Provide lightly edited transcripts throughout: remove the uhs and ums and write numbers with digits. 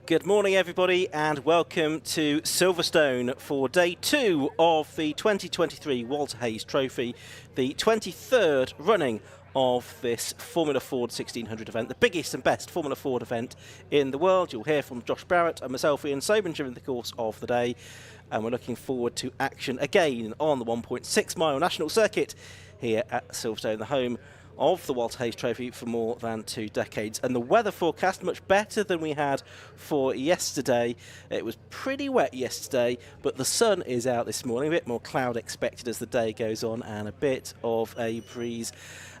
Good morning, everybody, and welcome to Silverstone for day 2 of the 2023 Walter Hayes Trophy, the 23rd running of this Formula Ford 1600 event, the biggest and best Formula Ford event in the world. You'll hear from Josh Barrett and myself, Ian Sobin, during the course of the day, and we're looking forward to action again on the 1.6 mile national circuit here at Silverstone, the home of the Walter Hayes Trophy for more than 2 decades. And the weather forecast much better than we had for yesterday. It was pretty wet yesterday, but the sun is out this morning. A bit more cloud expected as the day goes on, and a bit of a breeze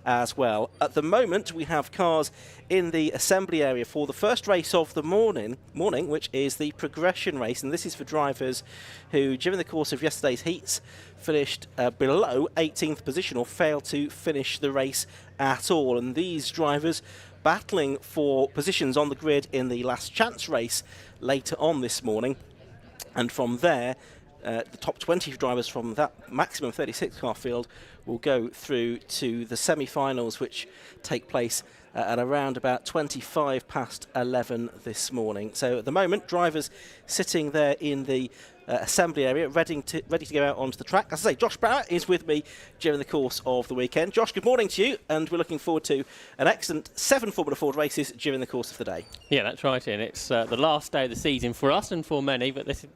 as well. At the moment, we have cars in the assembly area for the first race of the morning, which is the progression race, and this is for drivers who, during the course of yesterday's heats, finished below 18th position or failed to finish the race at all. And these drivers battling for positions on the grid in the last chance race later on this morning, and from there the top 20 drivers from that maximum 36 car field will go through to the semi-finals, which take place at around about 25 past 11 this morning. So at the moment, drivers sitting there in the assembly area, ready to go out onto the track. As I say, Josh Barrett is with me during the course of the weekend. Josh, good morning to you, and we're looking forward to an excellent 7 Formula Ford races during the course of the day. Yeah, that's right, Ian. It's the last day of the season for us and for many, but this is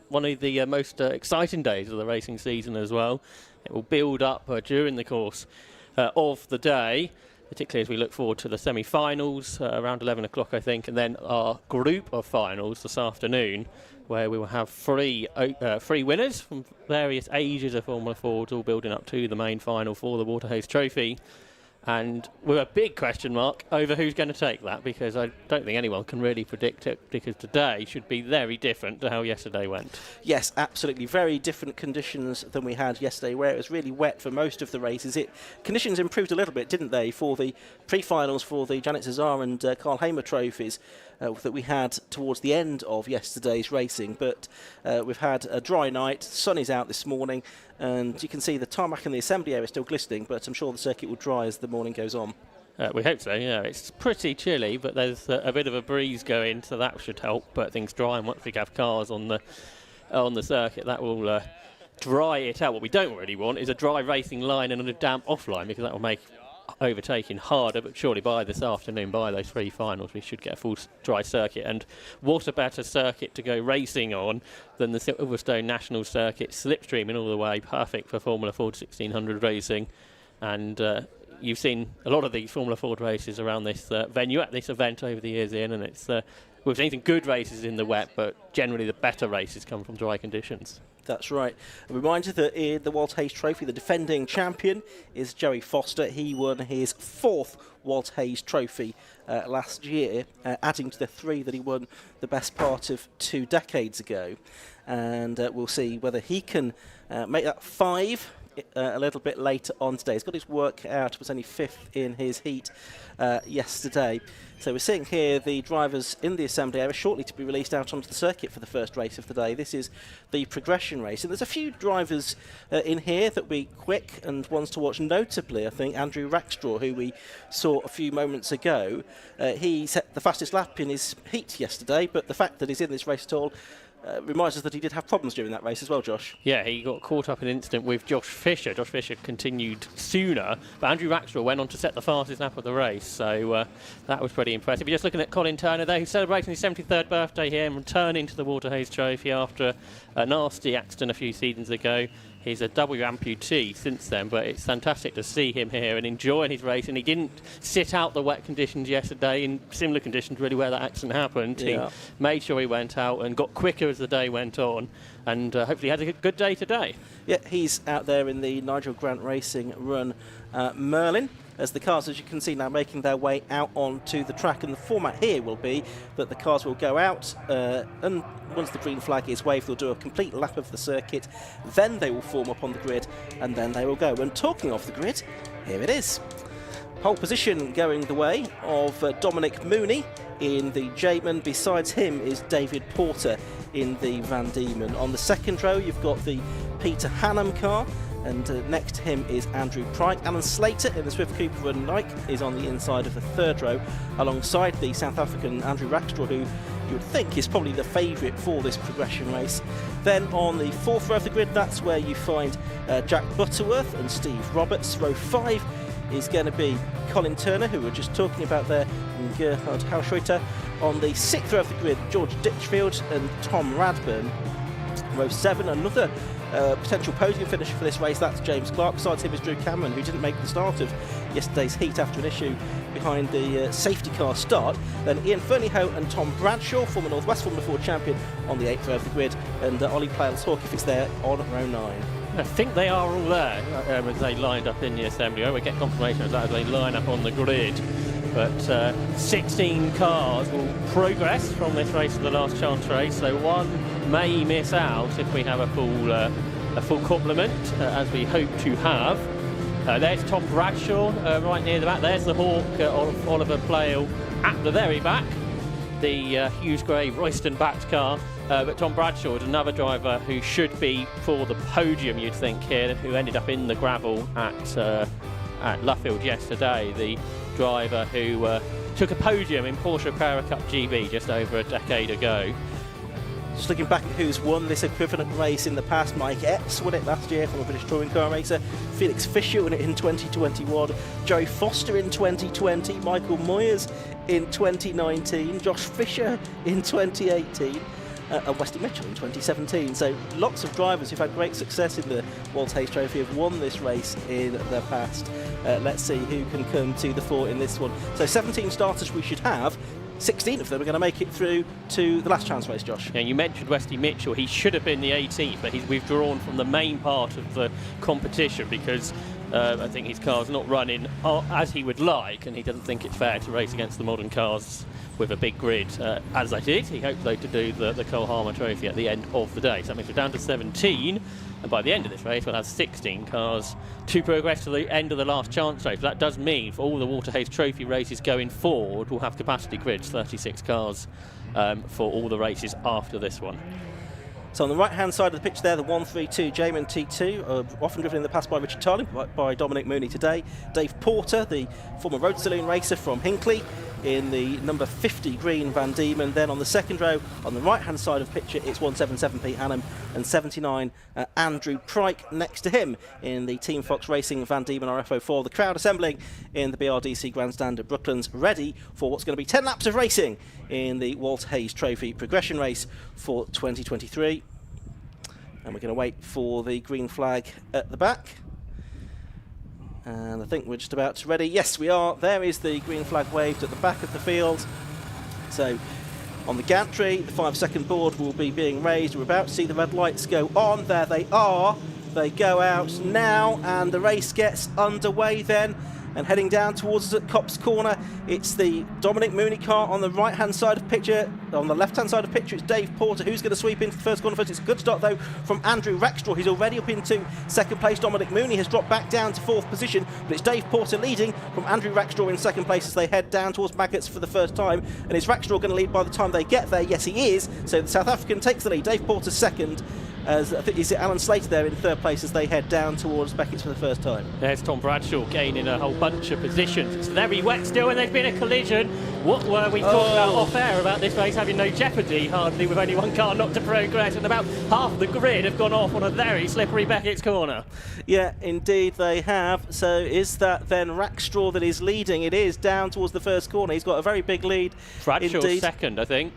one of the most exciting days of the racing season as well. It will build up during the course of the day, particularly as we look forward to the semi-finals around 11 o'clock, I think, and then our group of finals this afternoon, where we will have three winners from various ages of Formula Fords, all building up to the main final for the Walter Hayes Trophy. And with a big question mark over who's going to take that, because I don't think anyone can really predict it, because today should be very different to how yesterday went. Yes, absolutely. Very different conditions than we had yesterday, where it was really wet for most of the races. Conditions improved a little bit, didn't they, for the pre-finals for the Janet CESAR and Carl Hamer trophies that we had towards the end of yesterday's racing. But we've had a dry night, the sun is out this morning, and you can see the tarmac in the assembly area is still glistening, but I'm sure the circuit will dry as the morning goes on. We hope so, yeah. It's pretty chilly, but there's a bit of a breeze going, so that should help. But things dry, and once we have cars on the circuit, that will dry it out. What we don't really want is a dry racing line and a damp offline, because that will make overtaking harder. But surely by this afternoon, by those 3 finals, we should get a full dry circuit. And what a better circuit to go racing on than the Silverstone National Circuit, slipstreaming all the way, perfect for Formula Ford 1600 racing. And you've seen a lot of these Formula Ford races around this venue at this event over the years, Ian, and it's we've seen some good races in the wet, but generally the better races come from dry conditions. That's right. A reminder that in the Walter Hayes Trophy, the defending champion is Joey Foster. He won his 4th Walter Hayes Trophy last year, adding to the 3 that he won the best part of 2 decades ago. And we'll see whether he can make that 5 a little bit later on today. He's got his work out, was only 5th in his heat yesterday. So we're seeing here the drivers in the assembly area shortly to be released out onto the circuit for the first race of the day. This is the progression race, and there's a few drivers in here that will be quick and ones to watch. Notably, I think Andrew Rackstraw, who we saw a few moments ago, he set the fastest lap in his heat yesterday, but the fact that he's in this race at all reminds us that he did have problems during that race as well, Josh. Yeah, he got caught up in an incident with Josh Fisher. Josh Fisher continued sooner, but Andrew Rackstraw went on to set the fastest lap of the race, so that was pretty impressive. You're just looking at Colin Turner there, who's celebrating his 73rd birthday here and returning to the Walter Hayes Trophy after a nasty accident a few seasons ago. He's a W amputee since then, but it's fantastic to see him here and enjoying his race. And he didn't sit out the wet conditions yesterday, in similar conditions really where that accident happened. Yeah. He made sure he went out and got quicker as the day went on, and hopefully had a good day today. Yeah, he's out there in the Nigel Grant Racing run Merlin, as the cars, as you can see now, making their way out onto the track. And the format here will be that the cars will go out, and once the green flag is waved, they'll do a complete lap of the circuit, then they will form up on the grid, and then they will go. And talking of the grid, here it is. Pole position going the way of Dominic Mooney in the Jamin. Besides him is David Porter in the Van Diemen. On the second row, you've got the Peter Hannam car, and next to him is Andrew Pryke. Alan Slater in the Swift Cooper and Nike is on the inside of the third row, alongside the South African Andrew Rackstraw, who you would think is probably the favourite for this progression race. Then on the 4th row of the grid, that's where you find Jack Butterworth and Steve Roberts. Row 5 is going to be Colin Turner, who we were just talking about there, and Gerhard Hausreuter. On the 6th row of the grid, George Ditchfield and Tom Radburn. Row 7, another potential podium finisher for this race, that's James Clark. Besides him is Drew Cameron, who didn't make the start of yesterday's heat after an issue behind the safety car start. Then Ian Fernyhough and Tom Bradshaw, former North West Formula 4 champion, on the 8th row of the grid, and Ollie Plales Hawkins is there on row 9. I think they are all there as they lined up in the assembly. We'll get confirmation of that as they line up on the grid. But 16 cars will progress from this race to the last chance race, so one may miss out if we have a full complement, as we hope to have. There's Tom Bradshaw right near the back. There's the Hawk of Oliver Plale at the very back. The Hughes Gray Royston-backed car. But Tom Bradshaw is another driver who should be for the podium, you'd think, here, who ended up in the gravel at Luffield yesterday. The driver who took a podium in Porsche Carrera Cup GB just over a decade ago. Just looking back at who's won this equivalent race in the past, Mike Epps won it last year from a British touring car racer, Felix Fisher won it in 2021, Joey Foster in 2020, Michael Moyers in 2019, Josh Fisher in 2018, and Westy Mitchell in 2017. So lots of drivers who've had great success in the Walter Hayes Trophy have won this race in the past. Let's see who can come to the fore in this one. So 17 starters we should have. 16 of them are going to make it through to the last chance race, Josh. Yeah, you mentioned Westy Mitchell. He should have been the 18th, but he's withdrawn from the main part of the competition because I think his car's not running as he would like, and he doesn't think it's fair to race against the modern cars with a big grid, as they did. He hoped, though, to do the Cole Harmer Trophy at the end of the day. So that means we're down to 17, and by the end of this race, we'll have 16 cars to progress to the end of the last chance race. That does mean for all the Walter Hayes Trophy races going forward, we'll have capacity grids, 36 cars for all the races after this one. So on the right-hand side of the pitch there, the 132 Jamin T2, often driven in the past by Richard Tarling, by Dominic Mooney today. Dave Porter, the former road saloon racer from Hinckley, in the number 50 green Van Diemen. Then on the second row, on the right-hand side of the picture, it's 177 Pete Hannam and 79 Andrew Pryke next to him in the Team Fox Racing Van Diemen RFO4. The crowd assembling in the BRDC Grandstand at Brooklands, ready for what's going to be 10 laps of racing in the Walter Hayes Trophy progression race for 2023. And we're going to wait for the green flag at the back. And I think we're just about ready. Yes, we are. There is the green flag waved at the back of the field. So on the gantry, the 5-second board will be being raised. We're about to see the red lights go on. There they are. They go out now, and the race gets underway then. And heading down towards us at Copse Corner, it's the Dominic Mooney car on the right-hand side of picture. On the left-hand side of picture, it's Dave Porter, who's going to sweep into the first corner first. It's a good start, though, from Andrew Rackstraw. He's already up into second place. Dominic Mooney has dropped back down to fourth position, but it's Dave Porter leading from Andrew Rackstraw in second place as they head down towards Maggots for the first time. And is Rackstraw going to lead by the time they get there? Yes, he is. So the South African takes the lead. Dave Porter second. As I think is it Alan Slater there in third place as they head down towards Beckett's for the first time. There's Tom Bradshaw gaining a whole bunch of positions. It's very wet still, and there's been a collision. What were we talking about off air about this race having no jeopardy, hardly, with only one car not to progress, and about half the grid have gone off on a very slippery Beckett's corner. Yeah, indeed they have. So is that then Rackstraw that is leading? It is down towards the first corner. He's got a very big lead. Bradshaw's second, I think.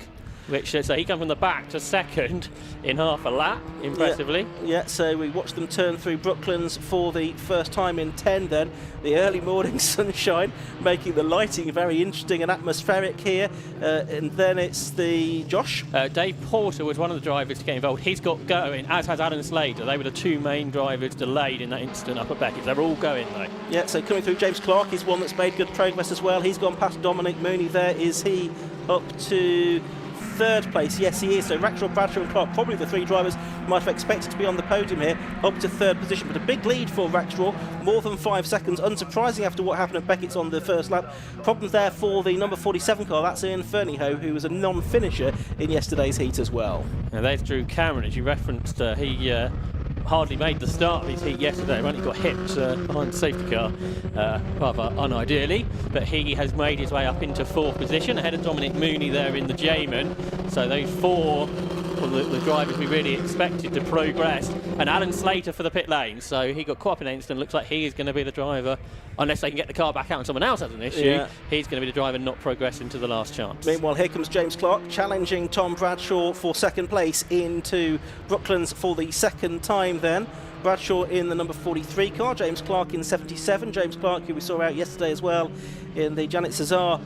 So he comes from the back to second in half a lap, impressively. Yeah, so we watched them turn through Brooklands for the first time in 10 then. The early morning sunshine making the lighting very interesting and atmospheric here. And then it's the Josh. Dave Porter was one of the drivers to get involved. He's got going, as has Alan Slater. They were the two main drivers delayed in that instant up at Beckett's. They're all going though. Yeah, so coming through, James Clark is one that's made good progress as well. He's gone past Dominic Mooney there. Is he up to third place? Yes, he is. So Rackstraw, Bradshaw and Clark, probably the three drivers might have expected to be on the podium here, up to third position. But a big lead for Rackstraw, more than 5 seconds. Unsurprising after what happened at Beckett's on the first lap. Problems there for the number 47 car. That's Ian Fernyhough, who was a non-finisher in yesterday's heat as well. Now there's Drew Cameron, as you referenced. He hardly made the start of his heat yesterday. When he got hit behind the safety car, rather unideally, but he has made his way up into 4th position ahead of Dominic Mooney there in the J-man. So those 4 the drivers we really expected to progress, and Alan Slater for the pit lane. So he got caught up in an incident. Looks like he is going to be the driver, unless they can get the car back out and someone else has an issue. Yeah. He's going to be the driver not progressing to the last chance. Meanwhile, here comes James Clark challenging Tom Bradshaw for 2nd place into Brooklands for the 2nd time then. Bradshaw in the number 43 car, James Clark in 77. James Clark, who we saw out yesterday as well in the Janet CESAR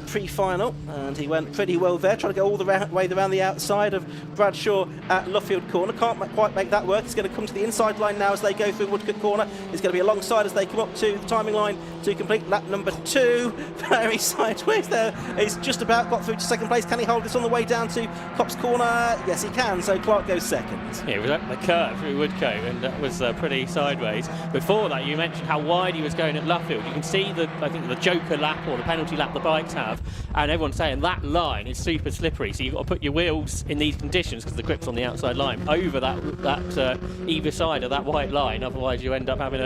pre-final, and he went pretty well there, trying to go all the way around the outside of Bradshaw at Luffield Corner. Can't quite make that work. He's going to come to the inside line now as they go through Woodcote Corner. He's going to be alongside as they come up to the timing line to complete lap number 2. Very sideways there. He's just about got through to 2nd place. Can he hold this on the way down to Copse Corner? Yes, he can. So Clark goes 2nd. Yeah, he was up the curve through Woodcote, and that was pretty sideways. Before that, you mentioned how wide he was going at Luffield. You can see I think the joker lap or the penalty lap the bikes have, and everyone's saying that line is super slippery, so you've got to put your wheels in these conditions, because the grip's on the outside line, over that either side of that white line, otherwise you end up having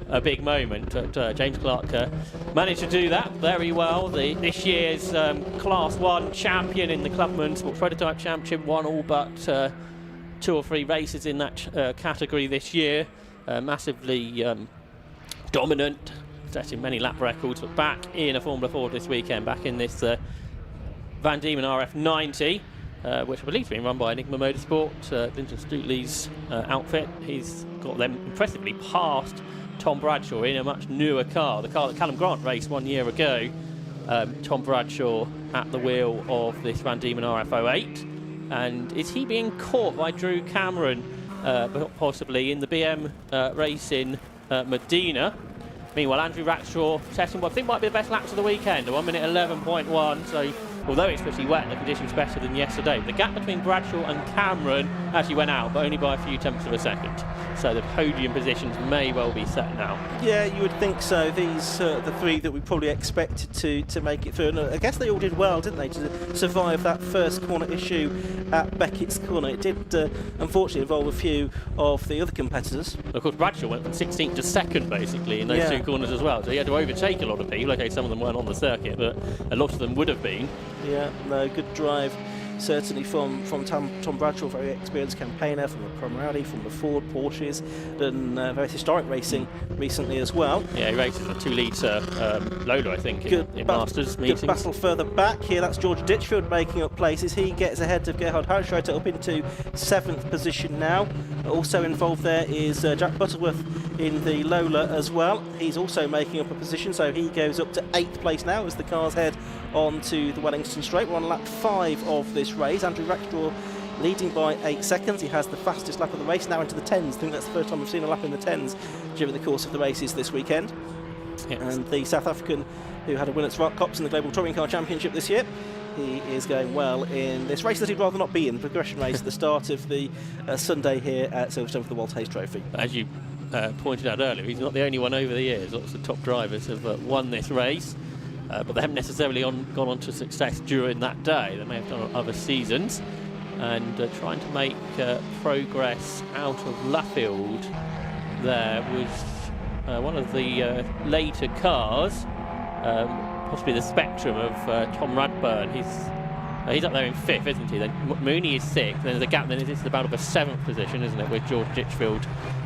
a big moment. But James Clark managed to do that very well. This year's Class 1 champion in the Clubman Sports Prototype Championship, won all but 2 or 3 races in that category this year. Massively dominant, setting many lap records, but back in a Formula Ford this weekend, back in this Van Diemen RF90, which I believe is being run by Enigma Motorsport, Linton Stutley's outfit. He's got them impressively past Tom Bradshaw in a much newer car, the car that Callum Grant raced 1 year ago. Tom Bradshaw at the wheel of this Van Diemen RF08, and is he being caught by Drew Cameron possibly in the BM race in Medina? Meanwhile, Andrew Rackshaw setting what I think might be the best laps of the weekend, a 1:11.1. So, although it's pretty wet, the conditions better than yesterday. The gap between Bradshaw and Cameron actually went out, but only by a few tenths of a second. So the podium positions may well be set now. Yeah, you would think so. These the 3 that we probably expected to make it through. And I guess they all did well, didn't they, to survive that first corner issue at Beckett's Corner. It did unfortunately involve a few of the other competitors. Of course, Bradshaw went from 16th to 2nd basically in those 2 corners as well. So he had to overtake a lot of people. Okay, some of them weren't on the circuit, but a lot of them would have been. Yeah, no, good drive certainly from Tom Bradshaw, very experienced campaigner from the Promorale, from the Ford, Porsches, done very historic racing recently as well. Yeah, he races a 2-litre Lola, I think, in Masters meetings. Good battle further back here. That's George Ditchfield making up places. He gets ahead of Gerhard Hartschreiter up into 7th position now. Also involved there is Jack Butterworth in the Lola as well. He's also making up a position, so he goes up to 8th place now as the cars head on to the Wellington Straight. We're on lap 5 of this race. Andrew Rackshaw leading by 8 seconds. He has the fastest lap of the race, now into the 10s. I think that's the first time we've seen a lap in the 10s during the course of the races this weekend. Yes. And the South African who had a win at Cops in the Global Touring Car Championship this year, he is going well in this race that he'd rather not be in, the progression race at the start of the Sunday here at Silverstone for the Walter Hayes Trophy. As you pointed out earlier, he's not the only one over the years. Lots of top drivers have won this race, but they haven't necessarily gone on to success during that day. They may have done on other seasons, and trying to make progress out of Luffield there was one of the later cars, possibly the Spectrum of Tom Radburn. He's up there in 5th, isn't he? Then Mooney is 6th. Then there's a gap. Then it's the battle for 7th position, isn't it? With George Ditchfield,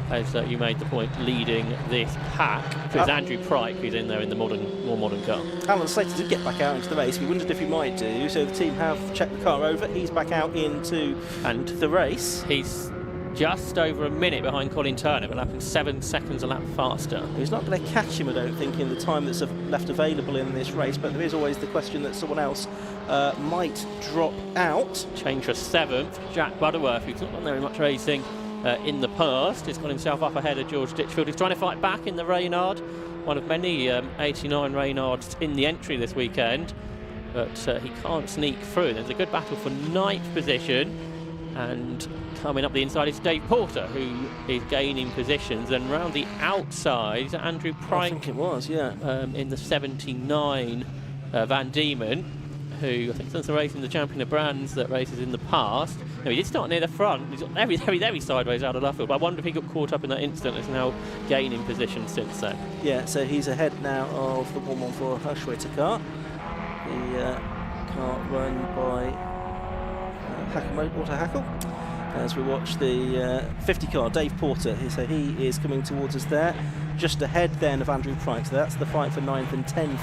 as you made the point, leading this pack. So it's Andrew Pryke who's in there in the more modern car. Alan Slater did get back out into the race. We wondered if he might do. So the team have checked the car over. He's back out into the race. He's just over a minute behind Colin Turner, but lapping 7 seconds a lap faster. He's not going to catch him, I don't think, in the time that's left available in this race, but there is always the question that someone else might drop out. Change for 7th, Jack Butterworth, who's not done very much racing in the past. He's got himself up ahead of George Ditchfield. He's trying to fight back in the Reynard, one of many 89 Reynards in the entry this weekend, but he can't sneak through. There's a good battle for 9th position, and coming up the inside is Dave Porter, who is gaining positions. And round the outside, Andrew Pryke, I think it was, yeah, in the 79 Van Diemen. who I think since racing the champion of brands that races in the past. Now, he did start near the front. He's got very sideways out of Luffield, but I wonder if he got caught up in that instant. Is now gaining position since then. Yeah, so he's ahead now of the 114 Hershwaiter car. The car run by Auto Hackle. As we watch the 50 car, Dave Porter, so he is coming towards us there, just ahead then of Andrew Price. So that's the fight for 9th and 10th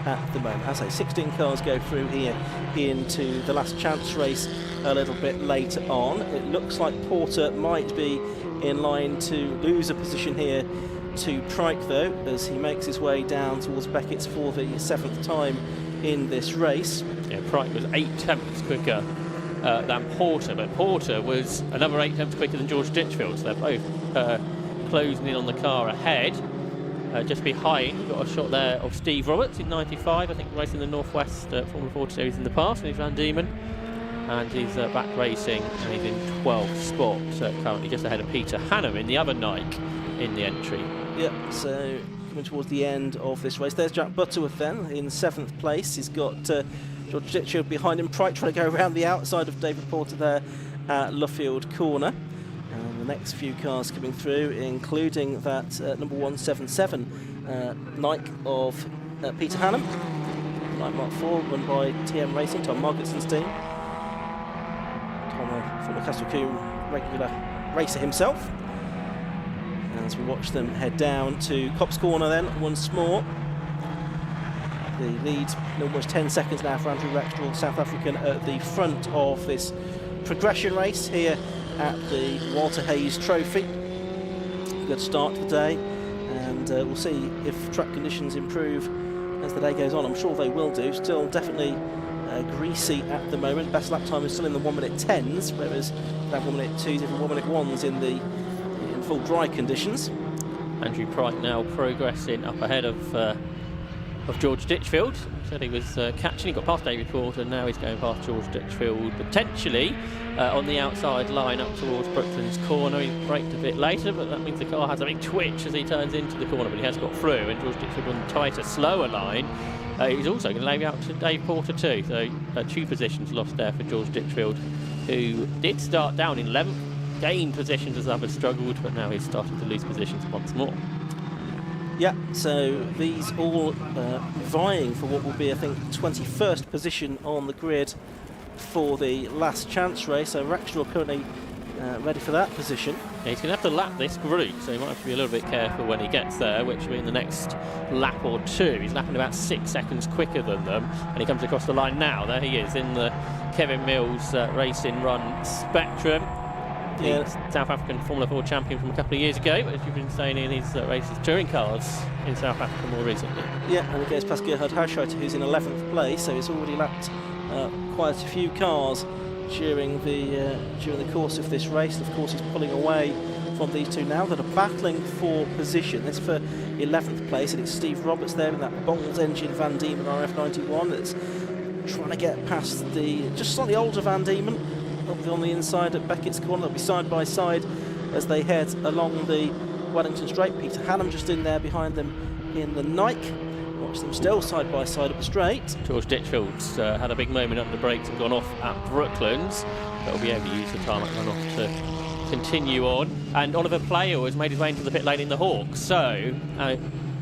at the moment. As I say, 16 cars go through here into the last chance race a little bit later on. It looks like Porter might be in line to lose a position here to Trike though, as he makes his way down towards Beckett's for the 7th time in this race. Yeah, Prike was 8/10 quicker than Porter, but Porter was another 8/10 quicker than George Ditchfield, so they're both closing in on the car ahead. Just behind, we've got a shot there of Steve Roberts in 95, I think racing the Northwest Formula 40 Series in the past, and he's Van Diemen, and he's back racing, and he's in 12th spot, currently just ahead of Peter Hannum in the other Nike in the entry. Yep, so coming towards the end of this race, there's Jack Butterworth then in 7th place. He's got George Ditchfield behind him, Prike trying to go around the outside of David Porter there at Luffield Corner. And the next few cars coming through, including that number 177 Nike of Peter Hannum, Nike Mark 4, run by TM Racing, Tom Margetson's team. Tom, from the Castle Coombe regular racer himself. As we watch them head down to Copse Corner then once more. The lead almost 10 seconds now for Andrew Rackstraw, South African, at the front of this progression race here at the Walter Hayes Trophy. Good start to the day, and we'll see if track conditions improve as the day goes on. I'm sure they will do. Still definitely greasy at the moment. Best lap time is still in the 1:10s, whereas that 1:02s, even 1:01s in full dry conditions. Andrew Prike now progressing up ahead of George Ditchfield. Said he was catching, he got past David Porter, and now he's going past George Ditchfield, potentially on the outside line up towards Brooklands Corner. He braked a bit later, but that means the car has a big twitch as he turns into the corner, but he has got through, and George Ditchfield on the tighter, slower line. He's also going to lay out to Dave Porter too, so 2 positions lost there for George Ditchfield, who did start down in 11th, gained positions as others struggled, but now he's starting to lose positions once more. Yeah, so these all vying for what will be, I think, 21st position on the grid for the last chance race. So Rackstraw currently ready for that position. Yeah, he's going to have to lap this group, so he might have to be a little bit careful when he gets there, which will be in the next lap or 2. He's lapping about 6 seconds quicker than them, and he comes across the line now. There he is in the Kevin Mills Racing Run Spectrum. The South African Formula 4 champion from a couple of years ago, as you've been saying in these races, touring cars in South Africa more recently. Yeah, and it goes past Gerhard Hershwaiter, who's in 11th place, so he's already lapped quite a few cars during the course of this race. Of course, he's pulling away from these two now that are battling for position. This for 11th place, and it's Steve Roberts there in that Bowles engine Van Diemen RF91 that's trying to get past the just slightly older Van Diemen on the inside at Beckett's Corner. They'll be side by side as they head along the Wellington Straight. Peter Hannum just in there behind them in the Nike. Watch them still side by side up the straight. George Ditchfield's had a big moment under the brakes and gone off at Brooklands, but will be able to use the tarmac runoff to continue on. And Oliver Player has made his way into the pit lane in the Hawk, so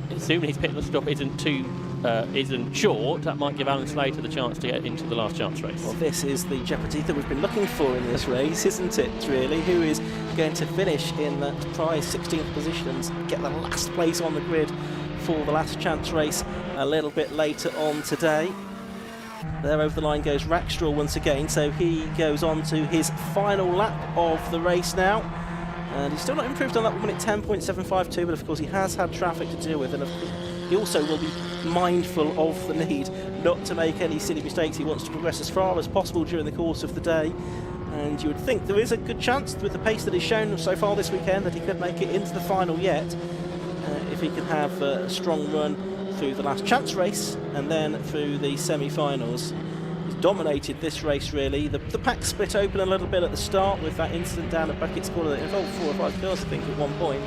assuming his pit stop isn't short, that might give Alan Slater the chance to get into the last chance race. Well, this is the jeopardy that we've been looking for in this race, isn't it, really? Who is going to finish in that prize 16th position and get the last place on the grid for the last chance race a little bit later on today? There over the line goes Rackstraw once again, so he goes on to his final lap of the race now. And he's still not improved on that 1 minute 10.752, but of course he has had traffic to deal with, and of course he also will be mindful of the need not to make any silly mistakes. He wants to progress as far as possible during the course of the day, and you would think there is a good chance with the pace that he's shown so far this weekend that he could make it into the final yet, if he can have a strong run through the last chance race and then through the semi-finals. He's dominated this race really. The pack split open a little bit at the start with that incident down at Beckett's Corner that involved 4 or 5 cars, I think, at one point.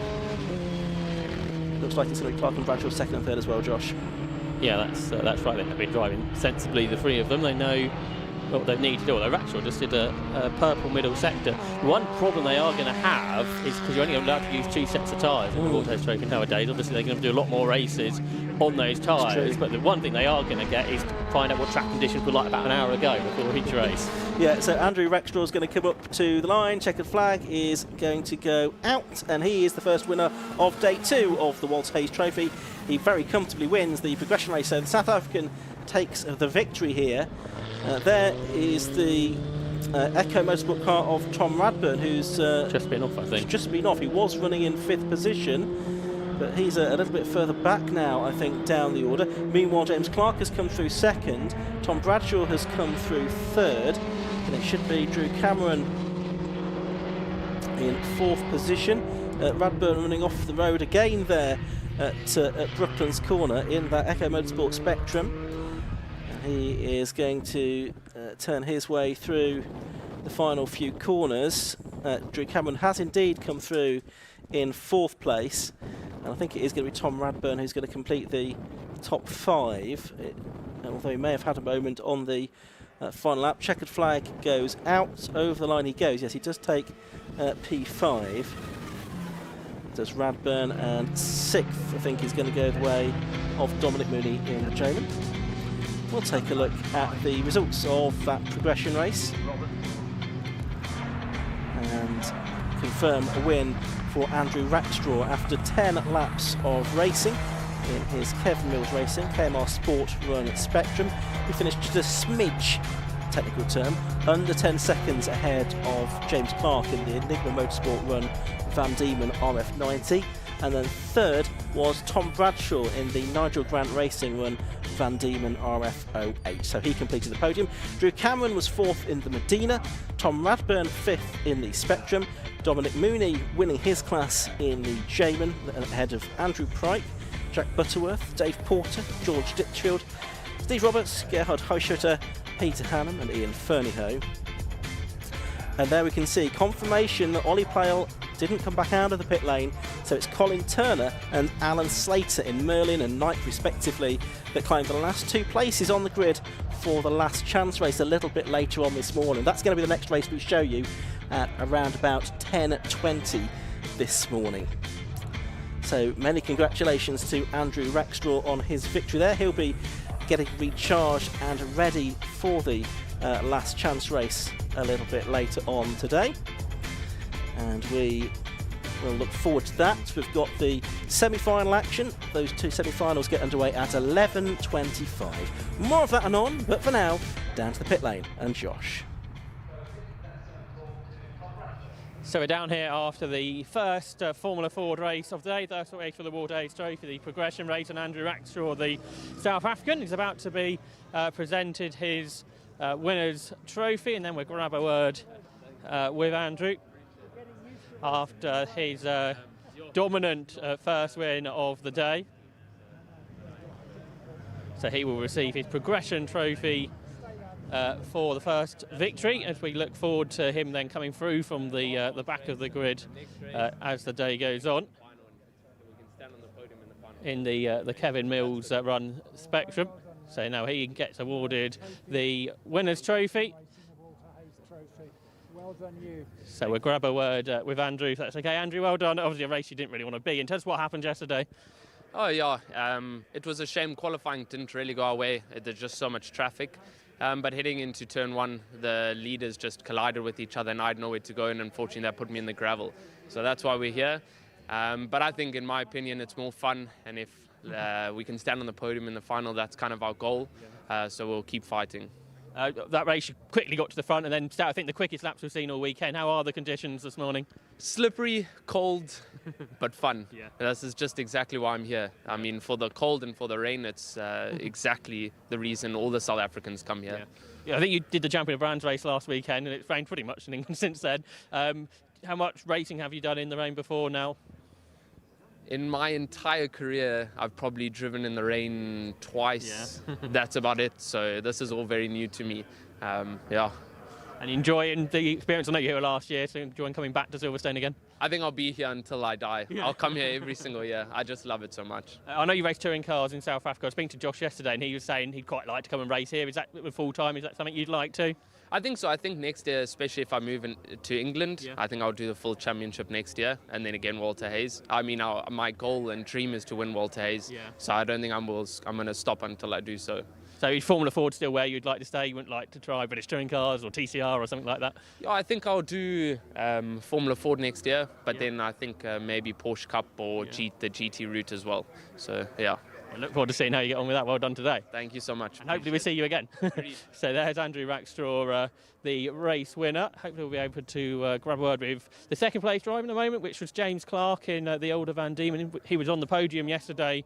Looks like it's going to be Clark and Bradshaw second and third as well, Josh. Yeah, that's right. They've been driving sensibly, the three of them. They know what they need to do. Although Rackstraw just did a purple middle sector. One problem they are going to have is because you're only allowed to use 2 sets of tyres in the World Test Trophy nowadays. Obviously, they're going to do a lot more races on those tyres. But the one thing they are going to get is to find out what track conditions were like about an hour ago before each race. Yeah, so Andrew Rackstraw is going to come up to the line. Checkered flag is going to go out, and he is the first winner of day 2 of the Walter Hayes Trophy. He very comfortably wins the progression race. So the South African takes the victory here. There is the Echo Motorsport car of Tom Radburn, who's just been off, I think. Just been off. He was running in 5th position, but he's a little bit further back now, I think, down the order. Meanwhile, James Clark has come through 2nd. Tom Bradshaw has come through 3rd. And it should be Drew Cameron in 4th position. Radburn running off the road again there at Brooklands Corner in that Echo Motorsport Spectrum. He is going to turn his way through the final few corners. Drew Cameron has indeed come through in 4th place, and I think it is going to be Tom Radburn who's going to complete the top 5, although he may have had a moment on the final lap. Checkered flag goes out. Over the line he goes. Yes, he does take P5. Does Radburn, and 6th I think is going to go the way of Dominic Mooney in the Jayman. We'll take a look at the results of that progression race and confirm a win for Andrew Rackstraw after 10 laps of racing in his Kevin Mills Racing KMR Sport Run Spectrum. He finished just a smidge, technical term, under 10 seconds ahead of James Clark in the Enigma Motorsport Run Van Diemen RF90. And then 3rd was Tom Bradshaw in the Nigel Grant Racing Run Van Diemen RF08. So he completed the podium. Drew Cameron was 4th in the Medina. Tom Radburn 5th in the Spectrum. Dominic Mooney winning his class in the Jayman ahead of Andrew Pryke, Jack Butterworth, Dave Porter, George Ditchfield, Steve Roberts, Gerhard Heuschotter, Peter Hannam and Ian Fernyhoe. And there we can see confirmation that Ollie Pale didn't come back out of the pit lane, so it's Colin Turner and Alan Slater in Merlin and Knight respectively that climbed the last 2 places on the grid for the last chance race a little bit later on this morning. That's going to be the next race we show you at around about 10:20 this morning. So many congratulations to Andrew Rackstraw on his victory there. He'll be getting recharged and ready for the last chance race a little bit later on today, and we will look forward to that. We've got the semi-final action. Those 2 semi-finals get underway at 11:25. More of that anon, but for now, down to the pit lane and Josh. So we're down here after the first Formula Ford race of the day, first race for the Walter Hayes Trophy, the progression race, and Andrew Rackstraw, the South African, is about to be presented his winner's trophy, and then we'll grab a word with Andrew after his dominant first win of the day. So he will receive his progression trophy for the first victory, as we look forward to him then coming through from the back of the grid as the day goes on in the Kevin Mills Run Spectrum. So now he gets awarded the winner's trophy. Well done, you. So we'll grab a word with Andrew, if that's okay. Andrew, well done. Obviously a race you didn't really want to be in. Tell us what happened yesterday. Oh yeah, it was a shame qualifying didn't really go our way. There's just so much traffic. But heading into turn 1, the leaders just collided with each other and I had nowhere to go, and unfortunately that put me in the gravel. So that's why we're here. But I think, in my opinion, it's more fun, and if we can stand on the podium in the final, that's kind of our goal. So we'll keep fighting. That race, you quickly got to the front and then I think the quickest laps we've seen all weekend. How are the conditions this morning? Slippery, cold, but fun. Yeah. This is just exactly why I'm here. I mean, for the cold and for the rain, it's exactly the reason all the South Africans come here. Yeah, I think you did the Champion of Brands race last weekend and it's rained pretty much in England since then. How much racing have you done in the rain before now? In my entire career, I've probably driven in the rain twice. Yeah. That's about it. So this is all very new to me. Yeah. And enjoying the experience? I know you were here last year, so enjoying coming back to Silverstone again? I think I'll be here until I die. I'll come here every single year. I just love it so much. I know you race touring cars in South Africa. I was speaking to Josh yesterday, and he was saying he'd quite like to come and race here. Is that full time? Is that something you'd like to? I think so. I think next year, especially if I move to England, I think I'll do the full championship next year, and then again Walter Hayes. I mean, my goal and dream is to win Walter Hayes, so I don't think I'm going to stop until I do so. So is Formula Ford still where you'd like to stay? You wouldn't like to try British touring cars or TCR or something like that? Yeah, I think I'll do Formula Ford next year, but then I think maybe Porsche Cup or the GT route as well. So yeah. I look forward to seeing how you get on with that. Well done today. Thank you so much. And hopefully we'll see you again. So there's Andrew Rackstraw, the race winner. Hopefully we'll be able to grab a word with the second place driver at the moment, which was James Clark in the older Van Diemen. He was on the podium yesterday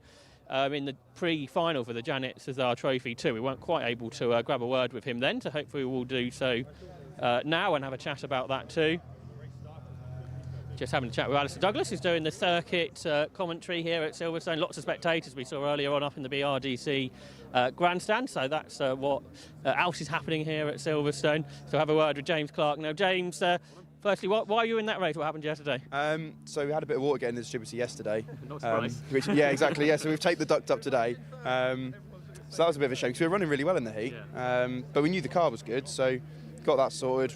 in the pre-final for the Janet CESAR Trophy too. We weren't quite able to grab a word with him then, so hopefully we'll do so now and have a chat about that too. Just having a chat with Alistair Douglas, who's doing the circuit commentary here at Silverstone. Lots of spectators we saw earlier on up in the BRDC grandstand, so that's what else is happening here at Silverstone. So have a word with James Clark. Now, James, firstly, why are you in that race? What happened yesterday? So we had a bit of water getting the distributor yesterday. Not surprised. Yeah, exactly. Yeah, so we've taped the duct up today. So that was a bit of a shame because we were running really well in the heat, but we knew the car was good, so got that sorted.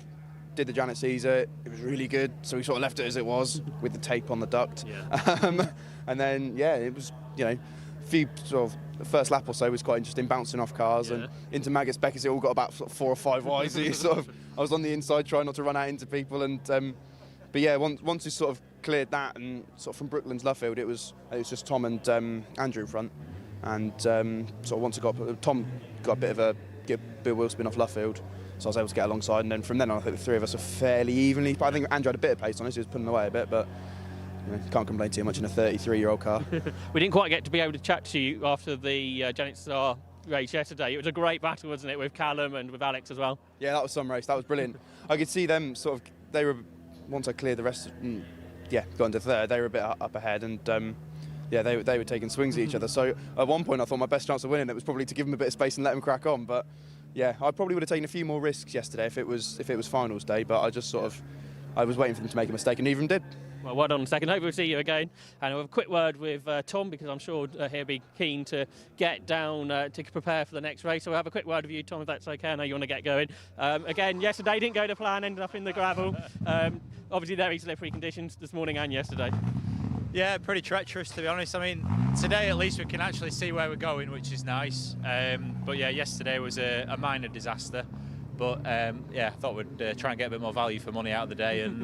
Did the Janet CESAR, it was really good, so we sort of left it as it was with the tape on the duct. And then, it was, a few sort of, the first lap or so was quite interesting, bouncing off cars and into Maggotts Beckers. It all got about sort of 4 or 5 wide, so I was on the inside trying not to run out into people. And but yeah, once we sort of cleared that and sort of from Brooklands Luffield, it was just Tom and Andrew in front. And sort of once Tom got a bit of a wheel spin off Luffield, so I was able to get alongside, and then from then on I think the three of us were fairly evenly. But I think Andrew had a bit of pace on us, he was pulling away a bit, but can't complain too much in a 33-year-old car. We didn't quite get to be able to chat to you after the Janet CESAR race yesterday. It was a great battle, wasn't it, with Callum and with Alex as well? Yeah, that was some race, that was brilliant. I could see them sort of, they were, once I cleared the rest, got into third, they were a bit up ahead, and they were taking swings at each other. So at one point I thought my best chance of winning it was probably to give them a bit of space and let them crack on, but yeah, I probably would have taken a few more risks yesterday if it was finals day, but I just I was waiting for them to make a mistake, and neither of them did. Well, well done on the second. Hope we'll see you again. And we'll have a quick word with Tom, because I'm sure he'll be keen to get down to prepare for the next race. So we'll have a quick word with you, Tom, if that's okay. I know you want to get going. Again, yesterday didn't go to plan, ended up in the gravel. Obviously, very slippery conditions this morning and yesterday. Yeah, pretty treacherous, to be honest. I mean, today at least we can actually see where we're going, which is nice. But yeah, yesterday was a minor disaster. But I thought we'd try and get a bit more value for money out of the day, and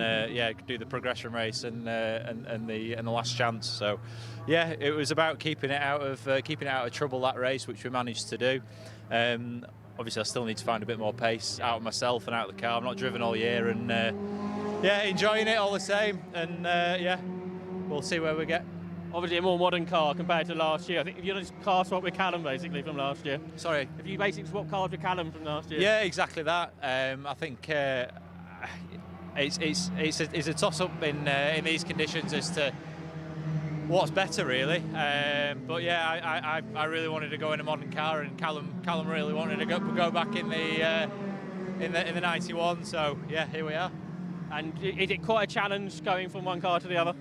do the progression race and the last chance. So yeah, it was about keeping it out of trouble, that race, which we managed to do. Obviously, I still need to find a bit more pace out of myself and out of the car. I'm not driven all year, and enjoying it all the same. And we'll see where we get. Obviously a more modern car compared to last year. I think you just car swap with Callum basically from last year. Sorry? Have you basically swapped cars with Callum from last year? Yeah, exactly that. I think it's a toss-up in these conditions as to what's better, really. But yeah, I really wanted to go in a modern car, and Callum really wanted to go back in the 91. So yeah, here we are. And is it quite a challenge going from one car to the other?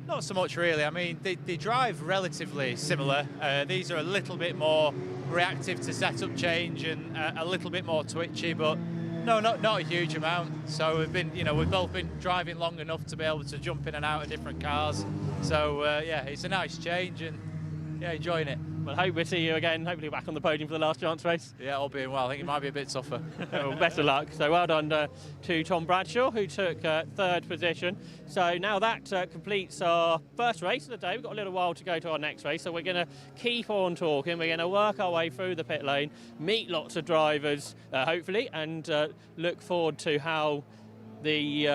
Not so much, really. I mean, they drive relatively similar. These are a little bit more reactive to setup change and a little bit more twitchy, but no, not a huge amount. So we've both been driving long enough to be able to jump in and out of different cars. So it's a nice change, and enjoying it. Well, hope we'll see you again. Hopefully back on the podium for the last chance race. Yeah, all being well. I think it might be a bit tougher. Well, best of luck. So well done to Tom Bradshaw, who took third position. So now that completes our first race of the day. We've got a little while to go to our next race, so we're going to keep on talking. We're going to work our way through the pit lane, meet lots of drivers, hopefully, and look forward to how the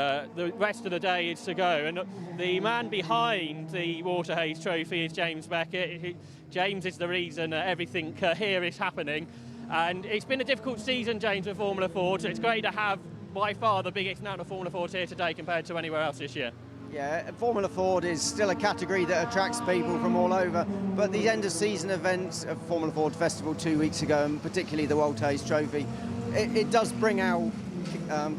rest of the day is to go. And the man behind the Walter Hayes Trophy is James Beckett. James is the reason everything here is happening. And it's been a difficult season, James, with Formula Ford, so it's great to have by far the biggest amount of Formula Fords here today compared to anywhere else this year. Yeah, Formula Ford is still a category that attracts people from all over, but the end of season events of Formula Ford Festival 2 weeks ago, and particularly the Walter Hayes Trophy, it does bring out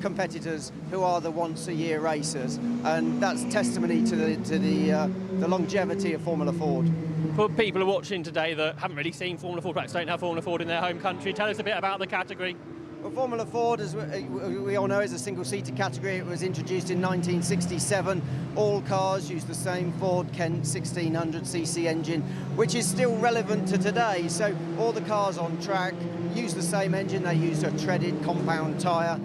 competitors who are the once-a-year racers, and that's testimony to the longevity of Formula Ford. For people who are watching today that haven't really seen Formula Ford, perhaps don't have Formula Ford in their home country, tell us a bit about the category. Well, Formula Ford, as we all know, is a single-seater category. It was introduced in 1967. All cars use the same Ford Kent 1600cc engine, which is still relevant to today. So all the cars on track use the same engine. They use a treaded compound tyre.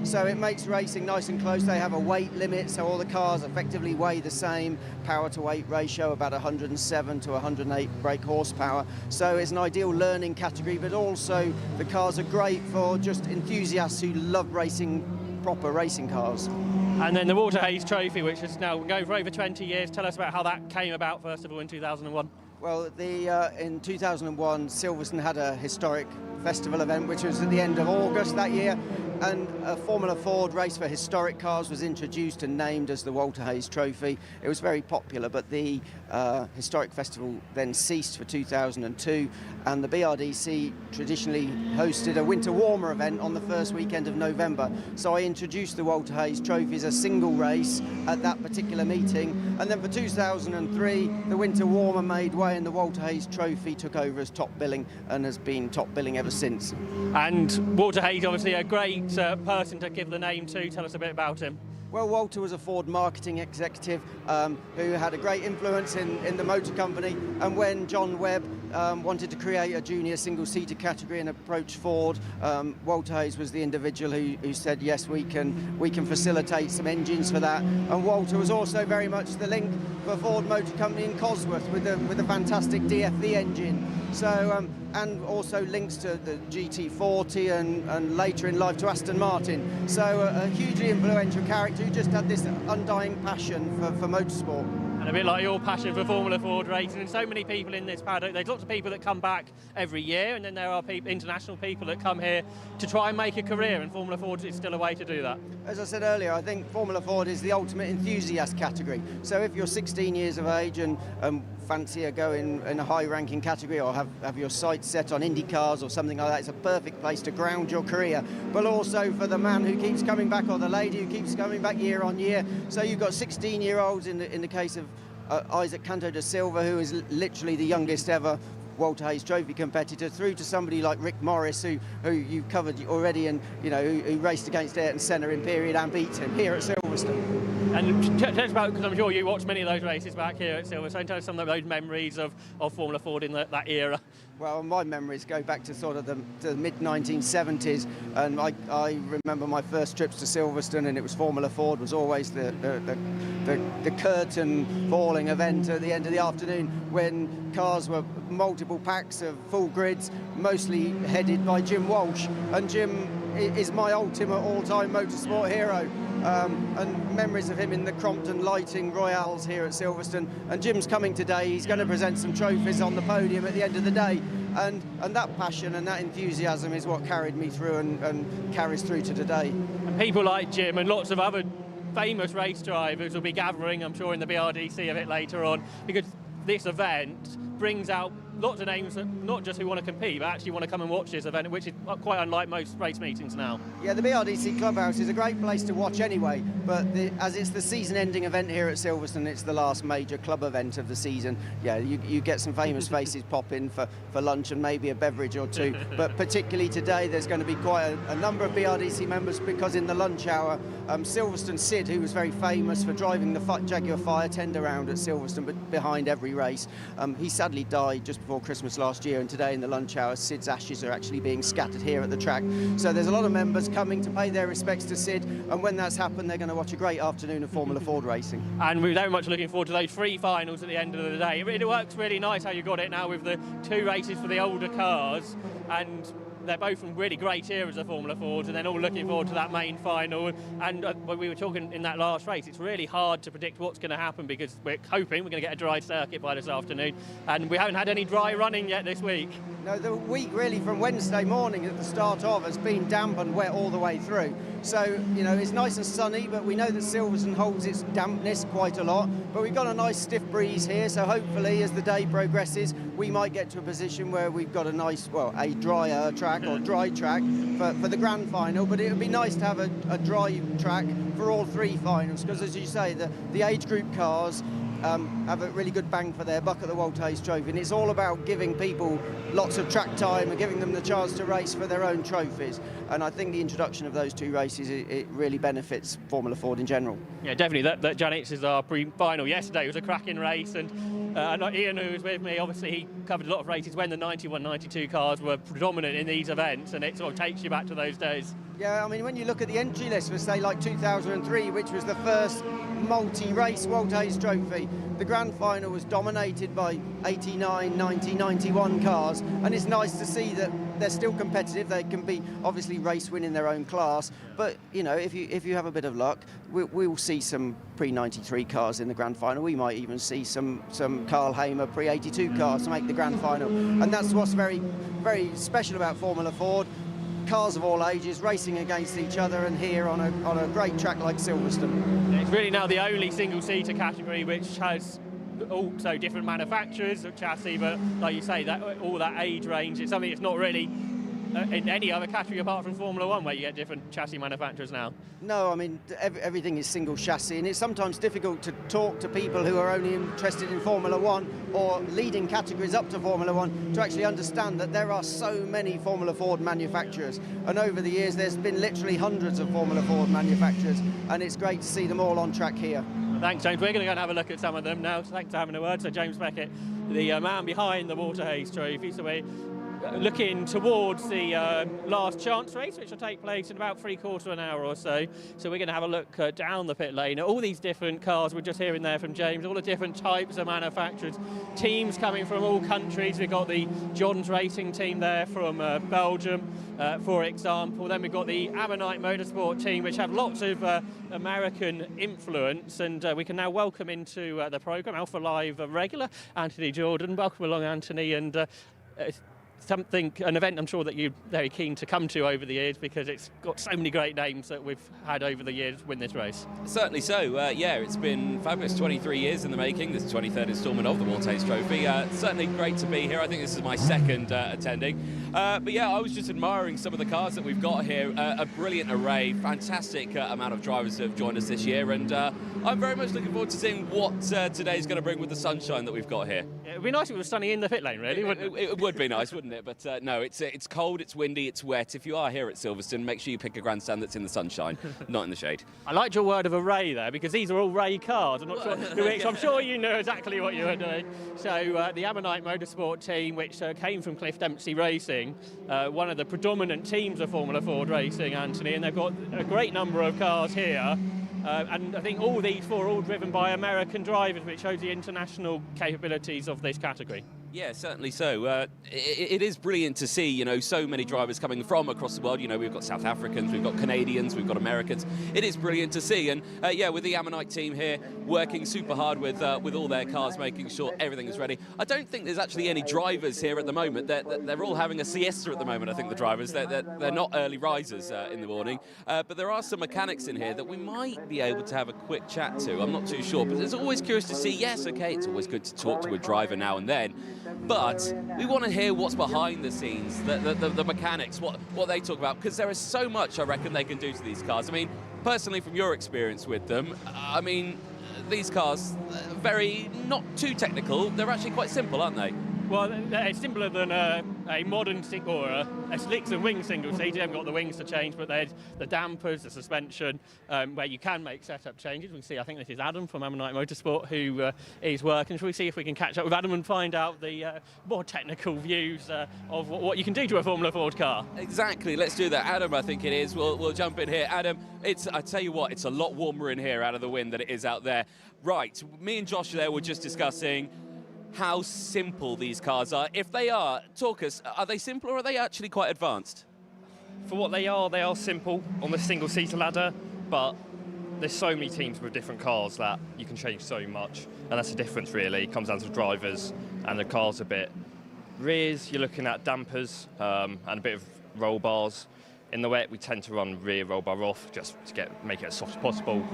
So it makes racing nice and close. They have a weight limit, so all the cars effectively weigh the same. Power to weight ratio about 107 to 108 brake horsepower. So it's an ideal learning category, but also the cars are great for just enthusiasts who love racing proper racing cars. And then the Walter Hayes Trophy, which has now been going for over 20 years. Tell us about how that came about, first of all, in 2001. Well, in 2001, Silverstone had a historic festival event, which was at the end of August that year, and a Formula Ford race for historic cars was introduced and named as the Walter Hayes Trophy. It was very popular, but the historic festival then ceased for 2002, and the BRDC traditionally hosted a winter warmer event on the first weekend of November. So I introduced the Walter Hayes Trophy as a single race at that particular meeting, and then for 2003 the winter warmer made way and the Walter Hayes Trophy took over as top billing and has been top billing ever since. And Walter Hayes, obviously a great person to give the name to. Tell us a bit about him. Well, Walter was a Ford marketing executive who had a great influence in the motor company, and when John Webb wanted to create a junior single-seater category and approach Ford, Walter Hayes was the individual who said, yes, we can facilitate some engines for that. And Walter was also very much the link for Ford Motor Company in Cosworth with the fantastic DFV engine. So, and also links to the GT40 and later in life to Aston Martin. So a hugely influential character who just had this undying passion for motorsport. And a bit like your passion for Formula Ford racing, and so many people in this paddock. There's lots of people that come back every year, and then there are international people that come here to try and make a career, and Formula Ford is still a way to do that. As I said earlier, I think Formula Ford is the ultimate enthusiast category. So if you're 16 years of age and fancy a go in a high-ranking category, or have your sights set on Indy cars or something like that, it's a perfect place to ground your career. But also for the man who keeps coming back, or the lady who keeps coming back year on year. So you've got 16-year-olds in the case of Isaac Canto da Silva, who is literally the youngest ever Walter Hayes Trophy competitor, through to somebody like Rick Morris, who you've covered already, and who raced against Ayrton Senna in period and beat him here at Silverstone. And tell us about, because I'm sure you watched many of those races back here at Silverstone, tell us some of those memories of Formula Ford in that era. Well, my memories go back to sort of the mid-1970s, and I remember my first trips to Silverstone, and it was Formula Ford was always the curtain falling event at the end of the afternoon, when cars were multiple packs of full grids, mostly headed by Jim Walsh, and Jim is my ultimate all-time motorsport hero. And memories of him in the Crompton Lighting Royales here at Silverstone. And Jim's coming today. He's going to present some trophies on the podium at the end of the day. And that passion and that enthusiasm is what carried me through and carries through to today. And people like Jim and lots of other famous race drivers will be gathering, I'm sure, in the BRDC a bit later on, because this event brings out lots of names that not just who want to compete, but actually want to come and watch this event, which is quite unlike most race meetings now. Yeah, the BRDC Clubhouse is a great place to watch anyway, but as it's the season-ending event here at Silverstone, it's the last major club event of the season. Yeah, you get some famous faces pop in for lunch and maybe a beverage or two, but particularly today there's going to be quite a number of BRDC members, because in the lunch hour, Silverstone Sid, who was very famous for driving the Jaguar Fire Tender round at Silverstone, but behind every race, he sadly died just before Christmas last year, and today in the lunch hour Sid's ashes are actually being scattered here at the track. So there's a lot of members coming to pay their respects to Sid, and when that's happened they're going to watch a great afternoon of Formula Ford racing. And we're very much looking forward to those three finals at the end of the day. It works really nice how you got it now with the two races for the older cars, and they're both from really great eras of Formula Ford, and then all looking forward to that main final. And when we were talking in that last race, it's really hard to predict what's going to happen, because we're hoping we're going to get a dry circuit by this afternoon, and we haven't had any dry running yet this week. No, the week really from Wednesday morning at the start of has been damp and wet all the way through. So, it's nice and sunny, but we know that Silverstone holds its dampness quite a lot. But we've got a nice stiff breeze here, so hopefully as the day progresses, we might get to a position where we've got a nice, a drier track track or dry track for the grand final, but it would be nice to have a dry track for all 3 finals, because as you say, the age group cars have a really good bang for their buck at the WHT Trophy, and it's all about giving people lots of track time and giving them the chance to race for their own trophies. And I think the introduction of those 2 races, it really benefits Formula Ford in general. Yeah, definitely. That Janet's our pre-final yesterday was a cracking race, and Ian, who was with me, obviously he covered a lot of races when the 91-92 cars were predominant in these events, and it sort of takes you back to those days. Yeah, I mean, when you look at the entry list for, say, like 2003, which was the first multi-race WHT Trophy, the grand final was dominated by 89, 90, 91 cars, and it's nice to see that they're still competitive. They can be obviously race win in their own class, but you know, if you have a bit of luck, we'll see some pre-93 cars in the grand final. We might even see some Carl Hamer pre-82 cars to make the grand final, and that's what's very, very special about Formula Ford. Cars of all ages racing against each other, and here on a great track like Silverstone. It's really now the only single-seater category which has also different manufacturers of chassis, but like you say, that all that age range, it's something that's not really in any other category apart from Formula 1, where you get different chassis manufacturers now. No, I mean, everything is single chassis, and it's sometimes difficult to talk to people who are only interested in Formula 1 or leading categories up to Formula 1 to actually understand that there are so many Formula Ford manufacturers, and over the years there's been literally hundreds of Formula Ford manufacturers, and it's great to see them all on track here. Thanks, James. We're going to go and have a look at some of them now. Thanks for having a word. So James Beckett, the man behind the WHT Trophy. So we're looking towards the last chance race, which will take place in about 3/4 of an hour or so. So we're going to have a look down the pit lane at all these different cars. We're just hearing there from James, all the different types of manufacturers, teams coming from all countries. We've got the John's Racing team there from Belgium, for example. Then we've got the Ammonite Motorsport team, which have lots of American influence, and we can now welcome into the programme Alpha Live regular Anthony Jordan. Welcome along, Anthony, and an event I'm sure that you're very keen to come to over the years, because it's got so many great names that we've had over the years win this race. Certainly so. Yeah, it's been fabulous. 23 years in the making. This is the 23rd instalment of the WHT Trophy. Certainly great to be here. I think this is my second attending. But yeah, I was just admiring some of the cars that we've got here. A brilliant array, fantastic amount of drivers who have joined us this year, and I'm very much looking forward to seeing what today's going to bring with the sunshine that we've got here. Yeah, it'd be nice if it was sunny in the pit lane, really, wouldn't it? It would be nice, wouldn't it? But no, it's cold, it's windy, it's wet. If you are here at Silverstone, make sure you pick a grandstand that's in the sunshine, not in the shade. I liked your word of array there, because these are all Ray cars. I'm not sure which. I'm sure you know exactly what you were doing. So the Ammonite Motorsport team, which came from Cliff Dempsey Racing, one of the predominant teams of Formula Ford racing, Anthony, and they've got a great number of cars here. And I think all these 4 are all driven by American drivers, which shows the international capabilities of this category. Yeah, certainly so. It is brilliant to see, you know, so many drivers coming from across the world. You know, we've got South Africans, we've got Canadians, we've got Americans. It is brilliant to see, and yeah, with the Ammonite team here working super hard with all their cars, making sure everything is ready. I don't think there's actually any drivers here at the moment. They're all having a siesta at the moment. I think the drivers they're not early risers in the morning, but there are some mechanics in here that we might be able to have a quick chat to. I'm not too sure, but it's always curious to see. Yes, okay, it's always good to talk to a driver now and then. But we want to hear what's behind the scenes, the mechanics, what they talk about, because there is so much, I reckon, they can do to these cars. I mean, personally, from your experience with them, I mean, these cars, very not too technical, they're actually quite simple, aren't they? Well, it's simpler than a modern or a slicks and wing single seat. You haven't got the wings to change, but there's the dampers, the suspension, where you can make setup changes. We can see, I think this is Adam from Ammonite Motorsport who is working. Shall we see if we can catch up with Adam and find out the more technical views of what you can do to a Formula Ford car? Exactly, let's do that. Adam, I think it is. We'll jump in here. Adam, I tell you what, it's a lot warmer in here out of the wind than it is out there. Right, me and Josh there were just discussing how simple these cars are. If they are, talk us, are they simple or are they actually quite advanced? For what they are simple on the single-seater ladder, but there's so many teams with different cars that you can change so much, and that's the difference really. It comes down to drivers, and the car's a bit. Rears, you're looking at dampers and a bit of roll bars. In the wet, we tend to run rear roll bar off just to make it as soft as possible.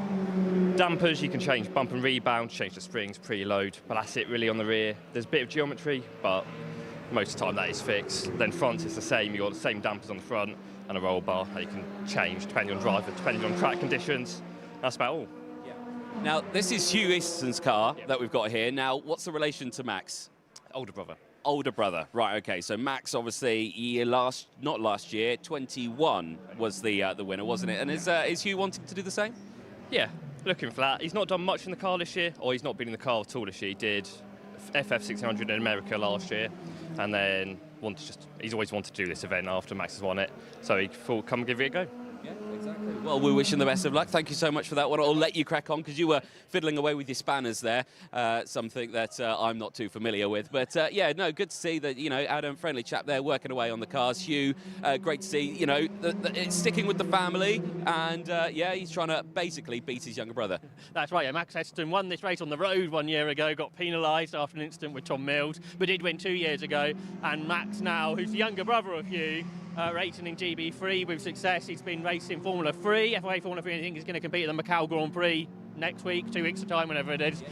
Dampers, you can change bump and rebound, change the springs, preload, but that's it really on the rear. There's a bit of geometry, but most of the time that is fixed. Then front is the same. You've got the same dampers on the front and a roll bar that you can change depending on driver, depending on track conditions. That's about all. Now, this is Hugh Easton's car that we've got here. Now, what's the relation to Max? Older brother. Older brother, right? Okay, so Max, obviously, not last year, 21 was the winner, wasn't it? And is Hugh wanting to do the same? Yeah, looking for that. He's not done much in the car this year, or he's not been in the car at all this year. He did FF1600 in America last year, and then he's always wanted to do this event after Max has won it, so he thought, come give it a go. Yeah, exactly. Well, we're wishing the best of luck. Thank you so much for that one. I'll let you crack on because you were fiddling away with your spanners there, something that I'm not too familiar with. But yeah, no, good to see that, Adam, friendly chap there, working away on the cars. Hugh, great to see, it's sticking with the family, and yeah, he's trying to basically beat his younger brother. That's right, yeah, Max Heston won this race on the road 1 year ago, got penalised after an incident with Tom Mills, but did win 2 years ago. And Max now, who's the younger brother of Hugh, racing in GB3 with success. He's been racing Formula 3, FIA Formula 3, and I think he's going to compete at the Macau Grand Prix next week, 2 weeks' time, whenever it is.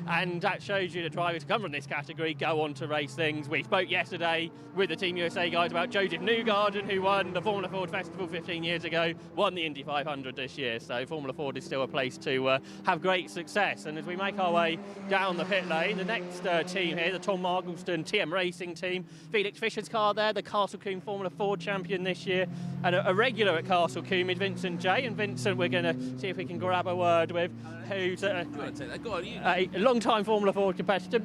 And that shows you the drivers who come from this category go on to race things. We spoke yesterday with the Team USA guys about Joseph Newgarden, who won the Formula Ford Festival 15 years ago, won the Indy 500 this year. So Formula Ford is still a place to have great success. And as we make our way down the pit lane, the next team here, the Tom Margleston TM Racing team, Felix Fisher's car there, the Castle Combe Formula Ford champion this year, and a regular at Castle Combe is Vincent J. And Vincent, we're going to see if we can grab a word with, who's a long-time Formula Ford competitor.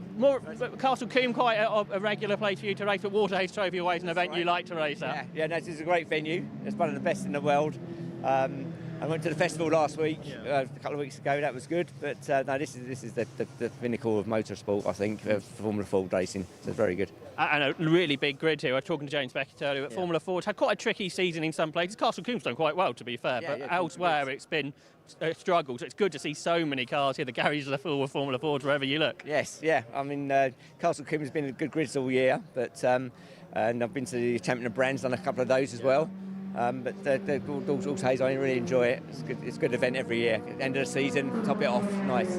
Castle Combe, quite a regular place for you to race, but Waterhays Trophy always an event you like to race at. Yeah, no, this is a great venue. It's one of the best in the world. I went to the festival last week, a couple of weeks ago. That was good, but no, this is the pinnacle of motorsport, I think, for Formula Ford racing. So it's very good. And a really big grid here. I was talking to James Beckett earlier. Formula Ford had quite a tricky season in some places. Castle Combe's done quite well, to be fair, but elsewhere it's been a struggle. So it's good to see so many cars here. The garages are full of Formula Fords wherever you look. Yes, yeah. I mean, Castle Combe has been a good grid all year, but and I've been to the Champion of Brands, done a couple of those as well. But the Waterhays, I really enjoy it. It's a good event every year. At the end of the season, top it off, nice.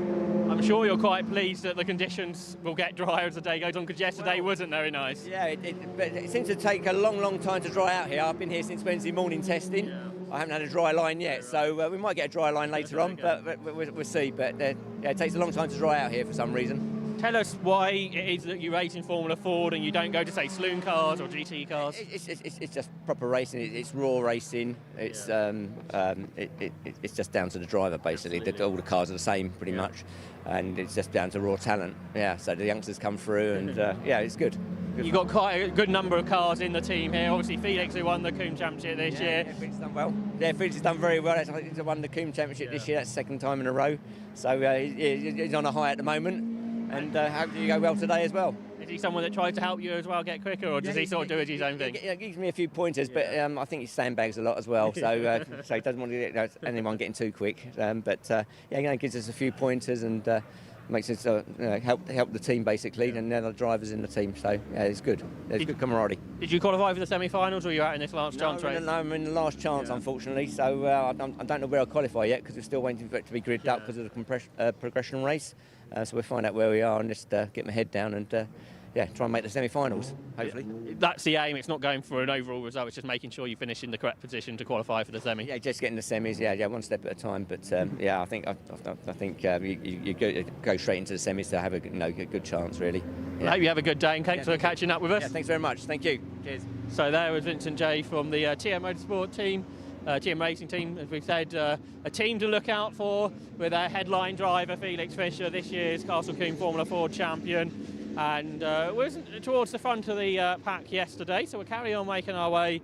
I'm sure you're quite pleased that the conditions will get drier as the day goes on, because yesterday wasn't very nice. Yeah, but it seems to take a long time to dry out here. I've been here since Wednesday morning testing. Yeah. I haven't had a dry line yet, so we might get a dry line later on, but we'll see. But yeah, it takes a long time to dry out here for some reason. Tell us why it is that you race in Formula Ford and you don't go to, say, saloon cars or GT cars. It's just proper racing. It's raw racing. It's it's just down to the driver, basically. All the cars are the same, pretty much, and it's just down to raw talent. Yeah, so the youngsters come through, and yeah, it's good. You've got quite a good number of cars in the team here. Obviously, Felix, who won the Combe Championship this year. Yeah, Felix has done well. Yeah, Felix has done very well. I think he's won the Combe Championship this year. That's the second time in a row. So he's on a high at the moment. And how did you go well today as well? Is he someone that tries to help you as well get quicker, or does he sort of do his own thing? He gives me a few pointers, but I think he sandbags a lot as well, so so he doesn't want to get anyone getting too quick. But yeah, gives us a few pointers and makes us help the team basically, and then the drivers in the team. So yeah, it's good. There's good camaraderie. Did you qualify for the semi-finals, or were you out in this last chance race? No, I'm in the last chance, unfortunately. So I don't know where I'll qualify yet, because we're still waiting for it to be gridded up because of the progression race. So we'll find out where we are and just get my head down and yeah, try and make the semi-finals, hopefully. That's the aim. It's not going for an overall result. It's just making sure you finish in the correct position to qualify for the semi. Yeah, just getting the semis. Yeah, one step at a time. But yeah, I think you go straight into the semis to have a good chance, really. Yeah. I hope you have a good day, and thanks for catching up with us. Yeah, thanks very much. Thank you. Cheers. So there was Vincent J from the TM Motorsport team. TM Racing team, as we've said, a team to look out for, with our headline driver Felix Fisher, this year's Castle Combe Formula Ford champion, and was towards the front of the pack yesterday. So we'll carry on making our way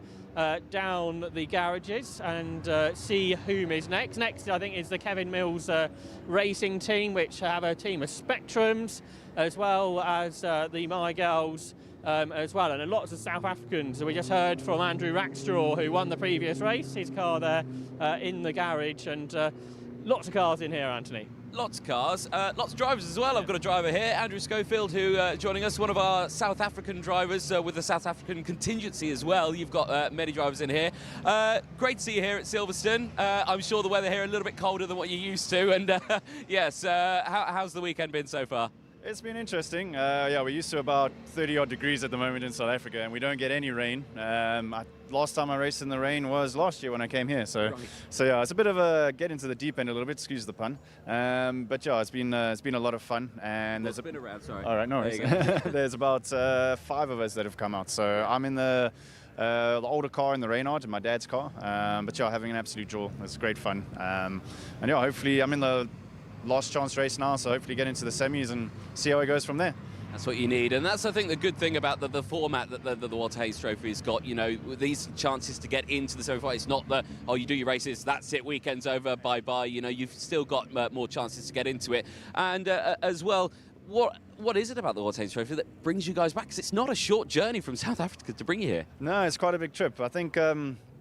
down the garages and see whom is next. Next, I think, is the Kevin Mills Racing team, which have a team of Spectrums, as well as the My Girls. As well, and lots of South Africans. So we just heard from Andrew Rackstraw, who won the previous race, his car there in the garage, and lots of cars in here, Anthony. Lots of cars, lots of drivers as well. I've got a driver here, Andrew Schofield, who joining us, one of our South African drivers with the South African contingency as well. You've got many drivers in here. Great to see you here at Silverstone. I'm sure the weather here a little bit colder than what you're used to, and yes, how's the weekend been so far? It's been interesting. Yeah, we're used to about 30-odd degrees at the moment in South Africa, and we don't get any rain. Last time I raced in the rain was last year when I came here. So yeah, it's a bit of a get into the deep end a little bit. Excuse the pun. But yeah, it's been a lot of fun. And What's been around? Sorry. All right, no worries. There's about 5 of us that have come out. So I'm in the older car in the Reynard, in my dad's car. But yeah, having an absolute jewel. It's great fun. And yeah, hopefully I'm in the last chance race now, so hopefully get into the semis and see how it goes from there. That's what you need, and that's, I think, the good thing about the format that the Walter Hayes Trophy's got. You know, these chances to get into the semi-final. It's not that, oh, you do your races, that's it, weekend's over, bye-bye. You know, you've still got more chances to get into it. And as well, what is it about the Walter Hayes Trophy that brings you guys back? Because it's not a short journey from South Africa to bring you here. No, it's quite a big trip. I think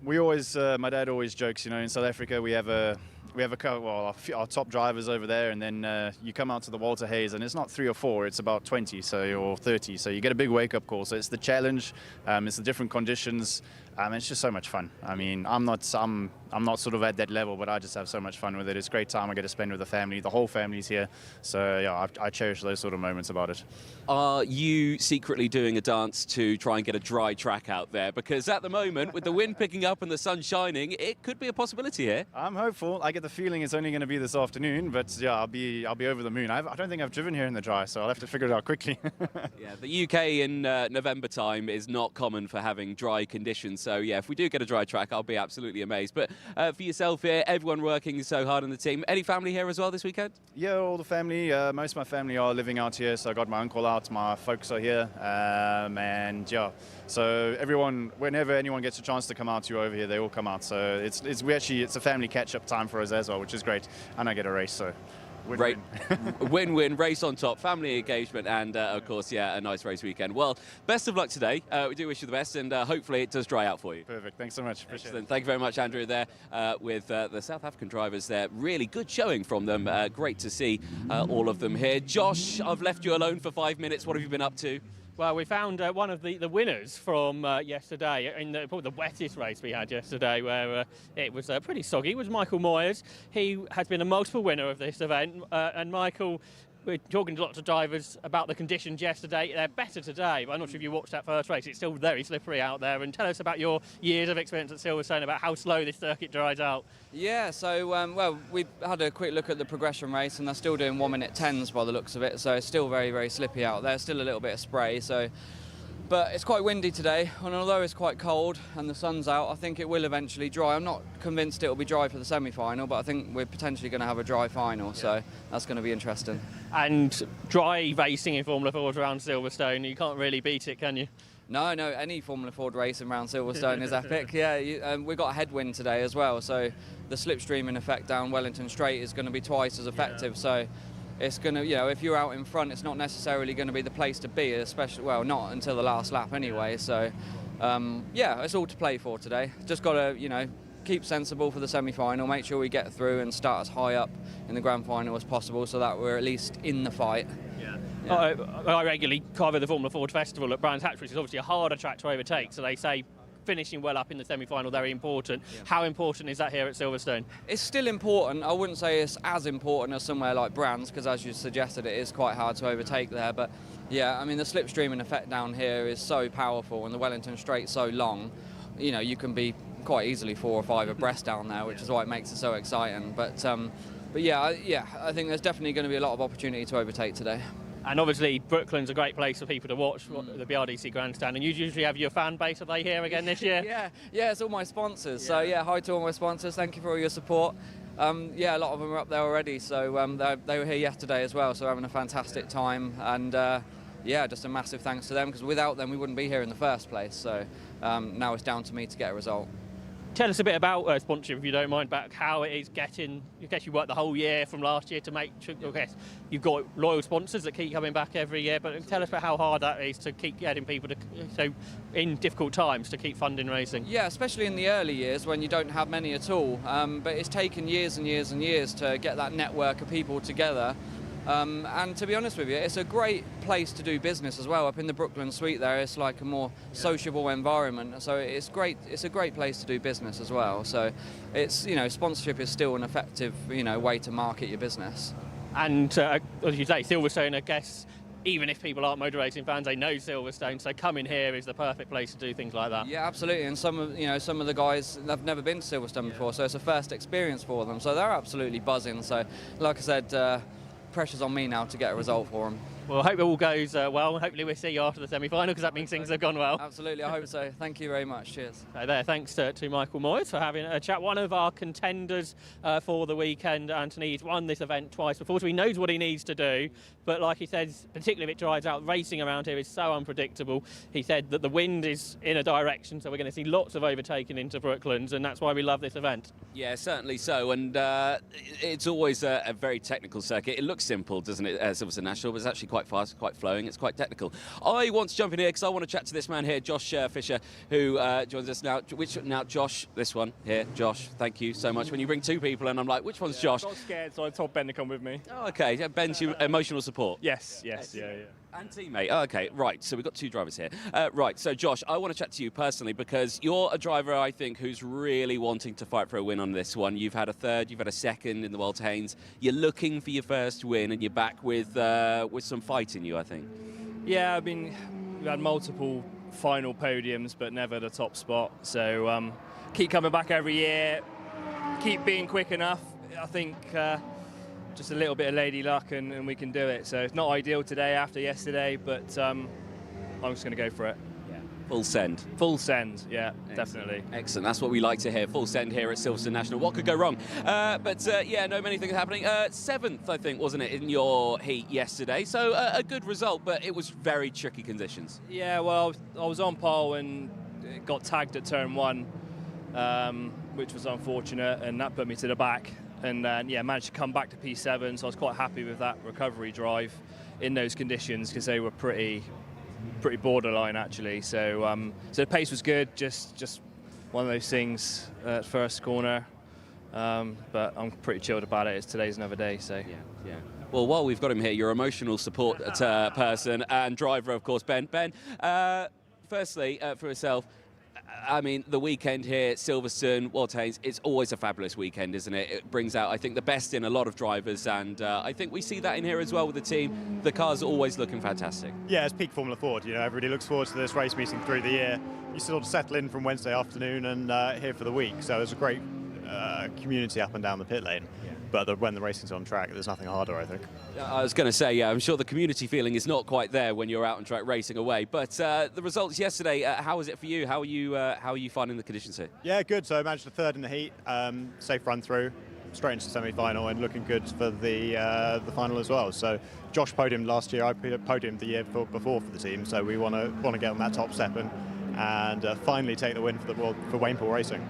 we always, my dad always jokes, you know, in South Africa we have our top drivers over there, and then you come out to the Walter Hayes and it's not 3 or 4, it's about 20 or 30, so you get a big wake-up call. So it's the challenge, it's the different conditions, it's just so much fun. I mean, I'm not sort of at that level, but I just have so much fun with it. It's a great time I get to spend with the family. The whole family's here, so yeah, I cherish those sort of moments about it. Are you secretly doing a dance to try and get a dry track out there? Because at the moment, with the wind picking up and the sun shining, it could be a possibility here. I'm hopeful. I get the feeling it's only going to be this afternoon, but yeah, I'll be over the moon. I don't think I've driven here in the dry, so I'll have to figure it out quickly. Yeah, the UK in November time is not common for having dry conditions, so yeah, if we do get a dry track, I'll be absolutely amazed. But for yourself here, everyone working so hard on the team, any family here as well this weekend? Yeah, all the family. Most of my family are living out here, so I got my uncle out, my folks are here, and yeah, so everyone, whenever anyone gets a chance to come out to over here, they all come out. So it's a family catch-up time for us as well, which is great, and I get a race, so win-win. Win-win, race on top, family engagement, and of course, yeah, a nice race weekend. Well, best of luck today. We do wish you the best, and hopefully it does dry out for you. Perfect. Thanks so much. Appreciate it. Thank you very much, Andrew, there with the South African drivers there. Really good showing from them. Great to see all of them here. Josh, I've left you alone for 5 minutes. What have you been up to? Well, we found one of the winners from yesterday, in probably the wettest race we had yesterday, where it was pretty soggy. It was Michael Moyers. He has been a multiple winner of this event, and Michael, we're talking to lots of drivers about the conditions yesterday. They're better today, but I'm not sure if you watched that first race. It's still very slippery out there. And tell us about your years of experience at Silverstone, about how slow this circuit dries out. Yeah, so, well, we've had a quick look at the progression race, and they're still doing 1:10s by the looks of it. So it's still very, very slippy out there. Still a little bit of spray. But it's quite windy today, and although it's quite cold and the sun's out, I think it will eventually dry. I'm not convinced it will be dry for the semi-final, but I think we're potentially going to have a dry final, so that's going to be interesting. And dry racing in Formula Ford around Silverstone, you can't really beat it, can you? No, any Formula Ford racing around Silverstone is epic. Yeah, we've got a headwind today as well, so the slipstreaming effect down Wellington Straight is going to be twice as effective. So it's going to, if you're out in front, it's not necessarily going to be the place to be, especially, well, not until the last lap anyway. So, yeah, it's all to play for today. Just got to, keep sensible for the semi-final, make sure we get through and start as high up in the grand final as possible so that we're at least in the fight. Yeah. I regularly cover the Formula Ford Festival at Brands Hatch, which is obviously a harder track to overtake, so they say finishing well up in the semi-final very important. Yeah. How important is that here at Silverstone? It's still important. I wouldn't say it's as important as somewhere like Brands, because as you suggested, it is quite hard to overtake there. But yeah, I mean, the slipstreaming effect down here is so powerful, and the Wellington Straight's so long. You can be quite easily 4 or 5 abreast down there, which is why it makes it so exciting. But yeah, I think there's definitely going to be a lot of opportunity to overtake today. And obviously, Brooklyn's a great place for people to watch the BRDC Grandstand. And you usually have your fan base. Are they here again this year? yeah, it's all my sponsors. So yeah, hi to all my sponsors. Thank you for all your support. Yeah, a lot of them are up there already. So they were here yesterday as well. So having a fantastic time. And yeah, just a massive thanks to them, because without them we wouldn't be here in the first place. So now it's down to me to get a result. Tell us a bit about sponsorship, if you don't mind, about how it is getting. I guess you worked the whole year from last year to make sure. I guess you've got loyal sponsors that keep coming back every year. But tell us about how hard that is to keep getting people to, so in difficult times, to keep funding racing. Yeah, especially in the early years when you don't have many at all. But it's taken years and years and years to get that network of people together. And to be honest with you, it's a great place to do business as well. Up in the Brooklyn suite there, it's like a more sociable environment. So it's great. It's a great place to do business as well. So it's, sponsorship is still an effective, way to market your business. And as you say, Silverstone, I guess, even if people aren't motor racing fans, they know Silverstone, so coming here is the perfect place to do things like that. Yeah, absolutely. And some of the guys have never been to Silverstone before, so it's a first experience for them. So they're absolutely buzzing. So, like I said, pressure's on me now to get a result for them. Well, I hope it all goes well, and hopefully we'll see you after the semi-final, because that means things have gone well. Absolutely, I hope so. Thank you very much. Cheers. So there, thanks to Michael Moyes for having a chat. One of our contenders for the weekend, Anthony. He's won this event twice before, so he knows what he needs to do. But like he says, particularly if it dries out, racing around here is so unpredictable. He said that the wind is in a direction, so we're going to see lots of overtaking into Brooklands, and that's why we love this event. Yeah, certainly so. And it's always a very technical circuit. It looks simple, doesn't it, Silverstone National, but it's actually quite fast, quite flowing. It's quite technical. I want to jump in here because I want to chat to this man here, Josh Fisher, who joins us now. Now, Josh, this one here, Josh, thank you so much. When you bring two people and I'm like, which one's Josh? I got scared, so I told Ben to come with me. Oh, okay. Yeah, Ben's your emotional support. Yes, yeah. And teammate. Oh, okay, right. So we've got two drivers here. Right, so Josh, I want to chat to you personally because you're a driver, I think, who's really wanting to fight for a win on this one. You've had a third, you've had a second in the World Haynes. You're looking for your first win, and you're back with some fight in you, I think. Yeah, I mean, we've had multiple final podiums, but never the top spot. So keep coming back every year, keep being quick enough. I think just a little bit of lady luck and we can do it. So it's not ideal today after yesterday, but I'm just going to go for it. Yeah. Full send. Full send, yeah, definitely. Excellent. That's what we like to hear. Full send here at Silverstone National. What could go wrong? Yeah, no, many things happening. Seventh, I think, wasn't it, in your heat yesterday? So a good result, but it was very tricky conditions. Yeah, well, I was on pole and it got tagged at turn one, which was unfortunate, and that put me to the back. And yeah, managed to come back to P7, so I was quite happy with that recovery drive in those conditions because they were pretty borderline actually. So so the pace was good, just one of those things at first corner. But I'm pretty chilled about it. Today's another day, so yeah. Well, while we've got him here, your emotional support person and driver, of course, Ben. Ben, firstly, for yourself. I mean, the weekend here, Silverstone, World Haynes, it's always a fabulous weekend, isn't it? It brings out, I think, the best in a lot of drivers, and I think we see that in here as well with the team. The car's always looking fantastic. Yeah, it's peak Formula Ford. You know, everybody looks forward to this race meeting through the year. You sort of settle in from Wednesday afternoon and here for the week, so there's a great community up and down the pit lane. But when the racing's on track, there's nothing harder, I think. I was going to say, yeah, I'm sure the community feeling is not quite there when you're out on track racing away. But the results yesterday, how was it for you? How are you finding the conditions here? Yeah, good. So I managed a third in the heat, safe run through, straight into the semi-final, and looking good for the final as well. So Josh podiumed last year. I podiumed the year before for the team. So we want to get on that top step and finally take the win for Wainpool Racing.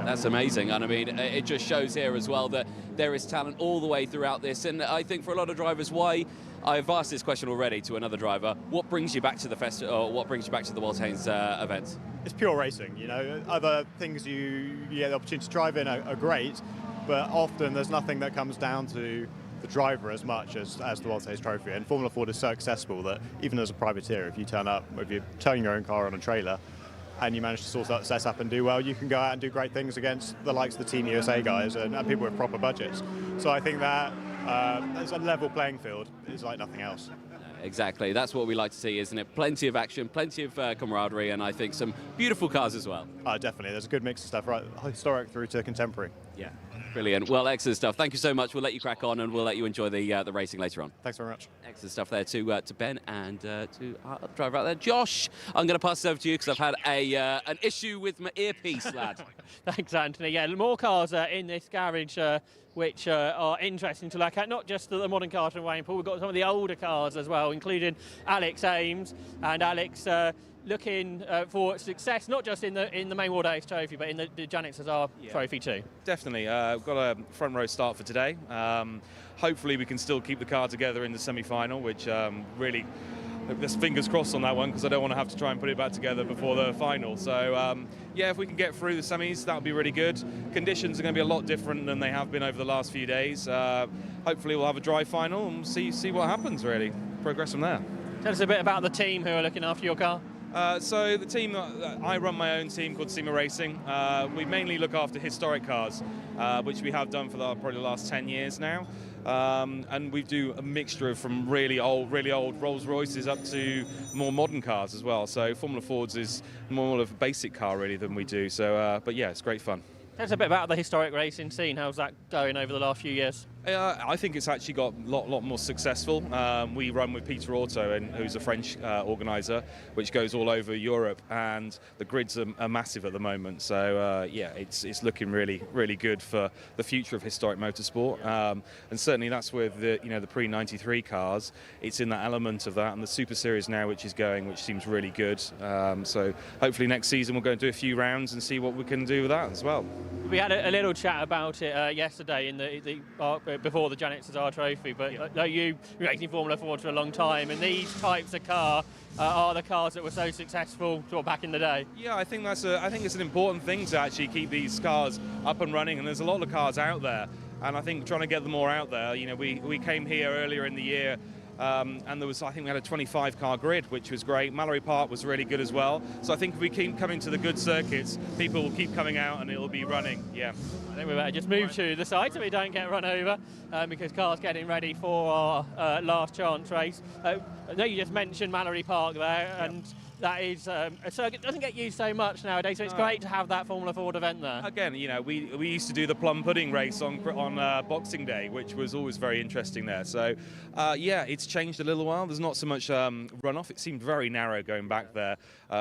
That's amazing, and I mean, it just shows here as well that there is talent all the way throughout this, and I think for a lot of drivers, why I've asked this question already to another driver, what brings you back to the festival, or what brings you back to the World Haynes events? It's pure racing, you know. Other things you get the opportunity to drive in are great, but often there's nothing that comes down to the driver as much as the World Haynes Trophy, and Formula Ford is so accessible that even as a privateer, if you're towing your own car on a trailer, and you manage to sort that set up and do well, you can go out and do great things against the likes of the Team USA guys and people with proper budgets. So I think that as a level playing field is like nothing else. Exactly, that's what we like to see, isn't it? Plenty of action, plenty of camaraderie, and I think some beautiful cars as well. Definitely, there's a good mix of stuff, right, historic through to contemporary. Yeah, brilliant. Well, excellent stuff. Thank you so much. We'll let you crack on, and we'll let you enjoy the racing later on. Thanks very much. Excellent stuff there to Ben and to our driver out there, Josh. I'm going to pass it over to you because I've had an issue with my earpiece, lad. Thanks, Anthony. Yeah, more cars in this garage which are interesting to look at, not just the modern cars from Wainpool. We've got some of the older cars as well, including Alex Ames, and Alex looking for success, not just in the main World Haynes Trophy, but in the Janet CESAR Trophy too. Definitely. We've got a front row start for today. Hopefully we can still keep the car together in the semi-final, which really, there's fingers crossed on that one because I don't want to have to try and put it back together before the final. So yeah, if we can get through the semis, that would be really good. Conditions are going to be a lot different than they have been over the last few days. Hopefully we'll have a dry final and see what happens really. Progress from there. Tell us a bit about the team who are looking after your car. So the team, I run my own team called SEMA Racing. We mainly look after historic cars, which we have done for probably the last 10 years now. And we do a mixture of from really old Rolls Royces up to more modern cars as well. So Formula Fords is more of a basic car really than we do. So, but yeah, it's great fun. Tell us a bit about the historic racing scene. How's that going over the last few years? I think it's actually got a lot more successful. We run with Peter Auto, who's a French organiser, which goes all over Europe, and the grids are massive at the moment. So yeah, it's looking really good for the future of historic motorsport. And certainly that's with the the pre-93 cars. It's in that element of that, and the Super Series now, which is going, which seems really good. So hopefully next season we'll go and do a few rounds and see what we can do with that as well. We had a little chat about it yesterday in before the Janet CESAR Trophy, but you've been racing Formula Ford for a long time, and these types of car are the cars that were so successful sort of back in the day. Yeah, I think it's an important thing to actually keep these cars up and running, and there's a lot of cars out there, and I think trying to get them more out there. We came here earlier in the year. And I think we had a 25-car grid, which was great. Mallory Park was really good as well. So I think if we keep coming to the good circuits, people will keep coming out and it'll be running. Yeah. I think we better just move to the side so we don't get run over, because Carl's getting ready for our last chance race. I know you just mentioned Mallory Park there, and that is a circuit doesn't get used so much nowadays, so it's great to have that Formula Ford event there. Again, we used to do the plum pudding race on Boxing Day, which was always very interesting there. So yeah, it's changed a little while. There's not so much runoff. It seemed very narrow going back there.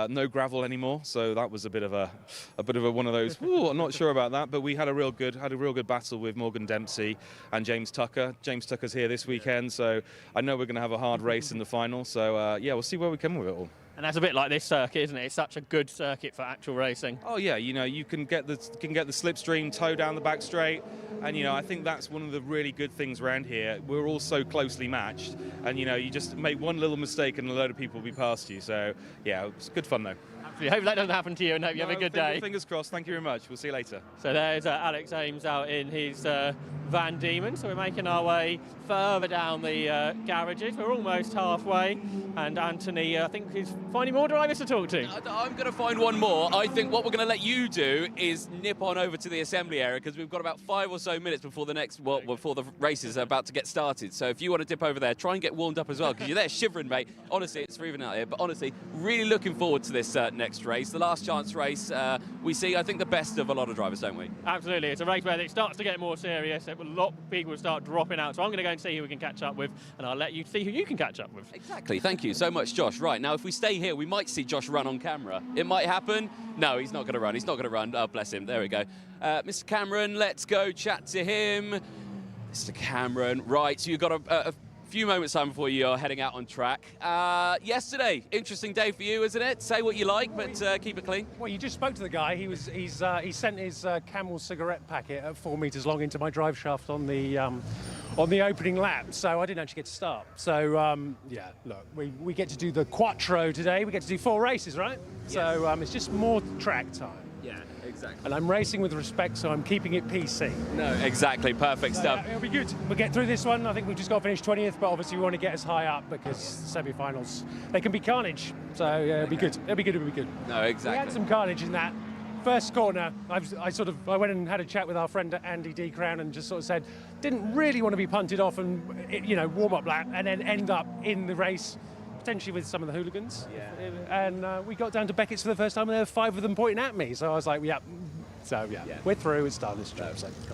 No gravel anymore, so that was a bit of a one of those. Ooh, I'm not sure about that, but we had a real good battle with Morgan Dempsey and James Tucker. James Tucker's here this weekend, so I know we're going to have a hard race in the final. So yeah, we'll see where we come with it all. And that's a bit like this circuit, isn't it? It's such a good circuit for actual racing. Oh yeah, you can get the slipstream, tow down the back straight, and I think that's one of the really good things around here. We're all so closely matched, and you just make one little mistake and a load of people will be past you. So yeah, it's good fun though. Absolutely. Hope that doesn't happen to you, and hope you have a good day. Fingers crossed. Thank you very much. We'll see you later. So there's Alex Ames out in his Van Diemen. So we're making our way further down the garages. We're almost halfway, and Anthony, I think, is finding more drivers to talk to. I'm going to find one more. I think what we're going to let you do is nip on over to the assembly area, because we've got about 5 or so minutes before before the race is about to get started. So if you want to dip over there, try and get warmed up as well, because you're there shivering, mate. Honestly, it's freezing out here, but honestly, really looking forward to this next race, the last chance race. We see, I think, the best of a lot of drivers, don't we? Absolutely. It's a race where it starts to get more serious. A lot of people start dropping out. So I'm going to go and see who we can catch up with, and I'll let you see who you can catch up with. Exactly. Thank you so much, Josh. Right, now if we stay here, we might see Josh run on camera. It might happen. No, he's not going to run. He's not going to run. Oh, bless him. There we go. Mr. Cameron, let's go chat to him. Mr. Cameron, right, so you've got a few moments time before you're heading out on track. Yesterday, interesting day for you, isn't it? Say what you like, but keep it clean. Well, you just spoke to the guy. He sent his Camel cigarette packet at 4 meters long into my drive shaft on the opening lap, so I didn't actually get to start. So yeah, look, we get to do the Quattro today. We get to do 4 races, right? Yes. So it's just more track time. Yeah, exactly. And I'm racing with respect, so I'm keeping it PC. No, exactly. Perfect stuff. It'll be good. We'll get through this one. I think we've just got to finish 20th, but obviously we want to get as high up because semi-finals, they can be carnage. So yeah, it'll be good. It'll be good. It'll be good. No, exactly. We had some carnage in that first corner. I went and had a chat with our friend Andy D. Crown and just sort of said, didn't really want to be punted off and warm up lap and then end up in the race potentially with some of the hooligans. Yeah. And we got down to Beckett's for the first time and there were 5 of them pointing at me. So I was like, yeah. So yeah, we're through, it's done, it's true.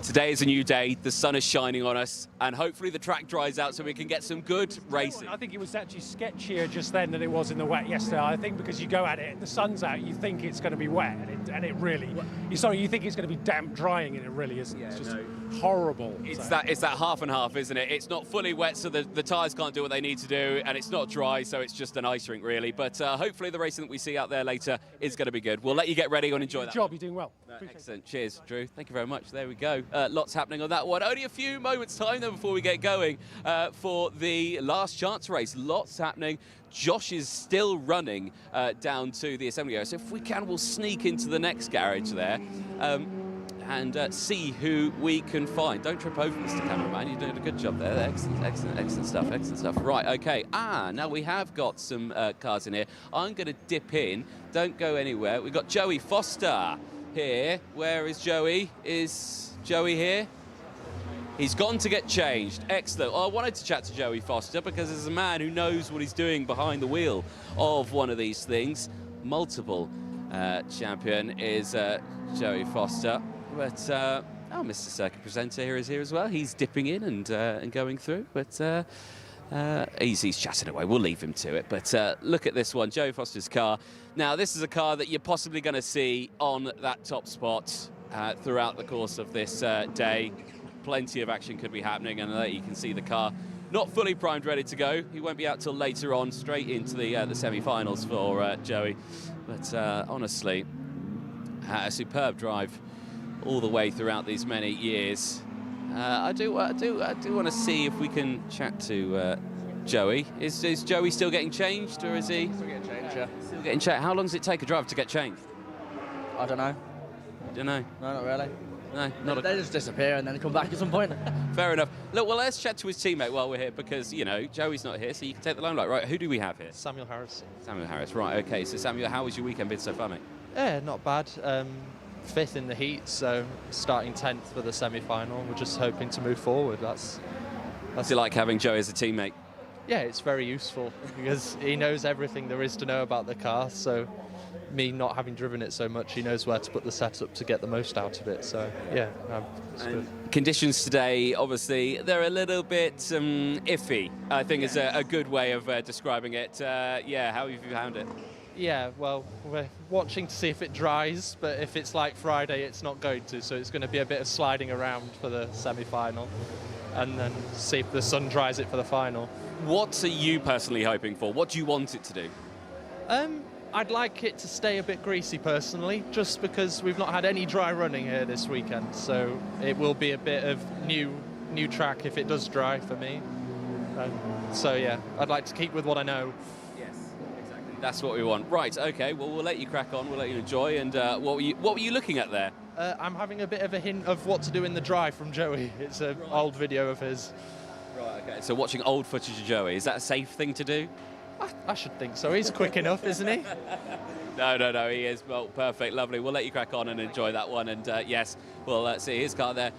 Today is a new day, the sun is shining on us, and hopefully the track dries out so we can get some good racing. I think it was actually sketchier just then than it was in the wet yesterday. I think because you go at it, the sun's out, you think it's going to be wet, and it really, you think it's going to be damp drying, and it really isn't. It's just horrible. It's that half and half, isn't it? It's not fully wet, so the tyres can't do what they need to do, and it's not dry, so it's just an ice rink, really. But hopefully the racing that we see out there later is going to be good. We'll let you get ready and enjoy that. Good job, you're doing well. Excellent. Cheers, Drew. Thank you very much. There we go. Lots happening on that one. Only a few moments time then before we get going for the last chance race. Lots happening. Josh is still running down to the assembly area. So if we can, we'll sneak into the next garage there. and see who we can find. Don't trip over, Mr. Cameraman. You're doing a good job there. Excellent stuff. Right, okay. Now we have got some cars in here. I'm going to dip in. Don't go anywhere. We've got Joey Foster here. Where is Joey? Is Joey here? He's gone to get changed. Excellent. Well, I wanted to chat to Joey Foster because there's a man who knows what he's doing behind the wheel of one of these things. Multiple champion is Joey Foster. But, Mr. Circuit Presenter here is here as well. He's dipping in and going through. But he's chatting away. We'll leave him to it. But look at this one, Joey Foster's car. Now, this is a car that you're possibly going to see on that top spot throughout the course of this day. Plenty of action could be happening, and you can see the car not fully primed, ready to go. He won't be out till later on, straight into the semi-finals for Joey. But honestly, a superb drive all the way throughout these many years. I do want to see if we can chat to Joey. Is Joey still getting changed, or is he? Still getting changed, yeah. Still getting changed. How long does it take a driver to get changed? I don't know. Don't know. No, not really. No, they just disappear and then come back at some point. Fair enough. Look, well, let's chat to his teammate while we're here because, you know, Joey's not here, so you can take the limelight. Right, who do we have here? Samuel Harris. Samuel Harris, right, okay. So, Samuel, how has your weekend been so far, mate? Yeah, not bad. 5th in the heat, so starting 10th for the semi-final. We're just hoping to move forward. That's What's it like having Joey as a teammate? Yeah, it's very useful because he knows everything there is to know about the car, so me not having driven it so much, he knows where to put the setup to get the most out of it. So yeah, it's good. Conditions today, obviously, they're a little bit iffy, I think is a good way of describing it. Yeah, how have you found it? Yeah, well, we're watching to see if it dries, but if it's like Friday, it's not going to, so it's going to be a bit of sliding around for the semi-final and then see if the sun dries it for the final. What are you personally hoping for? What do you want it to do? I'd like it to stay a bit greasy personally, just because we've not had any dry running here this weekend, so it will be a bit of new track if it does dry for me. So yeah, I'd like to keep with what I know. Yes, exactly. That's what we want. Right, okay, well, we'll let you crack on, we'll let you enjoy, and what were you looking at there? I'm having a bit of a hint of what to do in the dry from Joey. It's an old video of his. Right, okay, so watching old footage of Joey, is that a safe thing to do? I should think so. He's quick enough, isn't he? No, he is. Well, perfect, lovely. We'll let you crack on and enjoy that one. And yes, we'll see his car there,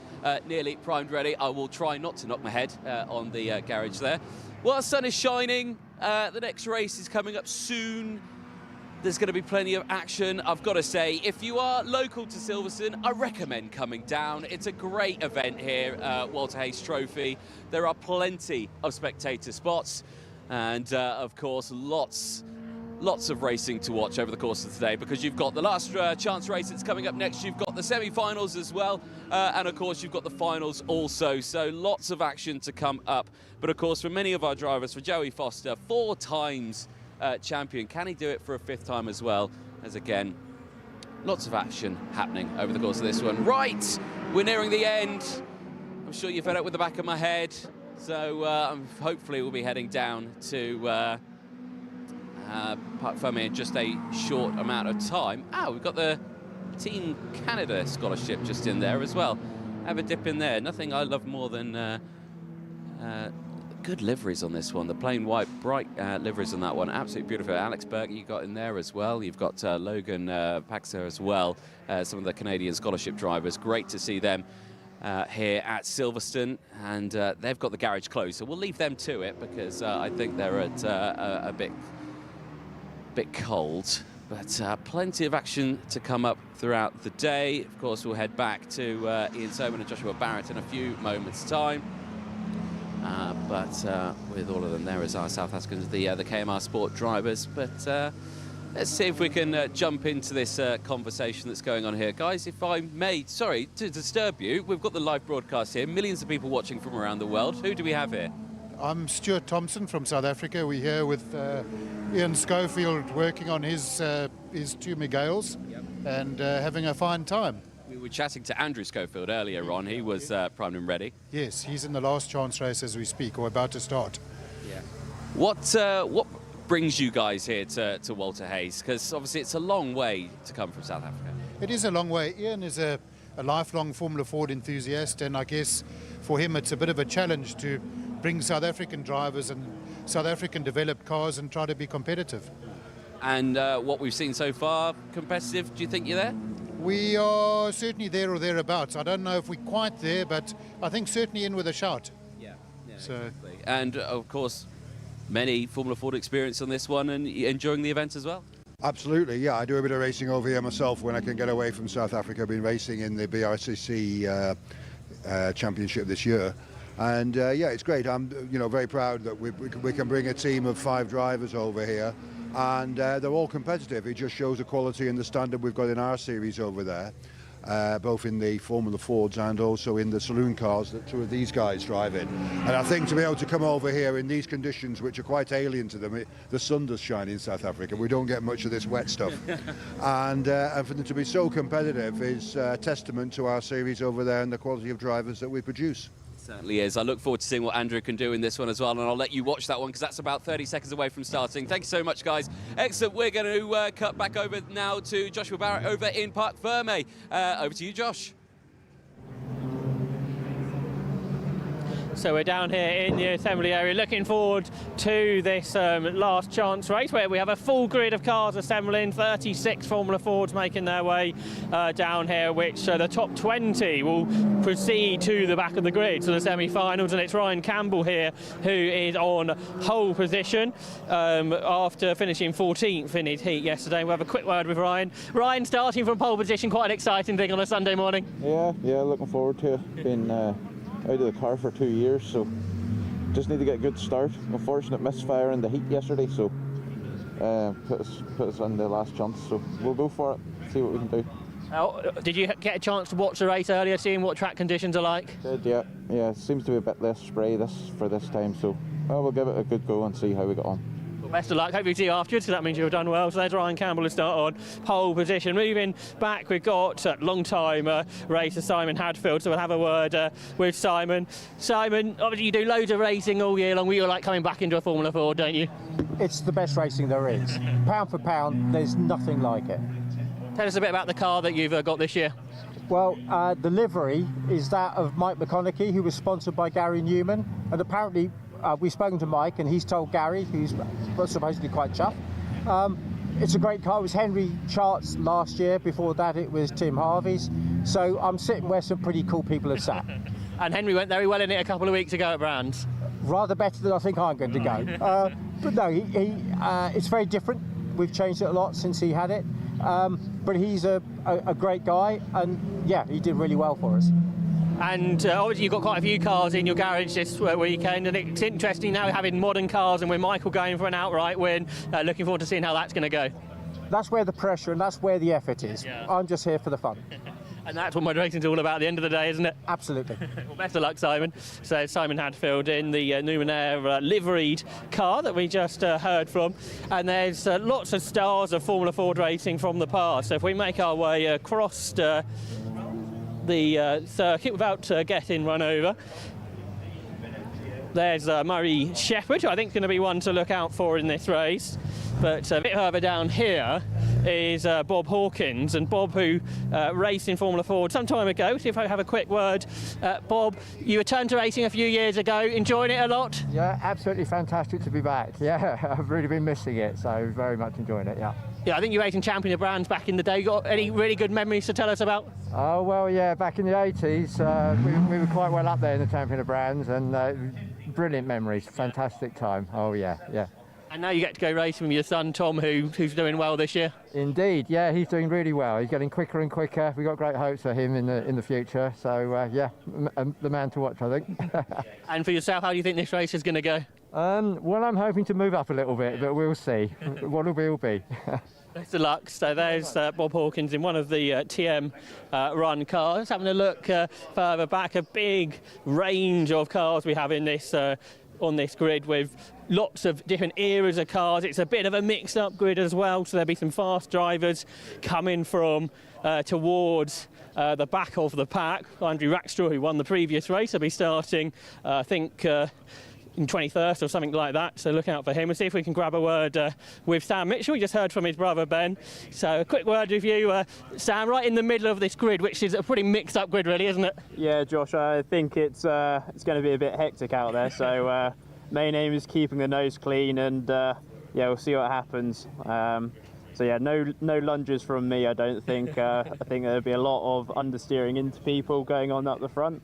nearly primed, ready. I will try not to knock my head on the garage there. Well, the sun is shining. The next race is coming up soon. There's going to be plenty of action. I've got to say, if you are local to Silverstone, I recommend coming down. It's a great event here, Walter Hayes Trophy. There are plenty of spectator spots. And, of course, lots of racing to watch over the course of today because you've got the last chance race that's coming up next. You've got the semi-finals as well. And, of course, you've got the finals also. So lots of action to come up. But, of course, for many of our drivers, for Joey Foster, 4 times champion, can he do it for a 5th time as well? As, again, lots of action happening over the course of this one. Right, we're nearing the end. I'm sure you're fed up with the back of my head. So hopefully we'll be heading down to Parc Fermé in just a short amount of time. We've got the Team Canada scholarship just in there as well. Have a dip in there. Nothing I love more than good liveries on this one. The plain white, bright liveries on that one. Absolutely beautiful. Alex Burke you got in there as well. You've got Logan Paxer as well. Some of the Canadian scholarship drivers. Great to see them here at Silverstone, and they've got the garage closed, so we'll leave them to it because I think they're at a bit cold. But plenty of action to come up throughout the day. Of course, we'll head back to Ian Soman and Joshua Barrett in a few moments' time. But with all of them there as our South Africans, the KMR Sport drivers. But let's see if we can jump into this conversation that's going on here. Guys, if I may, sorry to disturb you, we've got the live broadcast here, millions of people watching from around the world. Who do we have here? I'm Stuart Thompson from South Africa. We're here with Ian Schofield working on his 2 Miguels and having a fine time. We were chatting to Andrew Schofield earlier on. He was primed and ready. Yes, he's in the last chance race as we speak, or about to start. Yeah. What brings you guys here to Walter Hayes? Because obviously it's a long way to come from South Africa. It is a long way. Ian is a a lifelong Formula Ford enthusiast, and I guess for him it's a bit of a challenge to bring South African drivers and South African developed cars and try to be competitive. And what we've seen so far, competitive, do you think you're there? We are certainly there or thereabouts. I don't know if we're quite there, but I think certainly in with a shout. Yeah. So. Exactly. And of course, many Formula Ford experience on this one and enjoying the event as well. Absolutely, yeah. I do a bit of racing over here myself when I can get away from South Africa. I've been racing in the BRCC championship this year. And yeah, it's great. I'm very proud that we can bring a team of 5 drivers over here. And they're all competitive. It just shows the quality and the standard we've got in our series over there, both in the Formula Fords and also in the saloon cars that 2 of these guys drive in. And I think to be able to come over here in these conditions, which are quite alien to them, the sun does shine in South Africa. We don't get much of this wet stuff. And for them to be so competitive is a testament to our series over there and the quality of drivers that we produce. Certainly is. I look forward to seeing what Andrew can do in this one as well, and I'll let you watch that one because that's about 30 seconds away from starting. Thank you so much, guys. Excellent. We're going to cut back over now to Joshua Barrett over in Parc Ferme. Over to you, Josh. So we're down here in the assembly area looking forward to this last chance race where we have a full grid of cars assembling, 36 Formula Fords making their way down here, which the top 20 will proceed to the back of the grid to the semi-finals, and it's Ryan Campbell here who is on pole position after finishing 14th in his heat yesterday. We'll have a quick word with Ryan. Ryan, starting from pole position, quite an exciting thing on a Sunday morning. Yeah, looking forward to it. Been out of the car for 2 years, so just need to get a good start. Unfortunate misfire in the heat yesterday, so put us in the last chance. So we'll go for it, see what we can do. Did you get a chance to watch the race earlier, seeing what track conditions are like? Did, yeah. It seems to be a bit less spray for this time, so we'll give it a good go and see how we get on. Well, best of luck. Hope you see you afterwards, because that means you've done well. So there's Ryan Campbell to start on pole position. Moving back, we've got long-time racer Simon Hadfield, so we'll have a word with Simon. Simon, obviously you do loads of racing all year long. We like coming back into a Formula Ford, don't you? It's the best racing there is. Pound for pound, there's nothing like it. Tell us a bit about the car that you've got this year. Well, the livery is that of Mike McConaughey, who was sponsored by Gary Newman, and apparently we've spoken to Mike and he's told Gary, who's supposedly quite chuffed. It's a great car. It was Henry Chart's last year. Before that it was Tim Harvey's. So I'm sitting where some pretty cool people have sat. And Henry went very well in it a couple of weeks ago at Brands. Rather better than I think I'm going to go. But no, it's very different. We've changed it a lot since he had it. But he's a great guy, and yeah, he did really well for us. And obviously you've got quite a few cars in your garage this weekend, and it's interesting now having modern cars and with Michael going for an outright win. Looking forward to seeing how that's going to go. That's where the pressure and that's where the effort is. Yeah. I'm just here for the fun. And that's what motor racing's all about at the end of the day, isn't it? Absolutely. Well, best of luck, Simon. So Simon Hadfield in the Numenair liveried car that we just heard from. And there's lots of stars of Formula Ford racing from the past. So if we make our way across the circuit without getting run over, there's Murray Shepherd, who I think is going to be one to look out for in this race. But a bit further down here is Bob Hawkins, and Bob, who raced in Formula Ford some time ago. See if I have a quick word. Bob, you returned to racing a few years ago, enjoying it a lot? Yeah, absolutely fantastic to be back. Yeah, I've really been missing it, so very much enjoying it, yeah. Yeah, I think you raced in Champion of Brands back in the day. Got any really good memories to tell us about? Oh, well, yeah, back in the 80s, we were quite well up there in the Champion of Brands, and brilliant memories, fantastic time. Oh, yeah. And now you get to go racing with your son, Tom, who's doing well this year. Indeed, yeah, he's doing really well. He's getting quicker and quicker. We've got great hopes for him in the future. So, yeah, the man to watch, I think. And for yourself, how do you think this race is going to go? Well, I'm hoping to move up a little bit, but we'll see. What will be. Best of luck. So there's Bob Hawkins in one of the TM run cars. Having a look further back, a big range of cars we have in this on this grid with lots of different eras of cars. It's a bit of a mixed up grid as well, so there'll be some fast drivers coming from towards the back of the pack. Andrew Rackstraw, who won the previous race, will be starting, I think, in 21st or something like that, so look out for him. We'll see if we can grab a word with Sam Mitchell. We just heard from his brother Ben. So a quick word with you, Sam, right in the middle of this grid, which is a pretty mixed up grid really, isn't it? Yeah, Josh, I think it's going to be a bit hectic out there, so main aim is keeping the nose clean, and yeah, we'll see what happens. So yeah, no lunges from me, I don't think. I think there'll be a lot of understeering into people going on up the front.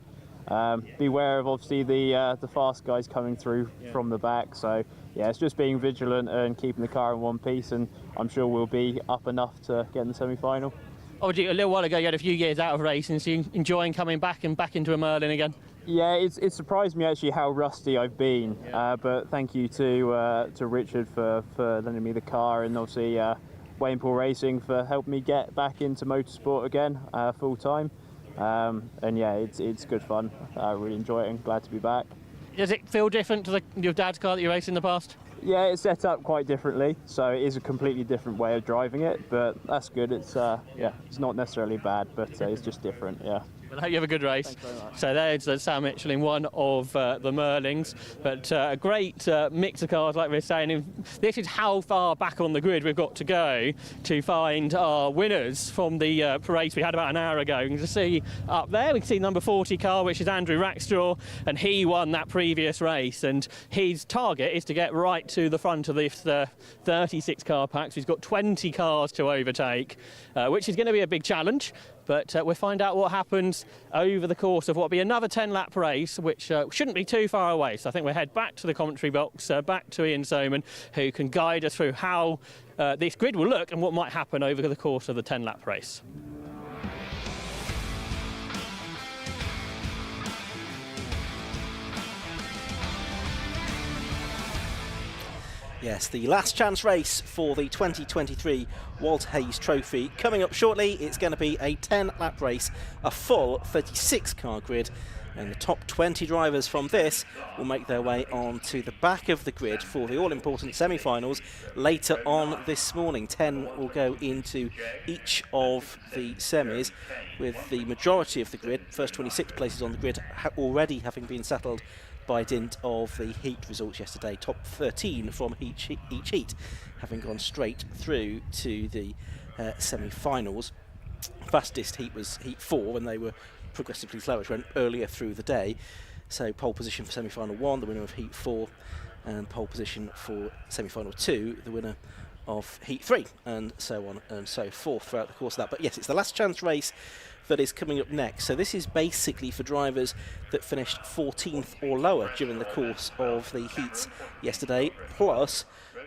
Beware of obviously the fast guys coming through from the back. So yeah, it's just being vigilant and keeping the car in one piece, and I'm sure we'll be up enough to get in the semi-final. Oh, a little while ago you had a few years out of racing, so you enjoying coming back and back into a Merlin again? Yeah, it surprised me actually how rusty I've been. But thank you to Richard for lending me the car, and obviously Wayne Paul Racing for helping me get back into motorsport again full time. And yeah, it's good fun. I really enjoy it and glad to be back. Does it feel different to your dad's car that you raced in the past? Yeah, it's set up quite differently, so it is a completely different way of driving it, but that's good. It's yeah, it's not necessarily bad, but it's just different, yeah. Well, I hope you have a good race. So there's Sam Mitchell in one of the Merlings, but a great mix of cars, like we were saying. This is how far back on the grid we've got to go to find our winners from the race we had about an hour ago. You can just see up there, we can see number 40 car, which is Andrew Rackstraw, and he won that previous race, and his target is to get right to the front of this 36 car pack. So he's got 20 cars to overtake, which is going to be a big challenge. But we'll find out what happens over the course of what will be another 10-lap race, which shouldn't be too far away. So I think we'll head back to the commentary box, back to Ian Soman, who can guide us through how this grid will look and what might happen over the course of the 10-lap race. Yes, the last chance race for the 2023 Walter Hayes Trophy coming up shortly. It's going to be a 10-lap race, a full 36-car grid, and the top 20 drivers from this will make their way onto the back of the grid for the all-important semi-finals later on this morning. 10 will go into each of the semis, with the majority of the grid, first 26 places on the grid, already having been settled by dint of the heat results yesterday. Top 13 from each heat having gone straight through to the semi-finals. Fastest heat was heat 4, when they were progressively slower, which went earlier through the day. So pole position for semi-final 1, the winner of heat 4, and pole position for semi-final 2, the winner of heat 3, and so on and so forth throughout the course of that. But yes, it's the last chance race that is coming up next. So this is basically for drivers that finished 14th or lower during the course of the heats yesterday, plus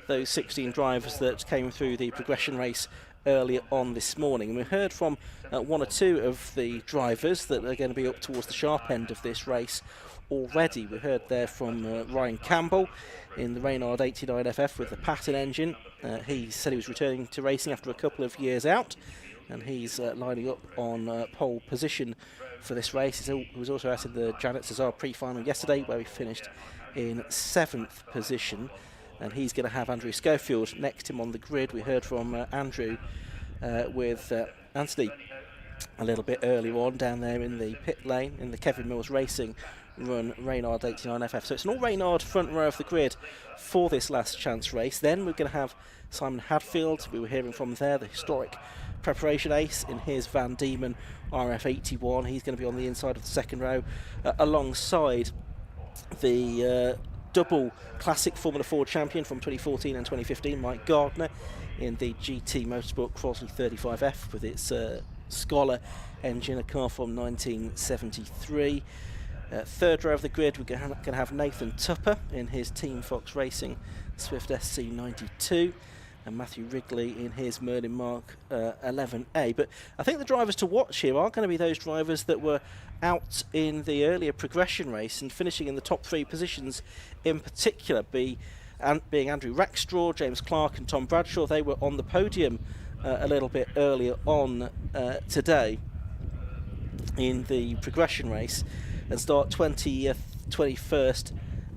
those 16 drivers that came through the progression race earlier on this morning. And we heard from one or two of the drivers that are going to be up towards the sharp end of this race already. We heard there from Ryan Campbell in the Reynard 89FF with the Patton engine. He said he was returning to racing after a couple of years out, and he's lining up on pole position for this race. He was also out in the Janet CESAR pre-final yesterday, where he finished in 7th position, and he's going to have Andrew Schofield next to him on the grid. We heard from Andrew with Anthony a little bit earlier on down there in the pit lane in the Kevin Mills Racing run Reynard 89FF. So it's an all Reynard front row of the grid for this last chance race. Then we're going to have Simon Hadfield, we were hearing from there, the historic preparation ace in his Van Diemen RF81. He's going to be on the inside of the second row alongside the double classic Formula 4 champion from 2014 and 2015, Mike Gardner, in the GT Motorsport Crosley 35F with its Scholar engine, a car from 1973. Third row of the grid, we're going to have Nathan Tupper in his Team Fox Racing Swift SC92, and Matthew Wrigley in his Merlin Mark 11A. But I think the drivers to watch here are going to be those drivers that were out in the earlier progression race and finishing in the top 3 positions in particular, being Andrew Rackstraw, James Clark and Tom Bradshaw. They were on the podium a little bit earlier on today in the progression race, and start 20th, 21st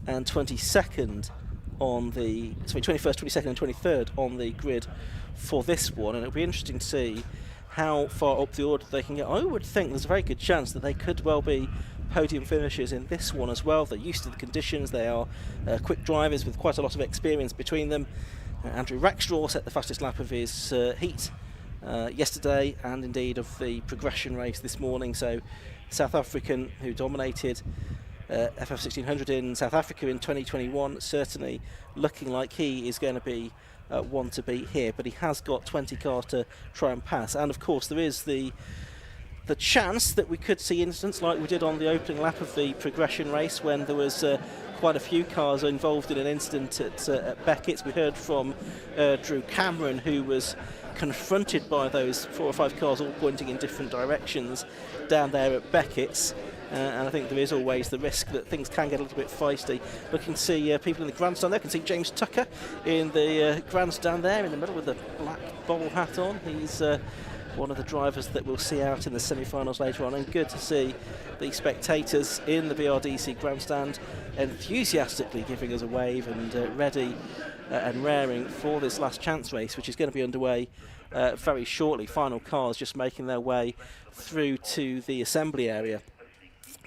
and 22nd on the 21st, 22nd and 23rd on the grid for this one. And it'll be interesting to see how far up the order they can get. I would think there's a very good chance that they could well be podium finishes in this one as well. They're used to the conditions. They are quick drivers with quite a lot of experience between them. Andrew Rackstraw set the fastest lap of his heat yesterday, and indeed of the progression race this morning. So South African, who dominated FF 1600 in South Africa in 2021, certainly looking like he is going to be one to beat here, but he has got 20 cars to try and pass. And of course there is the chance that we could see incidents like we did on the opening lap of the progression race, when there was quite a few cars involved in an incident at Beckett's. We heard from Drew Cameron, who was confronted by those 4 or 5 cars all pointing in different directions down there at Beckett's. And I think there is always the risk that things can get a little bit feisty. Looking to see people in the grandstand there. Can see James Tucker in the grandstand there in the middle with the black bobble hat on. He's one of the drivers that we'll see out in the semi-finals later on, and good to see the spectators in the BRDC grandstand enthusiastically giving us a wave and ready and raring for this last chance race, which is going to be underway very shortly. Final cars just making their way through to the assembly area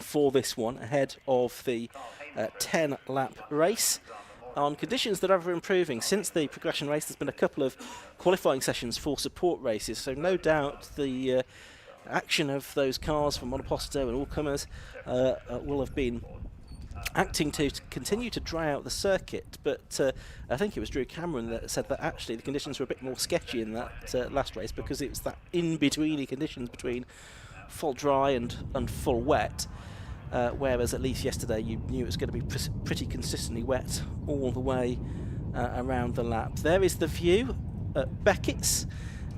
for this one, ahead of the 10-lap race on conditions that are ever improving. Since the progression race, there's been a couple of qualifying sessions for support races, so no doubt the action of those cars from Monoposto and all comers will have been acting to continue to dry out the circuit. But I think it was Drew Cameron that said that actually the conditions were a bit more sketchy in that last race, because it was that in-betweeny conditions between full dry and full wet. Whereas at least yesterday you knew it was going to be pretty consistently wet all the way around the lap. There is the view at Beckett's,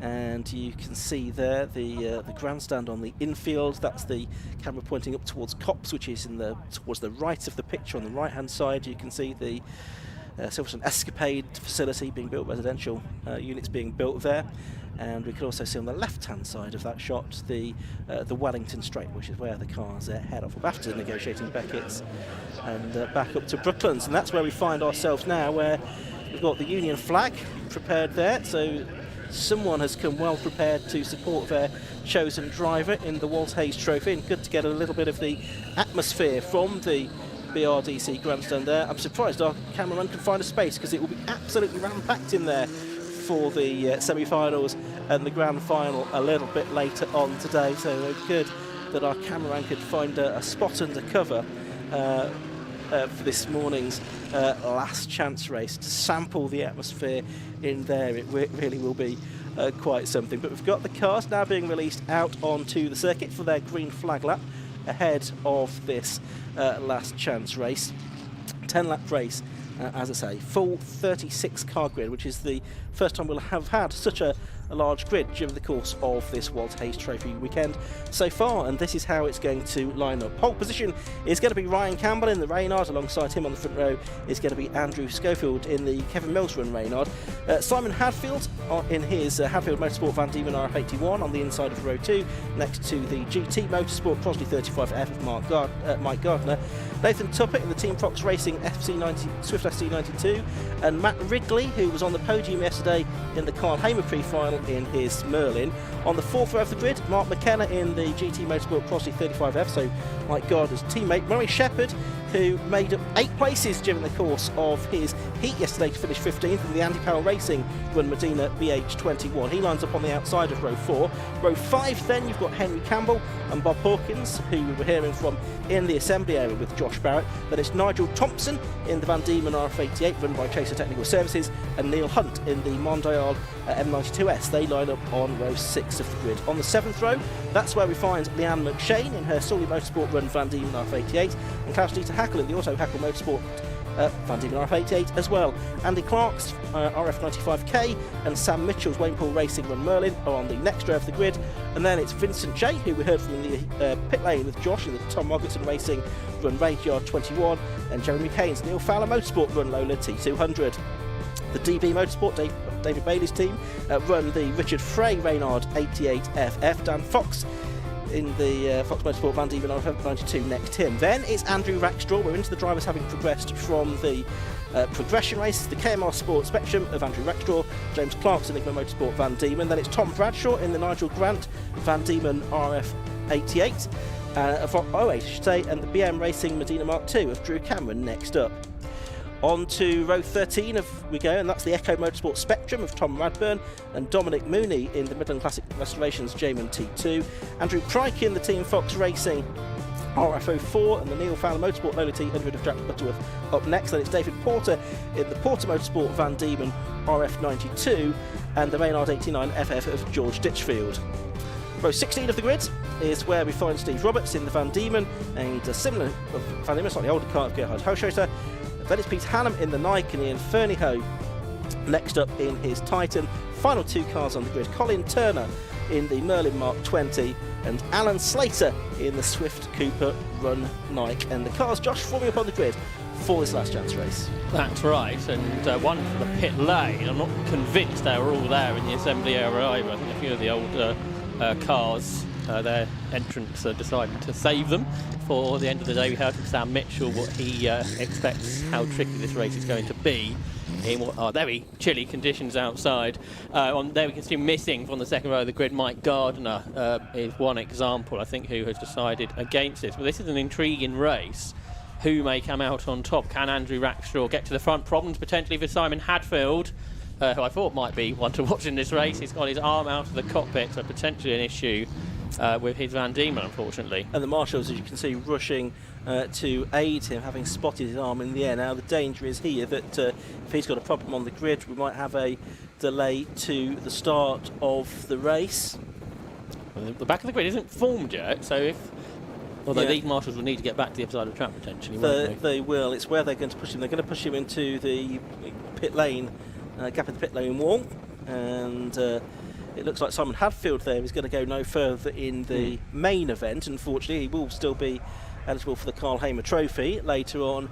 and you can see there the grandstand on the infield. That's the camera pointing up towards Cops, which is towards the right of the picture. On the right hand side you can see the Silverstone Escapade facility being built, residential units being built there. And we can also see on the left-hand side of that shot the Wellington Straight, which is where the cars head off after negotiating Beckett's and back up to Brooklands. And that's where we find ourselves now, where we've got the Union flag prepared there. So someone has come well prepared to support their chosen driver in the Walt Hayes Trophy, and good to get a little bit of the atmosphere from the BRDC grandstand there. I'm surprised our cameraman can find a space, because it will be absolutely ram-packed in there for the semi-finals and the grand final a little bit later on today. So good that our cameraman could find a spot under cover for this morning's last chance race to sample the atmosphere in there. It really will be quite something. But we've got the cars now being released out onto the circuit for their green flag lap ahead of this last chance race. 10-lap race, as I say, full 36 car grid, which is the first time we'll have had such a large grid during the course of this Walt Hayes Trophy weekend so far, and this is how it's going to line up. Pole position is going to be Ryan Campbell in the Reynard. Alongside him on the front row is going to be Andrew Schofield in the Kevin Mills run Reynard. Simon Hadfield in his Hadfield Motorsport Van Diemen RF81 on the inside of row 2, next to the GT Motorsport Crosley 35F of Mike Gardner. Nathan Tuppett in the Team Fox Racing Swift SC92, and Matt Wrigley, who was on the podium yesterday in the Carl Hamer pre-final in his Merlin. On the fourth row of the grid, Mark McKenna in the GT Motorsport Crosley 35F, so Mike Gardner's teammate. Murray Shepherd, who made up 8 places during the course of his heat yesterday to finish 15th in the Andy Powell Racing Run Medina BH21. He lines up on the outside of row 4. Row 5 then, you've got Henry Campbell and Bob Hawkins, who we were hearing from in the assembly area with Josh Barrett. Then it's Nigel Thompson in the Van Diemen RF88 run by Chaser Technical Services, and Neil Hunt in the Mondial M92S. They line up on row 6 of the grid. On the 7th row, that's where we find Leanne McShane in her Sully Motorsport run Van Diemen RF88, and Klaus-Dieter Hackel in the Auto Hackel Motorsport Van Diemen RF88 as well. Andy Clark's RF95K and Sam Mitchell's Wayne Poole Racing Run Merlin are on the next row of the grid. And then it's Vincent J, who we heard from in the pit lane with Josh in the Tom Moggerton Racing Run Radiard 21, and Jeremy Kane's Neil Fowler Motorsport Run Lola T200. The DB Motorsport, David Bailey's team, run the Richard Frey Reynard 88FF. Dan Fox in the Fox Motorsport Van Diemen RF92 next to him. Then it's Andrew Rackstraw. We're into the drivers having progressed from the progression race. The KMR Sport Spectrum of Andrew Rackstraw, James Clark's Enigma Motorsport Van Diemen. Then it's Tom Bradshaw in the Nigel Grant Van Diemen RF88. for OH, I should say, and the BM Racing Medina Mark II of Drew Cameron next up. On to row 13 we go, and that's the Echo Motorsport Spectrum of Tom Radburn and Dominic Mooney in the Midland Classic Restorations Jamin T2. Andrew Pryke in the Team Fox Racing RF04 and the Neil Fowler Motorsport Lola T100 of Jack Butterworth up next. Then it's David Porter in the Porter Motorsport Van Diemen RF92 and the Maynard 89 FF of George Ditchfield. Row 16 of the grid is where we find Steve Roberts in the Van Diemen and a similar Van Diemen, slightly older car of Gerhard Hochschoter. Then it's Peter Hannum in the Nike and Ian Fernyhough next up in his Titan. Final two cars on the grid, Colin Turner in the Merlin Mark 20 and Alan Slater in the Swift Cooper Run Nike. And the cars, Josh, forming up on the grid for this last chance race. That's right, and one for the pit lane. I'm not convinced they were all there in the assembly area either. I think a few of the old cars, their entrants decided to save them for the end of the day. We heard from Sam Mitchell what he expects how tricky this race is going to be in what are very chilly conditions outside. On there we can see missing from the second row of the grid, Mike Gardner is one example, I think, who has decided against this. But this is an intriguing race. Who may come out on top? Can Andrew Rackstraw get to the front? Problems potentially for Simon Hadfield, who I thought might be one to watch in this race. He's got his arm out of the cockpit, so potentially an issue with his Van Diemen, unfortunately. And the marshals, as you can see, rushing to aid him, having spotted his arm in the air. Now the danger is here that if he's got a problem on the grid, we might have a delay to the start of the race. Well, the back of the grid isn't formed yet, so if... Although these marshals will need to get back to the other side of the track potentially, won't they will. It's where they're going to push him. They're going to push him into the pit lane, gap in the pit lane wall, and it looks like Simon Hadfield there is going to go no further in the main event. Unfortunately, he will still be eligible for the Carl Hamer Trophy later on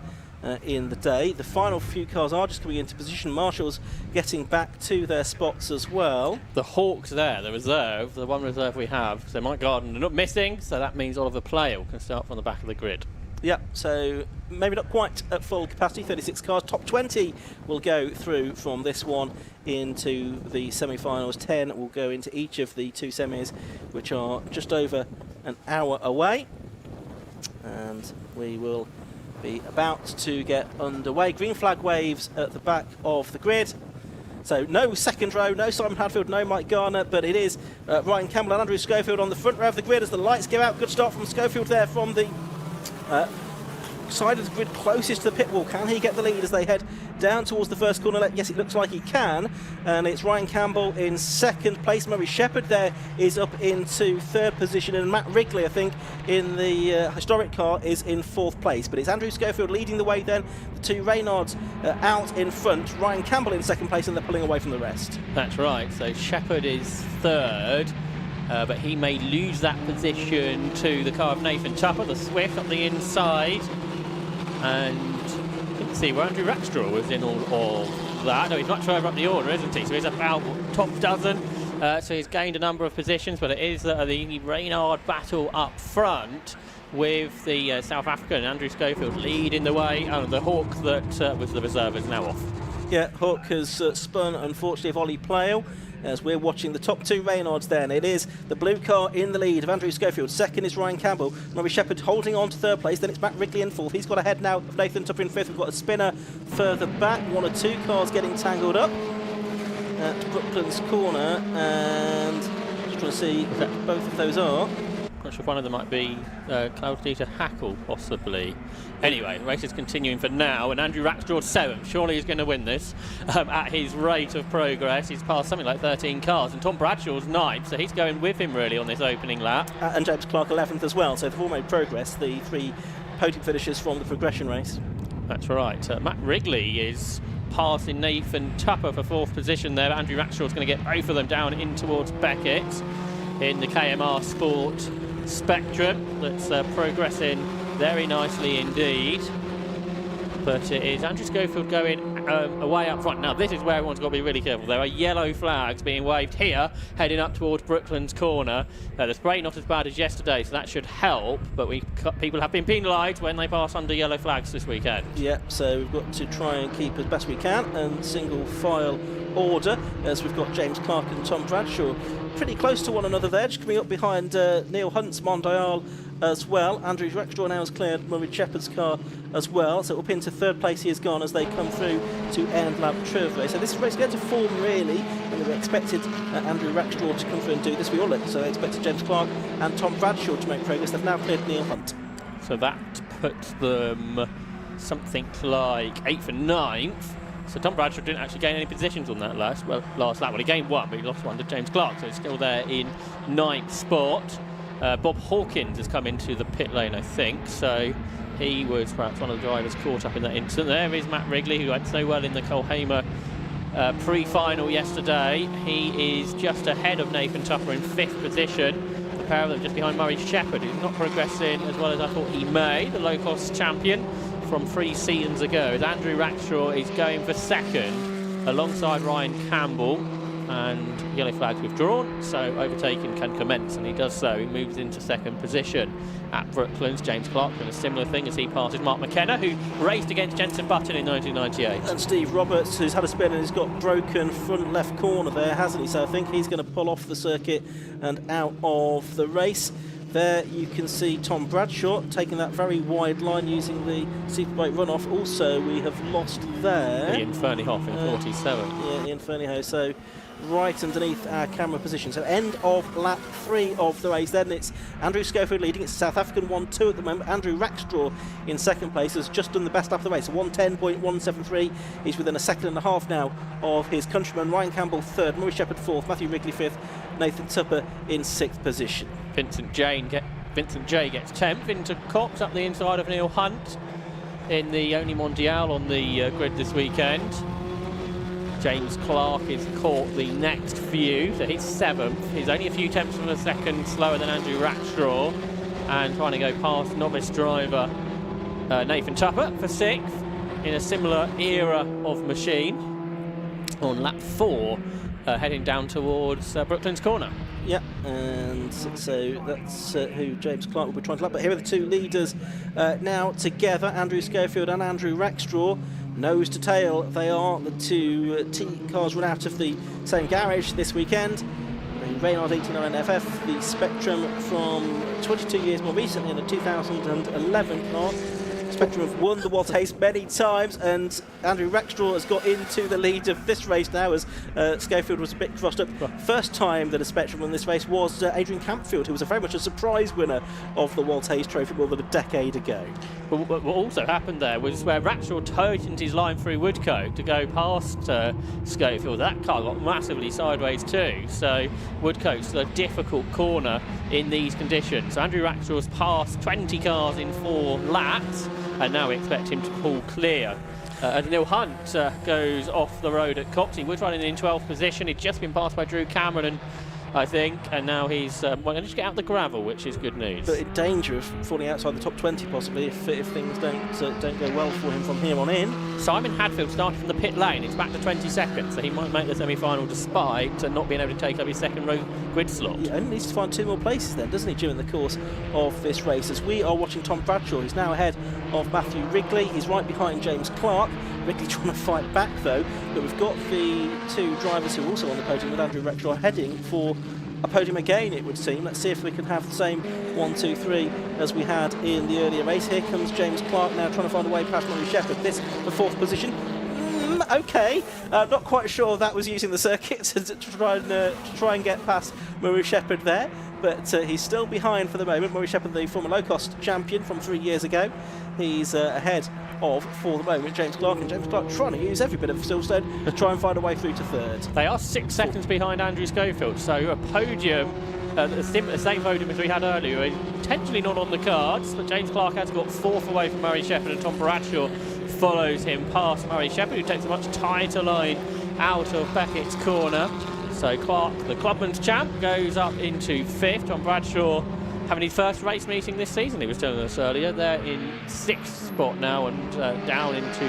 in the day. The final few cars are just coming into position. Marshals getting back to their spots as well. The Hawks there, the reserve, the one reserve we have. So Mike Gardner not missing, so that means Oliver Playle can start from the back of the grid. Yep, so maybe not quite at full capacity, 36 cars. Top 20 will go through from this one into the semi-finals. 10 will go into each of the two semis, which are just over an hour away. And we will be about to get underway. Green flag waves at the back of the grid. So no second row, no Simon Hadfield, no Mike Garner, but it is Ryan Campbell and Andrew Schofield on the front row of the grid as the lights go out. Good start from Schofield there from the side of the grid closest to the pit wall. Can he get the lead as they head down towards the first corner? Yes, it looks like he can, and it's Ryan Campbell in second place. Murray Shepherd there is up into third position, and Matt Wrigley, I think, in the historic car is in fourth place. But it's Andrew Schofield leading the way then, the two Reynards out in front, Ryan Campbell in second place, and they're pulling away from the rest. That's right, so Shepherd is third, but he may lose that position to the car of Nathan Tupper, the Swift up the inside. And you can see where Andrew Rackstraw was in all that. No, he's much further up the order, isn't he? So he's about top dozen. So he's gained a number of positions, but it is the Reynard battle up front with the South African Andrew Schofield leading the way. Oh, the Hawk that was the reserve is now off. Yeah, Hawk has spun, unfortunately, of Ollie Playle, as we're watching the top two Reynards then. It is the blue car in the lead of Andrew Schofield. Second is Ryan Campbell. Murray Shepherd holding on to third place. Then it's Matt Wrigley in fourth. He's got ahead now of Nathan Tupper in fifth. We've got a spinner further back. One or two cars getting tangled up at Brooklands corner. And just trying to see if both of those are. Not sure if one of them might be Claude-Dieter Hackle, possibly. Anyway, the race is continuing for now, and Andrew Rackstraw's seventh. Surely he's going to win this at his rate of progress. He's passed something like 13 cars, and Tom Bradshaw's ninth, so he's going with him really on this opening lap. And James Clark 11th as well, so they've all made progress, the three podium finishers from the progression race. That's right. Matt Wrigley is passing Nathan Tupper for fourth position there. Andrew Rackstraw's going to get both of them down in towards Beckett in the KMR Sport Spectrum. That's progressing very nicely indeed. But it is Andrew Schofield going away up front. Now this is where everyone's got to be really careful. There are yellow flags being waved here, heading up towards Brooklands corner. The spray not as bad as yesterday, so that should help. But people have been penalised when they pass under yellow flags this weekend. Yeah, so we've got to try and keep as best we can and single file order, as we've got James Clark and Tom Bradshaw pretty close to one another there, just coming up behind Neil Hunt's Mondial as well. Andrew Rexstraw now has cleared Murray Shepherd's car as well, so up into third place he has gone as they come through to end lap Trevray. So this race is going to form really, and we expected Andrew Rexstraw to come through and do this. We all expected James Clark and Tom Bradshaw to make progress. They've now cleared Neil Hunt. So that puts them something like 8th and 9th. So Tom Bradshaw didn't actually gain any positions on that last lap. Well, he gained one, but he lost one to James Clark, so he's still there in 9th spot. Bob Hawkins has come into the pit lane, I think, so he was perhaps one of the drivers caught up in that incident. There is Matt Wrigley, who went so well in the Colhamer pre-final yesterday. He is just ahead of Nathan Tupper in 5th position. The pair of them just behind Murray Shepherd, who's not progressing as well as I thought he may. The low-cost champion from 3 seasons ago, as Andrew Rackshaw is going for 2nd alongside Ryan Campbell, and yellow flag's withdrawn, so overtaking can commence, and he does so. He moves into 2nd position. At Brooklands, James Clark doing a similar thing as he passes Mark McKenna, who raced against Jenson Button in 1998. And Steve Roberts, who's had a spin and has got broken front left corner there, hasn't he? So I think he's going to pull off the circuit and out of the race. There you can see Tom Bradshaw taking that very wide line using the Superbike runoff. Also, we have lost there Ian Fernyhoff in 47. Yeah, Ian Fernyhoff. So right underneath our camera position. So end of lap 3 of the race. Then it's Andrew Schofield leading. It's South African 1-2 at the moment. Andrew Rackstraw in 2nd place has just done the best lap of the race. 1:10.173. He's within a 2.5 seconds now of his countryman. Ryan Campbell 3rd, Murray Shepherd 4th, Matthew Wrigley 5th, Nathan Tupper in 6th position. Vincent J gets 10th into Cox up the inside of Neil Hunt in the only Mondial on the grid this weekend. James Clark is caught the next few, so he's 7th. He's only a few tenths of a second slower than Andrew Rackstraw, and trying to go past novice driver Nathan Tupper for 6th in a similar era of machine on lap 4, heading down towards Brooklands Corner. Yeah, and so that's who James Clark will be trying to lap. But here are the 2 leaders now together, Andrew Schofield and Andrew Rackstraw. Nose to tail, they are. The 2 T cars run out of the same garage this weekend. The Reynard 89 FF, the Spectrum from 22 years more recently in a 2011 car. Spectrum have won the Walter Hayes many times, and Andrew Rackstraw has got into the lead of this race now as Schofield was a bit crossed up. First time that a Spectrum won this race was Adrian Campfield, who was very much a surprise winner of the Walter Hayes Trophy more than a decade ago. But what also happened there was where Rackshaw tightened his line through Woodcote to go past Schofield. That car got massively sideways too, so Woodcote's a difficult corner in these conditions. So Andrew Rackshaw's passed 20 cars in 4 laps, and now we expect him to pull clear. As Neil Hunt goes off the road at Cox. He was running in 12th position. He'd just been passed by Drew Cameron, I think, and now he's going to just get out the gravel, which is good news. But in danger of falling outside the top 20 possibly if things don't go well for him from here on in. Simon Hadfield started from the pit lane. It's back to 20 seconds, so he might make the semi-final despite not being able to take up his 2nd row grid slot. He only needs to find 2 more places then, doesn't he, during the course of this race? As we are watching Tom Bradshaw, who's now ahead of Matthew Wrigley. He's right behind James Clark. Wrigley trying to fight back though, but we've got the 2 drivers who are also on the podium with Andrew Rackshaw heading for a podium again, it would seem. Let's see if we can have the same 1, 2, 3 as we had in the earlier race. Here comes James Clark now trying to find a way past Murray Shepherd. This the 4th position. Okay, not quite sure that was using the circuit to try and get past Murray Shepherd there, but he's still behind for the moment. Murray Shepherd, the former low-cost champion from 3 years ago, he's ahead of, for the moment, James Clark, and James Clark trying to use every bit of Silverstone to try and find a way through to 3rd. They are 6 seconds behind Andrew Schofield, so a podium, the same podium as we had earlier, potentially not on the cards, but James Clark has got 4th away from Murray Shepherd, and Tom Bradshaw follows him past Murray Shepherd, who takes a much tighter line out of Beckett's corner. So Clark, the clubman's champ, goes up into 5th. Tom Bradshaw having his first race meeting this season, he was telling us earlier. They're in 6th spot now and down into,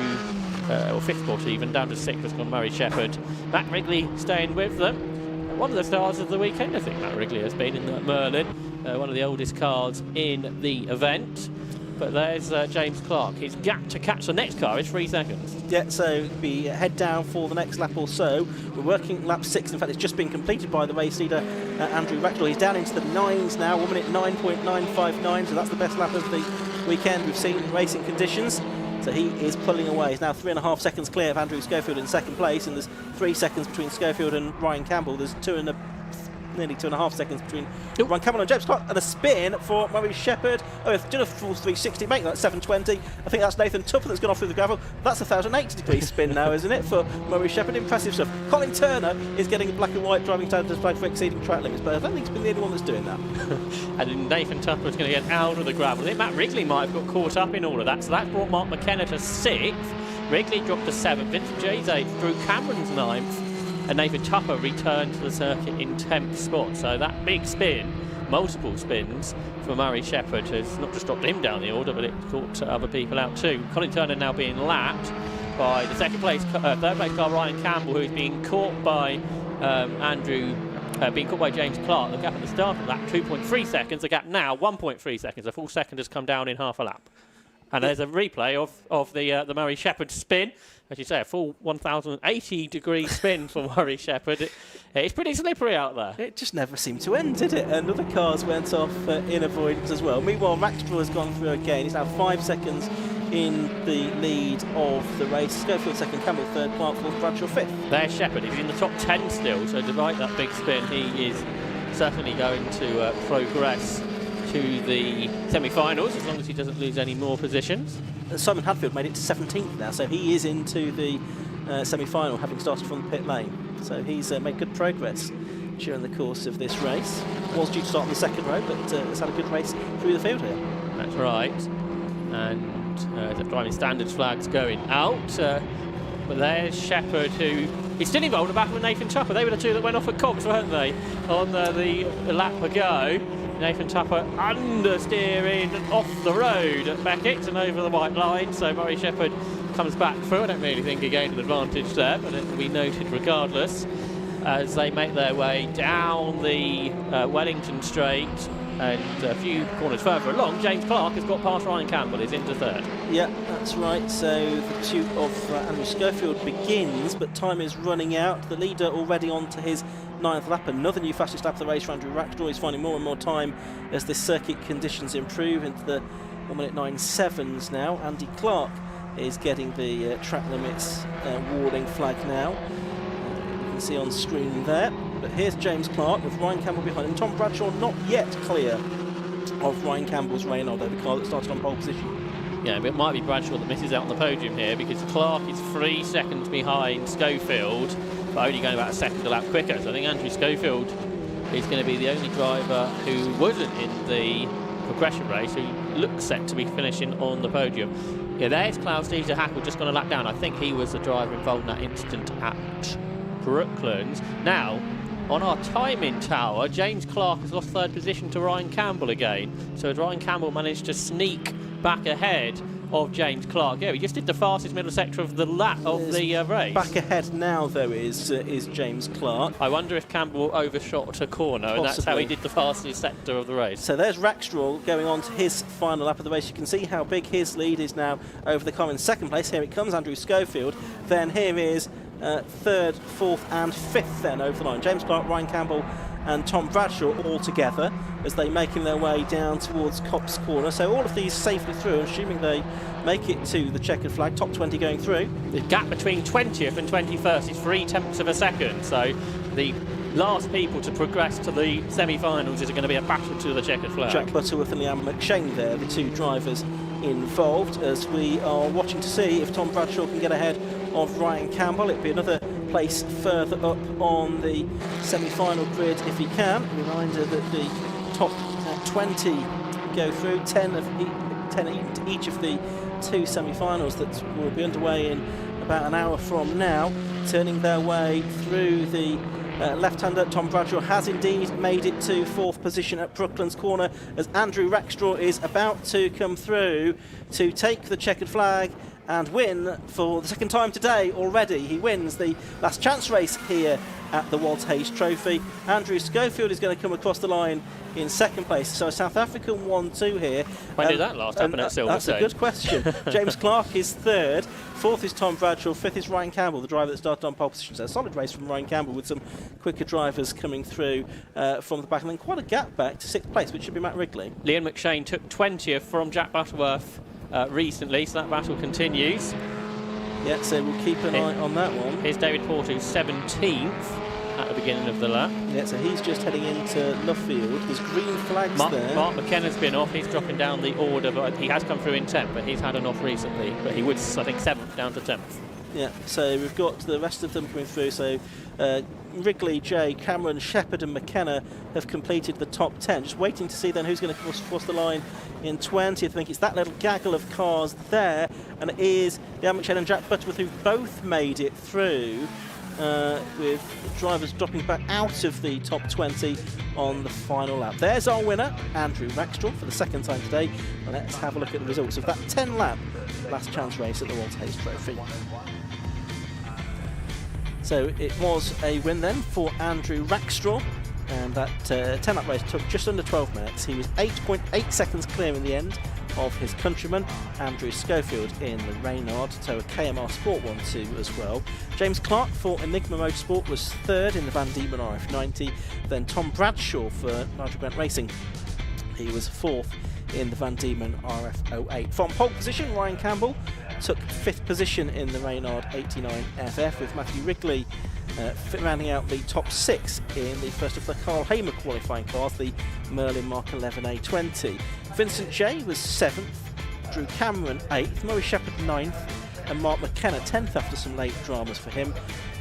or 5th spot even, down to 6th has gone Murray Shepherd. Matt Wrigley staying with them. One of the stars of the weekend, I think, Matt Wrigley has been in that Merlin, one of the oldest cars in the event. but there's James Clark. His gap to catch the next car is 3 seconds. Yeah, so we head down for the next lap or so. We're working lap 6. In fact, it's just been completed by the race leader, Andrew Rackdale. He's down into the 9s now, 1 minute 9.959, so that's the best lap of the weekend we've seen in racing conditions. So he is pulling away. He's now 3.5 seconds clear of Andrew Schofield in second place, and there's 3 seconds between Schofield and Ryan Campbell. There's nearly 2.5 seconds between Ryan Campbell and James Clark, and a spin for Murray Shepherd. Oh, it's done a full 360, making that 720. I think that's Nathan Tupper that's gone off through the gravel. That's a 1,080-degree spin now, isn't it, for Murray Shepherd? Impressive stuff. Colin Turner is getting a black and white driving standards flag for exceeding track limits, but I don't think he's been the only one that's doing that. And then Nathan Tupper is going to get out of the gravel. I think Matt Wrigley might have got caught up in all of that, so that's brought Mark McKenna to 6th. Wrigley dropped to 7th. Vincent Jay's 8th. Drew Cameron's 9th. And Nathan Tupper returned to the circuit in 10th spot. So that big spin, multiple spins for Murray Shepherd, has not just dropped him down the order, but it caught other people out too. Colin Turner now being lapped by the third place car Ryan Campbell, who's being caught by being caught by James Clark. The gap at the start of that 2.3 seconds. The gap now 1.3 seconds. A full second has come down in half a lap. And there's a replay of the Murray Shepherd spin. As you say, a full 1,080-degree spin for Murray Shepherd. It's pretty slippery out there. It just never seemed to end, did it? And other cars went off in avoidance as well. Meanwhile, Rackstraw has gone through again. He's now 5 seconds in the lead of the race. Schofield second, Campbell third, Clark fourth, Bradshaw fifth. There's Shepherd. He's in the top 10 still, so despite that big spin, he is certainly going to progress to the semi-finals, as long as he doesn't lose any more positions. Simon Hadfield made it to 17th now, so he is into the semi-final, having started from the pit lane. So he's made good progress during the course of this race. Was due to start on the second row, but has had a good race through the field here. That's right. And the driving standards flag's going out. But there's Shepherd, who is still involved in the battle with Nathan Tupper. They were the two that went off at Cox, weren't they, on the lap ago. Nathan Tupper understeering off the road at Beckett and over the white line, so Murray Shepherd comes back through. I don't really think he gained an advantage there, but it will be noted regardless as they make their way down the Wellington Straight, and a few corners further along, James Clark has got past Ryan Campbell, he's into third. Yeah, that's right. So the pursuit of Andrew Schofield begins, but time is running out. The leader already on to his 9th lap. Another new fastest lap of the race for Andrew Rackstraw. He's finding more and more time as the circuit conditions improve into the 1 minute 9.7s now. Andy Clark is getting the track limits warning flag now. You can see on screen there. But here's James Clark with Ryan Campbell behind him. Tom Bradshaw not yet clear of Ryan Campbell's Reynolds, the car that started on pole position. Yeah, but it might be Bradshaw that misses out on the podium here, because Clark is 3 seconds behind Schofield, but only going about a second a lap quicker. So I think Andrew Schofield is going to be the only driver who wasn't in the progression race who looks set to be finishing on the podium. Yeah, there's Klaus Dieter Hackel just gone a lap down. I think he was the driver involved in that incident at Brooklands. Now, on our timing tower, James Clark has lost third position to Ryan Campbell again. So Ryan Campbell managed to sneak back ahead of James Clark. Yeah, he just did the fastest middle sector of the lap of the race. Back ahead now, though, is James Clark. I wonder if Campbell overshot a corner, and that's how he did the fastest sector of the race. So there's Rackstraw going on to his final lap of the race. You can see how big his lead is now over the car in second place. Here it comes, Andrew Schofield. Then here is third, fourth and fifth then over the line. James Clark, Ryan Campbell and Tom Bradshaw all together as they making their way down towards Copse Corner. So all of these safely through, assuming they make it to the checkered flag, top 20 going through. The gap between 20th and 21st is 0.3 of a second, so the last people to progress to the semi-finals is going to be a battle to the checkered flag. Jack Butterworth and Liam McShane there, the two drivers involved, as we are watching to see if Tom Bradshaw can get ahead of Ryan Campbell. It'll be another place further up on the semi-final grid if he can. A reminder that the top 20 go through, 10 each of the two semi-finals that will be underway in about an hour from now, turning their way through the left-hander. Tom Bradshaw has indeed made it to fourth position at Brooklands Corner as Andrew Rackstraw is about to come through to take the checkered flag and win for the second time today already. He wins the last chance race here at the Walter Hayes Trophy. Andrew Schofield is going to come across the line in second place. So a South African 1-2 here. When did that last happen at Silverstone? That's a good question. James Clark is third. Fourth is Tom Bradshaw. Fifth is Ryan Campbell, the driver that started on pole position. So a solid race from Ryan Campbell with some quicker drivers coming through from the back. And then quite a gap back to sixth place, which should be Matt Wrigley. Liam McShane took 20th from Jack Butterworth recently, so that battle continues. Yeah, so we'll keep an eye on that one. Here's David Porter, who's 17th at the beginning of the lap. Yeah, so he's just heading into Luffield. There's green flags there. Mark McKenna's been off. He's dropping down the order, but he has come through in 10th, but he's had an off recently. But he was, I think, 7th down to 10th. Yeah, so we've got the rest of them coming through. So Wrigley, Jay, Cameron, Shepherd and McKenna have completed the top 10. Just waiting to see then who's going to cross the line in 20th. I think it's that little gaggle of cars there. And it is Liam McShane and Jack Butterworth who've both made it through. With drivers dropping back out of the top 20 on the final lap. There's our winner, Andrew Rackstraw, for the second time today. And let's have a look at the results of that 10-lap last chance race at the Walter Hayes Trophy. So it was a win then for Andrew Rackstraw, and that 10-lap race took just under 12 minutes. He was 8.8 seconds clear in the end of his countryman, Andrew Schofield, in the Reynard, so a KMR Sport 1-2 as well. James Clark for Enigma Motorsport was third in the Van Diemen RF90, then Tom Bradshaw for Nigel Grant Racing. He was fourth in the Van Diemen RF08. From pole position, Ryan Campbell took fifth position in the Reynard 89 FF, with Matthew Wrigley rounding out the top six in the first of the Carl Hamer qualifying cars, the Merlin Mark 11A20. Vincent Jay was 7th, Drew Cameron 8th, Murray Shepherd 9th, and Mark McKenna 10th after some late dramas for him.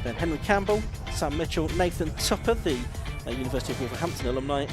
Then Henry Campbell, Sam Mitchell, Nathan Tupper, the University of Wolverhampton alumni,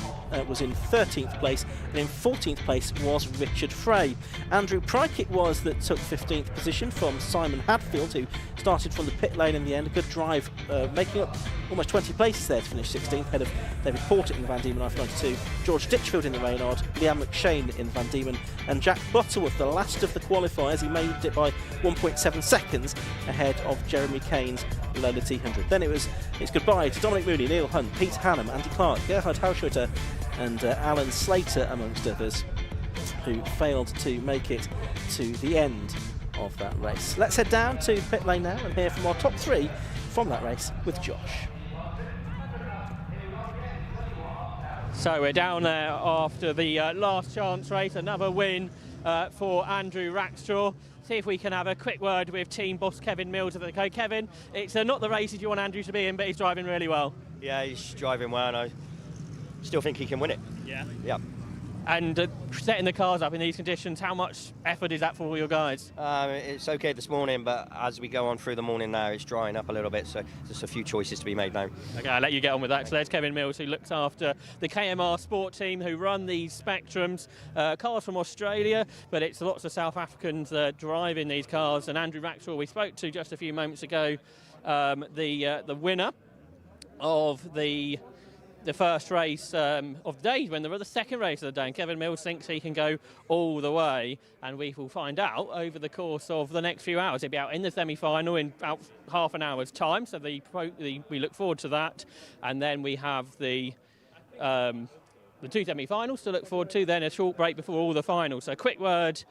was in 13th place, and in 14th place was Richard Frey. Andrew Pryke it was that took 15th position from Simon Hadfield, who started from the pit lane in the end. A good drive, making up almost 20 places there to finish 16th, ahead of David Porter in the Van Diemen RF92, George Ditchfield in the Reynard, Liam McShane in the Van Diemen, and Jack Butterworth, the last of the qualifiers. He made it by 1.7 seconds ahead of Jeremy Kane's Lola T100. Then it's goodbye to Dominic Mooney, Neil Hunt, Peter Hannum, Andy Clark, Gerhard Hauschutter and Alan Slater, amongst others, who failed to make it to the end of that race. Let's head down to pit lane now and hear from our top three from that race with Josh. So we're down there after the last chance race, another win for Andrew Rackstraw. See if we can have a quick word with team boss Kevin Mills of the co. Kevin, it's not the races you want Andrew to be in, but he's driving really well. Yeah, he's driving well, and I still think he can win it. Yeah. Yeah. And setting the cars up in these conditions, how much effort is that for all your guys? It's okay this morning, but as we go on through the morning now, it's drying up a little bit, so just a few choices to be made now. Okay, I'll let you get on with that. So there's Kevin Mills, who looks after the KMR Sport team, who run these Spectrums. Cars from Australia, but it's lots of South Africans driving these cars. And Andrew Rackstraw, we spoke to just a few moments ago, the winner of the first race of the day, when there was the second race of the day, and Kevin Mills thinks he can go all the way, and we will find out over the course of the next few hours. He'll be out in the semi-final in about half an hour's time, so we look forward to that. And then we have the two semi-finals to look forward to, then a short break before all the finals. So quick word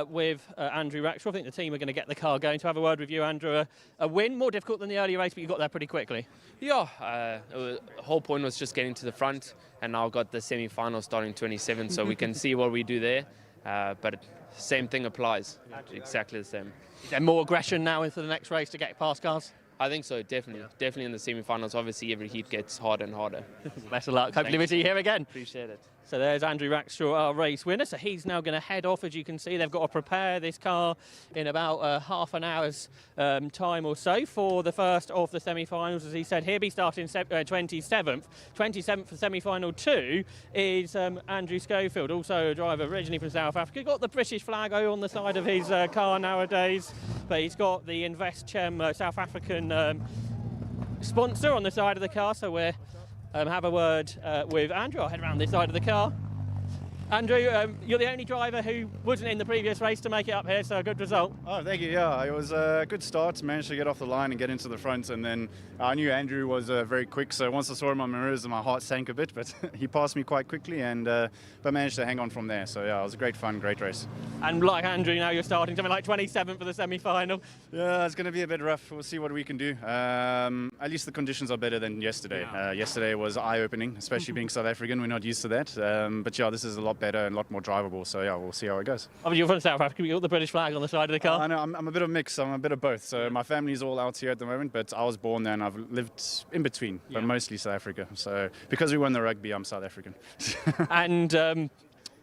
with Andrew Rackstraw. I think the team are going to get the car going. To have a word with you, Andrew, a win, more difficult than the earlier race, but you got there pretty quickly. Yeah, the whole point was just getting to the front, and now got the semi-final starting 27, so we can see what we do there. But same thing applies, exactly the same. Is there more aggression now into the next race to get past cars? I think so, definitely. Yeah. Definitely in the semi-finals. Obviously, every heat gets harder and harder. Best of luck. Hopefully we'll see you here again. Appreciate it. So there's Andrew Rackstraw, our race winner. So he's now going to head off. As you can see, they've got to prepare this car in about half an hour's time or so for the first of the semi-finals. As he said, he'll be starting 27th. 27th for semi-final 2 is Andrew Schofield, also a driver originally from South Africa. Got the British flag on the side of his car nowadays, but he's got the Invest Chem South African sponsor on the side of the car. So we're have a word with Andrew. I'll head around this side of the car. Andrew, you're the only driver who wasn't in the previous race to make it up here, so a good result. Oh, thank you. Yeah, it was a good start. Managed to get off the line and get into the front, and then I knew Andrew was very quick. So once I saw him on mirrors, my heart sank a bit, but he passed me quite quickly, and but managed to hang on from there. So yeah, it was a great fun, great race. And like Andrew, now you're starting something like 27th for the semi-final. Yeah, it's going to be a bit rough. We'll see what we can do. At least the conditions are better than yesterday. Yesterday was eye-opening, especially being South African. We're not used to that. But yeah, this is a lot better and a lot more drivable. So yeah, we'll see how it goes. Obviously, you're from South Africa. You got the British flag on the side of the car. I know. I'm a bit of a mix. I'm a bit of both. So my family's all out here at the moment, but I was born there and I've lived in between, but mostly South Africa. So because we won the rugby, I'm South African. And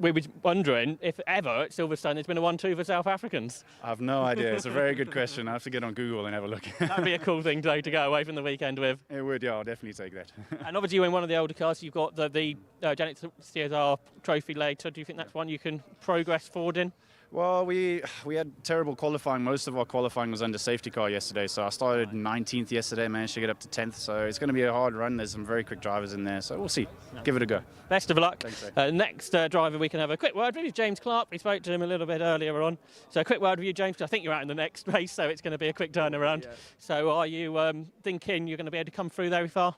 we were wondering if ever at Silverstone there's been a 1-2 for South Africans. I have no idea. It's a very good question. I have to get on Google and have a look. That'd be a cool thing to go away from the weekend with. It would, yeah. I'll definitely take that. And obviously you're in one of the older cars. You've got the Janet CESAR trophy later. Do you think that's one you can progress forward in? Well, we had terrible qualifying. Most of our qualifying was under safety car yesterday. So I started 19th yesterday, managed to get up to 10th. So it's going to be a hard run. There's some very quick drivers in there. So we'll see. Give it a go. Best of luck. Thanks, next driver we can have a quick word with is James Clark. We spoke to him a little bit earlier on. So a quick word with you, James, because I think you're out in the next race, so it's going to be a quick turnaround. Yeah. So are you thinking you're going to be able to come through very far?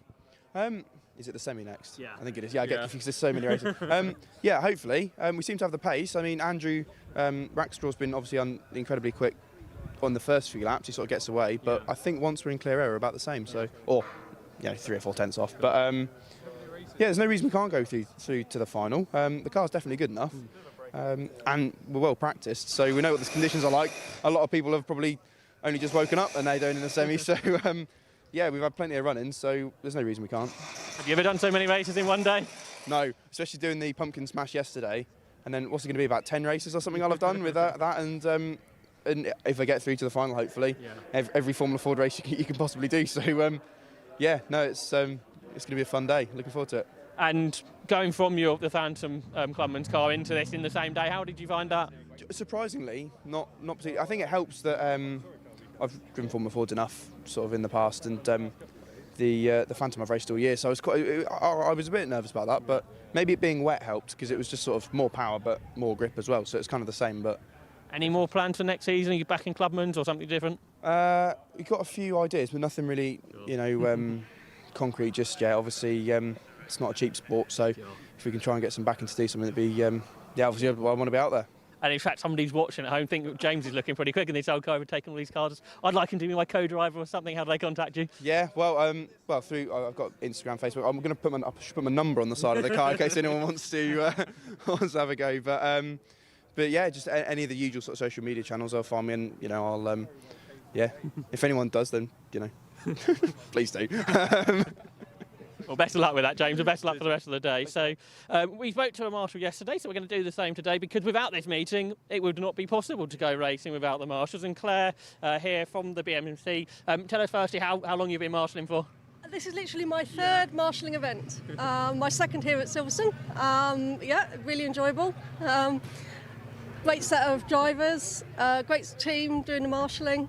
Is it the semi next? Yeah. I think it is. Yeah, I get confused. There's so many races. Yeah, hopefully. We seem to have the pace. I mean, Andrew Rackstraw's been obviously incredibly quick on the first few laps. He sort of gets away, but I think once we're in clear air, we're about the same. So, or 3 or 4 tenths off. But yeah, there's no reason we can't go through to the final. The car's definitely good enough, and we're well practiced, so we know what the conditions are like. A lot of people have probably only just woken up and they don't in the semi. So. Yeah, we've had plenty of run-ins, so there's no reason we can't. Have you ever done so many races in one day? No, especially doing the pumpkin smash yesterday, and then what's it going to be, about 10 races or something I'll have done with that and if I get through to the final, hopefully, every Formula Ford race you can possibly do. So yeah, no, it's going to be a fun day. Looking forward to it. And going from the Phantom Clubman's car into this in the same day, how did you find that? Surprisingly, not particularly. I think it helps that. I've driven Formula Fords enough, sort of in the past, and the Phantom I've raced all year, so I was a bit nervous about that. But maybe it being wet helped because it was just sort of more power but more grip as well. So it's kind of the same. But any more plans for next season? Are you back in Clubman's or something different? We've got a few ideas, but nothing really, concrete just yet. Obviously, it's not a cheap sport, so if we can try and get some backing to do something, it'd be obviously I want to be out there. And in fact, somebody's watching at home think James is looking pretty quick, and this old guy would take all these cars. I'd like him to be my co-driver or something. How do they contact you? Yeah, well, through I've got Instagram, Facebook. I'm going to put my number on the side of the car in case anyone wants to have a go. But yeah, just any of the usual sort of social media channels. They'll find me, and I'll if anyone does, then please do. Well, best of luck with that, James, and best of luck for the rest of the day. So we spoke to a marshal yesterday, so we're going to do the same today, because without this meeting, it would not be possible to go racing without the marshals. And Claire, here from the BMC, tell us firstly how long you've been marshalling for. This is literally my third marshalling event, my second here at Silverstone. Yeah, really enjoyable. Great set of drivers, great team doing the marshalling.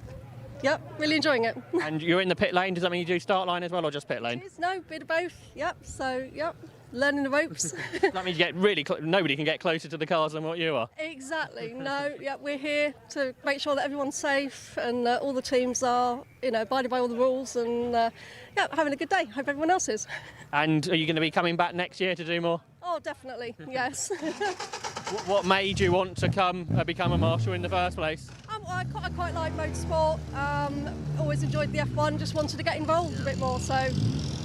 Yep, really enjoying it. And you're in the pit lane. Does that mean you do start line as well, or just pit lane? No, bit of both. Yep. So learning the ropes. That means you get really nobody can get closer to the cars than what you are. Exactly. No. Yeah, we're here to make sure that everyone's safe and all the teams are, abiding by all the rules and having a good day. Hope everyone else is. And are you going to be coming back next year to do more? Oh, definitely. Yes. What made you want to become a marshal in the first place? I quite like motorsport. Always enjoyed the F1. Just wanted to get involved a bit more. So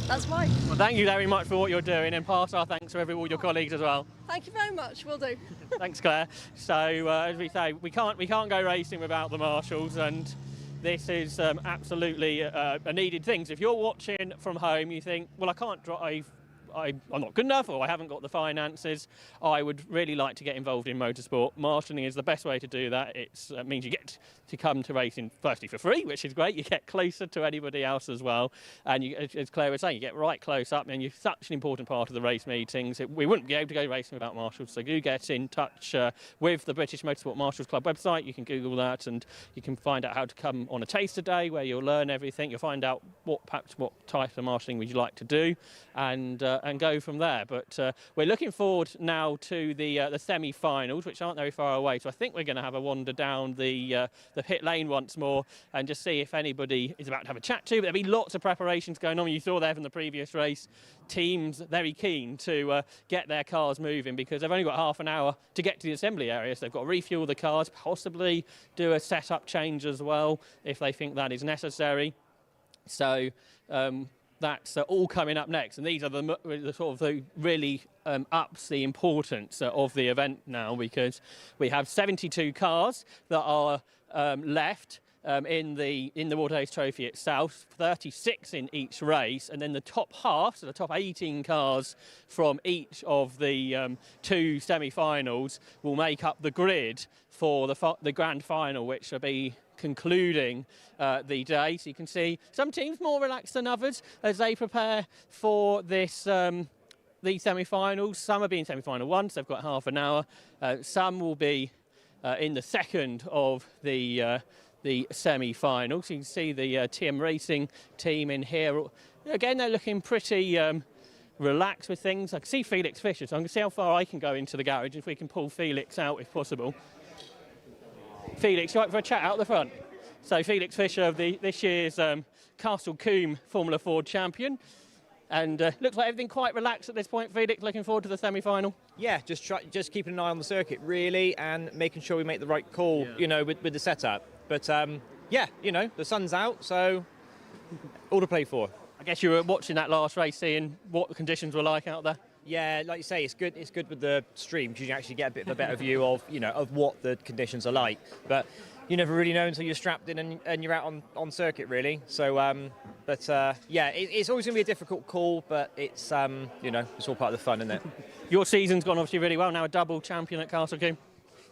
that's why. Well, thank you very much for what you're doing, and pass our thanks to all your colleagues as well. Thank you very much. Will do. Thanks, Claire. So as we say, we can't go racing without the marshals, and this is absolutely a needed thing. So if you're watching from home, you think, well, I can't drive. I'm not good enough, or I haven't got the finances. I would really like to get involved in motorsport. Marshalling is the best way to do that. It means you get to come to racing firstly for free, which is great. You get closer to anybody else as well, and as Claire was saying, you get right close up, and you're such an important part of the race meetings. We wouldn't be able to go racing without marshals, so do get in touch with the British Motorsport Marshals Club website. You can Google that, and you can find out how to come on a taster day where you'll learn everything. You'll find out what type of marshalling would you like to do, and and go from there. But we're looking forward now to the semi-finals, which aren't very far away. So I think we're going to have a wander down the pit lane once more and just see if anybody is about to have a chat to. But there'll be lots of preparations going on. You saw there from the previous race, teams very keen to get their cars moving because they've only got half an hour to get to the assembly area. So they've got to refuel the cars, possibly do a setup change as well if they think that is necessary. So that's all coming up next, and these are the sort of the really ups the importance of the event now, because we have 72 cars that are left in the WHT Trophy itself, 36 in each race, and then the top half, so the top 18 cars from each of the two semi-finals will make up the grid for the grand final, which will be concluding the day. So you can see some teams more relaxed than others as they prepare for this these semi-finals. Some are being semi-final one, so they've got half an hour. Some will be in the second of the semi-finals. You can see the TM Racing team in here. Again, they're looking pretty relaxed with things. I can see Felix Fisher, so I'm going to see how far I can go into the garage, if we can pull Felix out if possible. Felix, you like for a chat out the front? So Felix Fisher, this year's Castle Combe Formula Ford champion. And looks like everything quite relaxed at this point. Felix, looking forward to the semi-final? Yeah, just keeping an eye on the circuit, really, and making sure we make the right call, you know, with the setup. But, yeah, you know, the sun's out, so all to play for. I guess you were watching that last race, seeing what the conditions were like out there. Yeah, like you say, it's good with the stream, because you actually get a bit of a better view of, you know, of what the conditions are like. But you never really know until you're strapped in and you're out on circuit, really. So, yeah, it's always going to be a difficult call, but it's, you know, it's all part of the fun, isn't it? Your season's gone obviously really well. Now a double champion at Castle Combe.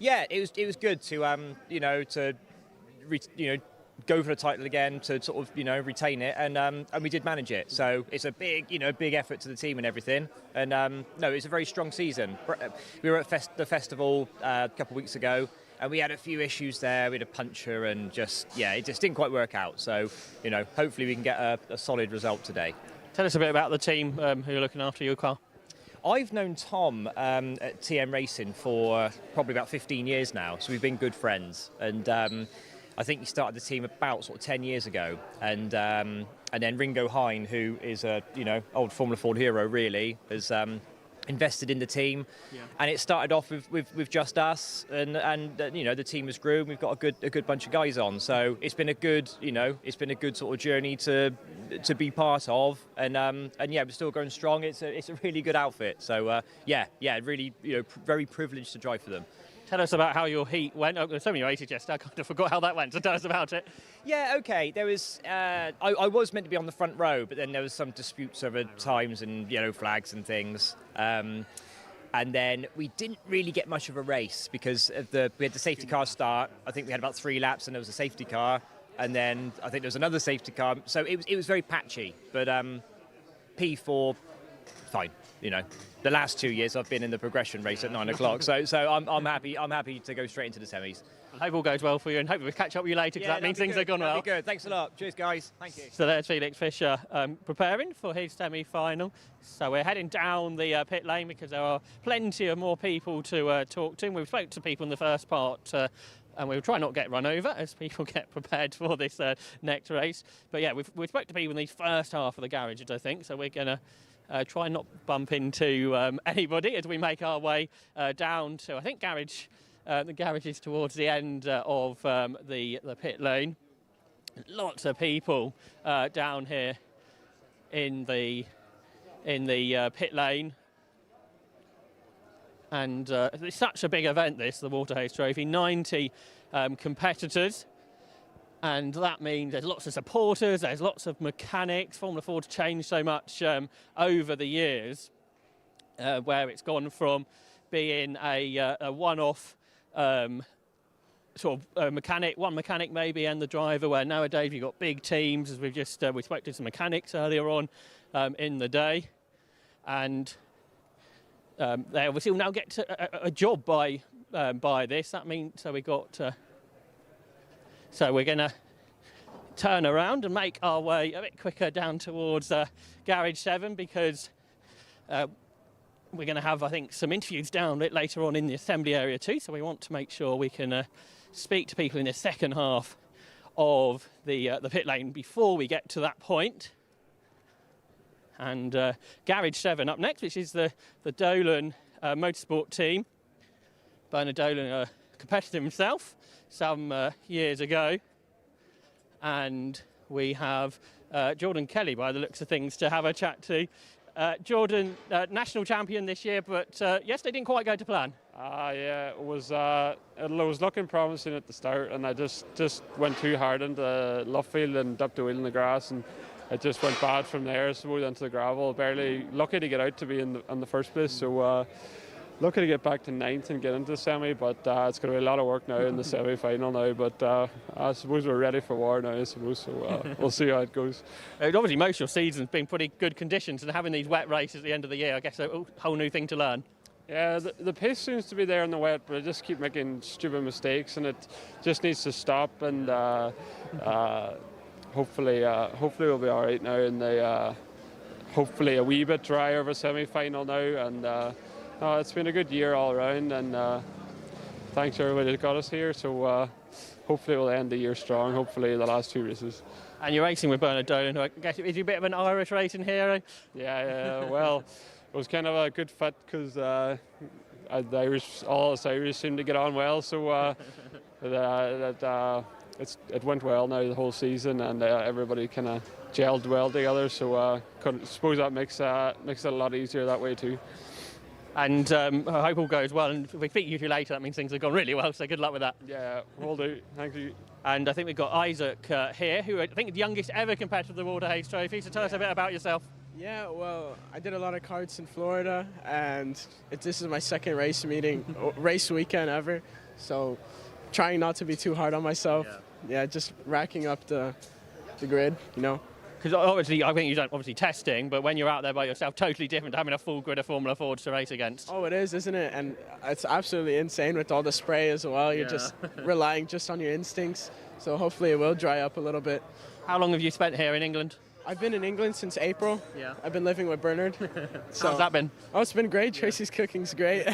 Yeah, it was good to, you know, go for the title again, to sort of, you know, retain it, and we did manage it. So it's a big effort to the team and everything. And no, it's a very strong season. We were at the festival a couple of weeks ago, and we had a few issues there. We had a puncture, and it just didn't quite work out. So, you know, hopefully we can get a solid result today. Tell us a bit about the team who are looking after your car. I've known Tom at TM Racing for probably about 15 years now, so we've been good friends. And I think he started the team about sort of 10 years ago, and then Ringo Hine, who is a old Formula Ford hero, really, has invested in the team, and it started off with just us, and you know, the team has grewn. We've got a good bunch of guys on, so it's been a good sort of journey to be part of, and yeah, we're still going strong. It's a really good outfit, so yeah, really, you know, very privileged to drive for them. Tell us about how your heat went. Oh, there's so many races yesterday, I kind of forgot how that went, so tell us about it. Yeah, okay. There was, I was meant to be on the front row, but then there was some disputes over times and yellow flags and things. And then we didn't really get much of a race because of we had the safety car start. I think we had about 3 laps, and there was a safety car. And then I think there was another safety car. So it was very patchy, but P4, fine, you know. The last 2 years I've been in the progression race at 9 o'clock, so I'm happy to go straight into the semis. I hope all goes well for you, and hope we'll catch up with you later, because that means things have gone well. That'd be good. Thanks a lot. Cheers, guys. Thank you. So there's Felix Fisher preparing for his semi-final. So we're heading down the pit lane because there are plenty of more people to talk to. We've spoke to people in the first part, and we'll try not to get run over as people get prepared for this next race. But yeah, we've spoke to people in the first half of the garages, I think, so we're going to try not bump into anybody as we make our way down to, I think, the garage is towards the end of the pit lane. Lots of people down here in the pit lane. And it's such a big event, this, the WHT Trophy, 90 competitors. And that means there's lots of supporters, there's lots of mechanics. Formula Ford's changed so much over the years, where it's gone from being a one-off sort of mechanic, one mechanic maybe, and the driver, where nowadays you've got big teams, as we've just we spoke to some mechanics earlier on in the day, and they obviously will now get a job by this. That means so we got. So we're going to turn around and make our way a bit quicker down towards Garage 7, because we're going to have, I think, some interviews down a bit later on in the assembly area too, so we want to make sure we can speak to people in the second half of the pit lane before we get to that point. And Garage 7 up next, which is the Dolan motorsport team. Bernard Dolan, a competitor himself some years ago. And we have Jordan Kelly, by the looks of things, to have a chat to. Jordan, national champion this year, but yesterday didn't quite go to plan. Yeah, it was looking promising at the start, and I just went too hard into Luffield and ducked the wheel in the grass, and it just went bad from there. Smooth into the gravel. Barely lucky to get out to be in the first place. So lucky to get back to 9th and get into the semi, but it's going to be a lot of work now in the semi-final now. But I suppose we're ready for war now, I suppose, so we'll see how it goes. Obviously, most of your season's been pretty good conditions, and having these wet races at the end of the year, I guess a whole new thing to learn. Yeah, the pace seems to be there in the wet, but I just keep making stupid mistakes, and it just needs to stop. And hopefully we'll be all right now, and hopefully a wee bit drier of a semi-final now. And it's been a good year all around, and thanks to everybody that got us here. So hopefully we'll end the year strong. Hopefully the last 2 races. And you're racing with Bernard Dolan, who I guess is he a bit of an Irish racing hero? Yeah. Well, it was kind of a good fit because all us Irish seem to get on well. So it went well now the whole season, and everybody kind of gelled well together. So I suppose that makes it a lot easier that way too. And I hope all goes well. And if we speak to you later, that means things have gone really well. So good luck with that. Yeah, will do. Thank you. And I think we've got Isaac here, who I think is the youngest ever competitor of the Walter Hayes Trophy. So tell us a bit about yourself. Yeah, well, I did a lot of karts in Florida, and this is my second race weekend ever. So trying not to be too hard on myself. Yeah, just racking up the grid, you know. Because obviously, I think you've done testing, but when you're out there by yourself, totally different to having a full grid of Formula Fords to race against. Oh, it is, isn't it? And it's absolutely insane with all the spray as well. You're just relying just on your instincts. So hopefully it will dry up a little bit. How long have you spent here in England? I've been in England since April. Yeah. I've been living with Bernard. How's that been? Oh, it's been great. Tracy's cooking's great.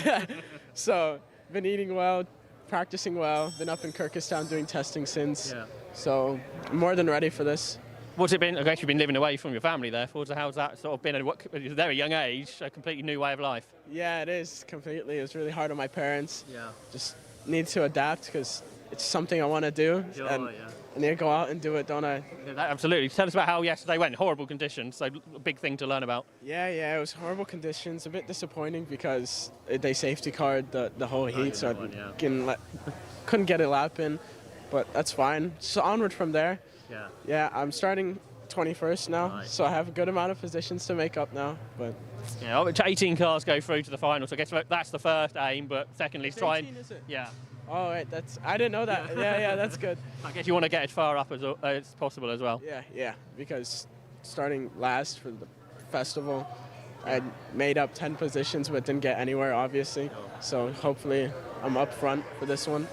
So, been eating well, practicing well. Been up in Kyrgyzstan doing testing since. Yeah. So, I'm more than ready for this. What's it been? I guess you've been living away from your family, therefore. So how's that sort of been at a very young age, a completely new way of life? Yeah, it is completely. It was really hard on my parents. Yeah. Just need to adapt because it's something I want to do. Sure, and I need to go out and do it, don't I? Yeah, absolutely. Tell us about how yesterday went. Horrible conditions, so a big thing to learn about. Yeah, it was horrible conditions. A bit disappointing because they safety car'd the whole heat, so I couldn't get a lap in, but that's fine. So onward from there. Yeah, I'm starting 21st now, so I have a good amount of positions to make up now. But 18 cars go through to the final, so I guess that's the first aim, but secondly, try and... Is it? Yeah. Oh, right, I didn't know that. Yeah, that's good. I guess you want to get as far up as possible as well. Yeah, because starting last for the festival, I made up 10 positions but didn't get anywhere, obviously. So hopefully I'm up front for this one.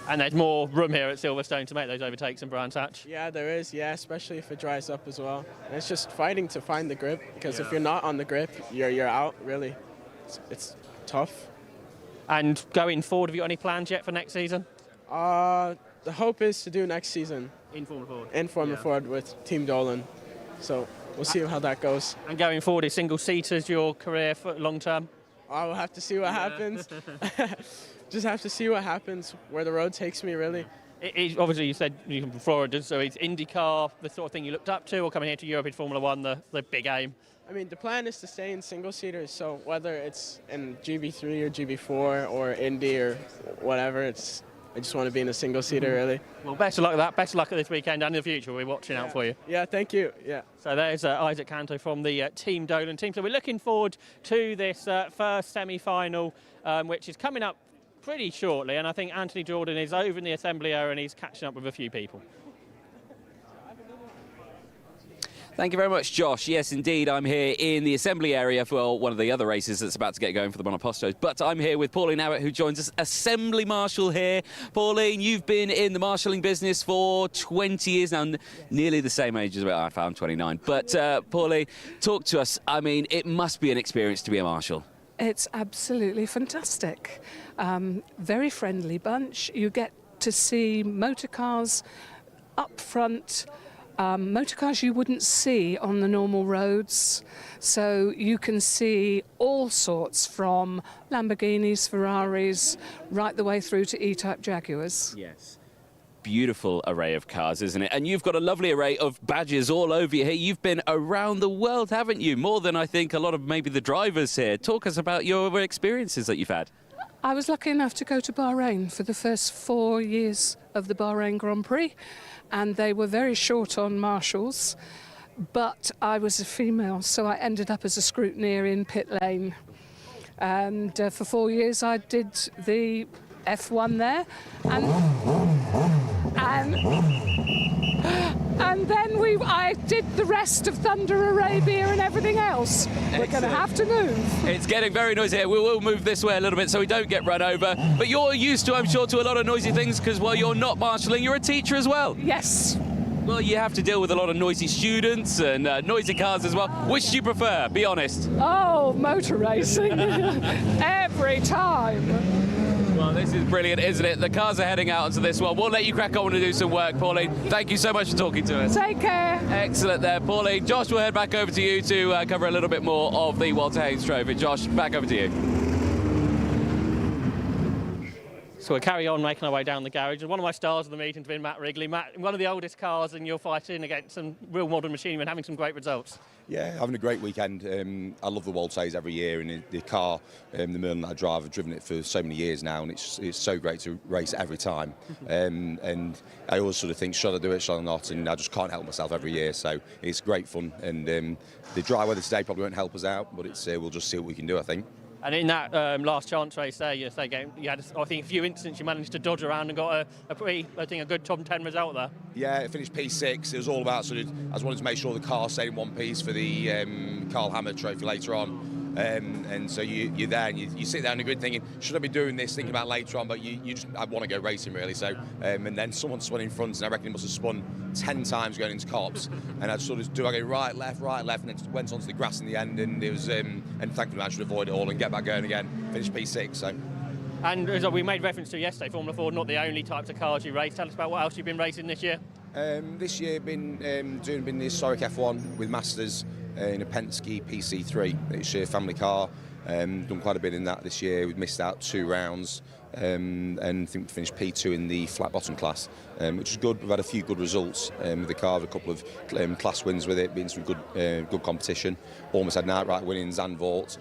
And there's more room here at Silverstone to make those overtakes in Brands Hatch. Yeah, there is, especially if it dries up as well. And it's just fighting to find the grip, because if you're not on the grip, you're out, really. It's tough. And going forward, have you got any plans yet for next season? The hope is to do next season. In Formula Ford? In Formula Ford with Team Dolan. So we'll see how that goes. And going forward, is single-seaters your career for long term? I will have to see what happens. Just have to see what happens, where the road takes me, really. Obviously, you said you're from Florida, so is IndyCar the sort of thing you looked up to, or coming here to Europe in Formula One the big aim? I mean, the plan is to stay in single-seaters, so whether it's in GB3 or GB4 or Indy or whatever, I just want to be in a single-seater, really. Well, best of luck with that. Best of luck at this weekend and in the future. We'll be watching out for you. Yeah, thank you. Yeah. So there's Isaac Canto from the Team Dolan team. So we're looking forward to this first semi-final, which is coming up pretty shortly, and I think Anthony Jordan is over in the assembly area and he's catching up with a few people. Thank you very much, Josh. Yes, indeed, I'm here in the assembly area for one of the other races that's about to get going for the Monopostos. But I'm here with Pauline Abbott, who joins us, assembly marshal here. Pauline, you've been in the marshalling business for 20 years now, nearly the same age as I found, 29. But Pauline, talk to us. I mean, it must be an experience to be a marshal. It's absolutely fantastic. Very friendly bunch. You get to see motor cars up front. Motor cars you wouldn't see on the normal roads, so you can see all sorts from Lamborghinis, Ferraris, right the way through to E-Type Jaguars. Yes. Beautiful array of cars, isn't it? And you've got a lovely array of badges all over you here. You've been around the world, haven't you? More than I think a lot of maybe the drivers here. Talk us about your experiences that you've had. I was lucky enough to go to Bahrain for the first 4 years of the Bahrain Grand Prix, and they were very short on marshals, but I was a female, so I ended up as a scrutineer in pit lane. And for 4 years I did the F1 there, and then I did the rest of Thunder Arabia and everything else. We're going to have to move. It's getting very noisy here. We will move this way a little bit so we don't get run over. But you're used to, I'm sure, to a lot of noisy things because, well, you're not marshalling, you're a teacher as well. Yes. Well, you have to deal with a lot of noisy students and noisy cars as well. Which do you prefer? Be honest. Oh, motor racing. Every time. Well, this is brilliant, isn't it? The cars are heading out onto this one. We'll let you crack on and do some work, Pauline. Thank you so much for talking to us. Take care. Excellent there, Pauline. Josh, we'll head back over to you to cover a little bit more of the Walter Haynes Trophy. Josh, back over to you. So we'll carry on making our way down the garage. And one of my stars of the meeting has been Matt Wrigley. Matt, one of the oldest cars, and you're fighting against some real modern machinery and having some great results. Yeah, having a great weekend. I love the Walters every year, and the car, the Merlin that I drive, I've driven it for so many years now, and it's so great to race it every time. And I always sort of think, should I do it, should I not? And I just can't help myself every year, so it's great fun. And the dry weather today probably won't help us out, but we'll just see what we can do, I think. And in that last chance race there, you had, I think, a few incidents you managed to dodge around and got a good top 10 result there. Yeah, it finished P6. It was all about I just wanted to make sure the car stayed in one piece for the Carl Hammer Trophy later on. And so you're there and you sit there on the grid thinking, should I be doing this, thinking about later on, but I want to go racing really. So and then someone spun in front, and I reckon he must have spun 10 times going into cops, and I sort of do I go right, left, and then went onto the grass in the end, and it was and thankfully I managed to avoid it all and get back going again, finished P6. So. And as we made reference to yesterday, Formula Ford, not the only types of cars you race. Tell us about what else you've been racing this year. This year been the historic F1 with Masters in a Penske PC3. It's a family car. Done quite a bit in that this year. We've missed out 2 rounds and I think we finished P2 in the flat bottom class, which is good. We've had a few good results with the car, a couple of class wins with it, been some good competition. Almost had an outright win in Zandvoort.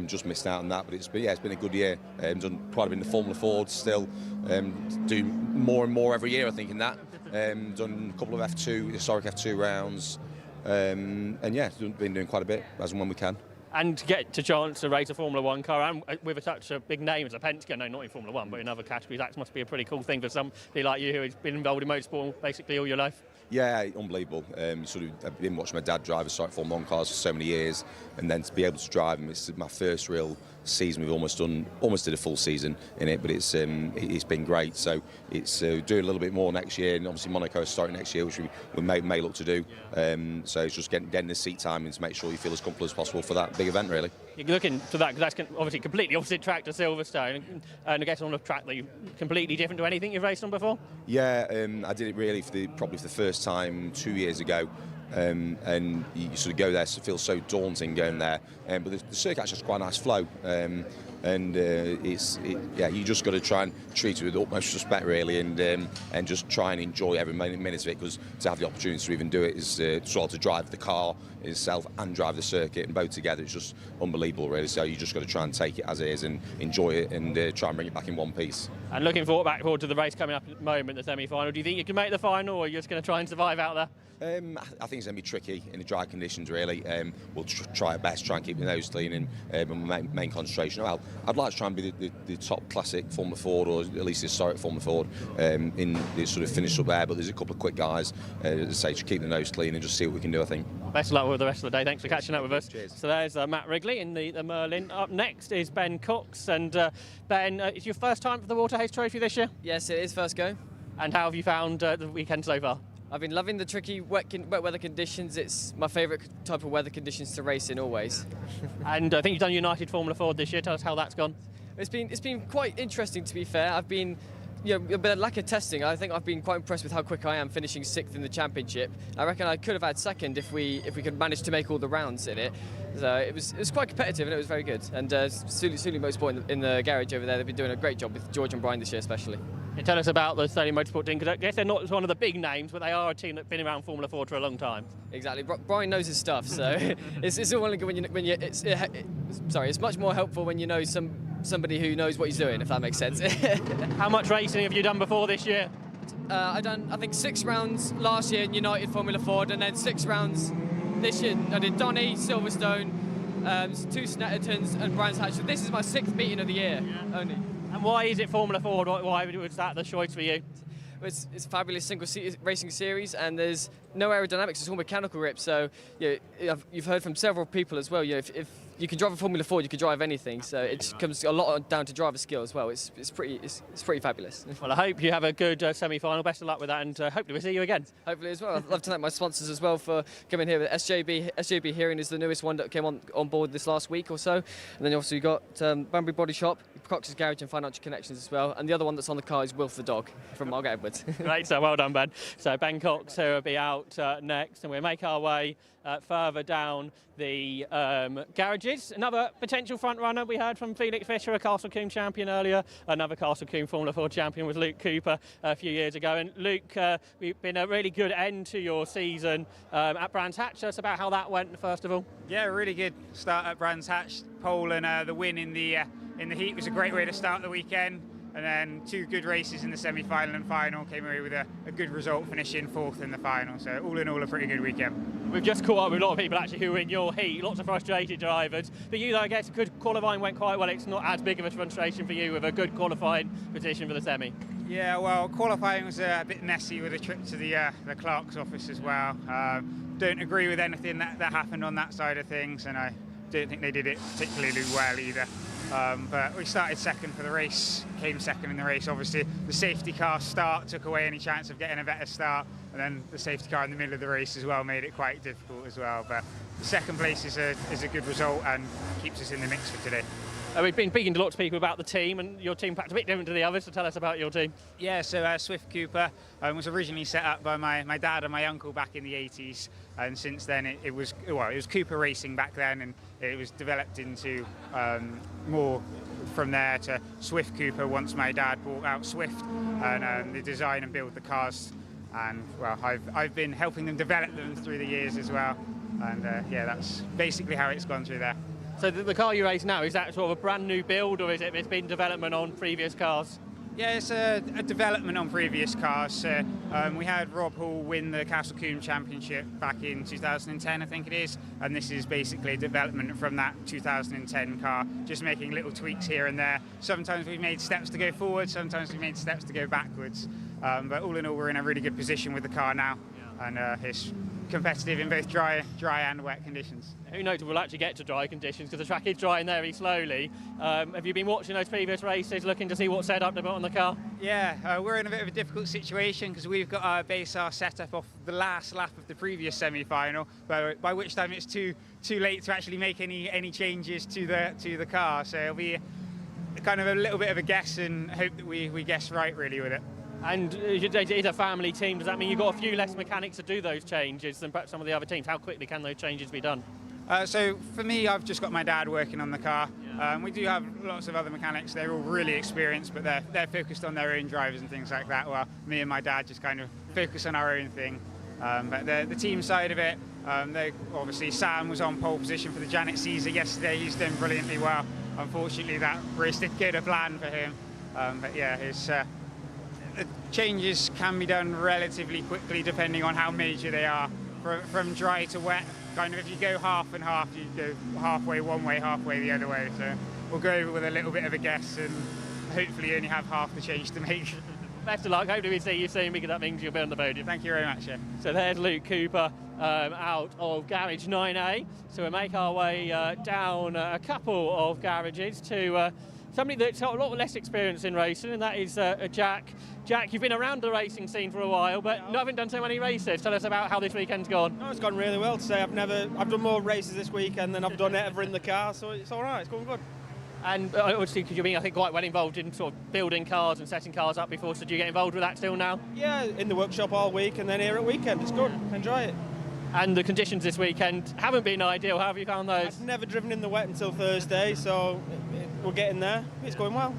Just missed out on that, but it's been a good year. Done quite a bit in the Formula Ford still. Do more and more every year, I think, in that. Done a couple of historic F2 rounds. And yeah, been doing quite a bit as and when we can. And to get a chance to race a Formula 1 car, and with such a big name as a Penske, no, not in Formula 1, but in other categories, that must be a pretty cool thing for somebody like you who has been involved in motorsport basically all your life. Yeah, unbelievable. I've been watching my dad drive historic Formula 1 cars for so many years, and then to be able to drive them, it's my first real season. We've almost did a full season in it, but it's been great. So it's doing a little bit more next year, and obviously Monaco is starting next year, which we may look to do. So it's just getting the seat time and to make sure you feel as comfortable as possible for that big event, really. You're looking to that because that's obviously completely opposite track to Silverstone, and I guess on a track that you're completely different to anything you've raced on before. Yeah, I did it really probably for the first time 2 years ago. And you sort of go there, so it feels so daunting going there. But the circuit actually has quite a nice flow. You just got to try and treat it with utmost respect, really, and just try and enjoy every minute of it, because to have the opportunity to even do it is to drive the car itself and drive the circuit, and both together, it's just unbelievable, really. So you just got to try and take it as it is and enjoy it, and try and bring it back in one piece. And looking back forward to the race coming up at the moment, the semi-final, do you think you can make the final, or are you just going to try and survive out there? I think it's going to be tricky in the dry conditions, really. We'll try our best, try and keep the nose clean, and main concentration. Well, I'd like to try and be the top classic Formula Ford, or at least historic Formula Ford, in the sort of finish up there. But there's a couple of quick guys, as I say, to keep the nose clean and just see what we can do, I think. Best of luck with the rest of the day. Thanks for catching up with us. Cheers. So there's Matt Wrigley in the Merlin. Up next is Ben Cox. And Ben, it's your first time for the WHT Trophy this year? Yes, it is first go. And how have you found the weekend so far? I've been loving the tricky wet weather conditions. It's my favourite type of weather conditions to race in always. And I think you've done United Formula Ford this year. Tell us how that's gone. It's been quite interesting, to be fair. I've been, a bit of lack of testing. I think I've been quite impressed with how quick I am, finishing 6th in the championship. I reckon I could have had 2nd if we could manage to make all the rounds in it. So it was quite competitive and it was very good. And Sulu Motorsport in the garage over there, they've been doing a great job with George and Brian this year, especially. And tell us about the Sterling Motorsport team, because I guess they're not one of the big names, but they are a team that's been around Formula 4 for a long time. Exactly. Brian knows his stuff, so it's all good it's much more helpful when you know somebody who knows what he's doing, if that makes sense. How much racing have you done before this year? I've done, I think, 6 rounds last year in United Formula Ford, and then 6 rounds this year. I did Donny, Silverstone, 2 Snettertons, and Brands Hatch. So this is my 6th meeting of the year only. And why is it Formula Ford? Why was that the choice for you? It's a fabulous single racing series, and there's no aerodynamics. It's all mechanical grip. So you've heard from several people as well. If you can drive a Formula Ford, you can drive anything. So it comes a lot down to driver skill as well. It's pretty fabulous. Well, I hope you have a good semi-final. Best of luck with that, and hopefully we'll see you again. Hopefully as well. I'd love to thank my sponsors as well for coming here. SJB Hearing is the newest one that came on board this last week or so. And then also you got Banbury Body Shop, Cox's Garage and Financial Connections as well. And the other one that's on the car is Wilf the Dog from Margaret Edwards. Great, so well done, Ben. So Ben Cox will be out next, and we'll make our way further down the garages. Another potential front runner we heard from Felix Fisher, a Castle Combe champion earlier. Another Castle Combe Formula 4 champion was Luke Cooper a few years ago. And Luke, we've been a really good end to your season at Brands Hatch. Tell us about how that went, first of all. Yeah, really good start at Brands Hatch. Pole and the win in the heat was a great way to start the weekend. And then 2 good races in the semi-final and final, came away with a good result, finishing 4th in the final. So all in all, a pretty good weekend. We've just caught up with a lot of people actually who were in your heat, lots of frustrated drivers. But you, though, I guess good qualifying went quite well. It's not as big of a frustration for you with a good qualifying position for the semi. Yeah, well, qualifying was a bit messy with a trip to the clerk's office as well. Don't agree with anything that happened on that side of things, and I don't think they did it particularly well either. But we started 2nd for the race, came 2nd in the race. Obviously, the safety car start took away any chance of getting a better start, and then the safety car in the middle of the race as well made it quite difficult as well. But the 2nd place is a good result and keeps us in the mix for today. We've been speaking to lots of people about the team, and your team perhaps a bit different to the others, so tell us about your team. Yeah, so Swift Cooper was originally set up by my dad and my uncle back in the 80s, and since then it was Cooper Racing back then, and it was developed into more from there to Swift Cooper once my dad bought out Swift, and they design and build the cars, and well, I've been helping them develop them through the years as well, and yeah, that's basically how it's gone through there. So the car you race now, is that sort of a brand new build, or is it's been development on previous cars? Yeah, it's a development on previous cars. We had Rob Hall win the Castle Combe Championship back in 2010, I think it is, and this is basically a development from that 2010 car, just making little tweaks here and there. Sometimes we've made steps to go forward, sometimes we've made steps to go backwards, but all in all, we're in a really good position with the car now, and it's competitive in both dry and wet conditions. Who knows if we'll actually get to dry conditions, because the track is drying very slowly. Have you been watching those previous races, looking to see what's set up to put on the car? Yeah, we're in a bit of a difficult situation because we've got our base R set up off the last lap of the previous semi-final, by which time it's too late to actually make any changes to the car. So it'll be kind of a little bit of a guess, and hope that we guess right really with it. And it is a family team. Does that mean you've got a few less mechanics to do those changes than perhaps some of the other teams? How quickly can those changes be done? So for me, I've just got my dad working on the car. We do have lots of other mechanics. They're all really experienced, but they're focused on their own drivers and things like that. Well, me and my dad just kind of focus on our own thing. But the team side of it, obviously Sam was on pole position for the Janet CESAR yesterday. He's done brilliantly well. Unfortunately, that race didn't go to plan for him. But yeah, the changes can be done relatively quickly depending on how major they are. From dry to wet, kind of if you go half and half, you go halfway one way, halfway the other way. So we'll go over with a little bit of a guess and hopefully only have half the change to make. Best of luck. Hopefully we see you soon, because that means you'll be on the podium. Thank you very much. Yeah. So there's Luke Cooper out of garage 9A. So we'll make our way down a couple of garages to somebody that's got a lot less experience in racing, and that is Jack. Jack, you've been around the racing scene for a while, but you haven't done so many races. Tell us about how this weekend's gone. No, it's gone really well today. I've done more races this weekend than I've done ever in the car, so it's all right. It's going good. And obviously, because you've been, I think, quite well involved in sort of building cars and setting cars up before, so do you get involved with that still now? Yeah, in the workshop all week and then here at weekend. It's good. Enjoy it. And the conditions this weekend haven't been ideal. How have you found those? I've never driven in the wet until Thursday, so we're getting there. It's going well.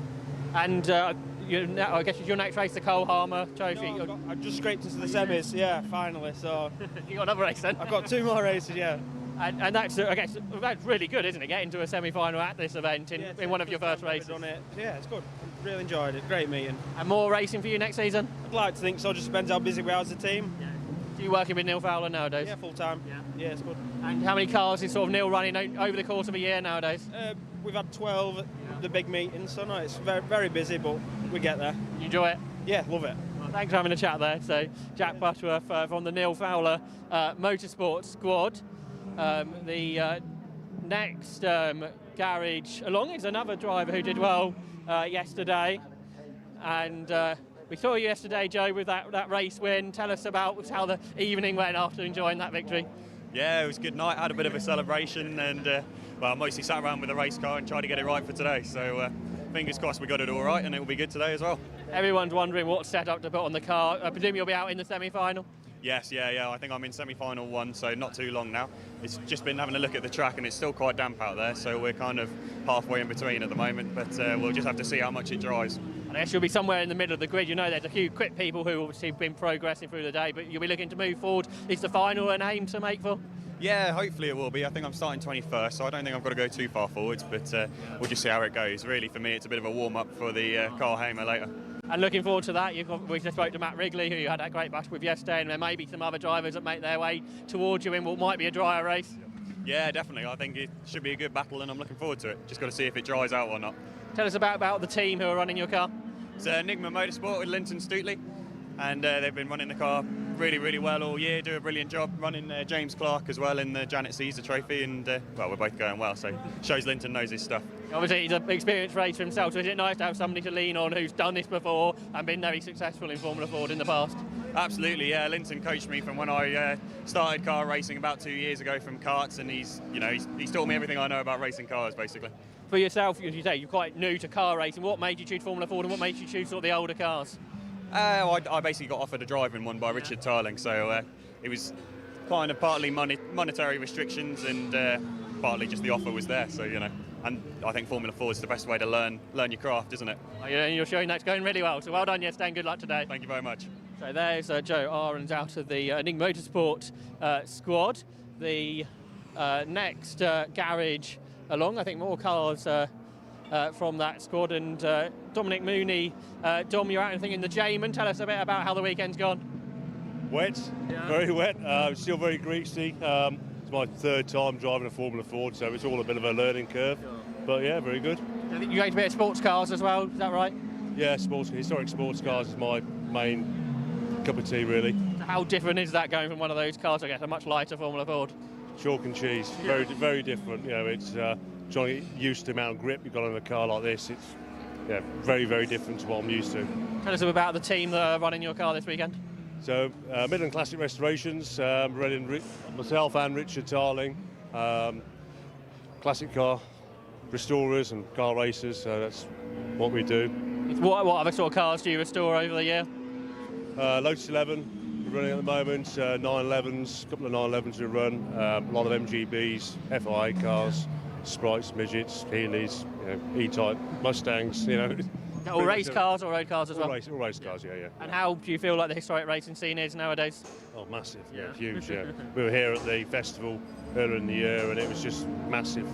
And I guess it's your next race, the Cole Harmer Trophy. No, I've just scraped into the semis, yeah, finally. So you got another race then? I've got 2 more races, yeah. And that's, I guess, that's really good, isn't it? Getting to a semi-final at this event in one of your first races. Done it. Yeah, it's good. I really enjoyed it. Great meeting. And more racing for you next season? I'd like to think so. Just depends how busy we are as a team. Yeah. Are you working with Neil Fowler nowadays? Yeah, full time. Yeah, it's good. And how many cars is sort of Neil running over the course of a year nowadays? We've had 12 at the big meetings, so no, it's very, very busy, but we get there. You enjoy it? Yeah, love it. Well, thanks for having a chat there. So Jack Butterworth from the Neil Fowler Motorsport squad. The next garage along is another driver who did well yesterday, and we saw you yesterday, Joe, with that race win. Tell us about how the evening went after enjoying that victory. Yeah, it was a good night. Had a bit of a celebration, and well, mostly sat around with the race car and tried to get it right for today. So fingers crossed we got it all right, and it will be good today as well. Everyone's wondering what setup to put on the car. I presume you'll be out in the semi-final. Yes, yeah. I think I'm in semi-final 1, so not too long now. It's just been having a look at the track, and it's still quite damp out there, so we're kind of halfway in between at the moment, but we'll just have to see how much it dries. I guess you'll be somewhere in the middle of the grid. You know there's a few quick people who obviously have been progressing through the day, but you'll be looking to move forward. Is the final an aim to make for? Yeah, hopefully it will be. I think I'm starting 21st, so I don't think I've got to go too far forwards, but we'll just see how it goes. Really, for me, it's a bit of a warm-up for the Carl Hamer later. And looking forward to that. We just spoke to Matt Wrigley, who you had that great battle with yesterday, and there may be some other drivers that make their way towards you in what might be a drier race. Yeah, definitely. I think it should be a good battle, and I'm looking forward to it. Just got to see if it dries out or not. Tell us about the team who are running your car. It's Enigma Motorsport with Linton Stootley, and they've been running the car really, really well all year. Do a brilliant job running James Clark as well in the Janet CESAR Trophy, and well, we're both going well, so shows Linton knows his stuff. Obviously, he's an experienced racer himself, so is it nice to have somebody to lean on who's done this before and been very successful in Formula Ford in the past? Absolutely, yeah. Linton coached me from when I started car racing about 2 years ago from karts, and he's taught me everything I know about racing cars, basically. For yourself, as you say, you're quite new to car racing. What made you choose Formula Ford, and what made you choose sort of the older cars? I basically got offered a driving one by Richard Tarling, so it was kind of partly monetary restrictions and partly just the offer was there. So and I think Formula Ford is the best way to learn your craft, isn't it? Yeah, you're showing that's going really well. So well done yesterday, and good luck today. Thank you very much. So there's Joe Ahrens out of the Enigma Motorsport squad. The next garage along, I think more cars from that squad, and Dominic Mooney. Dom, you're out anything in the Jamin. Tell us a bit about how the weekend's gone. Wet, very wet, still very greasy. It's my 3rd time driving a Formula Ford, so it's all a bit of a learning curve. But yeah, very good. I think you're going to be at sports cars as well, is that right? Yeah, historic sports cars is my main cup of tea, really. So how different is that going from one of those cars, I guess, a much lighter Formula Ford? Chalk and cheese, very, very different. It's trying to get used to the amount of grip you've got on a car like this. It's very, very different to what I'm used to. Tell us about the team that are running your car this weekend. So, Midland Classic Restorations, running myself and Richard Tarling, classic car restorers and car racers, so that's what we do. What other sort of cars do you restore over the year? Lotus 11, we're running at the moment, 911s, a couple of 911s we run, a lot of MGBs, FIA cars, Sprites, Midgets, Healey's, E-Type, Mustangs, All race cars or road cars as well? All race cars, yeah. And how do you feel like the historic racing scene is nowadays? Oh, massive, huge, We were here at the festival earlier in the year and it was just massive,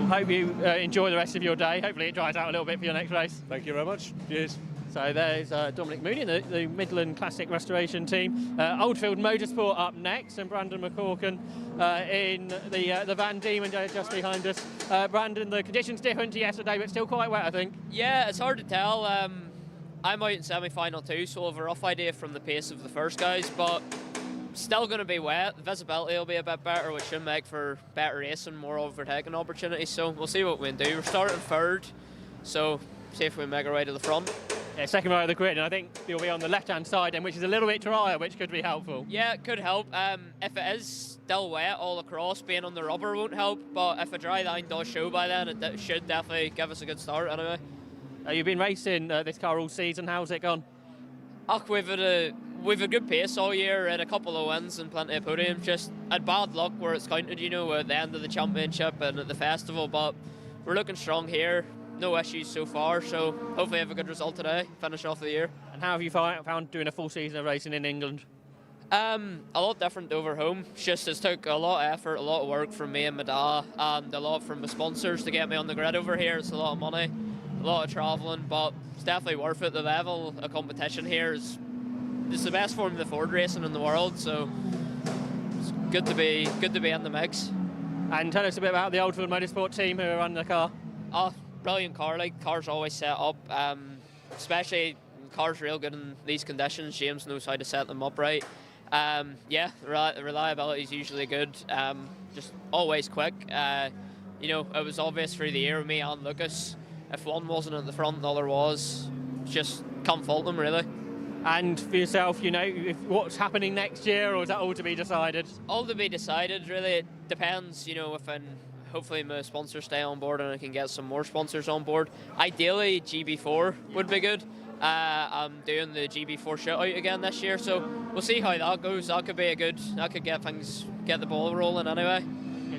Hope you enjoy the rest of your day. Hopefully it dries out a little bit for your next race. Thank you very much. Cheers. So there's Dominic Mooney, the Midland Classic Restoration team. Oldfield Motorsport up next, and Brandon McCorkin in the Van Diemen just behind us. Brandon, the conditions different to yesterday, but still quite wet, I think. Yeah, it's hard to tell. I'm out in semi-final too, so I have a rough idea from the pace of the first guys, but Still going to be wet. The visibility will be a bit better, which should make for better racing, more overtaking opportunities. So we'll see what we can do. We're starting third, so see if we make our way to the front. Yeah, second row of the grid, and I think you'll be on the left-hand side, and which is a little bit drier, which could be helpful. Yeah, it could help. If it is still wet all across, being on the rubber won't help, but if a dry line does show by then, it should definitely give us a good start anyway. You've been racing this car all season. How's it gone? We've a good pace all year, had a couple of wins and plenty of podiums. Just had bad luck where it's counted, you know, at the end of the championship and at the festival, but we're looking strong here. No issues so far, so hopefully have a good result today, finish off the year. And how have you found doing a full season of racing in England? A lot different over home. It's took a lot of effort, a lot of work from me and my dad, and a lot from the sponsors to get me on the grid over here. It's a lot of money, a lot of travelling, but it's definitely worth it. The level of competition here is the best Formula Ford racing in the world, so it's good to be in the mix. And tell us a bit about the Untitled Motorsport team who are running the car. Oh, brilliant car, like cars always set up, especially cars real good in these conditions. James knows how to set them up right. Yeah, the reliability is usually good, just always quick. You know, it was obvious through the year with me and Lucas, if one wasn't at the front, the other was. Just can't fault them really. And for yourself, you know, what's happening next year, or is that all to be decided? All to be decided, really. It depends, you know, hopefully my sponsors stay on board and I can get some more sponsors on board. Ideally, GB4 would be good. I'm doing the GB4 shootout again this year, so we'll see how that goes. That could get the ball rolling anyway.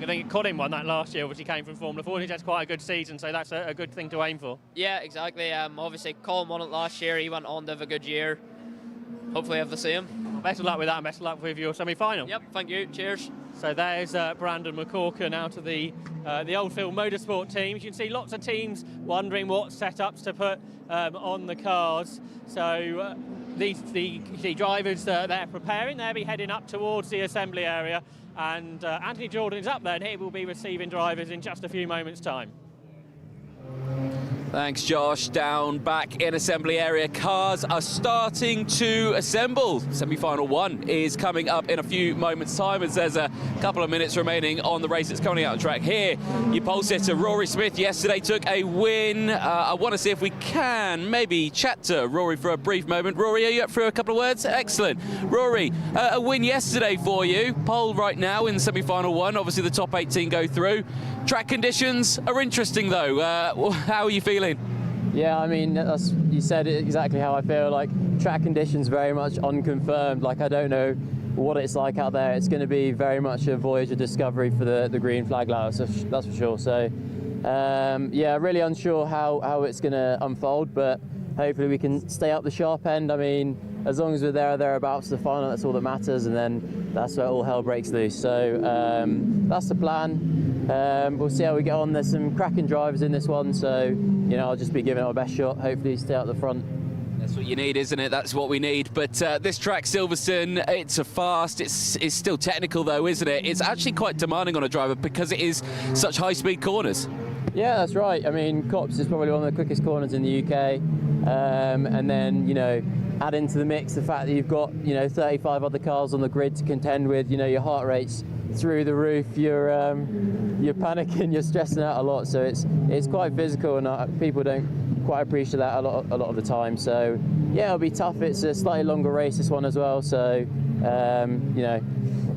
I think Colin won that last year, which he came from Formula 4. He's had quite a good season, so that's a good thing to aim for. Yeah, exactly. Obviously, Colin won it last year. He went on to have a good year. Hopefully have the same. Well, best of luck with that, and best of luck with your semi-final. Yep, thank you. Cheers. So there's Brandon McCorkin out of the Untitled Motorsport team. You can see lots of teams wondering what setups to put on the cars. So the drivers, they're preparing. They'll be heading up towards the assembly area. And Anthony Jordan is up there, and he will be receiving drivers in just a few moments' time. Thanks, Josh. Down back in assembly area, cars are starting to assemble. Semi-final one is coming up in a few moments' time as there's a couple of minutes remaining on the race that's coming out of track. Here, your pole sitter Rory Smith yesterday took a win. I want to see if we can maybe chat to Rory for a brief moment. Rory, are you up for a couple of words? Excellent. Rory, a win yesterday for you. Pole right now in semi-final one. Obviously the top 18 go through. Track conditions are interesting though. How are you feeling? Yeah, I mean, you said it exactly how I feel. Like, track conditions very much unconfirmed. Like, I don't know what it's like out there. It's going to be very much a voyage of discovery for the green flag laps, that's for sure. So, yeah, really unsure how it's going to unfold, but hopefully we can stay up the sharp end. I mean, as long as we're thereabouts to the final, that's all that matters, and then that's where all hell breaks loose. So that's the plan. We'll see how we get on. There's some cracking drivers in this one, so you know, I'll just be giving it my best shot. Hopefully stay out the front. That's what you need, isn't it? That's what we need. But this track, Silverstone, it's a fast. It's still technical though, isn't it? It's actually quite demanding on a driver because it is such high-speed corners. Yeah, that's right. I mean, Copse is probably one of the quickest corners in the UK, and then, you know, add into the mix the fact that you've got, you know, 35 other cars on the grid to contend with. You know, your heart rate's through the roof. You're panicking, you're stressing out a lot. So it's quite physical, and people don't quite appreciate that a lot of the time. So yeah, it'll be tough. It's a slightly longer race, this one as well. So you know,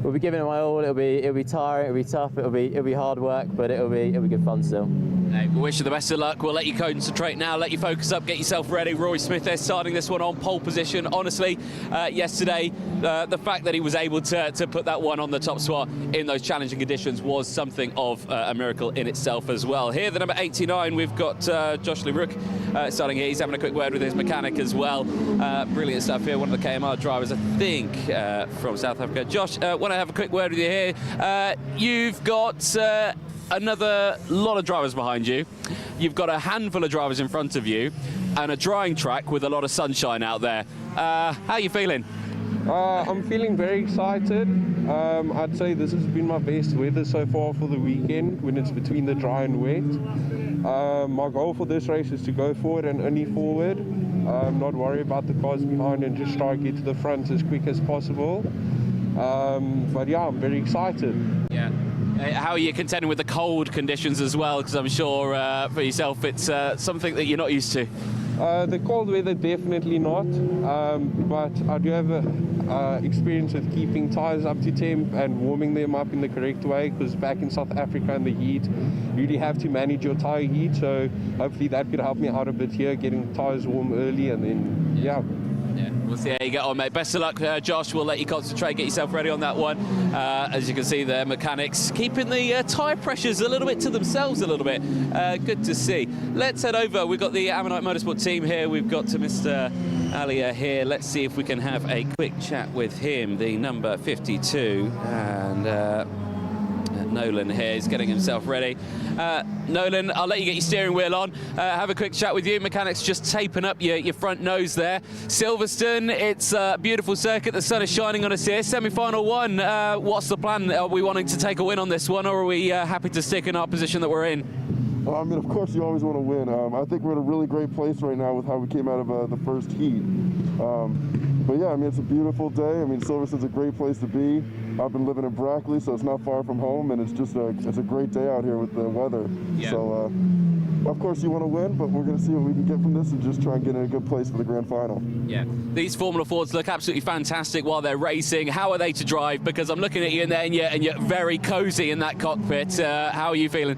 we'll be giving it my all. It'll be tiring. It'll be tough. It'll be hard work, but it'll be good fun still. Hey, we wish you the best of luck. We'll let you concentrate now, let you focus up, get yourself ready. Rory Smith there starting this one on pole position. Honestly, yesterday, the fact that he was able to put that one on the top spot in those challenging conditions was something of a miracle in itself as well. Here, the number 89, we've got Josh Leroux starting here. He's having a quick word with his mechanic as well. Brilliant stuff here. One of the KMR drivers, I think, from South Africa. Josh, want to have a quick word with you here. You've got another lot of drivers behind you. You've got a handful of drivers in front of you and a drying track with a lot of sunshine out there. How are you feeling? I'm feeling very excited. I'd say this has been my best weather so far for the weekend when it's between the dry and wet. My goal for this race is to go forward and only forward. Not worry about the cars behind and just try to get to the front as quick as possible. But yeah, I'm very excited. Yeah. How are you contending with the cold conditions as well? Because I'm sure for yourself it's something that you're not used to. The cold weather, definitely not. But I do have experience with keeping tyres up to temp and warming them up in the correct way, because back in South Africa in the heat, you really have to manage your tyre heat. So hopefully that could help me out a bit here, getting tyres warm early, and then, yeah. Yeah, we'll see how you get on, mate. Best of luck, Josh. We'll let you concentrate, get yourself ready on that one. As you can see there, mechanics keeping the tyre pressures a little bit to themselves a little bit. Good to see. Let's head over. We've got the Ammonite Motorsport team here. We've got to Mr. Alia here. Let's see if we can have a quick chat with him, the number 52. And Nolan here is getting himself ready. Nolan, I'll let you get your steering wheel on. Have a quick chat with you. Mechanics just taping up your front nose there. Silverstone, it's a beautiful circuit. The sun is shining on us here. Semi-final one. What's the plan? Are we wanting to take a win on this one, or are we happy to stick in our position that we're in? Well, I mean, of course, you always want to win. I think we're in a really great place right now with how we came out of the first heat. But yeah, I mean, it's a beautiful day. I mean, Silverstone's a great place to be. I've been living in Brackley, so it's not far from home, and it's just it's a great day out here with the weather. Yeah. So, of course, you want to win, but we're going to see what we can get from this and just try and get in a good place for the grand final. Yeah. These Formula Fords look absolutely fantastic while they're racing. How are they to drive? Because I'm looking at you in there, and you're very cozy in that cockpit. How are you feeling?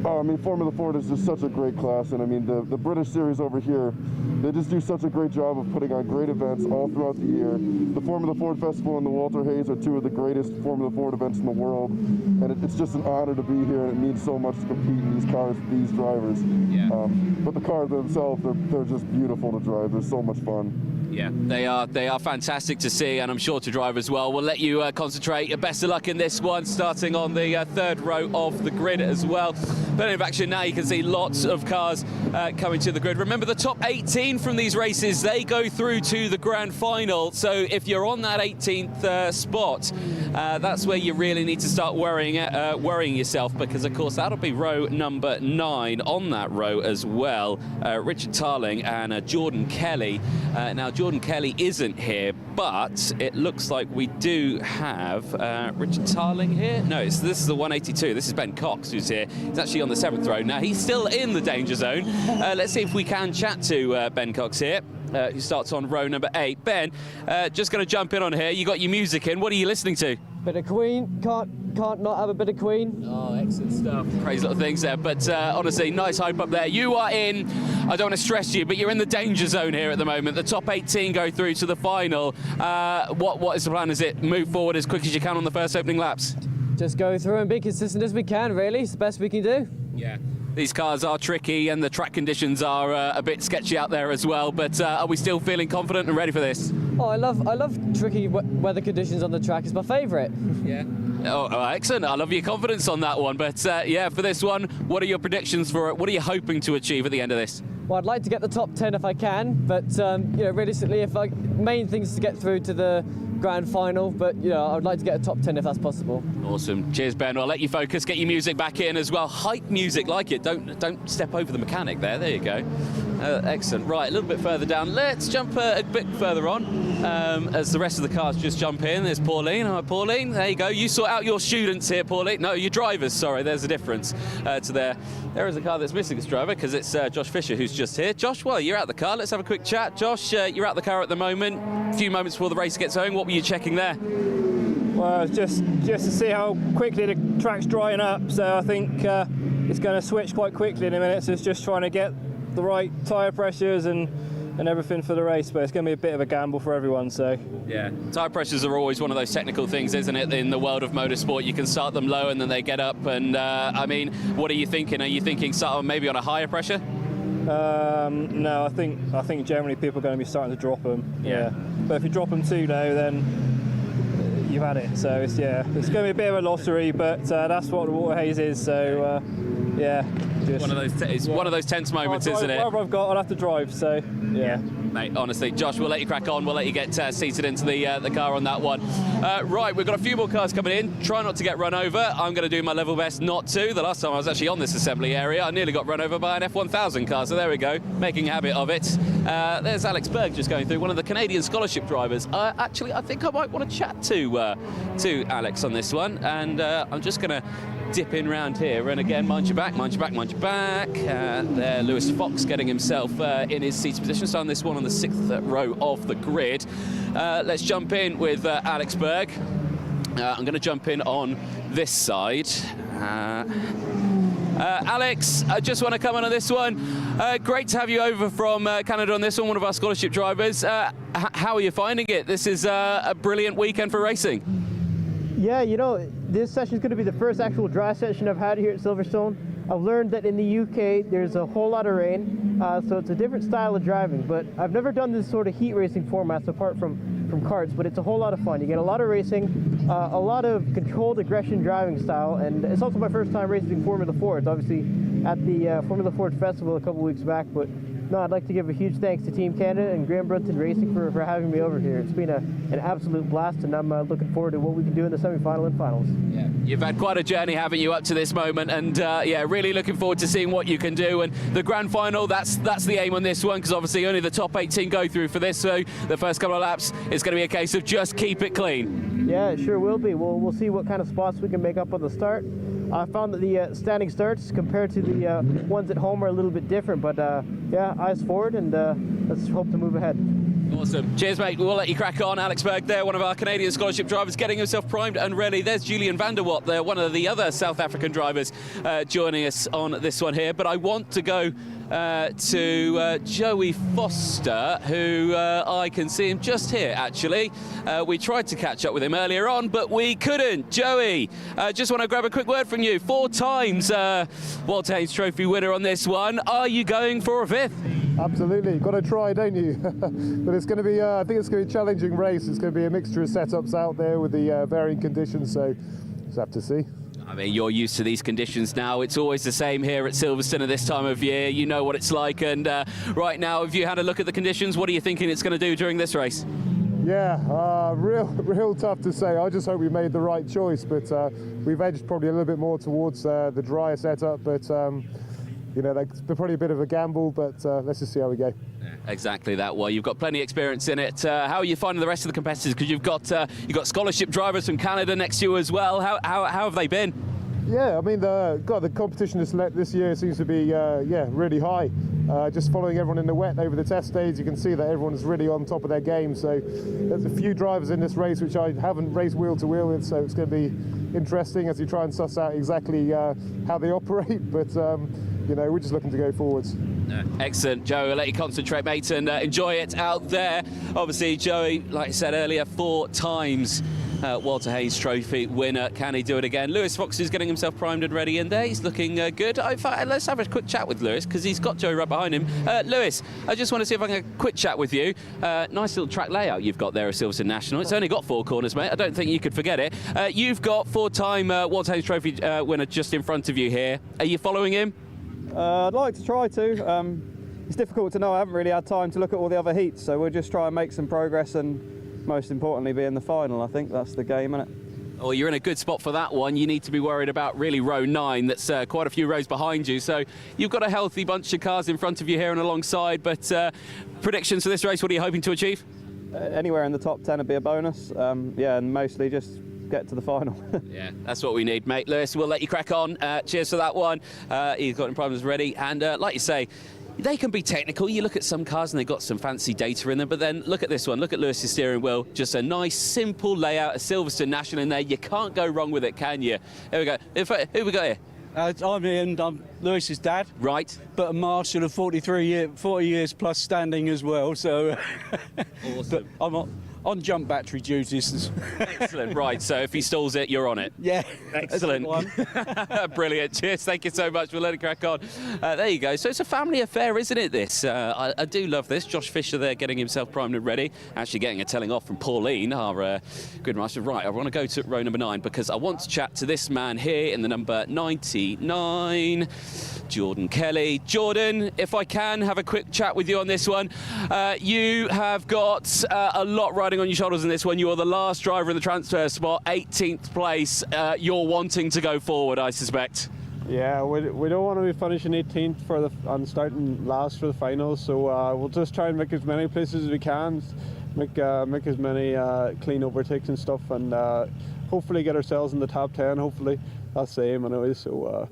Oh, I mean, Formula Ford is just such a great class, and I mean, the British series over here, they just do such a great job of putting on great events all throughout the year. The Formula Ford Festival and the Walter Hayes are two of the greatest Formula Ford events in the world, and it's just an honor to be here, and it means so much to compete in these cars with these drivers. Yeah. But the cars themselves, they're just beautiful to drive. They're so much fun. Yeah, they are fantastic to see, and I'm sure to drive as well. We'll let you concentrate. Best of luck in this one, starting on the third row of the grid as well. Plenty of action now. You can see lots of cars coming to the grid. Remember, the top 18 from these races, they go through to the grand final. So if you're on that 18th spot, that's where you really need to start worrying yourself, because of course that'll be row number 9 on that row as well. Richard Tarling and Jordan Kelly. Now Jordan Kelly isn't here, but it looks like we do have Richard Tarling here. No, this is the 182. This is Ben Cox who's here. He's actually on the 7th row. Now he's still in the danger zone. Let's see if we can chat to Ben Cox here, who starts on row number 8. Ben, just going to jump in on here. You got your music in. What are you listening to? Bit of Queen. Can't not have a bit of Queen. Oh, excellent stuff. Crazy little things there. But honestly, nice hype up there. You are in, I don't want to stress you, but you're in the danger zone here at the moment. The top 18 go through to the final. What is the plan? Is it move forward as quick as you can on the first opening laps? Just go through and be consistent as we can, really. It's the best we can do. Yeah. These cars are tricky, and the track conditions are a bit sketchy out there as well, but are we still feeling confident and ready for this? Oh, I love tricky weather conditions on the track. It's my favourite. Yeah. Oh, excellent. I love your confidence on that one. But yeah, for this one, what are your predictions for it? What are you hoping to achieve at the end of this? Well, I'd like to get the top 10 if I can, but you know, realistically, main thing is to get through to the grand final, but you know, I'd like to get a top 10 if that's possible. Awesome. Cheers, Ben. I'll let you focus, get your music back in as well. Hype music, like it. Don't step over the mechanic there. There you go. Excellent. Right, a little bit further down. Let's jump a bit further on as the rest of the cars just jump in. There's Pauline. Hi, Pauline. There you go. You sort out your students here, Pauline. No, your drivers. Sorry, there's a difference to there. There is a car that's missing its driver because it's Josh Fisher who's just here. Josh, well, you're out the car. Let's have a quick chat. Josh, you're out the car at the moment. A few moments before the race gets going. What were you checking there? Well, just to see how quickly the track's drying up. So I think it's going to switch quite quickly in a minute. So it's just trying to get the right tyre pressures and everything for the race, but it's going to be a bit of a gamble for everyone. So yeah, tyre pressures are always one of those technical things, isn't it? In the world of motorsport, you can start them low and then they get up. And I mean, what are you thinking? Are you thinking start maybe on a higher pressure? No, I think generally people are going to be starting to drop them. Yeah, but if you drop them too low, then you've had it. So it's going to be a bit of a lottery, but that's what the Water Haze is. So yeah. One of those tense moments, isn't it? Whatever I've got, I'll have to drive. So yeah. Mate, honestly, Josh, we'll let you crack on. We'll let you get seated into the car on that one. Right, we've got a few more cars coming in. Try not to get run over. I'm going to do my level best not to. The last time I was actually on this assembly area, I nearly got run over by an F1000 car, so there we go, making a habit of it. There's Alex Berg just going through, one of the Canadian scholarship drivers. Actually, I think I might want to chat to Alex on this one, and I'm just going to dip in round here, and again, mind your back, mind your back, mind your back. There, Lewis Fox getting himself in his seated position, so on this one on the 6th row of the grid. Let's jump in with Alex Berg. I'm going to jump in on this side. Alex, I just want to come on this one. Great to have you over from Canada on this one, one of our scholarship drivers. How are you finding it? This is a brilliant weekend for racing. Yeah, you know, this session is going to be the first actual dry session I've had here at Silverstone. I've learned that in the UK there's a whole lot of rain, so it's a different style of driving, but I've never done this sort of heat racing format apart from karts, but it's a whole lot of fun. You get a lot of racing, a lot of controlled aggression driving style, and it's also my first time racing Formula Fords, obviously at the Formula Ford Festival a couple weeks back, but no, I'd like to give a huge thanks to Team Canada and Graham Brunton Racing for having me over here. It's been an absolute blast, and I'm looking forward to what we can do in the semi-final and finals. Yeah, you've had quite a journey, haven't you, up to this moment, and yeah, really looking forward to seeing what you can do. And the grand final, that's the aim on this one, because obviously only the top 18 go through for this, so the first couple of laps is going to be a case of just keep it clean. Yeah, it sure will be. We'll see what kind of spots we can make up on the start. I found that the standing starts compared to the ones at home are a little bit different, but yeah, eyes forward, and let's hope to move ahead. Awesome. Cheers, mate. We'll let you crack on. Alex Berg there, one of our Canadian scholarship drivers, getting himself primed and ready. There's Julian van der Watt there, one of the other South African drivers joining us on this one here. But I want to go to Joey Foster, who I can see him just here, actually. We tried to catch up with him earlier on, but we couldn't. Joey, just want to grab a quick word from you. 4 times Walter Haynes Trophy winner on this one. Are you going for a 5th? Absolutely, got to try, don't you? But it's going to be, I think it's going to be a challenging race. It's going to be a mixture of setups out there with the varying conditions, so just have to see. I mean, you're used to these conditions now. It's always the same here at Silverstone at this time of year. You know what it's like, and right now, if you had a look at the conditions, what are you thinking it's going to do during this race? Yeah, real tough to say. I just hope we made the right choice, but we've edged probably a little bit more towards the drier setup, but you know, that's probably a bit of a gamble, but let's just see how we go. Exactly that. Well, you've got plenty of experience in it. How are you finding the rest of the competitors? Because you've got scholarship drivers from Canada next to you as well. How have they been? Yeah, I mean, the competition this year seems to be yeah, really high. Just following everyone in the wet over the test days, you can see that everyone's really on top of their game. So there's a few drivers in this race which I haven't raced wheel to wheel with, so it's going to be interesting as you try and suss out exactly how they operate. But you know, we're just looking to go forwards. Excellent, Joey. I'll let you concentrate, mate, and enjoy it out there. Obviously, Joey, like I said earlier, 4 times Walter Haynes Trophy winner. Can he do it again? Lewis Fox is getting himself primed and ready in there. He's looking good. In fact, let's have a quick chat with Lewis, because he's got Joey right behind him. Lewis, I just want to see if I can have a quick chat with you. Nice little track layout you've got there at Silverstone National. It's only got 4 corners, mate. I don't think you could forget it. You've got 4-time Walter Haynes Trophy winner just in front of you here. Are you following him? I'd like to try to. It's difficult to know. I haven't really had time to look at all the other heats, so we'll just try and make some progress and most importantly be in the final. I think that's the game, isn't it? Well, you're in a good spot for that one. You need to be worried about really row 9. That's quite a few rows behind you. So you've got a healthy bunch of cars in front of you here and alongside. But predictions for this race, what are you hoping to achieve? Anywhere in the top 10 would be a bonus. Yeah, and mostly just get to the final. Yeah, that's what we need, mate. Lewis, we'll let you crack on. Cheers for that one. He's got him primers ready. And like you say, they can be technical. You look at some cars and they've got some fancy data in them, but then look at this one. Look at Lewis's steering wheel. Just a nice, simple layout, a Silverstone National in there. You can't go wrong with it, can you? Here we go. Who we got here? I'm Ian, I'm Lewis's dad. Right. But a marshal of 40 years plus standing as well, so... Awesome. But I'm on jump battery duties. Excellent. Right, so if he stalls it, you're on it. Yeah. Excellent. Brilliant. Cheers. Thank you so much. We'll let it crack on. There you go. So it's a family affair, isn't it, this? I do love this. Josh Fisher there getting himself primed and ready. Actually getting a telling off from Pauline, our good master. Right, I want to go to row number 9 because I want to chat to this man here in the number 99. Jordan Kelly. Jordan, if I can have a quick chat with you on this one. You have got a lot riding on your shoulders in this one. You are the last driver in the transfer spot, 18th place. You're wanting to go forward, I suspect. Yeah, we don't want to be finishing 18th and starting last for the finals, so we'll just try and make as many places as we can, make as many clean overtakes and stuff, and hopefully get ourselves in the top 10. Hopefully, that's the aim anyway. So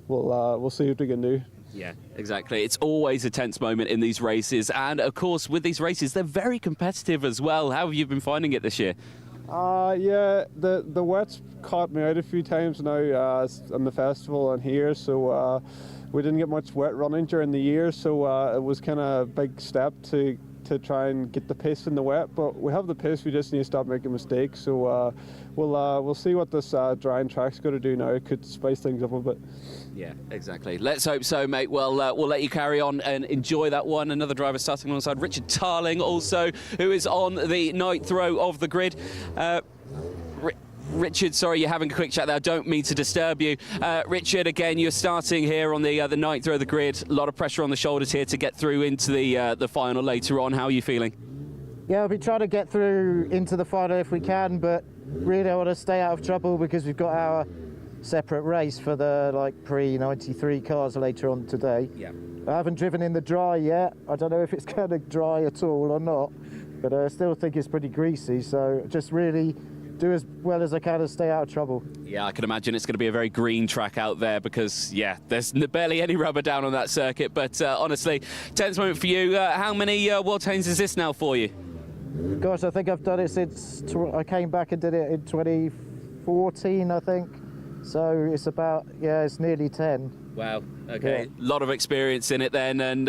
we'll see what we can do. Yeah, exactly. It's always a tense moment in these races, and of course, with these races, they're very competitive as well. How have you been finding it this year? Yeah, the wet's caught me out a few times now on the festival and here, so we didn't get much wet running during the year, so it was kind of a big step to try and get the pace in the wet. But we have the pace, we just need to stop making mistakes. So we'll see what this drying track's going to do now. It could spice things up a bit. Yeah, exactly. Let's hope so, mate. Well, we'll let you carry on and enjoy that one. Another driver starting alongside Richard Tarling, also, who is on the ninth row of the grid. Richard, sorry, you're having a quick chat there. I don't mean to disturb you. Richard, again, you're starting here on the ninth row of the grid. A lot of pressure on the shoulders here to get through into the final later on. How are you feeling? Yeah, we'll be trying to get through into the final if we can, but really I want to stay out of trouble because we've got our separate race for the pre-93 cars later on today. Yeah. I haven't driven in the dry yet. I don't know if it's going to dry at all or not, but I still think it's pretty greasy, so just really do as well as I can and stay out of trouble. Yeah, I can imagine it's going to be a very green track out there because, yeah, there's barely any rubber down on that circuit. But honestly, tense moment for you. How many World Tames is this now for you? Gosh, I think I've done it since I came back and did it in 2014, I think. So it's about, it's nearly 10. Wow, okay. Yeah. A lot of experience in it then. And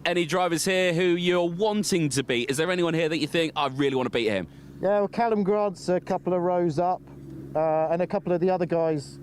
any drivers here who you're wanting to beat? Is there anyone here that you think, I really want to beat him? Yeah, well, Callum Grant's a couple of rows up, and a couple of the other guys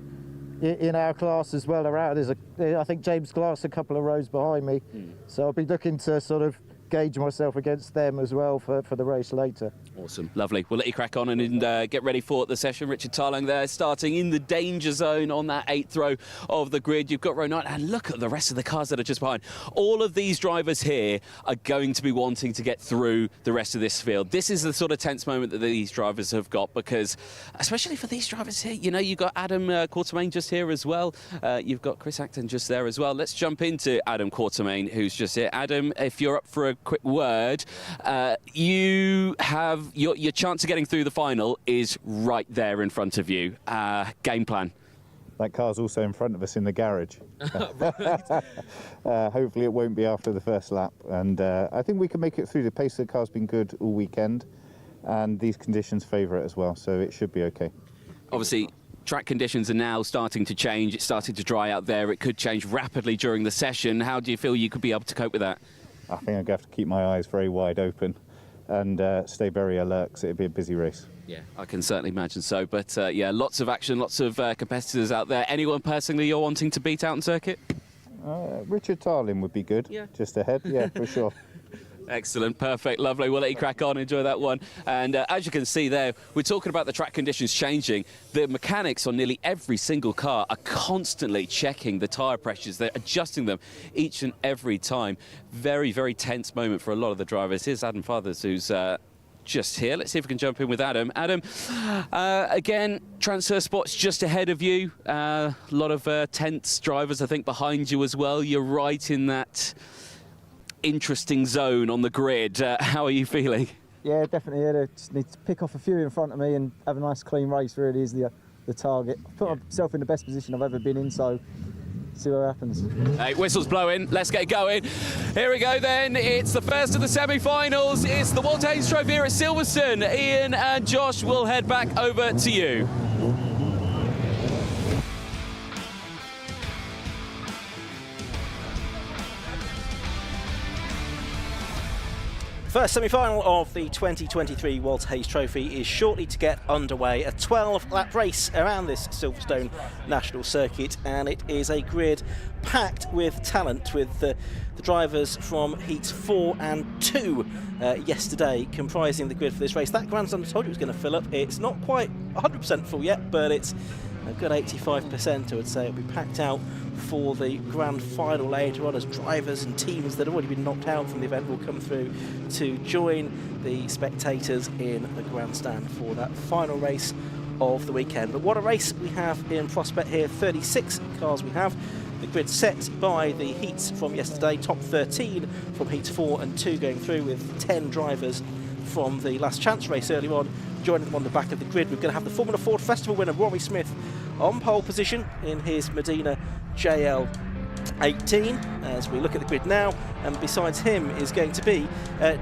in our class as well are out. I think James Glass a couple of rows behind me, so I'll be looking to sort of gauge myself against them as well for the race later. Awesome, lovely. We'll let you crack on and get ready for the session. Richard Tarling there, starting in the danger zone on that 8th row of the grid. You've got row 9, and look at the rest of the cars that are just behind. All of these drivers here are going to be wanting to get through the rest of this field. This is the sort of tense moment that these drivers have got because, especially for these drivers here, you've got Adam Quatermain just here as well. You've got Chris Acton just there as well. Let's jump into Adam Quatermain, who's just here. Adam, if you're up for a quick word, you have your chance of getting through the final is right there in front of you. Game plan. That car's also in front of us in the garage. Hopefully it won't be after the first lap, and I think we can make it through. The pace of the car's been good all weekend, and these conditions favour it as well, so it should be okay. Obviously, track conditions are now starting to change. It's starting to dry out there. It could change rapidly during the session. How do you feel you could be able to cope with that? I think I'm going to have to keep my eyes very wide open and stay very alert because it'll be a busy race. Yeah, I can certainly imagine so. But yeah, lots of action, lots of competitors out there. Anyone personally you're wanting to beat out on circuit? Richard Tarling would be good, just ahead, yeah, for sure. Excellent, perfect, lovely. We'll let you crack on, enjoy that one. And as you can see there, we're talking about the track conditions changing. The mechanics on nearly every single car are constantly checking the tyre pressures. They're adjusting them each and every time. Very, very tense moment for a lot of the drivers. Here's Adam Fathers, who's just here. Let's see if we can jump in with Adam. Adam, again, transfer spot's just ahead of you. A lot of tense drivers, I think, behind you as well. You're right in that interesting zone on the grid. How are you feeling? Yeah, definitely. I just need to pick off a few in front of me and have a nice clean race, really, is the target. I've put myself in the best position I've ever been in, so see what happens. Hey, whistle's blowing. Let's get going. Here we go then. It's the first of the semi-finals. It's the Walt Haynes Trophy here at Silverstone. Ian and Josh will head back over to you. First semi-final of the 2023 Walt Haynes Trophy is shortly to get underway. A 12-lap race around this Silverstone National Circuit, and it is a grid packed with talent, with the drivers from heats 4 and 2 yesterday comprising the grid for this race. That grandstand I told you it was going to fill up. It's not quite 100% full yet, but it's a good 85%, I would say. It'll be packed out for the grand final later on, as drivers and teams that have already been knocked out from the event will come through to join the spectators in the grandstand for that final race of the weekend. But what a race we have in prospect here. 36 cars we have. The grid set by the heats from yesterday, top 13 from heats 4 and 2 going through, with 10 drivers from the last chance race earlier on joining them on the back of the grid. We're going to have the Formula Ford Festival winner Rory Smith on pole position in his Medina JL18 as we look at the grid now, and besides him is going to be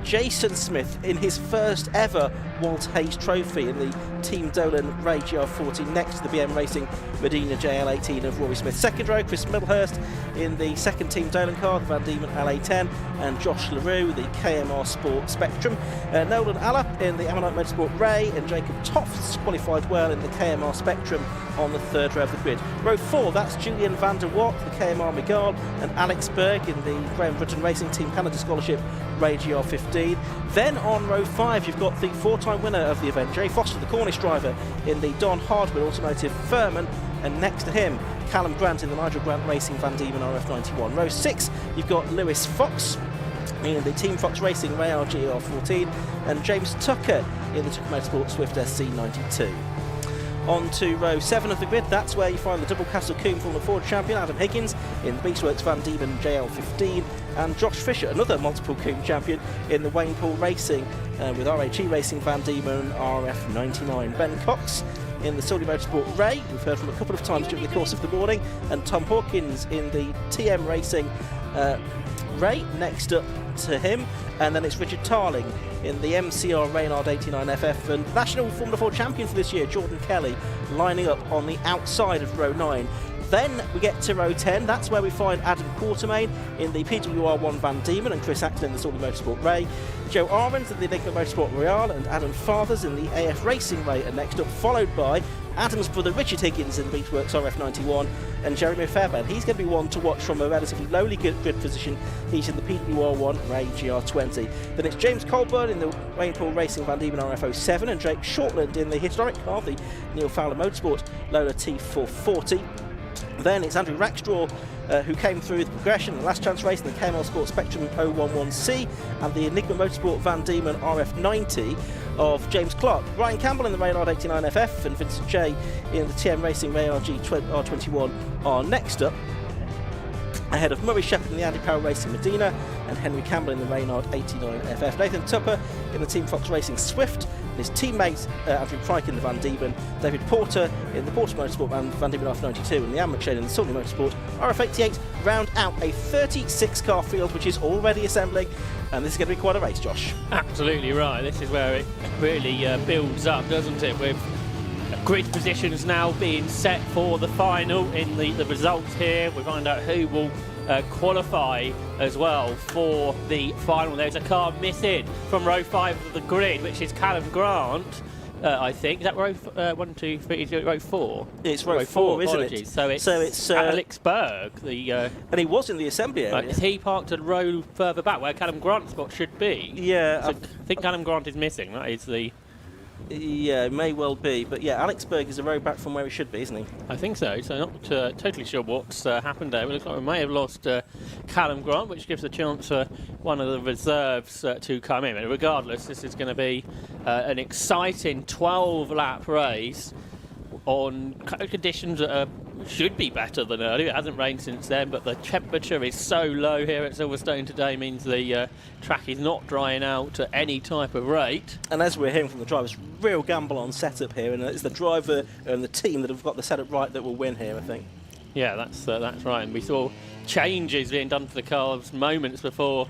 Jason Smith in his first ever Walter Hayes Trophy in the Team Dolan Ray GR40 next to the BM Racing Medina JL18 of Rory Smith. Second row, Chris Middlehurst in the second Team Dolan car, the Van Diemen LA10, and Josh LaRue, the KMR Sport Spectrum. Nolan Alla in the Ammonite Motorsport Ray, and Jacob Tofts qualified well in the KMR Spectrum on the third row of the grid. Row 4, that's Julian van der Watt, the KMR Miguel, and Alex Berg in the Graham Britton Racing Team Canada Scholarship Ray GR15. Then on row 5 you've got the 4-time winner of the event, Jerry Foster, the Cornish driver in the Don Hardware Automotive Furman, and next to him Callum Grant in the Nigel Grant Racing Van Diemen RF91. Row 6 you've got Lewis Fox in the Team Fox Racing Ray RGR14, and James Tucker in the Tucker Motorsport Swift SC92. On to row 7 of the grid, that's where you find the Double Castle Coombe Formula Ford champion Adam Higgins in the Beastworks Van Diemen JL15, and Josh Fisher, another multiple Coombe champion in the Wayne Poole Racing with RHE Racing Van Diemen RF99. Ben Cox in the Saudi Motorsport Ray, we've heard from a couple of times during the course of the morning, and Tom Hawkins in the TM Racing Ray next up to him, and then it's Richard Tarling in the MCR Reynard 89FF, and National Formula 4 champion for this year, Jordan Kelly, lining up on the outside of row 9. Then we get to row 10, that's where we find Adam Quartermain in the PWR1 Van Diemen, and Chris Acton in the Saudi Motorsport Ray. Joe Armand in the Enigma Motorsport Royale, and Adam Fathers in the AF Racing Ray are next up, followed by Adam's brother Richard Higgins in the Beatworks RF91, and Jeremy Fairbairn. He's going to be one to watch from a relatively lowly grid position. He's in the PWR1 Ray GR20. Then it's James Colburn in the Wayne Poole Racing Van Diemen RF07, and Jake Shortland in the historic car, the Neil Fowler Motorsport Lola T440. Then it's Andrew Rackstraw who came through with progression in the last chance race in the KML Sport Spectrum 011C, and the Enigma Motorsport Van Diemen RF90 of James Clark. Ryan Campbell in the Reynard 89FF, and Vincent J in the TM Racing Ray R21 are next up, ahead of Murray Shepherd in the Andy Powell Racing Medina, and Henry Campbell in the Reynard 89FF. Nathan Tupper in the Team Fox Racing Swift, and his teammate Andrew Pryke in the Van Diemen, David Porter in the Porter Motorsport Van Diemen RF92, and Leanne McShane in the Saudi Motorsport RF88 round out a 36-car field which is already assembling, and this is going to be quite a race, Josh. Absolutely right. This is where it really builds up, doesn't it, with grid positions now being set for the final. In the results here, we find out who will qualify as well for the final. There's a car missing from row 5 of the grid, which is Callum Grant, I think. Is that row 1, 2, 3, is it row 4? It's row 4, isn't apologies. it? So it's Alex Berg. And he was in the assembly area. He parked a row further back where Callum Grant's spot should be. Yeah. So I think Callum Grant is missing. That is the... Yeah, it may well be, but yeah, Alex Berg is a row back from where he should be, isn't he? I think so. So not totally sure what's happened there. It looks like we may have lost Callum Grant, which gives a chance for one of the reserves to come in. But regardless, this is going to be an exciting 12-lap race on conditions that should be better than earlier. It hasn't rained since then, but the temperature is so low here at Silverstone today, means the track is not drying out at any type of rate. And as we're hearing from the drivers, real gamble on setup here, and it's the driver and the team that have got the setup right that will win here, I think. Yeah, that's right. And we saw changes being done to the cars moments before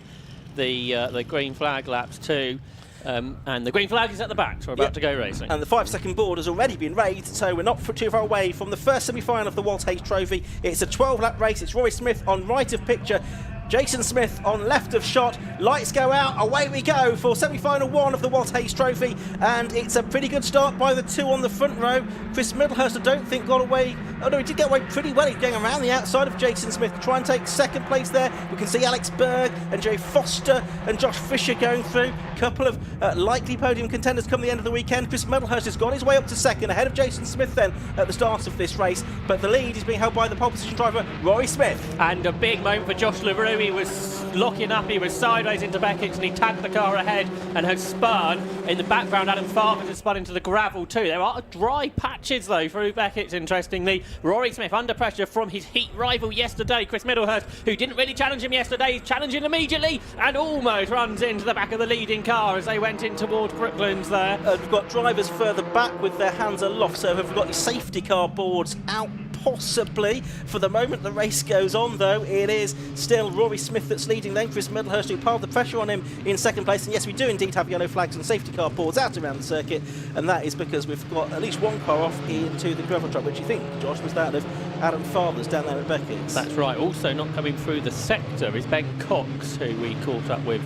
the green flag laps too. And the green flag is at the back, so we're about to go racing. And the 5-second board has already been raised, so we're not too far away from the first semi-final of the Walter Hayes Trophy. It's a 12-lap race. It's Rory Smith on right of picture. Jason Smith on left of shot. Lights go out. Away we go for semi-final 1 of the WHT Hayes Trophy, and it's a pretty good start by the 2 on the front row. Chris Middlehurst, I don't think, got away. Oh no, he did get away pretty well. He's going around the outside of Jason Smith to try and take second place there. We can see Alex Berg and Jay Foster and Josh Fisher going through. Couple of likely podium contenders come the end of the weekend. Chris Middlehurst has got his way up to second, ahead of Jason Smith then at the start of this race. But the lead is being held by the pole position driver, Rory Smith. And a big moment for Josh LaRue. He was locking up, he was sideways into Beckett's, and he tagged the car ahead and has spun. In the background, Adam Farfus has spun into the gravel too. There are dry patches though through Beckett's, interestingly. Rory Smith under pressure from his heat rival yesterday, Chris Middlehurst, who didn't really challenge him yesterday. He's challenging immediately and almost runs into the back of the leading car as they went in towards Brooklands there. We've got drivers further back with their hands aloft, so have we got your safety car boards out? Possibly. For the moment the race goes on though, it is still Rory Smith that's leading, then Chris Middlehurst who piled the pressure on him in second place. And yes, we do indeed have yellow flags and safety car boards out around the circuit, and that is because we've got at least one car off into the gravel trap, which you think, Josh, was that of Adam Fathers down there at Beckett's. That's right. Also not coming through the sector is Ben Cox, who we caught up with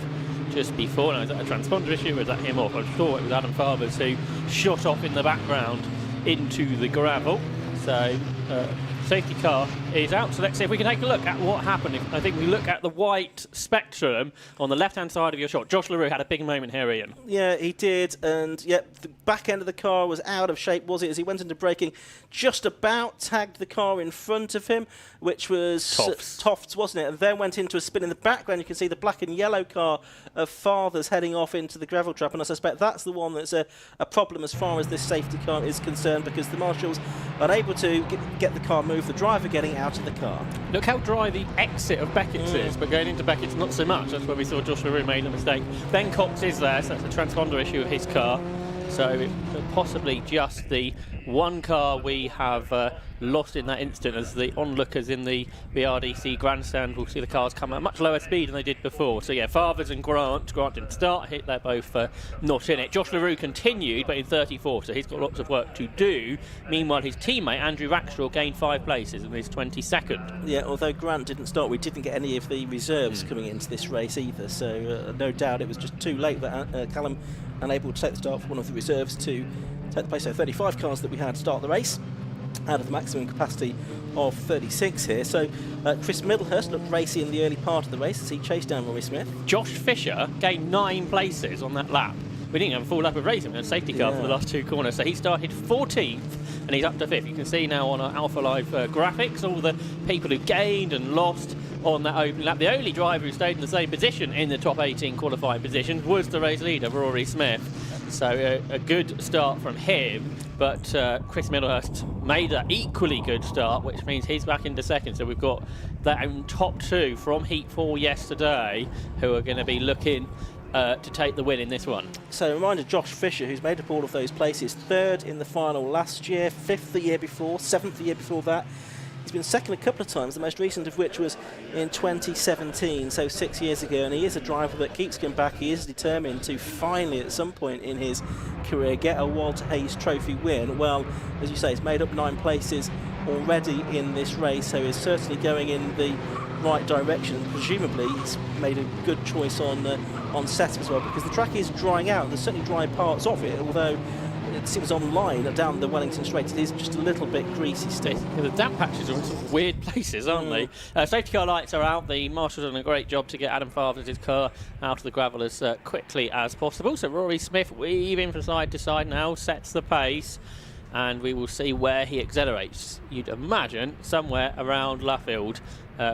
just before. Now, is that a transponder issue or is that him off? I thought it was Adam Fathers who shot off in the background into the gravel. So safety car is out, so let's see if we can take a look at what happened. I think we look at the white spectrum on the left hand side of your shot. Josh LaRue had a big moment here, Ian. Yeah, he did, and yep, the back end of the car was out of shape, was it, as he went into braking, just about tagged the car in front of him, which was Tofts, wasn't it, and then went into a spin. In the background you can see the black and yellow car of Fathers heading off into the gravel trap, and I suspect that's the one that's a problem as far as this safety car is concerned, because the marshals are able to get the car moved, the driver getting out of the car. Look how dry the exit of Beckett's is, but going into Beckett's not so much. That's where we saw Josh LaRue made a mistake. Ben Cox is there, so that's a transponder issue of his car. So possibly just the one car we have lost in that instant, as the onlookers in the BRDC grandstand will see the cars come at a much lower speed than they did before. So yeah, Fathers and Grant didn't start hit, they're both not in it. Josh LaRue continued, but in 34, so he's got lots of work to do. Meanwhile, his teammate Andrew Rackstraw gained 5 places and is 22nd. Yeah, although Grant didn't start, we didn't get any of the reserves coming into this race either, so no doubt it was just too late that Callum unable to take the start for one of the reserves to take the place. So 35 cars that we had to start the race out of the maximum capacity of 36 here. So Chris Middlehurst looked racy in the early part of the race as he chased down Rory Smith. Josh Fisher gained 9 places on that lap. We didn't have a full lap of racing, we had a safety car for the last 2 corners, so he started 14th and he's up to 5th. You can see now on our Alpha Live graphics all the people who gained and lost on that open lap. The only driver who stayed in the same position in the top 18 qualifying positions was the race leader, Rory Smith. So a good start from him, but Chris Middlehurst made an equally good start, which means he's back into second. So we've got that top 2 from Heat 4 yesterday who are going to be looking to take the win in this one. So a reminder, Josh Fisher, who's made up all of those places, 3rd in the final last year, 5th the year before, 7th the year before that. He's been second a couple of times, the most recent of which was in 2017, so 6 years ago, and he is a driver that keeps coming back. He is determined to finally, at some point in his career, get a WHT Hayes Trophy win. Well, as you say, he's made up 9 places already in this race, so he's certainly going in the right direction. Presumably he's made a good choice on setup as well, because the track is drying out. There's certainly dry parts of it, although it seems online down the Wellington Straight it is just a little bit greasy still. Yeah, the damp patches are in some weird places, aren't they? Safety car lights are out. The marshals have done a great job to get Adam Fathers' car out of the gravel as quickly as possible. So Rory Smith weaving from side to side now, sets the pace, and we will see where he accelerates. You'd imagine somewhere around Luffield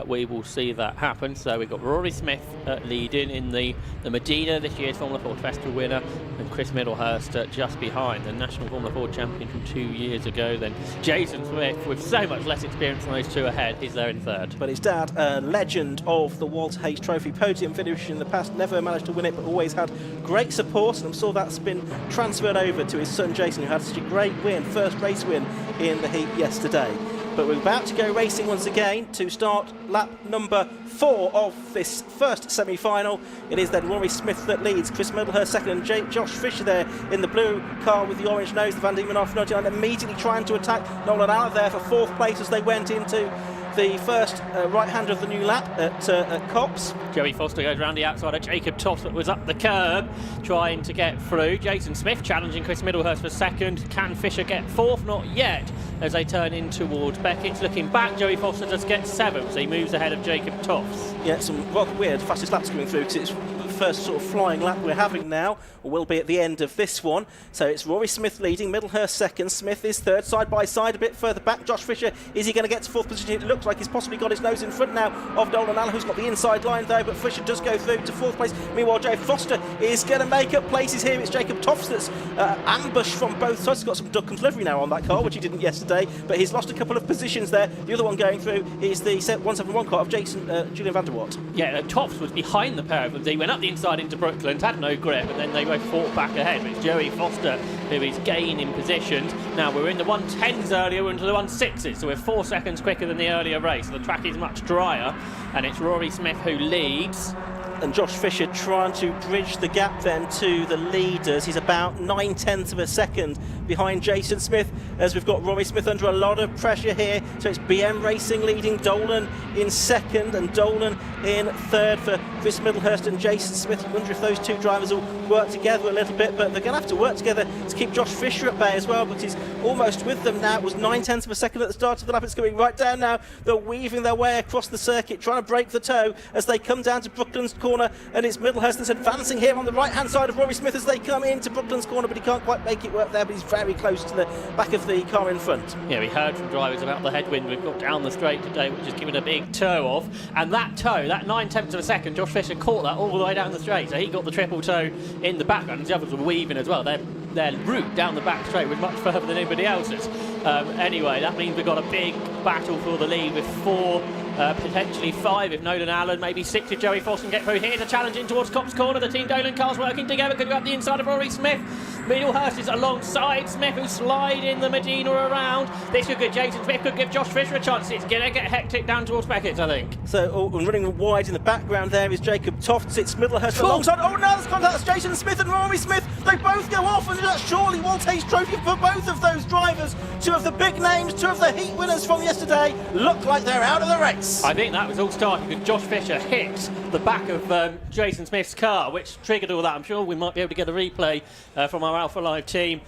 we will see that happen. So we've got Rory Smith leading in the Medina, this year's Formula Ford Festival winner, and Chris Middlehurst just behind, the National Formula Ford champion from 2 years ago. Then Jason Smith, with so much less experience than those 2 ahead, is there in 3rd. But his dad, a legend of the WHT Hayes Trophy, podium finish in the past, never managed to win it, but always had great support, and I'm sure that's been transferred over to his son Jason, who had such a great win, first race win in the heat yesterday. But we're about to go racing once again to start lap number 4 of this first semi-final. It is then Rory Smith that leads, Chris Middlehurst second, and Josh Fisher there in the blue car with the orange nose, the Van Diemen R99, immediately trying to attack Nolan Allen there for 4th place as they went into the first right-hander of the new lap at Copse. Joey Foster goes round the outside of Jacob Toft that was up the curb trying to get through. Jason Smith challenging Chris Middlehurst for second. Can Fisher get fourth? Not yet, as they turn in towards Beckett's. Looking back, Joey Foster just gets seventh, so he moves ahead of Jacob Tofts. Yeah, some rather weird fastest laps coming through because it's the first sort of flying lap we're having now, or will be at the end of this one. So it's Rory Smith leading, Middlehurst second, Smith is third, side by side a bit further back. Josh Fisher, is he going to get to fourth position? It looks like he's possibly got his nose in front now of Nolan Allen, who's got the inside line though, but Fisher does go through to fourth place. Meanwhile, Joe Foster is going to make up places here. It's Jacob Tofts that's ambushed from both sides. He's got some duck and delivery now on that car, which he didn't yesterday, but he's lost a couple of positions there. The other one going through is the 171 car of Julian van der Watt. Yeah, Tofts was behind the pair of them. He went up the inside into Brooklands, had no grip, and then they both fought back ahead. But it's Joey Foster who is gaining positions. Now we're in the 110s earlier, we're into the 16s, so we're 4 seconds quicker than the earlier race. The track is much drier, and it's Rory Smith who leads. And Josh Fisher trying to bridge the gap then to the leaders. He's about 9/10 of a second behind Jason Smith, as we've got Rory Smith under a lot of pressure here. So it's BM Racing leading, Dolan in second, and Dolan in third for Chris Middlehurst and Jason Smith. You wonder if those two drivers will work together a little bit, but they're going to have to work together to keep Josh Fisher at bay as well, because he's almost with them now. It was 9/10 of a second at the start of the lap. It's going right down now. They're weaving their way across the circuit, trying to break the toe as they come down to Brooklands corner, and it's Middlehurst that's advancing here on the right-hand side of Rory Smith as they come into Brooklands corner, but he can't quite make it work there, but he's very close to the back of the car in front. Yeah, we heard from drivers about the headwind we've got down the straight today, which has given a big toe off, and that toe, that 9/10 of a second, Josh Fisher caught that all the way down the straight, so he got the triple toe in the background, and the others were weaving as well. Their route down the back straight was much further than anybody else's. Anyway, that means we've got a big battle for the lead with 4, potentially 5 if Nolan Allen, maybe 6 if Joey Foster can get through. Here's a challenge in towards Copse corner. The Team Dolan cars working together, could go up the inside of Rory Smith. Middlehurst is alongside Smith, who's sliding the Medina around. This could give Jason Smith, could give Josh Fisher a chance. It's going to get hectic down towards Beckett's, I think. So running wide in the background there is Jacob Tofts. It's Middlehurst alongside. Oh, now there's contact. That's Jason Smith and Rory Smith. They both go off, and that's surely WHT Trophy for both of those drivers. 2 of the big names, 2 of the heat winners from yesterday look like they're out of the race. I think that was all started because Josh Fisher hit the back of Jason Smith's car, which triggered all that. I'm sure we might be able to get a replay from our Alpha Live team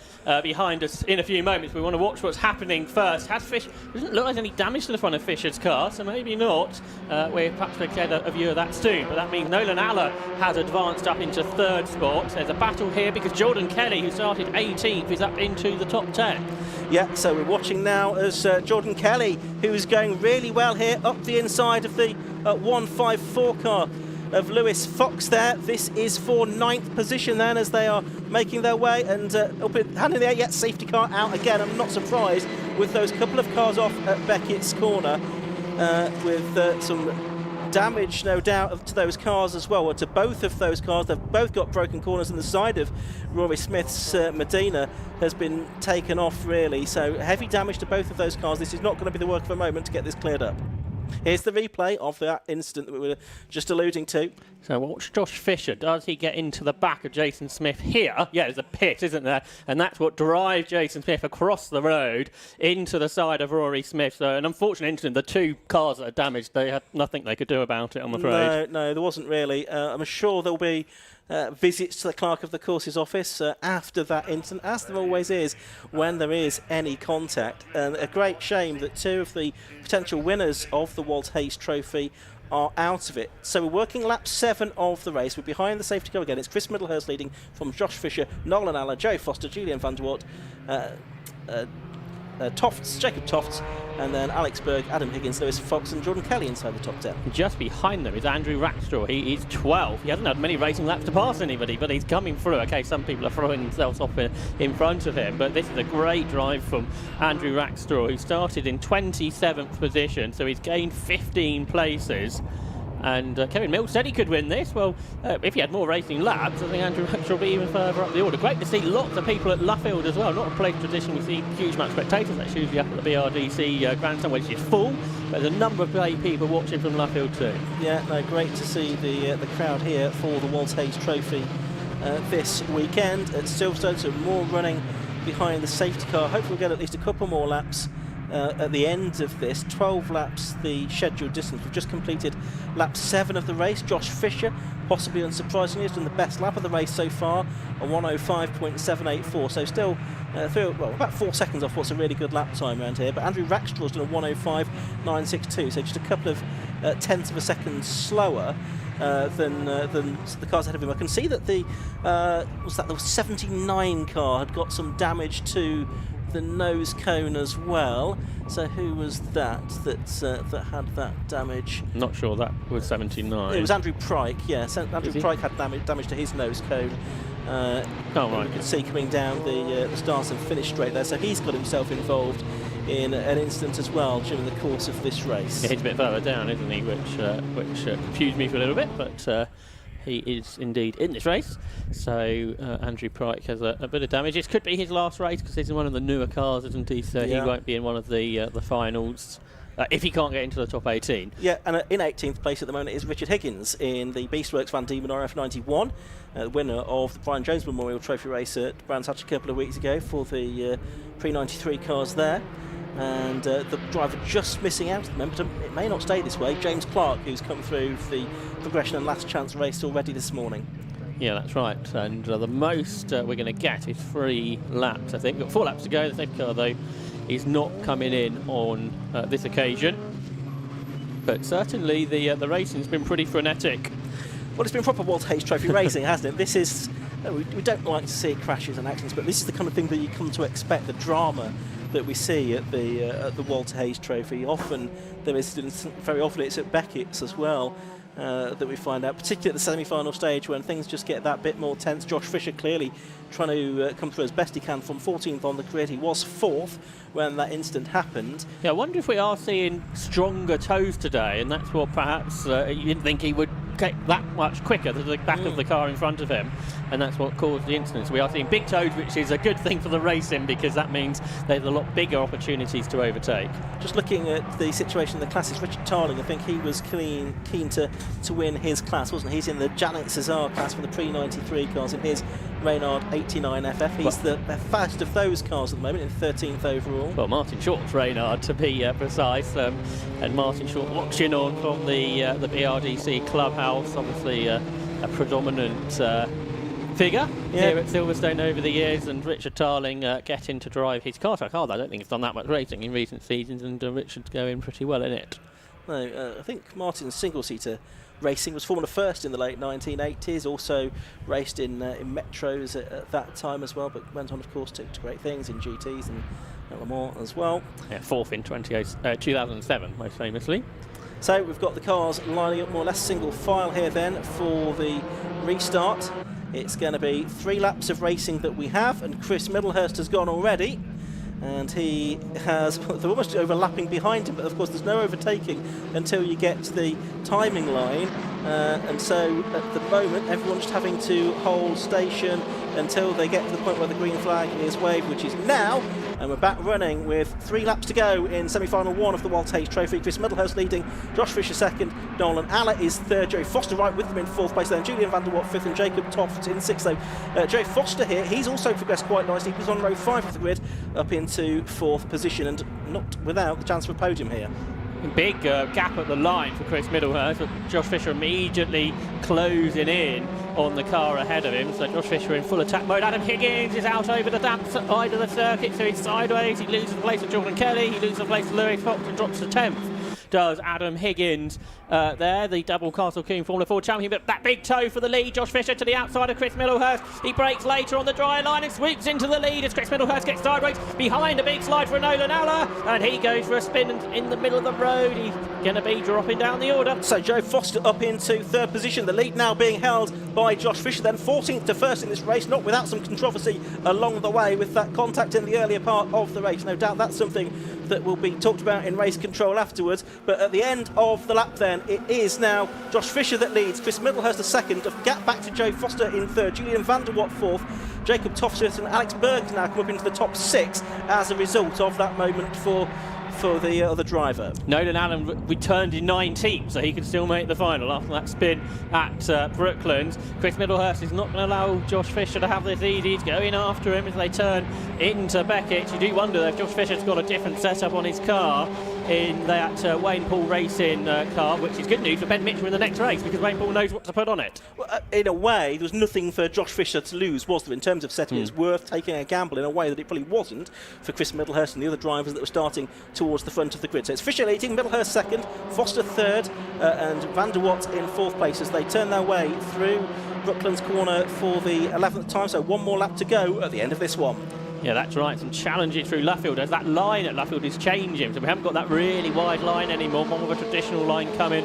behind us in a few moments. We want to watch what's happening first. Doesn't look like any damage to the front of Fisher's car, so maybe not. We're perhaps going to get a view of that soon, but that means Nolan Allen has advanced up into 3rd spot. There's a battle here because Jordan Kelly, who started 18th, is up into the top 10. Yeah, so we're watching now as Jordan Kelly, who's going really well here, up the inside of the 154 car of Lewis Fox there. This is for 9th position then, as they are making their way, and up in hand in the air, yet safety car out again. I'm not surprised with those couple of cars off at Beckett's corner, with some damage, no doubt, to those cars as well, or to both of those cars. They've both got broken corners, and the side of Rory Smith's Medina has been taken off, really. So heavy damage to both of those cars. This is not going to be the work of a moment to get this cleared up. Here's the replay of that incident that we were just alluding to. So watch Josh Fisher. Does he get into the back of Jason Smith here? Yeah, there's a pit, isn't there? And that's what drives Jason Smith across the road into the side of Rory Smith. So an unfortunate incident. The 2 cars that are damaged, they had nothing they could do about it, I'm afraid. No, there wasn't really. I'm sure there'll be visits to the clerk of the course's office after that incident, as there always is when there is any contact. And a great shame that 2 of the potential winners of the WHT Trophy are out of it. So we're working lap 7 of the race. We're behind the safety car again. It's Chris Middlehurst leading from Josh Fisher, Nolan Allen, Joe Foster, Julian van der Watt, Tofts, Jacob Tofts, and then Alex Berg, Adam Higgins, Lewis Fox, and Jordan Kelly inside the top 10. Just behind them is Andrew Rackstraw. He is 12. He hasn't had many racing laps to pass anybody, but he's coming through. Okay, some people are throwing themselves off in front of him, but this is a great drive from Andrew Rackstraw, who started in 27th position, so he's gained 15 places. And Kevin Mills said he could win this. Well, if he had more racing laps, I think Andrew Rackstraw will be even further up the order. Great to see lots of people at Luffield as well. Not a place tradition we see huge amount of spectators. That's usually up at the BRDC grandstand, which is full. But there's a number of people watching from Luffield too. Yeah, no, great to see the crowd here for the WHT Trophy this weekend at Silverstone. So more running behind the safety car. Hopefully we'll get at least a couple more laps at the end of this. 12 laps the scheduled distance. We've just completed lap 7 of the race. Josh Fisher, possibly unsurprisingly, has done the best lap of the race so far, a 1:05.784. So still about 4 seconds off what's a really good lap time around here. But Andrew Rackstraw's done a 1:05.962, so just a couple of tenths of a second slower than the cars ahead of him. I can see that the 79 car had got some damage to the nose cone as well. So who was that had that damage? Not sure that was 79. It was Andrew Pryke, yes. Andrew Pryke had damage to his nose cone. Right. You can see coming down the start and finish straight there. So he's got himself involved in an incident as well during the course of this race. Yeah, he's a bit further down, isn't he? Which confused me for a little bit, but he is indeed in this race. So Andrew Pryke has a bit of damage. This could be his last race because he's in one of the newer cars, isn't he? So he won't be in one of the finals. If he can't get into the top 18. Yeah, and in 18th place at the moment is Richard Higgins in the Beastworks Van Diemen RF91, winner of the Brian Jones Memorial Trophy race at Brands Hatch a couple of weeks ago for the pre-93 cars there. And the driver just missing out at the moment, but it may not stay this way, James Clark, who's come through the progression and last chance race already this morning. Yeah, that's right. And the most we're going to get is 3 laps, I think. We've got 4 laps to go. The safety car, though, is not coming in on this occasion. But certainly the racing's been pretty frenetic. Well, it's been proper Walter Hayes Trophy racing, hasn't it? This is, we don't like to see crashes and accidents, but this is the kind of thing that you come to expect, the drama that we see at the Walter Hayes Trophy. Often there is, very often it's at Beckett's as well. That we find out, particularly at the semi-final stage when things just get that bit more tense. Josh Fisher clearly trying to come through as best he can from 14th on the grid. He was 4th when that incident happened. Yeah, I wonder if we are seeing stronger toes today, and that's what perhaps you didn't think he would get that much quicker to the back of the car in front of him, and that's what caused the incident. So we are seeing big toes, which is a good thing for the racing because that means there's a lot bigger opportunities to overtake. Just looking at the situation in the classes, Richard Tarling, I think he was keen to win his class, wasn't he? He's in the Janet CESAR class for the pre-93 cars in his Reynard 89 FF. He's the fastest of those cars at the moment, in 13th overall. Well, Martin Short's Reynard, to be precise, and Martin Short watching on from the BRDC clubhouse, obviously a predominant figure here at Silverstone over the years, and Richard Tarling getting to drive his car. I don't think he's done that much racing in recent seasons, and Richard's going pretty well in it. No, I think Martin's single-seater racing was Formula First in the late 1980s, also raced in Metros at that time as well, but went on, of course, to great things in GTs and at Le Mans as well. Yeah, 4th in 2007, most famously. So we've got the cars lining up more or less single file here then for the restart. It's going to be 3 laps of racing that we have, and Chris Middlehurst has gone already. And he has, they're almost overlapping behind him, but of course there's no overtaking until you get to the timing line. And so at the moment, everyone's just having to hold station until they get to the point where the green flag is waved, which is now. And we're back running with 3 laps to go in semi-final 1 of the Walter Hayes Trophy. Chris Middlehurst leading, Josh Fisher 2nd, Nolan Alla is 3rd, Joe Foster right with them in 4th place, then Julian van der Watt 5th and Jacob Toft in 6th. So Joe Foster here, he's also progressed quite nicely. He was on row 5 of the grid, up into 4th position, and not without the chance for a podium here. Big gap at the line for Chris Middlehurst, but Josh Fisher immediately closing in on the car ahead of him. So Josh Fisher in full attack mode. Adam Higgins is out over the damp side of the circuit, so he's sideways. He loses the place to Jordan Kelly, he loses the place to Lewis Fox and drops to 10th. Does Adam Higgins there, the double Castle King Formula 4 champion, but that big toe for the lead. Josh Fisher to the outside of Chris Middlehurst. He breaks later on the dry line and sweeps into the lead as Chris Middlehurst gets sideways behind a big slide for Nolan Alla, and he goes for a spin in the middle of the road. He's going to be dropping down the order. So Joe Foster up into 3rd position, the lead now being held by Josh Fisher, then 14th to 1st in this race, not without some controversy along the way with that contact in the earlier part of the race. No doubt that's something that will be talked about in race control afterwards, but at the end of the lap then, it is now Josh Fisher that leads, Chris Middlehurst the 2nd, a gap back to Joe Foster in 3rd, Julian van der Watt 4th, Jacob Toft and Alex Berg now come up into the top 6 as a result of that moment for for the other driver. Nolan Allen returned in 19th, so he could still make the final after that spin at Brooklands. Chris Middlehurst is not going to allow Josh Fisher to have this easy. He's going after him as they turn into Beckett. You do wonder if Josh Fisher's got a different setup on his car in that Wayne Paul Racing car, which is good news for Ben Mitchell in the next race because Wayne Paul knows what to put on it. Well, in a way, there was nothing for Josh Fisher to lose, was there, in terms of setting? It was worth taking a gamble in a way that it probably wasn't for Chris Middlehurst and the other drivers that were starting towards the front of the grid. So it's Fisher leading, Middlehurst second, Foster third, and Van der Watt in fourth place as they turn their way through Brooklands corner for the 11th time. So one more lap to go at the end of this one. Yeah, that's right. Some challenges through Luffield as that line at Luffield is changing. So we haven't got that really wide line anymore. More of a traditional line coming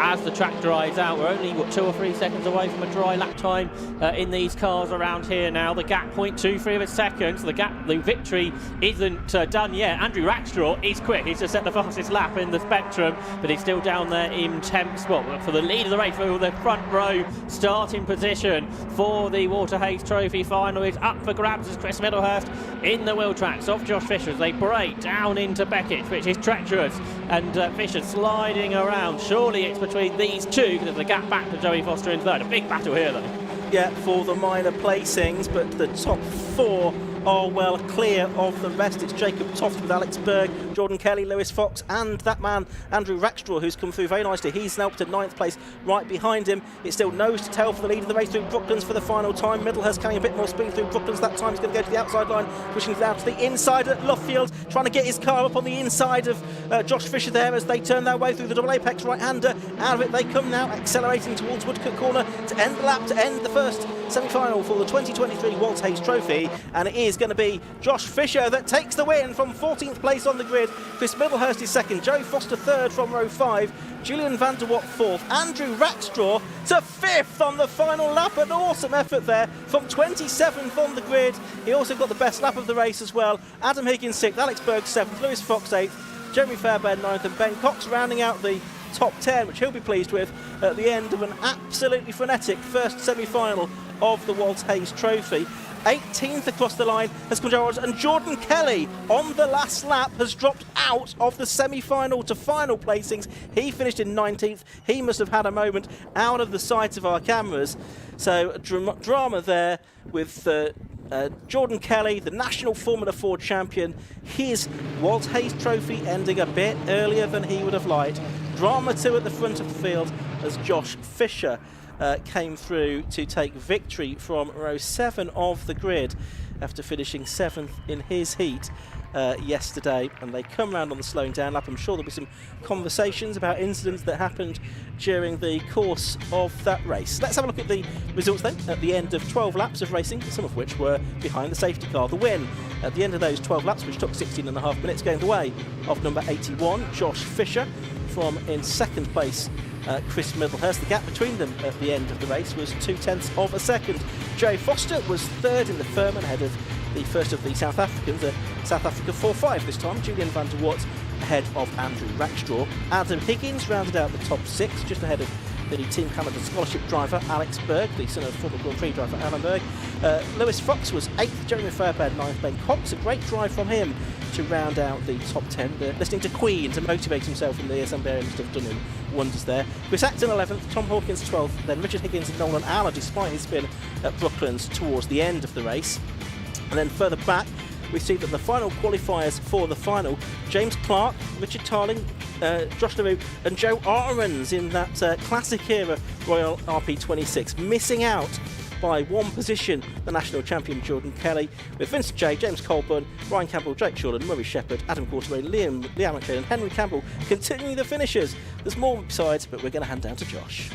as the track dries out. We're only 2 or 3 seconds away from a dry lap time in these cars around here now. The gap 0.23 of a second. So the victory isn't done yet. Andrew Rackstraw is quick. He's just set the fastest lap in the spectrum, but he's still down there in 10th spot. For the lead of the race, for the front row starting position for the Walter Hayes Trophy final is up for grabs as Chris Middlehurst in the wheel tracks of Josh Fisher as they break down into Beckett, which is treacherous, and Fisher sliding around. Surely it's between these two because there's a gap back to Joey Foster in third. A big battle here though. Yeah, for the minor placings, but the top 4 are well clear of the rest. It's Jacob Toft with Alex Berg, Jordan Kelly, Lewis Fox, and that man Andrew Rackstraw, who's come through very nicely. He's now up to 9th place right behind him. It's still nose to tail for the lead of the race through Brooklands for the final time. Middlehurst carrying a bit more speed through Brooklands that time. He's going to go to the outside line, pushing down to the inside at Luffield, trying to get his car up on the inside of Josh Fisher there as they turn their way through the double apex right-hander. Out of it they come now, accelerating towards Woodcote Corner to end the lap, to end the first semi-final for the 2023 Walter Hayes Trophy, and it is going to be Josh Fisher that takes the win from 14th place on the grid. Chris Middlehurst is second, Joey Foster third from row 5, Julian Van der Watt fourth, Andrew Rackstraw to 5th on the final lap. An awesome effort there from 27th on the grid. He also got the best lap of the race as well. Adam Higgins 6th, Alex Berg 7th, Lewis Fox 8th, Jeremy Fairbairn 9th, and Ben Cox rounding out the top 10, which he'll be pleased with at the end of an absolutely frenetic first semi-final of the Walter Hayes Trophy. 18th across the line has come Gerald, and Jordan Kelly on the last lap has dropped out of the semi-final to final placings. He finished in 19th. He must have had a moment out of the sight of our cameras. So drama there with Jordan Kelly, the National Formula 4 champion. His Walter Hayes Trophy ending a bit earlier than he would have liked. Drama too at the front of the field as Josh Fisher came through to take victory from row 7 of the grid after finishing 7th in his heat yesterday, and they come round on the slowing down lap. I'm sure there'll be some conversations about incidents that happened during the course of that race. Let's have a look at the results then at the end of 12 laps of racing, some of which were behind the safety car. The win at the end of those 12 laps, which took 16.5 minutes, going the way of number 81, Josh Fisher, from in second place Chris Middlehurst. The gap between them at the end of the race was 0.2 of a second. Joe Foster was third in the Furman, ahead of the first of the South Africans, South Africa 4-5 this time, Julian Van der Watt ahead of Andrew Rackstraw. Adam Higgins rounded out the top 6, just ahead of the Team Canada scholarship driver Alex Berg, the son of former Grand Prix driver Alan Berg. Lewis Fox was 8th, Jeremy Fairbairn 9th, Ben Cox, a great drive from him to round out the top 10. Listening to Queen to motivate himself in the ESM area must have done him wonders there. Chris Acton 11th, Tom Hawkins 12th, then Richard Higgins and Nolan Allen, despite his spin at Brooklands towards the end of the race. And then further back, we see that the final qualifiers for the final, James Clark, Richard Tarling, Josh LaRue and Joe Arons in that classic era Royal RP26, missing out by 1 position the national champion Jordan Kelly, with Vincent J, James Colburn, Ryan Campbell, Jake Shortland, Murray Shepherd, Adam Quartermain, Liam McShane and Henry Campbell continuing the finishers. There's more besides, but we're going to hand down to Josh.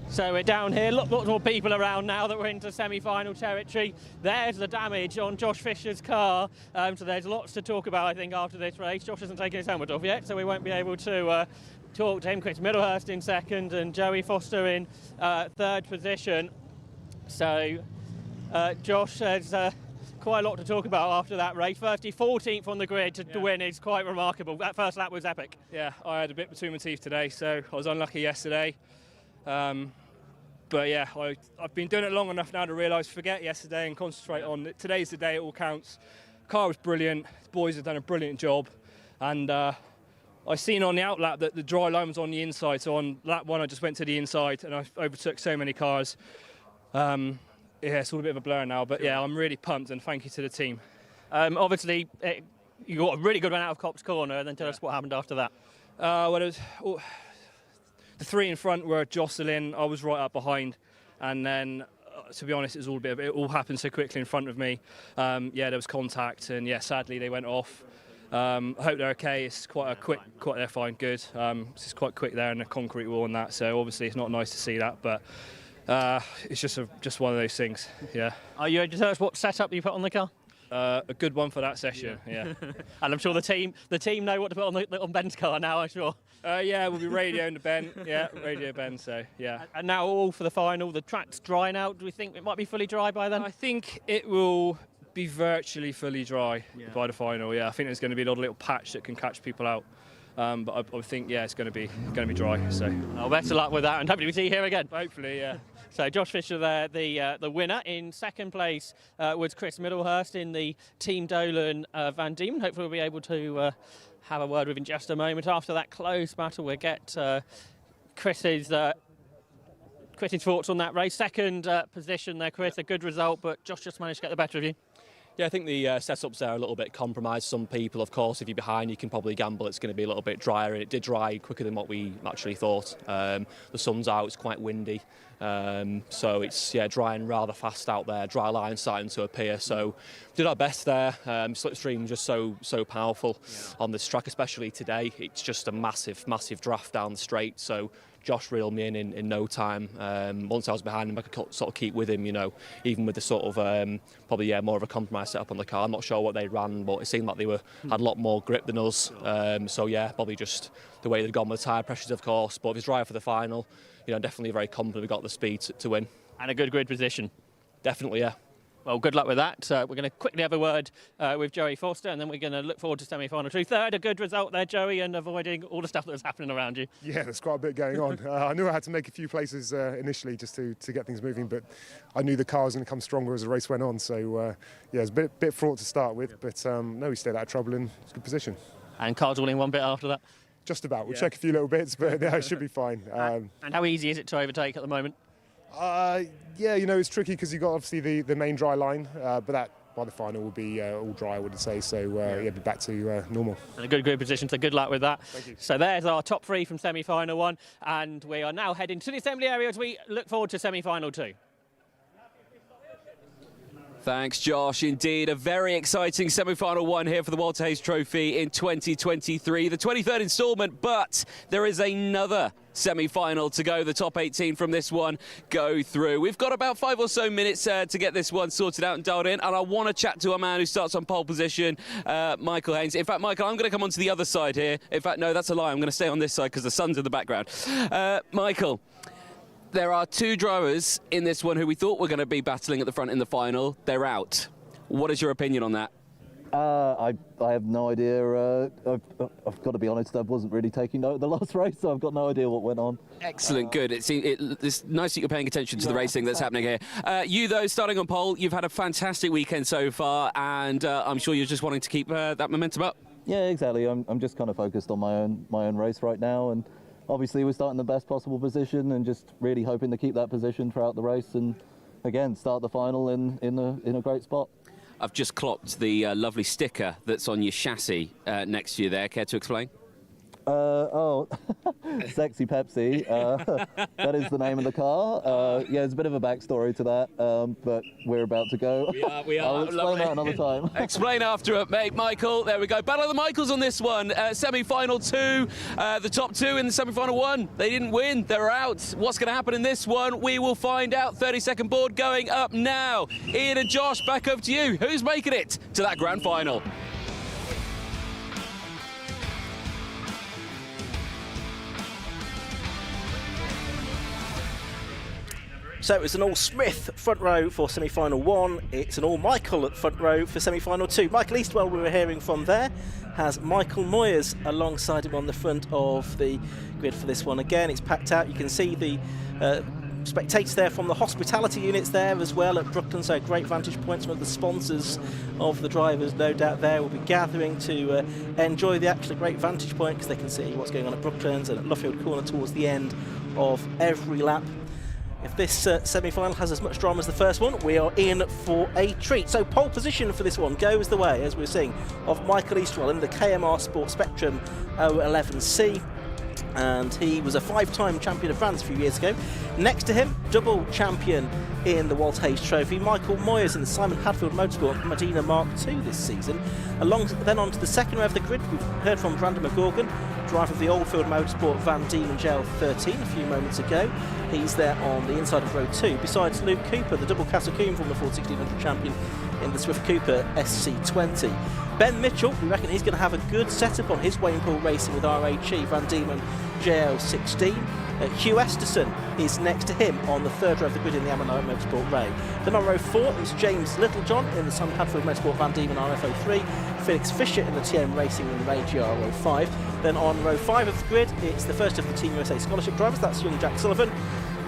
So we're down here, lots more people around now that we're into semi-final territory. There's the damage on Josh Fisher's car, so there's lots to talk about I think after this race. Josh hasn't taken his helmet off yet, so we won't be able to talk to him. Chris Middlehurst in second and Joey Foster in third position. So Josh has quite a lot to talk about after that race. Firstly, 14th on the grid to win is quite remarkable. That first lap was epic. Yeah, I had a bit between my teeth today, so I was unlucky yesterday. But yeah, I've been doing it long enough now to realise forget yesterday and concentrate on today's the day. It all counts. Car was brilliant. The boys have done a brilliant job, and I seen on the outlap that the dry line was on the inside. So on lap 1, I just went to the inside and I overtook so many cars. Yeah, it's all a bit of a blur now, but yeah, I'm really pumped, and thank you to the team. Obviously, you got a really good run out of Cops Corner, and then tell us what happened after that. Well, it was, the 3 in front were jostling. I was right up behind, and then, to be honest, it all happened so quickly in front of me. Yeah, there was contact, and yeah, sadly they went off. I hope they're okay. It's they're fine, good. It's quite quick there in the concrete wall and that, so obviously it's not nice to see that, but it's just one of those things. Yeah. Are you able to tell us what setup you put on the car? A good one for that session. Yeah. And I'm sure the team know what to put on Ben's car now, I'm sure. Yeah, we'll be radioing to Ben. Yeah, radio Ben. So yeah. And now all for the final. The track's drying out. Do we think it might be fully dry by then? I think it will be virtually fully dry by the final. Yeah, I think there's going to be a little patch that can catch people out. But I think it's going to be dry. So. Oh, best of luck with that, and hopefully we see you here again. Hopefully, yeah. So Josh Fisher there, the winner. In second place was Chris Middlehurst in the Team Dolan Van Diemen. Hopefully we'll be able to have a word with him in just a moment. After that close battle, we'll get Chris's thoughts on that race. Second position there, Chris. A good result, but Josh just managed to get the better of you. Yeah, I think the setups there are a little bit compromised. Some people, of course, if you're behind, you can probably gamble it's going to be a little bit drier, and it did dry quicker than what we actually thought. The sun's out, it's quite windy, so it's drying rather fast out there. Dry line starting to appear, so did our best there. Slipstream just so powerful on this track, especially today. It's just a massive draft down the straight, so Josh reeled me in no time. Once I was behind him, I could sort of keep with him, even with the sort of probably more of a compromise setup on the car. I'm not sure what they ran, but it seemed like they had a lot more grip than us. So yeah, probably just the way they'd gone with the tyre pressures, of course. But if it's dry for the final, definitely very confident we got the speed to win. And a good grid position. Definitely, yeah. Well, good luck with that. We're going to quickly have a word with Joey Foster, and then we're going to look forward to semi-final 2. Third, a good result there, Joey, and avoiding all the stuff that was happening around you. Yeah, there's quite a bit going on. I knew I had to make a few places initially just to get things moving, but I knew the car was going to come stronger as the race went on. So, it was a bit fraught to start with, but no, we stayed out of trouble in a good position. And cars all in one bit after that? Just about. We'll check a few little bits, but it should be fine. And how easy is it to overtake at the moment? It's tricky because you've got obviously the main dry line, but that by the final will be all dry, I would say. So be back to normal. And a good grid position, so good luck with that. Thank you. So there's our top 3 from semi-final 1, and we are now heading to the assembly area as we look forward to semi-final 2. Thanks, Josh. Indeed, a very exciting semi-final 1 here for the Walter Hayes Trophy in 2023, the 23rd instalment, but there is another semi-final to go. The top 18 from this one go through. We've got about 5 or so minutes to get this one sorted out and dialed in, and I want to chat to a man who starts on pole position, Michael Haynes. In fact, Michael, I'm going to come onto the other side here. In fact, no, that's a lie. I'm going to stay on this side because the sun's in the background. Michael, there are 2 drivers in this one who we thought were going to be battling at the front in the final. They're out. What is your opinion on that? I have no idea. I've got to be honest, I wasn't really taking note of the last race, so I've got no idea what went on. Excellent, good. It's nice that you're paying attention to the racing that's happening here. You, though, starting on pole, you've had a fantastic weekend so far, and I'm sure you're just wanting to keep that momentum up. Yeah, exactly. I'm just kind of focused on my own race right now, and obviously we're starting the best possible position and just really hoping to keep that position throughout the race and, again, start the final in a great spot. I've just clocked the lovely sticker that's on your chassis next to you there. Care to explain? Sexy Pepsi. That is the name of the car. There's a bit of a backstory to that, but we're about to go. We are. I'll explain that another time. Explain after it, mate. Michael, there we go. Battle of the Michaels on this one. Semi-final 2. The top 2 in the semi-final 1. They didn't win. They're out. What's going to happen in this one? We will find out. 30-second board going up now. Ian and Josh, back over to you. Who's making it to that grand final? So it's an all-Smith front row for semi-final 1. It's an all-Michael at front row for semi-final 2. Michael Eastwell, we were hearing from there, has Michael Moyers alongside him on the front of the grid for this one. Again, it's packed out. You can see the spectators there from the hospitality units there as well at Brooklyn, so great vantage points. One of the sponsors of the drivers, no doubt, there will be gathering to enjoy the actual great vantage point, because they can see what's going on at Brooklands and at Luffield Corner towards the end of every lap. If this semi-final has as much drama as the first one, we are in for a treat. So pole position for this one goes the way, as we're seeing, of Michael Eastwell in the KMR Sport Spectrum 011C. And he was a 5-time champion of France a few years ago. Next to him, double champion in the Walter Hayes Trophy, Michael Moyers in the Simon Hadfield Motorsport Medina Mark II this season. Then on to the second row of the grid, we've heard from Brandon McGorgan, driver of the Oldfield Motorsport Van Diemen JL 13 a few moments ago. He's there on the inside of row 2, besides Luke Cooper, the double Castle Coombe from the Ford 1600 champion in the Swift Cooper SC20. Ben Mitchell, we reckon he's going to have a good setup on his Wayne Poole Racing with RHE Van Diemen JL16. Hugh Esterson is next to him on the third row of the grid in the Ammonite Motorsport Ray. Then on row 4 is James Littlejohn in the Simon Hadfield Motorsport Van Diemen RF03, Felix Fisher in the TM Racing in the Ray GR05. Then on row 5 of the grid, it's the first of the Team USA scholarship drivers, that's young Jack Sullivan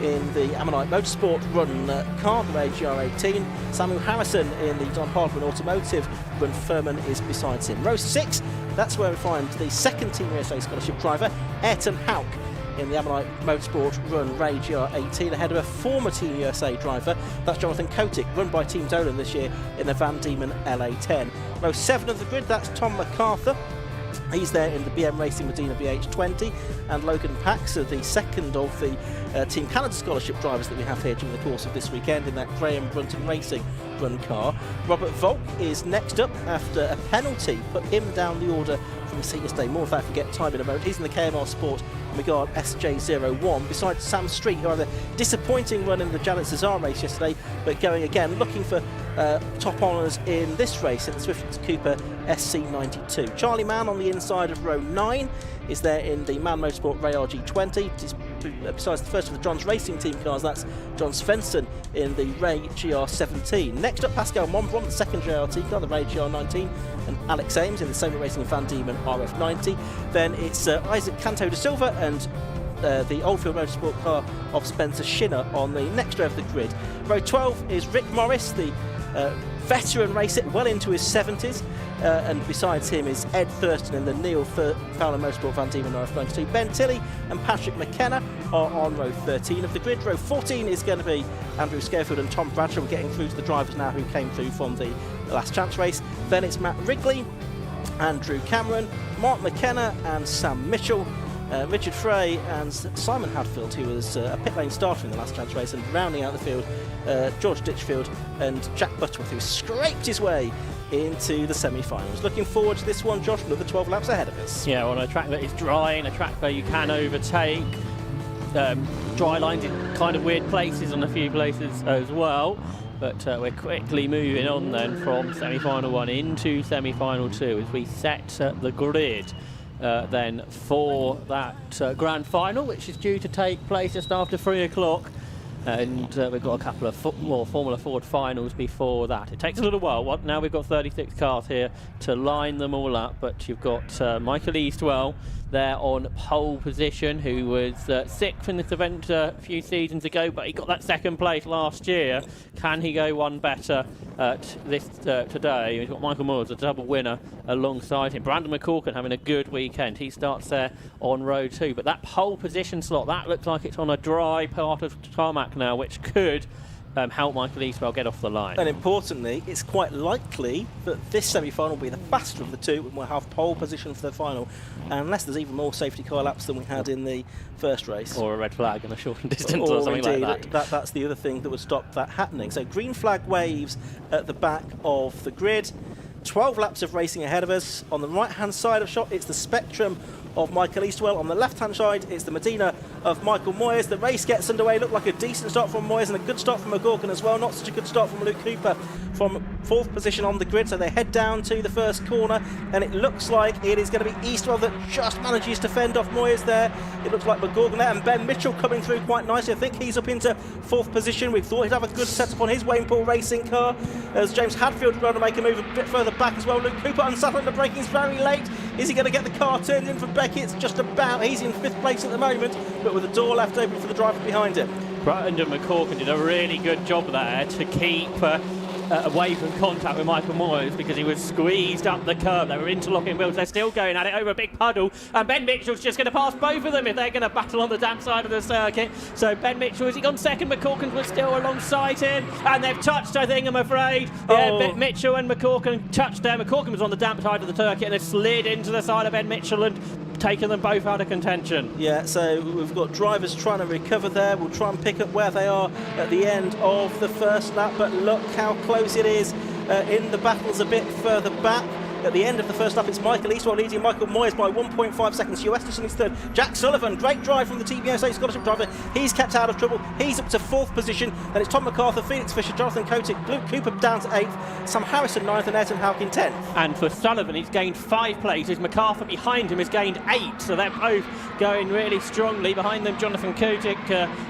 in the Ammonite Motorsport Run car, the Ray GR18. Samuel Harrison in the Don Hardman Automotive Run Furman is beside him. Row 6, that's where we find the second Team USA scholarship driver, Ayrton Houck, in the Ammonite Motorsport Run Ray GR18, ahead of a former Team USA driver, that's Jonathan Kotick, run by Team Dolan this year in the Van Diemen LA10. Row 7 of the grid, that's Tom MacArthur. He's there in the BM Racing Medina BH20, and Logan Pax, the second of the Team Canada scholarship drivers that we have here during the course of this weekend in that Graham Brunton Racing run car. Robert Volk is next up after a penalty put him down the order from the seat yesterday. More of that if we get time in a moment. He's in the KMR Sport Megard SJ01, besides Sam Street, who had a disappointing run in the Janet CESAR race yesterday, but going again, looking for top honours in this race in the Swift Cooper SC92. Charlie Mann on the inside of row 9 is there in the Man Motorsport Ray RG20. Besides the first of the John's Racing Team cars, that's John Svensson in the Ray GR17. Next up, Pascal Monbron, the second JRT car, the Ray GR19, and Alex Ames in the Sony Racing Van Diemen RF90. Then it's Isaac Canto da Silva and the Oldfield Motorsport car of Spencer Shinner on the next row of the grid. Row 12 is Rick Morris, the veteran racer, well into his 70s, and besides him is Ed Thurston in the Neil Fowler Motorsport Van Diemen RF92. Ben Tilley and Patrick McKenna are on row 13 of the grid. Row 14 is going to be Andrew Scarefield and Tom Bradshaw. We're getting through to the drivers now who came through from the last chance race. Then it's Matt Wrigley, Andrew Cameron, Mark McKenna and Sam Mitchell, Richard Frey and Simon Hadfield, who was a pit lane starter in the last chance race, and rounding out the field, George Ditchfield and Jack Butterworth, who scraped his way into the semi-finals. Looking forward to this one, Josh. Another 12 laps ahead of us. Yeah, on a track that is dry, and a track where you can overtake. Dry lines in kind of weird places on a few places as well. But we're quickly moving on then from semi-final 1 into semi-final 2 as we set the grid then for that grand final, which is due to take place just after 3 o'clock. And we've got a couple of more Formula Ford finals before that. It takes a little while. Now we've got 36 cars here to line them all up, but you've got Michael Eastwell there on pole position, who was 6th in this event a few seasons ago, but he got that second place last year. Can he go one better this today? We've got Michael Moores, a double winner, alongside him. Brandon McCorkin having a good weekend. He starts there on row 2, but that pole position slot, that looks like it's on a dry part of tarmac now, which could help Michael Eastwell get off the line. And importantly, it's quite likely that this semi-final will be the faster of the two, and we'll have pole position for the final, unless there's even more safety car laps than we had in the first race. Or a red flag in a shortened distance or something indeed, like that. That's the other thing that would stop that happening. So green flag waves at the back of the grid. 12 laps of racing ahead of us. On the right-hand side of shot, it's the Spectrum of Michael Eastwell. On the left-hand side, it's the Medina of Michael Moyers. The race gets underway. Looked like a decent start from Moyers and a good start from McGorkin as well. Not such a good start from Luke Cooper from 4th position on the grid. So they head down to the first corner, and it looks like it is going to be Eastwell that just manages to fend off Moyers there. It looks like McGorkin there, and Ben Mitchell coming through quite nicely. I think he's up into 4th position. We thought he'd have a good setup on his Wayne Poole Racing car, as James Hadfield trying to make a move a bit further back as well. Luke Cooper unsettling the braking's very late. Is he going to get the car turned in for Becky? It's just about. He's in 5th place at the moment, but with the door left open for the driver behind him. Brendan McCorkin did a really good job there to keep away from contact with Michael Moyes because he was squeezed up the curb. They were interlocking wheels. They're still going at it over a big puddle, and Ben Mitchell's just going to pass both of them if they're going to battle on the damp side of the circuit. So Ben Mitchell, has he gone second? McCorkin was still alongside him, and they've touched, I think, I'm afraid. Yeah, Mitchell and McCorkin touched there. McCorkin was on the damp side of the circuit and it slid into the side of Ben Mitchell and taken them both out of contention. Yeah, so we've got drivers trying to recover there. We'll try and pick up where they are at the end of the first lap, but look how close it is in the battles a bit further back. At the end of the first lap, it's Michael Eastwell leading Michael Moyes by 1.5 seconds. Hugh Esterson is third. Jack Sullivan, great drive from the Team USA scholarship driver. He's kept out of trouble. He's up to fourth position. Then it's Tom MacArthur, Felix Fisher, Jonathan Kotick, Luke Cooper down to 8th, Sam Harrison 9th, and Ayrton Houck in 10th. And for Sullivan, he's gained 5 places. MacArthur behind him has gained 8, so they're both going really strongly. Behind them, Jonathan Kotick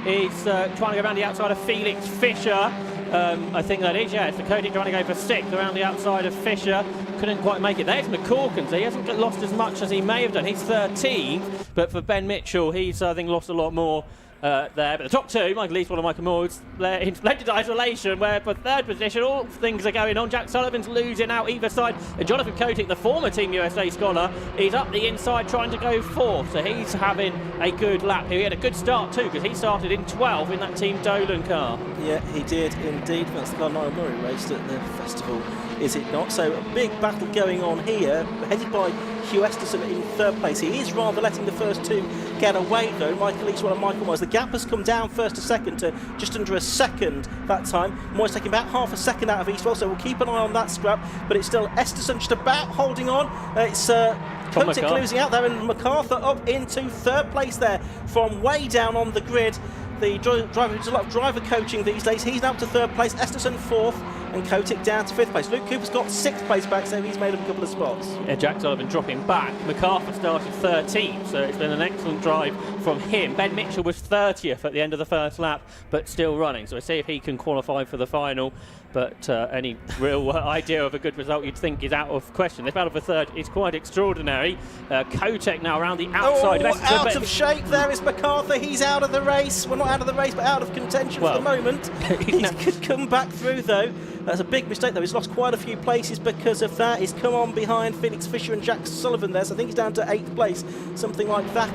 is trying to go around the outside of Felix Fisher. I think that is, yeah. It's the Kotick trying to go for 6th around the outside of Fisher. Couldn't quite make it. There's McCorkin, so he hasn't lost as much as he may have done. He's 13th, but for Ben Mitchell, he's, I think, lost a lot more there. But the top two, Michael Eastwell and Michael Moyes, they're in splendid isolation, where for third position, all things are going on. Jack Sullivan's losing out either side. And Jonathan Kotick, the former Team USA scholar, is up the inside trying to go 4th. So he's having a good lap here. He had a good start too, because he started in 12th in that Team Dolan car. Yeah, he did indeed. That's the car Niall Murray raced at the festival, is it not? So a big battle going on here, headed by Hugh Esterson in 3rd place. He is rather letting the first two get away though, Michael Eastwell and Michael Moyes. The gap has come down 1st to 2nd to just under a second that time. Moyes taking about half a second out of Eastwell, so we'll keep an eye on that scrap, but it's still Esterson just about holding on. It's Kotick losing out there, and MacArthur up into 3rd place there from way down on the grid. The driver who does a lot of driver coaching these days, he's now up to 3rd place, Esterson 4th, and Kotick down to 5th place. Luke Cooper's got 6th place back, so he's made up a couple of spots. Yeah, Jack Sullivan dropping back. MacArthur started 13th, so it's been an excellent drive from him. Ben Mitchell was 30th at the end of the first lap, but still running, so we'll see if he can qualify for the final. But any real idea of a good result you'd think is out of question. This battle for 3rd is quite extraordinary. Kotick now around the outside of Esterson. Out of shape there is MacArthur. He's out of the race. Well, not out of the race, but out of contention for the moment. He could come back through though. That's a big mistake though. He's lost quite a few places because of that. He's come on behind Felix Fisher and Jack Sullivan there, so I think he's down to 8th place. Something like that.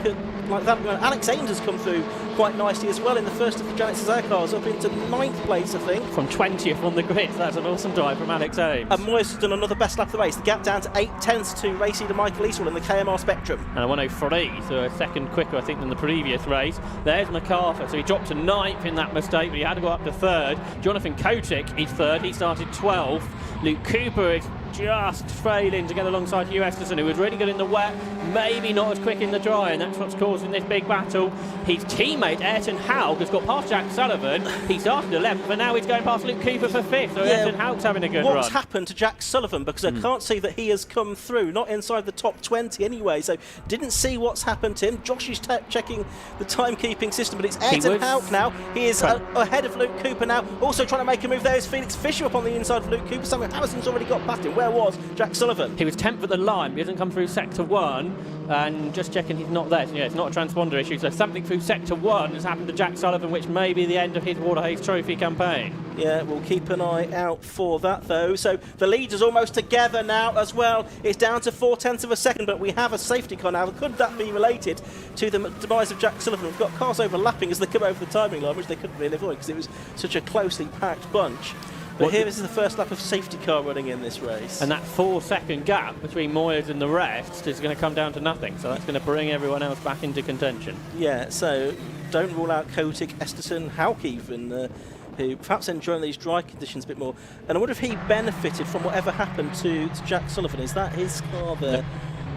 Alex Ames has come through quite nicely as well in the first of the Janet CESAR cars, up into 9th place, I think. From 20th on the grid. That's an awesome drive from Alex Ames. And Moyes has done another best lap of the race. The gap down to 8/10 to race leader Michael Eastwell in the KMR Spectrum. And a 103, so a second quicker, I think, than the previous race. There's MacArthur, so he dropped to 9th in that mistake, but he had to go up to 3rd. Jonathan Kotick is 3rd. He started 12th. Luke Cooper is just failing to get alongside Hugh Esterson, who was really good in the wet, maybe not as quick in the dry, and that's what's causing this big battle. His teammate Ayrton Houck has got past Jack Sullivan. He started 11th, but now he's going past Luke Cooper for 5th, so Ayrton Houck's having a good run. What's happened to Jack Sullivan? Because I can't see that he has come through, not inside the top 20 anyway, so didn't see what's happened to him. Josh is checking the timekeeping system, but it's Ayrton Houck now. He is ahead of Luke Cooper now. Also trying to make a move there is Felix Fisher up on the inside of Luke Cooper. Samuel Harrison's already got past him. Where was Jack Sullivan? He was 10th at the line, but he hasn't come through sector 1, and just checking he's not there. So yeah, it's not a transponder issue, so something through sector 1 has happened to Jack Sullivan, which may be the end of his Waterhays Trophy campaign. Yeah, we'll keep an eye out for that though. So the leaders almost together now as well. It's down to 4/10 of a second, but we have a safety car now. Could that be related to the demise of Jack Sullivan? We've got cars overlapping as they come over the timing line, which they couldn't really avoid because it was such a closely packed bunch. But here is the first lap of safety car running in this race. And that 4-second gap between Moyes and the rest is going to come down to nothing, so that's going to bring everyone else back into contention. Yeah, so don't rule out Kotick, Esterson, Houck even, who perhaps enjoying these dry conditions a bit more. And I wonder if he benefited from whatever happened to Jack Sullivan. Is that his car there?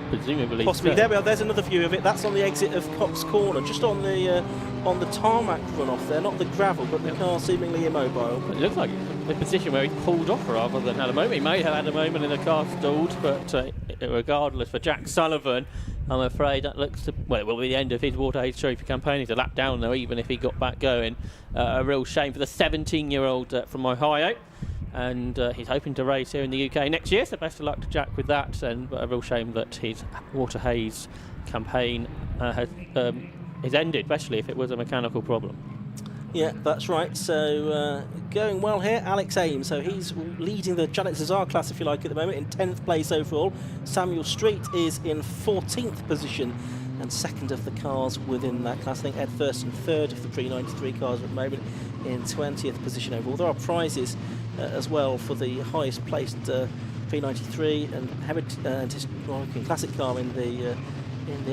Presumably. Possibly. There we are. There's another view of it. That's on the exit of Cox Corner, just on the tarmac runoff there, not the gravel, but the car seemingly immobile. It looks like the position where he pulled off rather than had a moment. He may have had a moment in the car stalled, but regardless, for Jack Sullivan, I'm afraid that looks to, well, it will be the end of his Waterhays Trophy campaign. He's a lap down though, even if he got back going. A real shame for the 17-year-old from Ohio. And he's hoping to race here in the UK next year, so best of luck to Jack with that. And a real shame that his Waterhays campaign is ended, especially if it was a mechanical problem. Yeah, that's right. So going well here, Alex Ames. So he's leading the Janet CESAR class, if you like, at the moment, in 10th place overall. Samuel Street is in 14th position and second of the cars within that class. I think Ed Thurston third of the pre-93 cars at the moment in 20th position overall. There are prizes as well for the highest placed pre-93 and historic classic car in the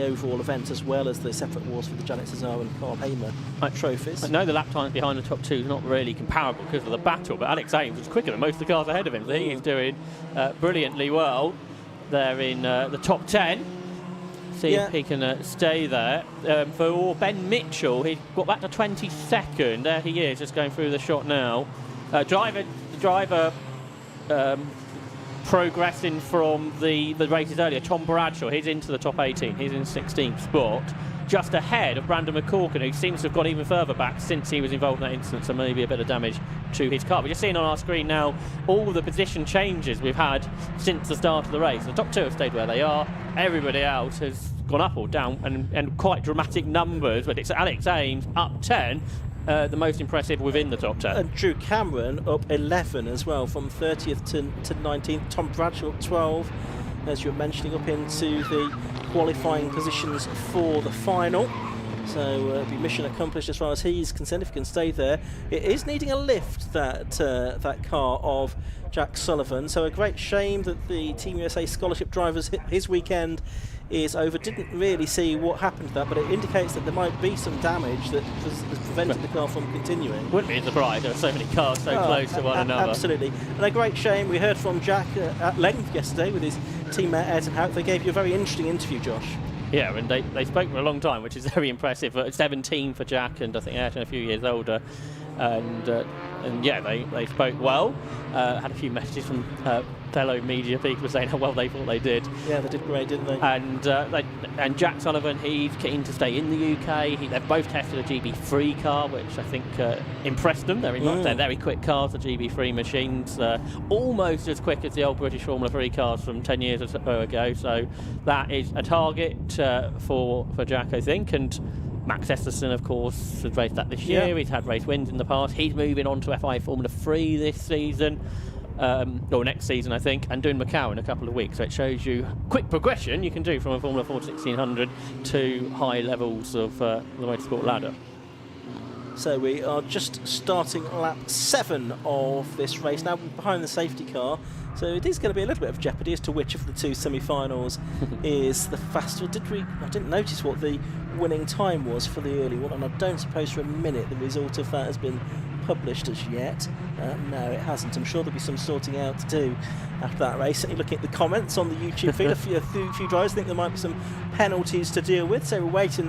overall event, as well as the separate awards for the Janet CESAR and Carl Hamer trophies. I know the lap times behind the top two is not really comparable because of the battle, but Alex Ames was quicker than most of the cars ahead of him, so he is doing brilliantly well there in the top 10. See if he can stay there. For Ben Mitchell, he got back to 22nd. There he is, just going through the shot now. Driver progressing from the races earlier, Tom Bradshaw, he's into the top 18. He's in 16th spot, just ahead of Brandon McCorkin, who seems to have gone even further back since he was involved in that incident, so maybe a bit of damage to his car. We're just seeing on our screen now all the position changes we've had since the start of the race. The top two have stayed where they are. Everybody else has gone up or down, and quite dramatic numbers, but it's Alex Ames up 10, the most impressive within the top 10. And Drew Cameron up 11 as well, from 30th to 19th. Tom Bradshaw up 12, as you were mentioning, up into the qualifying positions for the final. So it'll be mission accomplished as far as he's concerned, if he can stay there. It is needing a lift, that car of Jack Sullivan. So a great shame that the Team USA scholarship drivers, his weekend is over. Didn't really see what happened to that, but it indicates that there might be some damage that has prevented the car from continuing. Wouldn't be surprised, there are so many cars so close to one another. Absolutely. And a great shame. We heard from Jack at length yesterday with his teammate Ayrton Houck. They gave you a very interesting interview, Josh. Yeah, and they spoke for a long time, which is very impressive. 17 for Jack, and I think Ayrton a few years older. And yeah, they spoke well. Had a few messages from fellow media people saying how well they thought they did. Yeah, they did great, didn't they? And Jack Sullivan, he's keen to stay in the UK. They've both tested a GB3 car, which I think impressed them very much. They're very quick cars, the GB3 machines, almost as quick as the old British Formula 3 cars from 10 years or so ago. So that is a target for Jack, I think. And Max Esterson, of course, has raced that this year. He's had race wins in the past. He's moving on to FI Formula 3 this season, or next season, I think, and doing Macau in a couple of weeks. So it shows you quick progression you can do from a Formula 4 1600 to high levels of the motorsport ladder. So we are just starting lap 7 of this race now, behind the safety car. So it is going to be a little bit of jeopardy as to which of the two semi-finals is the faster. I didn't notice what the winning time was for the early one, and I don't suppose for a minute the result of that has been published as yet. No, it hasn't. I'm sure there'll be some sorting out to do after that race. Certainly looking at the comments on the YouTube feed, a few drivers think there might be some penalties to deal with, so we'll wait for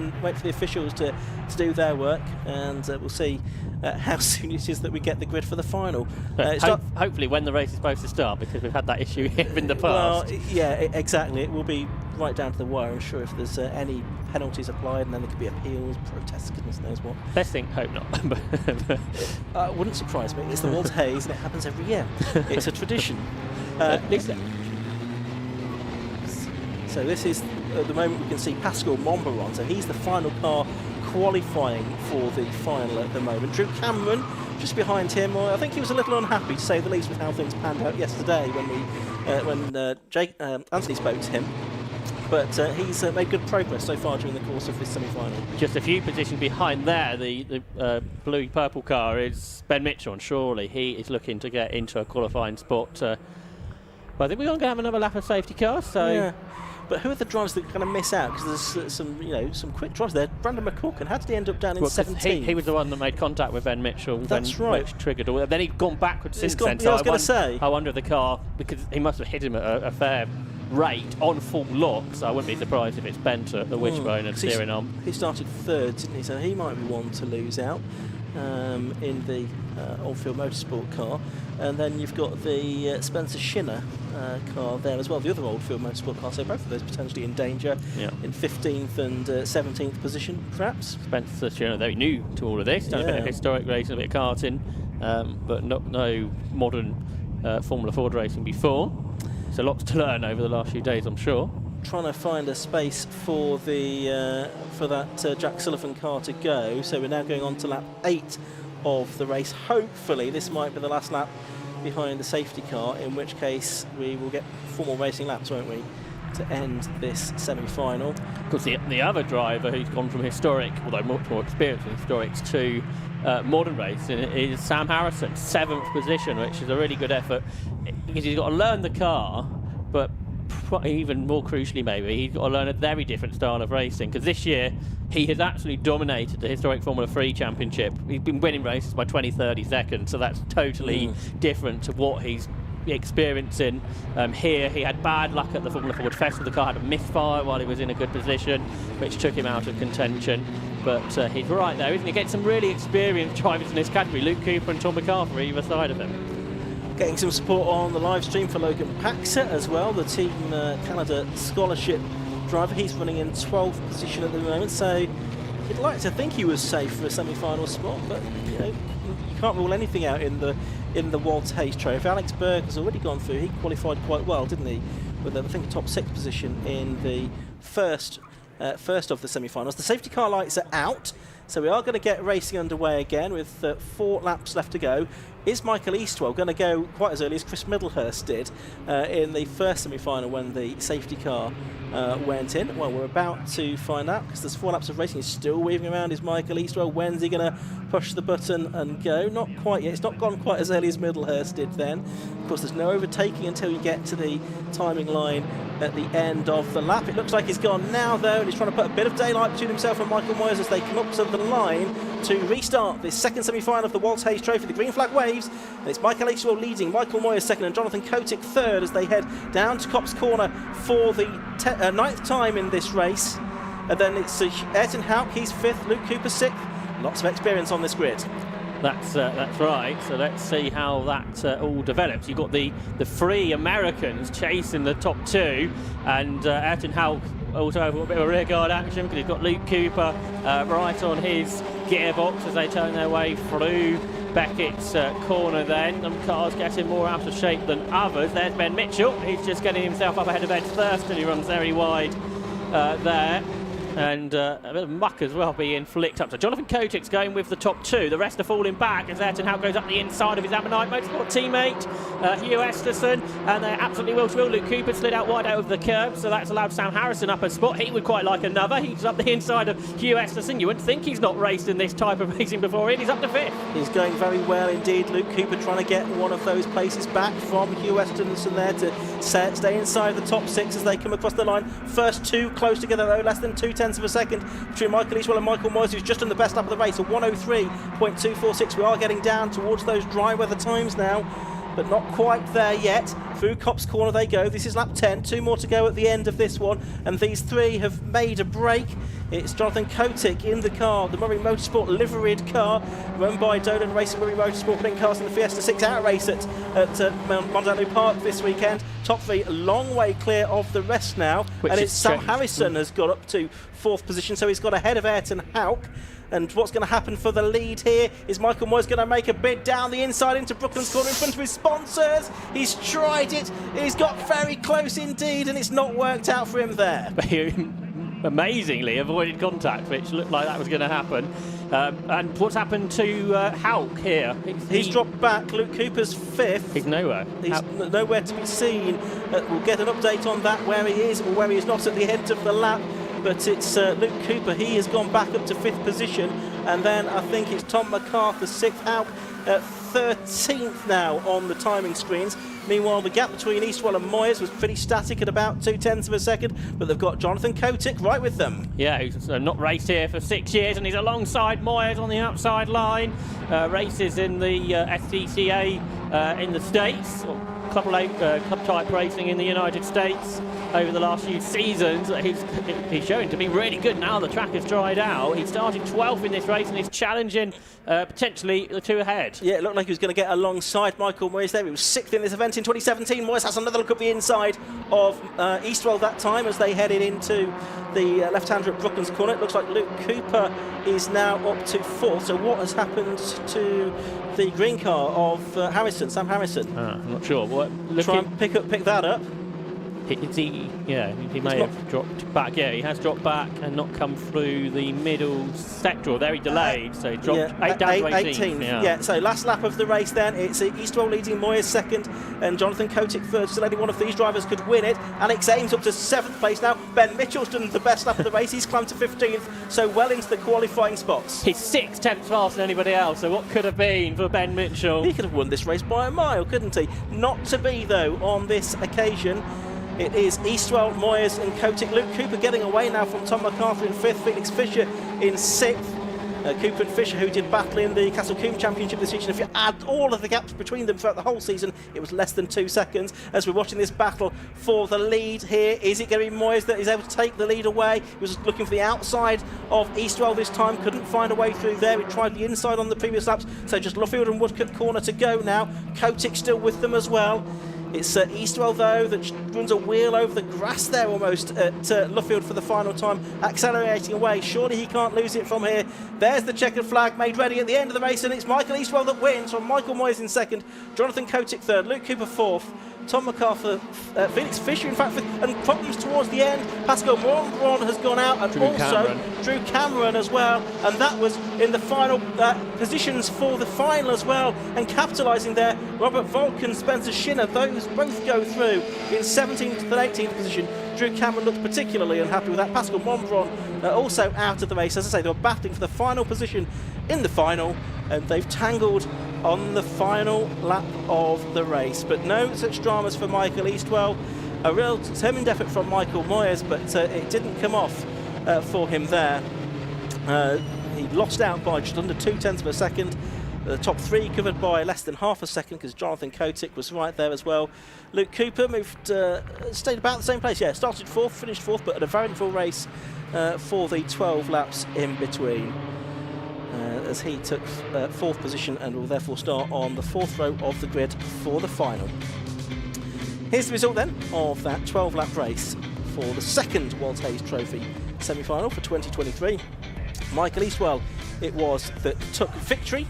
the officials to do their work, and we'll see how soon it is that we get the grid for the final. Hopefully when the race is supposed to start, because we've had that issue here in the past. Well, yeah, exactly. It will be right down to the wire, I'm sure, if there's any penalties applied, and then there could be appeals, protests, goodness knows what. Best thing, hope not. Wouldn't surprise me. It's the Walter Hayes, and it happens every year. It's a tradition. So this is, at the moment, we can see Pascal Montbaron. So he's the final car qualifying for the final at the moment. Drew Cameron just behind him. I think he was a little unhappy, to say the least, with how things panned out yesterday when Anthony spoke to him. But he's made good progress so far during the course of this semi-final. Just a few positions behind there, the blue-purple car is Ben Mitchell, and surely he is looking to get into a qualifying spot. But I think we're going to have another lap of safety cars. So. Yeah. But who are the drivers that are going to miss out? Because there's some quick drivers there. Brandon McCorkin, how did he end up down in 17th? He was the one that made contact with Ben Mitchell. That's right. Which triggered all. Then he'd gone backwards since then. I was going to say. I wonder if the car, because he must have hit him at a fair rate on full lock, so I wouldn't be surprised if it's bent at the wishbone and steering arm. He started third, didn't he? So he might be one to lose out in the Oldfield Motorsport car. And then you've got the Spencer Shinner car there as well, the other Oldfield Motorsport car. So both of those potentially in danger, in 15th and 17th position, perhaps. Spencer Shinner, very new to all of this, done a bit of historic racing, a bit of karting, but no modern Formula Ford racing before. So lots to learn over the last few days, I'm sure. Trying to find a space for the that Jack Sullivan car to go. So we're now going on to lap 8 of the race. Hopefully this might be the last lap behind the safety car, in which case we will get 4 more racing laps, won't we, to end this semi-final. Of course, the other driver who's gone from historic, although much more experienced in historics, to modern racing is Sam Harrison, 7th position, which is a really good effort because he's got to learn the car, but even more crucially maybe, he's got to learn a very different style of racing, because this year he has absolutely dominated the historic Formula 3 Championship. He's been winning races by 20-30 seconds, so that's totally different to what he's experiencing here. He had bad luck at the Formula Ford Festival. The car had a misfire while he was in a good position, which took him out of contention. But he's right there, isn't he? Getting some really experienced drivers in this category, Luke Cooper and Tom McCarthy either side of him. Getting some support on the live stream for Logan Paxer as well, the Team Canada Scholarship driver. He's running in 12th position at the moment, so you'd like to think he was safe for a semi-final spot, but you know, you can't rule anything out in the Walter Hayes Trophy. Alex Berg has already gone through. He qualified quite well, didn't he? With I think a top 6 position in the first of the semi-finals. The safety car lights are out, so we are going to get racing underway again with 4 laps left to go. Is Michael Eastwell going to go quite as early as Chris Middlehurst did in the first semi-final when the safety car went in? Well, we're about to find out, because there's 4 laps of racing. He's still weaving around. Is Michael Eastwell? When's he going to push the button and go? Not quite yet. It's not gone quite as early as Middlehurst did then. Of course, there's no overtaking until you get to the timing line at the end of the lap. It looks like he's gone now, though, and he's trying to put a bit of daylight between himself and Michael Moyers as they come up to the line to restart this second semi-final of the Walter Hayes Trophy. The green flag waves, and it's Michael Eastwell leading, Michael Moyers second, and Jonathan Kotick third as they head down to Copse Corner for the 9th time in this race. And then it's Ayrton Houck, he's 5th, Luke Cooper 6th. Lots of experience on this grid. That's right. So let's see how that all develops. You've got the 3 Americans chasing the top 2, and Ayrton Houck also have a bit of rear guard action because he's got Luke Cooper right on his gearbox as they turn their way through Beckett's corner then. Some cars getting more out of shape than others. There's Ben Mitchell. He's just getting himself up ahead of Ed Thurston. He runs very wide there. And a bit of muck as well being flicked up. So Jonathan Kotick's going with the top 2. The rest are falling back as Ayrton Houck goes up the inside of his Ammonite Motorsport teammate, Hugh Esterson, and they're absolutely well to will. Luke Cooper slid out wide out of the curb, so that's allowed Sam Harrison up a spot. He would quite like another. He's up the inside of Hugh Esterson. You wouldn't think he's not raced in this type of racing before, and he's up to 5th. He's going very well indeed. Luke Cooper trying to get one of those places back from Hugh Esterson there to stay inside the top 6 as they come across the line. First 2 close together though, less than 0.2 of a second between Michael Eastwell and Michael Moyers, who's just on the best lap of the race, a 1:03.246. We are getting down towards those dry weather times now, but not quite there yet. Through Copse Corner they go. This is lap 10, 2 more to go at the end of this one, and these 3 have made a break. It's Jonathan Kotick in the car, the Murray Motorsport liveried car, run by Dolan Racing Murray Motorsport, putting cars in the Fiesta 6 out race at Mondano Park this weekend. Top 3 a long way clear of the rest now, and it's Sam Harrison has got up to 4th position, so he's got ahead of Ayrton Houck. And what's going to happen for the lead here is Michael Moyers going to make a bid down the inside into Brooklands Corner in front of his sponsors. He's tried it, he's got very close indeed, and it's not worked out for him there. Amazingly avoided contact, which looked like that was going to happen. And what's happened to Houck here? He's dropped back. Luke Cooper's 5th. He's nowhere. He's nowhere to be seen. We'll get an update on that, where he is or where he is not at the end of the lap. But it's Luke Cooper. He has gone back up to 5th position. And then I think it's Tom McCarthy, 6th, Houck at 13th now on the timing screens. Meanwhile, the gap between Eastwell and Moyers was pretty static at about 0.2 of a second, but they've got Jonathan Kotick right with them. Yeah, he's not raced here for 6 years, and he's alongside Moyers on the outside line. Races in the SDCA in the States, or club type racing in the United States over the last few seasons. He's showing to be really good now the track has dried out. He started 12th in this race and he's challenging potentially the 2 ahead. Yeah, it looked like he was going to get alongside Michael Moyers there. He was 6th in this event in 2017. Moyers has another look at the inside of Eastwell that time as they headed into the left-hander at Brooklands Corner. It looks like Luke Cooper is now up to 4th. So what has happened to the green car of Harrison, Sam Harrison? I'm not sure. Try and pick that up. He may have dropped back. Yeah, he has dropped back and not come through the middle sector. Very delayed, so he dropped down to 18th. Yeah, so last lap of the race then. It's Eastwell leading, Moyes second, and Jonathan Kotick third. Still only one of these drivers could win it. Alex Ames up to 7th place now. Ben Mitchell's done the best lap of the race. He's climbed to 15th, so well into the qualifying spots. He's 6/10 faster than anybody else, so what could have been for Ben Mitchell? He could have won this race by a mile, couldn't he? Not to be, though, on this occasion. It is Eastwell, Moyes and Kotick. Luke Cooper getting away now from Tom MacArthur in 5th, Felix Fisher in 6th. Cooper and Fisher, who did battle in the Castle Combe Championship this season. If you add all of the gaps between them throughout the whole season, it was less than 2 seconds. As we're watching this battle for the lead here, is it going to be Moyes that is able to take the lead away? He was looking for the outside of Eastwell this time, couldn't find a way through there. He tried the inside on the previous laps, so just Luffield and Woodcote corner to go now. Kotick still with them as well. It's Eastwell, though, that runs a wheel over the grass there almost at Luffield for the final time, accelerating away. Surely he can't lose it from here. There's the checkered flag made ready at the end of the race, and it's Michael Eastwell that wins from Michael Moyes in 2nd, Jonathan Kotick 3rd, Luke Cooper 4th, Tom MacArthur, Felix Fisher in fact 5th, and problems towards the end. Pascal Montbron has gone out, and Drew Cameron as well, and that was in the final positions for the final as well, and capitalising there, Robert Volkan, Spencer Shinner, those both go through in 17th and 18th position. Drew Cameron looked particularly unhappy with that. Pascal Montbron also out of the race. As I say, they were battling for the final position in the final, and they've tangled on the final lap of the race. But no such dramas for Michael Eastwell. A real determined effort from Michael Moyes, but it didn't come off for him there. He lost out by just under 0.2 of a second. The top 3 covered by less than half a second, because Jonathan Kotick was right there as well. Luke Cooper stayed about the same place. Yeah, started 4th, finished 4th, but at a very full race for the 12 laps in between. As he took 4th position and will therefore start on the 4th row of the grid for the final. Here's the result then of that 12-lap race for the 2nd WHT Trophy semi-final for 2023. Michael Eastwell it was that took victory.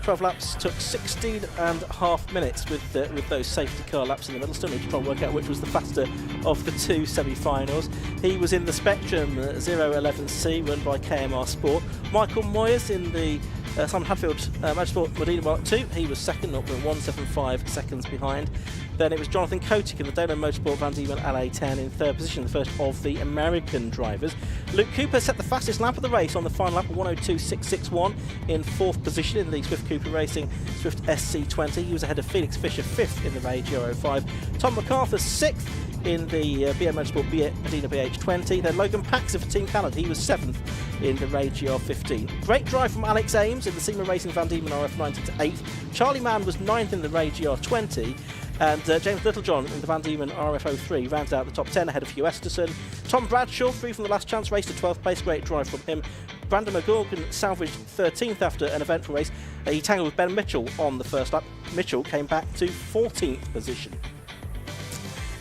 12 laps took 16.5 minutes with those safety car laps in the middle. Still need to try and work out which was the faster of the 2 semi-finals. He was in the Spectrum 011C run by KMR Sport. Michael Moyes in the Simon Hadfield Motorsport Modena Mark II. He was 2nd, 0.175 seconds behind. Then it was Jonathan Kotick in the Dano Motorsport Van Diemen LA10 in 3rd position, the first of the American drivers. Luke Cooper set the fastest lap of the race on the final lap, 1:02.661 in 4th position in the Swift Cooper Racing Swift SC20. He was ahead of Felix Fisher 5th in the Rage Euro 5. Tom MacArthur 6th in the BM Motorsport Modena BH20. Then Logan Paxer for Team Canada, he was 7th in the Rage GR15. Great drive from Alex Ames in the SEMA Racing Van Diemen RF90 to 8th. Charlie Mann was 9th in the Rage GR20. And James Littlejohn in the Van Diemen RF03 rounds out the top 10 ahead of Hugh Esterson. Tom Bradshaw through from the last chance race to 12th place, great drive from him. Brandon McGorgan salvaged 13th after an eventful race. He tangled with Ben Mitchell on the first lap. Mitchell came back to 14th position.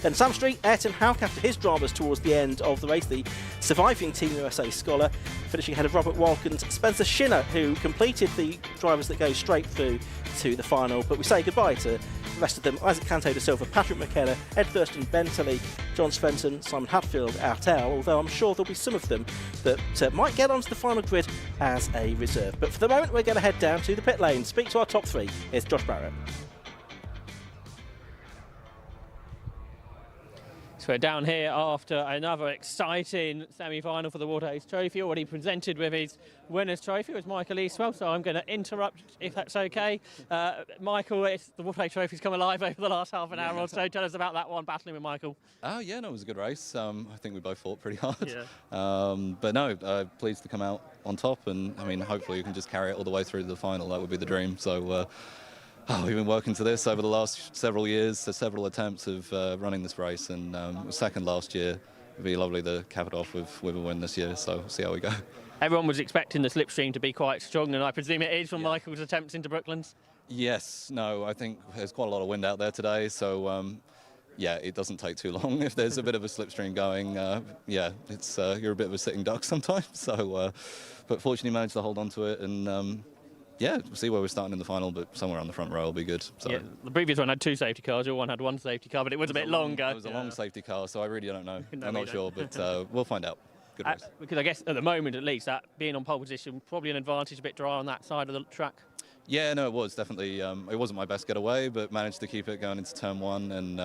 Then Sam Street, Ayrton Houck after his dramas towards the end of the race, the surviving Team USA scholar, finishing ahead of Robert Walken's Spencer Shinner, who completed the drivers that go straight through to the final. But we say goodbye to the rest of them: Isaac Canto de Silva, Patrick McKenna, Ed Thurston, Ben Tilley, John Svensson, Simon Hadfield, Artel, although I'm sure there'll be some of them that might get onto the final grid as a reserve. But for the moment, we're going to head down to the pit lane, speak to our top 3. Here's Josh Barrett. So we're down here after another exciting semi-final for the WHT Trophy. Already presented with his winner's trophy was Michael Eastwell, so I'm going to interrupt if that's okay. Michael, the WHT Trophy's come alive over the last half an hour or so. Tell us about that one, battling with Michael. Yeah, no, it was a good race. I think we both fought pretty hard. Yeah. But no, pleased to come out on top, and I mean, hopefully you can just carry it all the way through to the final. That would be the dream. So. We've been working to this over the last several years, so several attempts of running this race, and second last year. It'd be lovely to cap it off with a win this year, so see how we go. Everyone was expecting the slipstream to be quite strong, and I presume it is from Michael's attempts into Brooklands? Yes, no, I think there's quite a lot of wind out there today, so yeah, it doesn't take too long. If there's a bit of a slipstream going, yeah, it's you're a bit of a sitting duck sometimes, so but fortunately managed to hold on to it, and yeah, we'll see where we're starting in the final, but somewhere on the front row will be good. So. Yeah, the previous one had 2 safety cars. Your one had 1 safety car, but it was a bit longer. It was a long safety car, so I really don't know. No, I'm not sure, but we'll find out. Good race. Because I guess at the moment, at least, that being on pole position, probably an advantage, a bit dry on that side of the track. Yeah, no, it was definitely. It wasn't my best getaway, but managed to keep it going into turn 1. And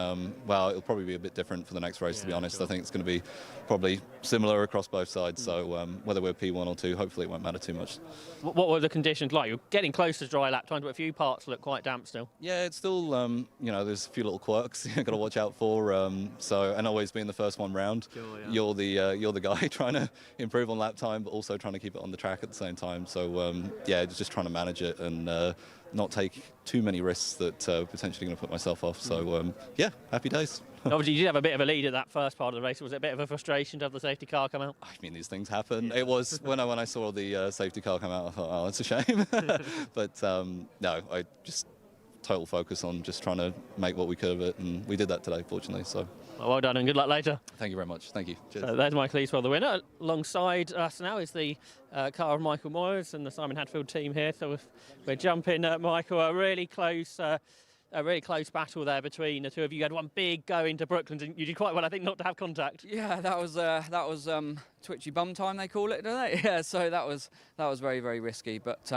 well, it'll probably be a bit different for the next race, to be honest. Sure. I think it's going to be probably similar across both sides. So whether we're P1 or 2, hopefully it won't matter too much. What were the conditions like? You're getting close to dry lap time, but a few parts look quite damp still. Yeah, it's still, you know, there's a few little quirks you've got to watch out for. So, and always being the first one round, sure, yeah. You're the guy trying to improve on lap time, but also trying to keep it on the track at the same time. So yeah, just trying to manage it and not take too many risks that potentially going to put myself off. So yeah, happy days. Obviously, you did have a bit of a lead at that first part of the race. Was it a bit of a frustration to have the safety car come out? I mean, these things happen. Yeah. It was when I saw the safety car come out, I thought, oh, that's a shame. But no, I just total focus on just trying to make what we could of it, and we did that today, fortunately. So. Well done and good luck later. Thank you very much. Thank you. Cheers. So there's Michael Eastwell, the winner. Alongside us now is the car of Michael Moyers and the Simon Hadfield team here. So we're jumping, Michael, a really close battle there between the two of you. You had one big go into Brooklands, and you did quite well, I think, not to have contact. Yeah, that was twitchy bum time, they call it, don't they? Yeah, so that was very, very risky. But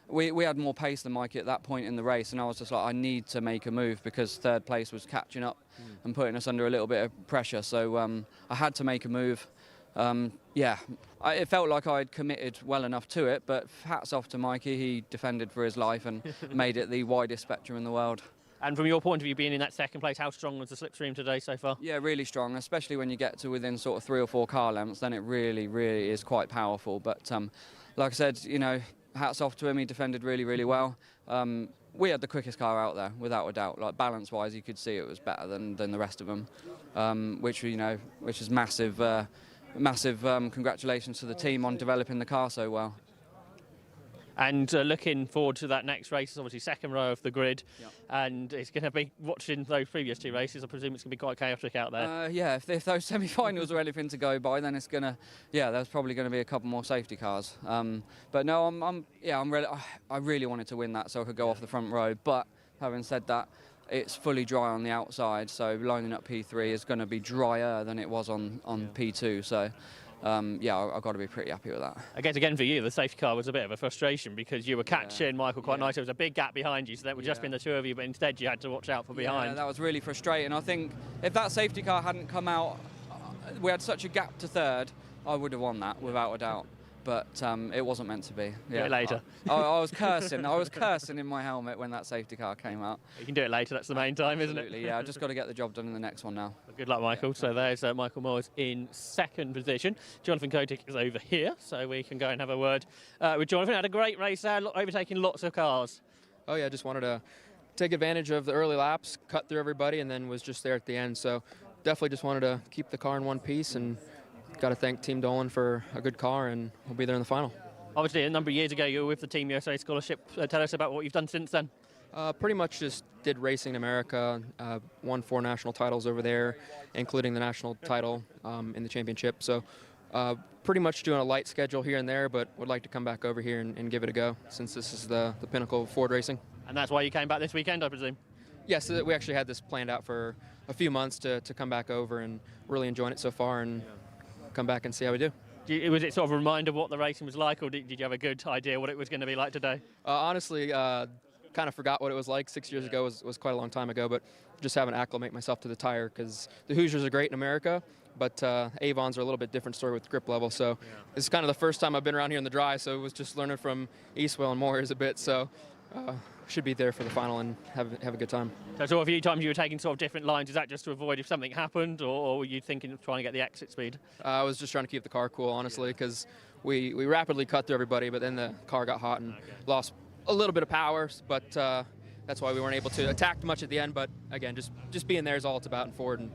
we had more pace than Mikey at that point in the race, and I was just like, I need to make a move because third place was catching up and putting us under a little bit of pressure. So I had to make a move. Yeah, it felt like I'd committed well enough to it, but hats off to Mikey. He defended for his life and made it the widest spectrum in the world. And from your point of view, being in that second place, how strong was the slipstream today so far? Yeah, really strong, especially when you get to within sort of 3 or 4 car lengths, then it really, really is quite powerful. But like I said, you know, hats off to him, he defended really, really well. We had the quickest car out there, without a doubt. Like balance-wise, you could see it was better than the rest of them, which is massive. Massive congratulations to the team on developing the car so well. And looking forward to that next race, it's obviously second row of the grid, and it's going to be watching those previous 2 races. I presume it's going to be quite chaotic out there. Yeah, if those semi-finals are anything to go by, then it's going to, yeah, there's probably going to be a couple more safety cars. But no, I really wanted to win that so I could go off the front row. But having said that, it's fully dry on the outside, so lining up P3 is going to be drier than it was on P2. So. Yeah, I've got to be pretty happy with that. I guess again for you, the safety car was a bit of a frustration because you were catching Michael quite nice. There was a big gap behind you, so that would just been the 2 of you, but instead you had to watch out for behind. Yeah, that was really frustrating. I think if that safety car hadn't come out, we had such a gap to third, I would have won that without a doubt. But it wasn't meant to be. Yeah. Do it later. I was cursing. I was cursing in my helmet when that safety car came out. You can do it later. That's the main time, isn't it? Absolutely. Yeah. I've just got to get the job done in the next one now. Well, good luck, Michael. So there's Michael Moores in second position. Jonathan Kotick is over here, so we can go and have a word with Jonathan. Had a great race there, overtaking lots of cars. Oh yeah, just wanted to take advantage of the early laps, cut through everybody, and then was just there at the end. So definitely just wanted to keep the car in one piece, and got to thank Team Dolan for a good car, and we'll be there in the final. Obviously, a number of years ago, you were with the Team USA Scholarship. Tell us about what you've done since then. Pretty much just did racing in America, won 4 national titles over there, including the national title in the championship. So pretty much doing a light schedule here and there, but would like to come back over here and give it a go, since this is the pinnacle of Ford racing. And that's why you came back this weekend, I presume? Yes, we actually had this planned out for a few months to come back over, and really enjoying it so far, and come back and see how we do. Was it sort of a reminder of what the racing was like, or did you have a good idea what it was going to be like today? Honestly, kind of forgot what it was like. 6 years ago was quite a long time ago, but just having to acclimate myself to the tire, because the Hoosiers are great in America, but Avons are a little bit different story with grip level. So this is kind of the first time I've been around here in the dry, so it was just learning from Eastwell and Moyers a bit. So should be there for the final and have a good time. So a few times you were taking sort of different lines. Is that just to avoid if something happened, or were you thinking of trying to get the exit speed? I was just trying to keep the car cool, honestly, because we rapidly cut through everybody, but then the car got hot and lost a little bit of power, but that's why we weren't able to attack much at the end. But again, just being there is all it's about in Ford, and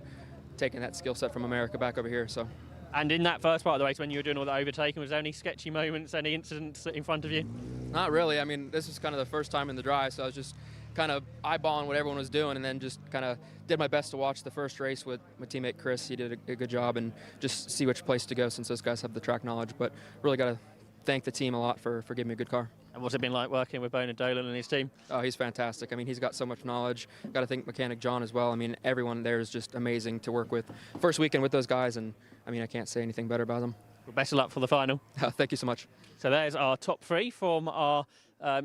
taking that skill set from America back over here. So. And in that first part of the race, when you were doing all that overtaking, was there any sketchy moments, any incidents in front of you? Not really. I mean, this is kind of the first time in the dry, so I was just kind of eyeballing what everyone was doing, and then just kind of did my best to watch the first race with my teammate Chris. He did a good job, and just see which place to go since those guys have the track knowledge. But really got to thank the team a lot for giving me a good car. And what's it been like working with Bernard Dolan and his team? Oh, he's fantastic. I mean, he's got so much knowledge. Got to thank Mechanic John as well. I mean, everyone there is just amazing to work with. First weekend with those guys, and I mean, I can't say anything better about them. Well, best of luck for the final. Thank you so much. So there's our top 3 from our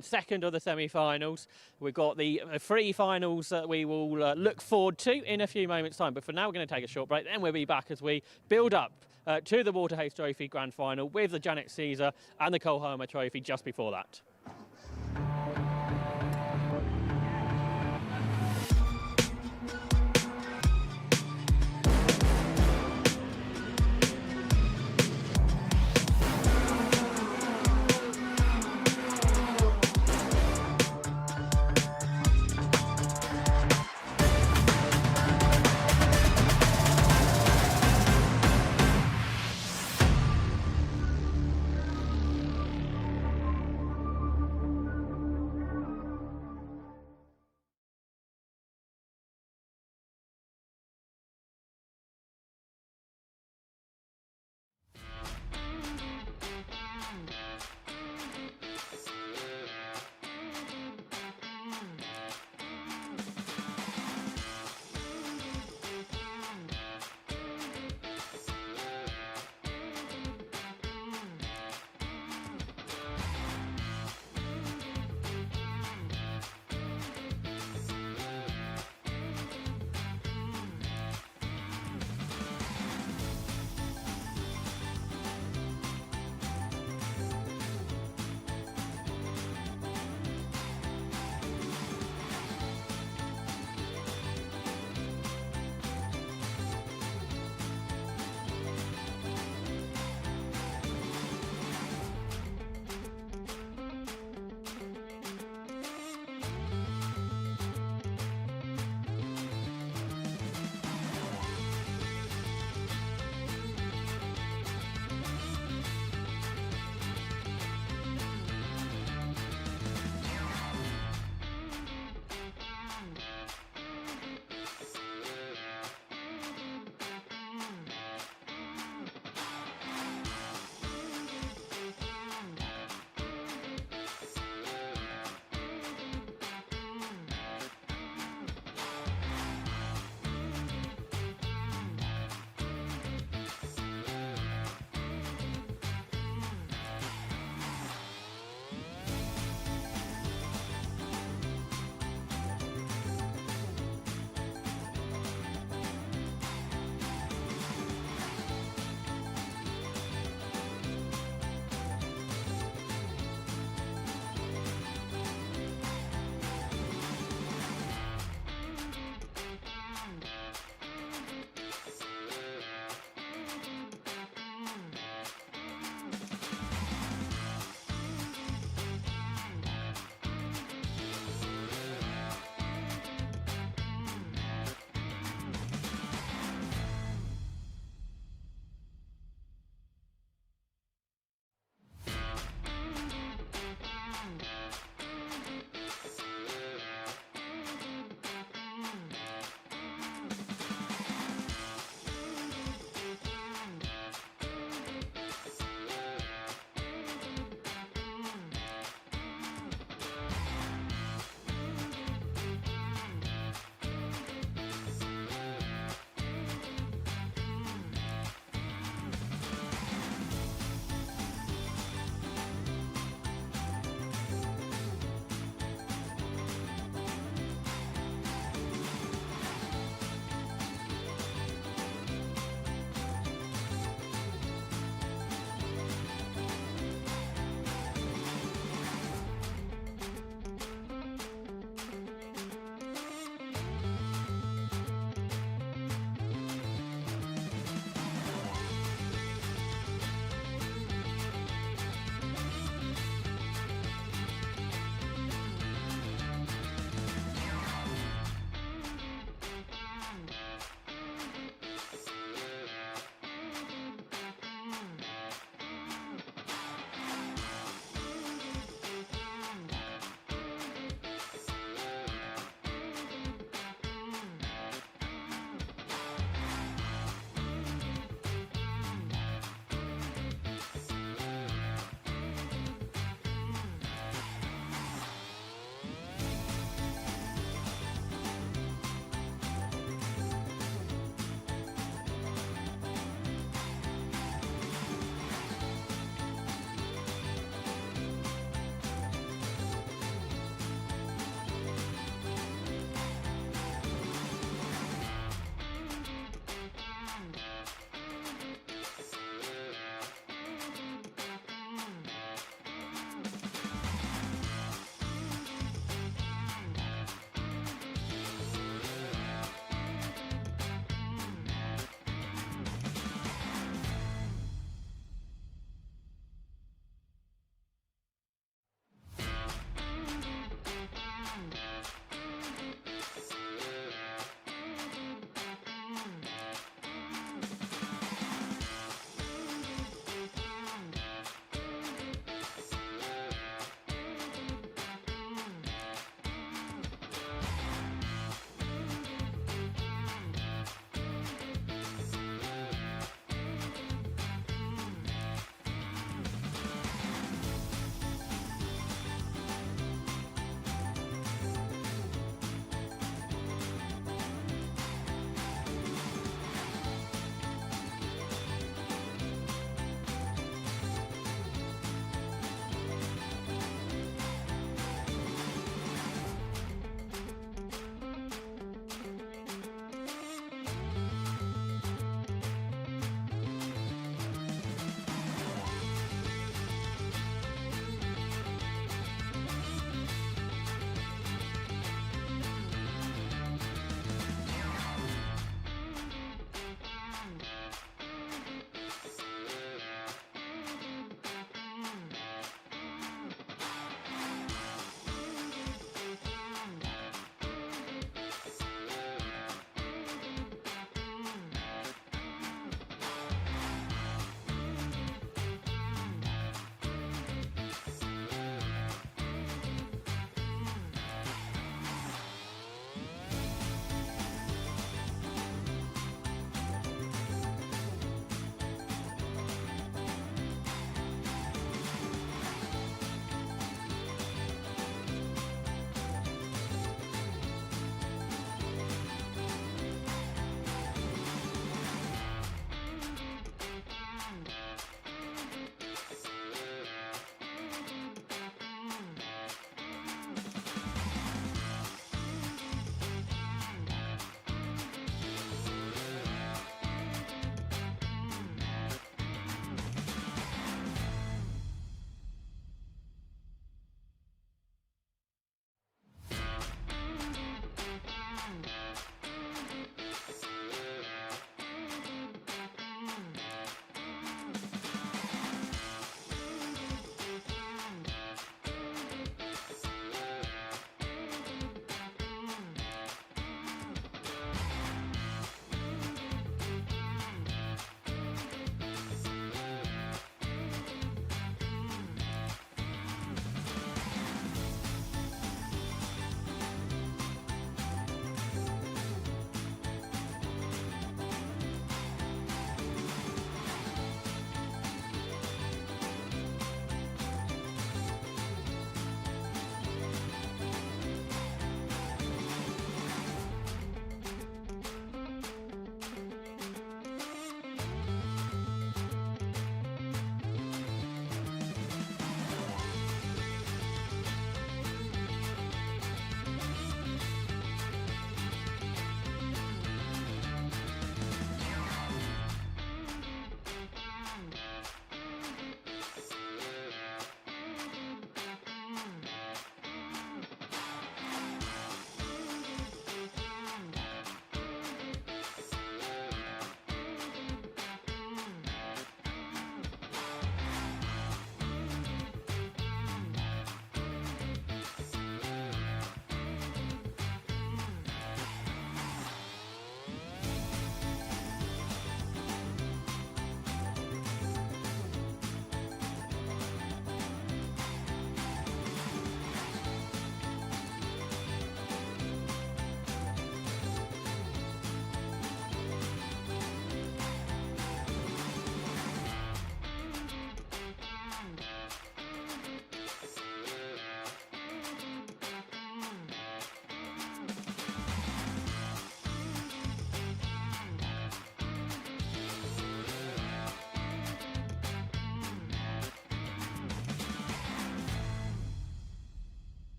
second of the semi-finals. We've got the 3 finals that we will look forward to in a few moments' time. But for now, we're going to take a short break. Then we'll be back as we build up to the Waterhouse Trophy Grand Final with the Janet CESAR and the Cole Homer Trophy just before that.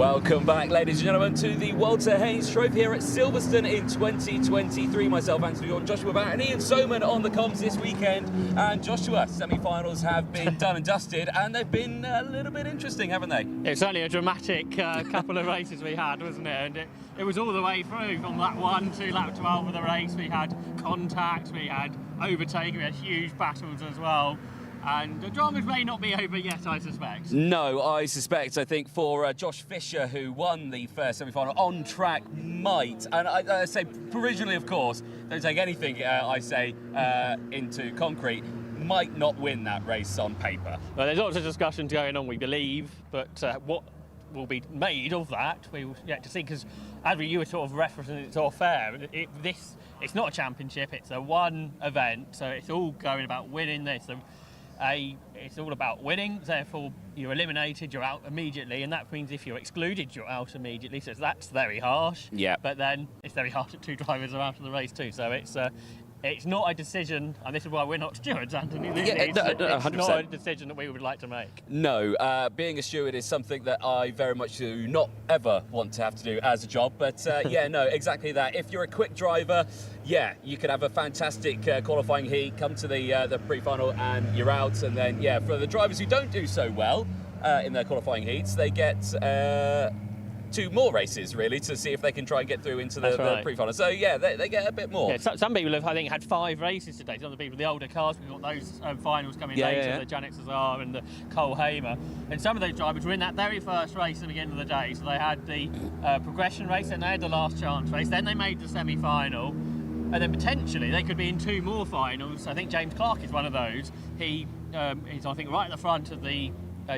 Welcome back, ladies and gentlemen, to the Walter Hayes Trophy here at Silverstone in 2023. Myself, Anthony Jordan, Joshua Barrett and Ian Soman on the comms this weekend. And Joshua, semi-finals have been done and dusted, and they've been a little bit interesting, haven't they? It's certainly a dramatic couple of races we had, wasn't it? And it was all the way through from lap 1 to lap 12 of the race. We had contact, we had overtaking, we had huge battles as well. And the dramas may not be over yet, I suspect. No, I suspect. I think for Josh Fisher, who won the first semi-final on track, might, and I say provisionally, of course, don't take anything I say into concrete, might not win that race on paper. Well, there's lots of discussions going on, we believe, but what will be made of that, we will yet to see, because as you were sort of referencing, it's all fair. It's not a championship, it's a one event, so it's all going about winning this. So, it's all about winning, therefore you're eliminated, you're out immediately, and that means if you're excluded, you're out immediately, so that's very harsh. Yeah. But then it's very harsh that 2 drivers are out of the race too, so it's not a decision, and this is why we're not stewards, Anthony. It's not a decision that we would like to make. No, being a steward is something that I very much do not ever want to have to do as a job, but yeah, no, exactly that. If you're a quick driver, yeah, you could have a fantastic qualifying heat, come to the pre-final and you're out, and then, yeah, for the drivers who don't do so well in their qualifying heats, they get 2 more races, really, to see if they can try and get through into the pre-final. So, yeah, they get a bit more. Yeah, some people have, I think, had 5 races today. Some of the people, the older cars, we've got those finals coming later, the Janet CESAR and the Cole Hamer. And some of those drivers were in that very first race at the beginning of the day. So they had the progression race, and they had the last chance race. Then they made the semi-final. And then potentially they could be in 2 more finals. I think James Clark is one of those. He's, I think, right at the front of the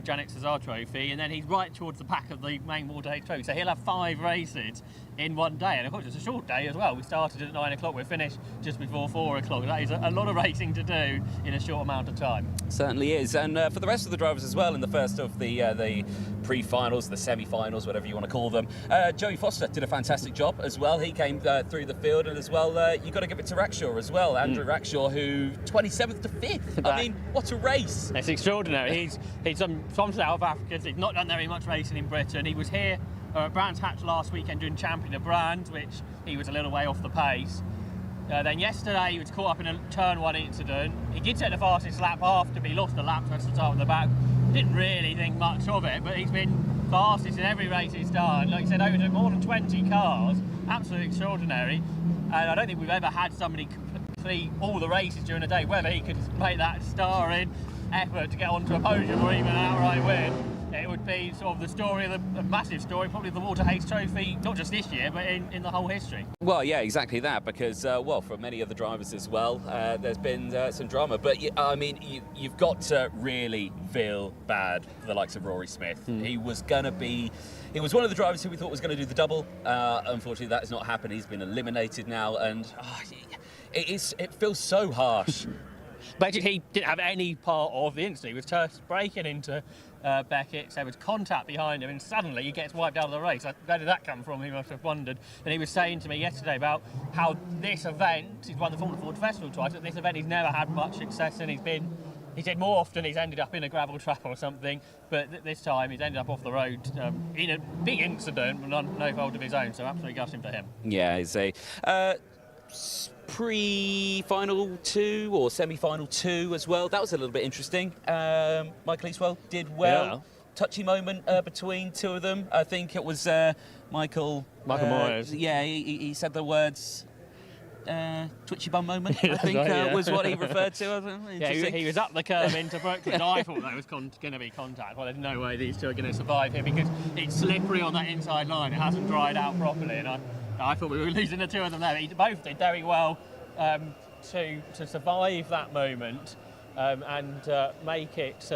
Janet CESAR trophy, and then he's right towards the back of the main Walter Hayes trophy. So he'll have 5 races in one day, and of course it's a short day as well. We started at 9 o'clock, we're finished just before 4 o'clock. That is a lot of racing to do in a short amount of time. Certainly is, and for the rest of the drivers as well, in the first of the pre-finals, the semi-finals, whatever you want to call them, Joey Foster did a fantastic job as well. He came through the field, and as well, you've got to give it to Rackshaw as well. Andrew Rackshaw, who 27th to 5th. I mean, what a race! It's extraordinary. He's from South Africa. He's not done very much racing in Britain. He was here at Brands Hatch last weekend doing Champion of Brands, which he was a little way off the pace. Then yesterday he was caught up in a turn 1 incident. He did take the fastest lap after, but he lost the lap, so to start at the back. Didn't really think much of it, but he's been fastest in every race he's done. Like I said, over more than 20 cars. Absolutely extraordinary. And I don't think we've ever had somebody complete all the races during a day. Whether he could make that starring effort to get onto a podium or even an outright win, it would be sort of the story of the massive story, probably the Walter Hayes Trophy, not just this year, but in the whole history. Well, yeah, exactly that, because, well, for many of the drivers as well, there's been some drama. But, I mean, you've got to really feel bad for the likes of Rory Smith. He was one of the drivers who we thought was going to do the double. Unfortunately, that has not happened. He's been eliminated now, and it feels so harsh. Basically, he didn't have any part of the incident. He was just breaking into Beckett, so there was contact behind him, and suddenly he gets wiped out of the race. Where did that come from? He must have wondered. And he was saying to me yesterday about how this event, he's won the Formula Ford Festival twice, but this event he's never had much success in. He said more often he's ended up in a gravel trap or something, but this time he's ended up off the road in a big incident, no fault of his own, so absolutely gutting for him. Yeah, it's a pre-final 2 or semi-final 2 as well. That was a little bit interesting. Michael Eastwell did well. Yeah. Touchy moment between 2 of them. I think it was Michael Moyers. Yeah, he said the words twitchy bum moment, I think was what he referred to. Yeah, he was up the curve into Brooklyn. I thought that was going to be contact. Well, there's no way these 2 are going to survive here because it's slippery on that inside line. It hasn't dried out properly, and I thought we were losing the 2 of them there. They both did very well to survive that moment and make it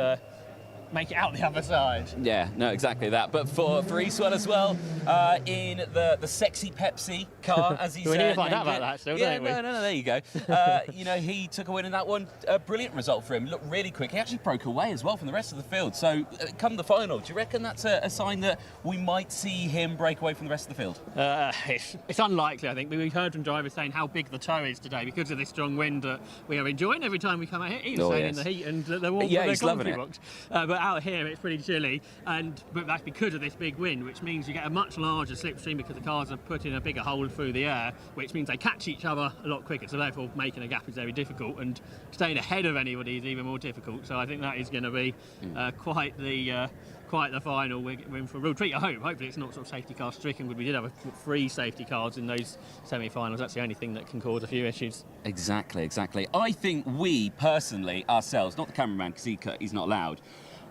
out the other side. Yeah, no, exactly that. But for Eastwell as well, in the sexy Pepsi car, as he said. We need to find out about that still, don't we? No, there you go. He took a win in that one. A brilliant result for him. Looked really quick. He actually broke away as well from the rest of the field. So, come the final, do you reckon that's a sign that we might see him break away from the rest of the field? It's unlikely, I think. We've heard from drivers saying how big the tow is today because of this strong wind that we are enjoying every time we come out here. He was saying in the heat and the warmth of the commentary box. But out here it's pretty chilly, but that's because of this big wind, which means you get a much larger slipstream because the cars are putting a bigger hole through the air, which means they catch each other a lot quicker, so therefore making a gap is very difficult, and staying ahead of anybody is even more difficult. So I think that is going to be quite the final. We're in for a real treat, I hope. Hopefully it's not sort of safety car stricken, but we did have 3 safety cars in those semi-finals. That's the only thing that can cause a few issues. Exactly. I think we, personally, ourselves, not the cameraman because he's not allowed,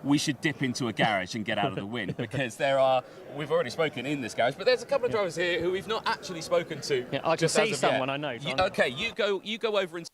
we should dip into a garage and get out of the wind, because we've already spoken in this garage, but there's a couple of drivers here who we've not actually spoken to. Yeah, I can see someone I know. Okay, you go over and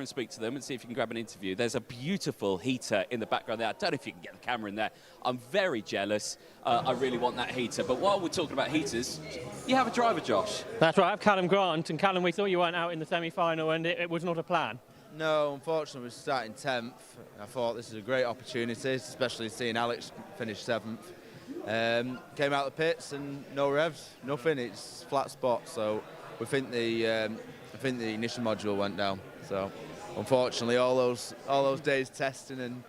speak to them and see if you can grab an interview. There's a beautiful heater in the background there. I don't know if you can get the camera in there. I'm very jealous. I really want that heater. But while we're talking about heaters, you have a driver, Josh. That's right, I have Callum Grant. And Callum, we thought you weren't out in the semi-final, and it was not a plan. No, unfortunately, we're starting 10th. I thought this is a great opportunity, especially seeing Alex finish 7th. Came out of the pits and no revs, nothing. It's flat spot. So we think the ignition module went down. So unfortunately, all those days testing and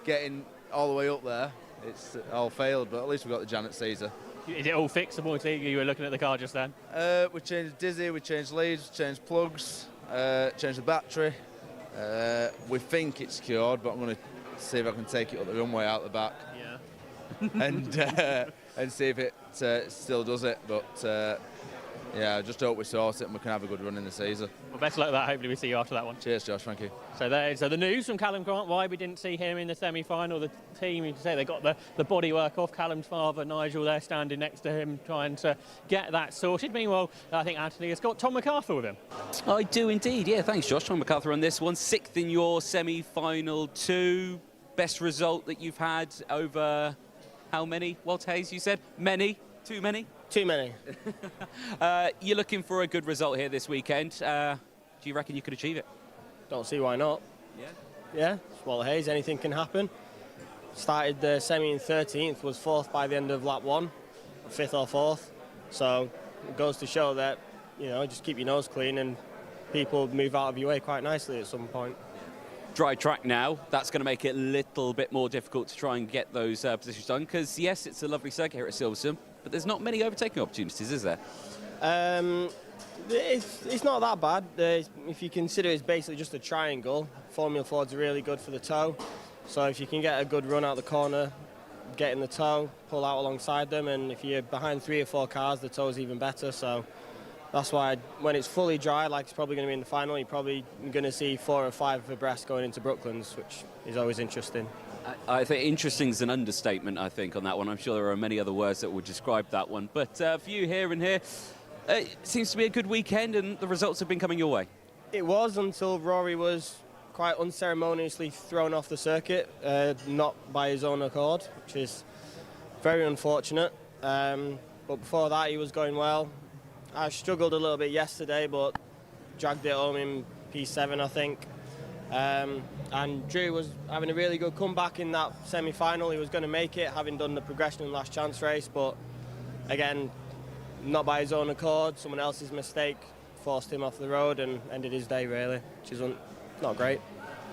getting all the way up there, it's all failed. But at least we got the Janet CESAR. Is it all fixable? You were looking at the car just then. We changed dizzy, we changed leads, changed plugs, changed the battery. We think it's cured, but I'm going to see if I can take it up the runway out the back. Yeah. and see if it still does it. But yeah, I just hope we sort it and we can have a good run in the CESAR. Well, best of luck with that. Hopefully we see you after that one. Cheers, Josh. Thank you. So the news from Callum Grant, why we didn't see him in the semi-final. The team, you can say they got the bodywork off. Callum's father, Nigel, there standing next to him trying to get that sorted. Meanwhile, I think Anthony has got Tom MacArthur with him. I do indeed, yeah. Thanks, Josh. Tom MacArthur on this one. 6th in your semi-final 2. Best result that you've had over how many, Walter Hayes, you said? Many? Too many? Too many. You're looking for a good result here this weekend. Do you reckon you could achieve it? Don't see why not. Yeah, it's Walter Hayes, anything can happen. Started the semi in 13th, was 4th by the end of lap 1, 5th or 4th. So it goes to show that, just keep your nose clean and people move out of your way quite nicely at some point. Dry track now, that's going to make it a little bit more difficult to try and get those positions done, because yes, it's a lovely circuit here at Silverstone, but there's not many overtaking opportunities, is there? It's not that bad. If you consider it's basically just a triangle, Formula Ford's really good for the toe. So if you can get a good run out the corner, get in the toe, pull out alongside them, and if you're behind 3 or 4 cars, the toe's even better. So that's why when it's fully dry, like it's probably going to be in the final, you're probably going to see 4 or 5 abreast going into Brooklands, which is always interesting. I think interesting is an understatement, I think, on that one. I'm sure there are many other words that would describe that one. But for you here and here, it seems to be a good weekend and the results have been coming your way. It was, until Rory was quite unceremoniously thrown off the circuit, not by his own accord, which is very unfortunate. But before that, he was going well. I struggled a little bit yesterday, but dragged it home in P7, I think. And Drew was having a really good comeback in that semi-final. He was going to make it, having done the progression and last chance race, but again, not by his own accord. Someone else's mistake forced him off the road and ended his day, really, which is not great.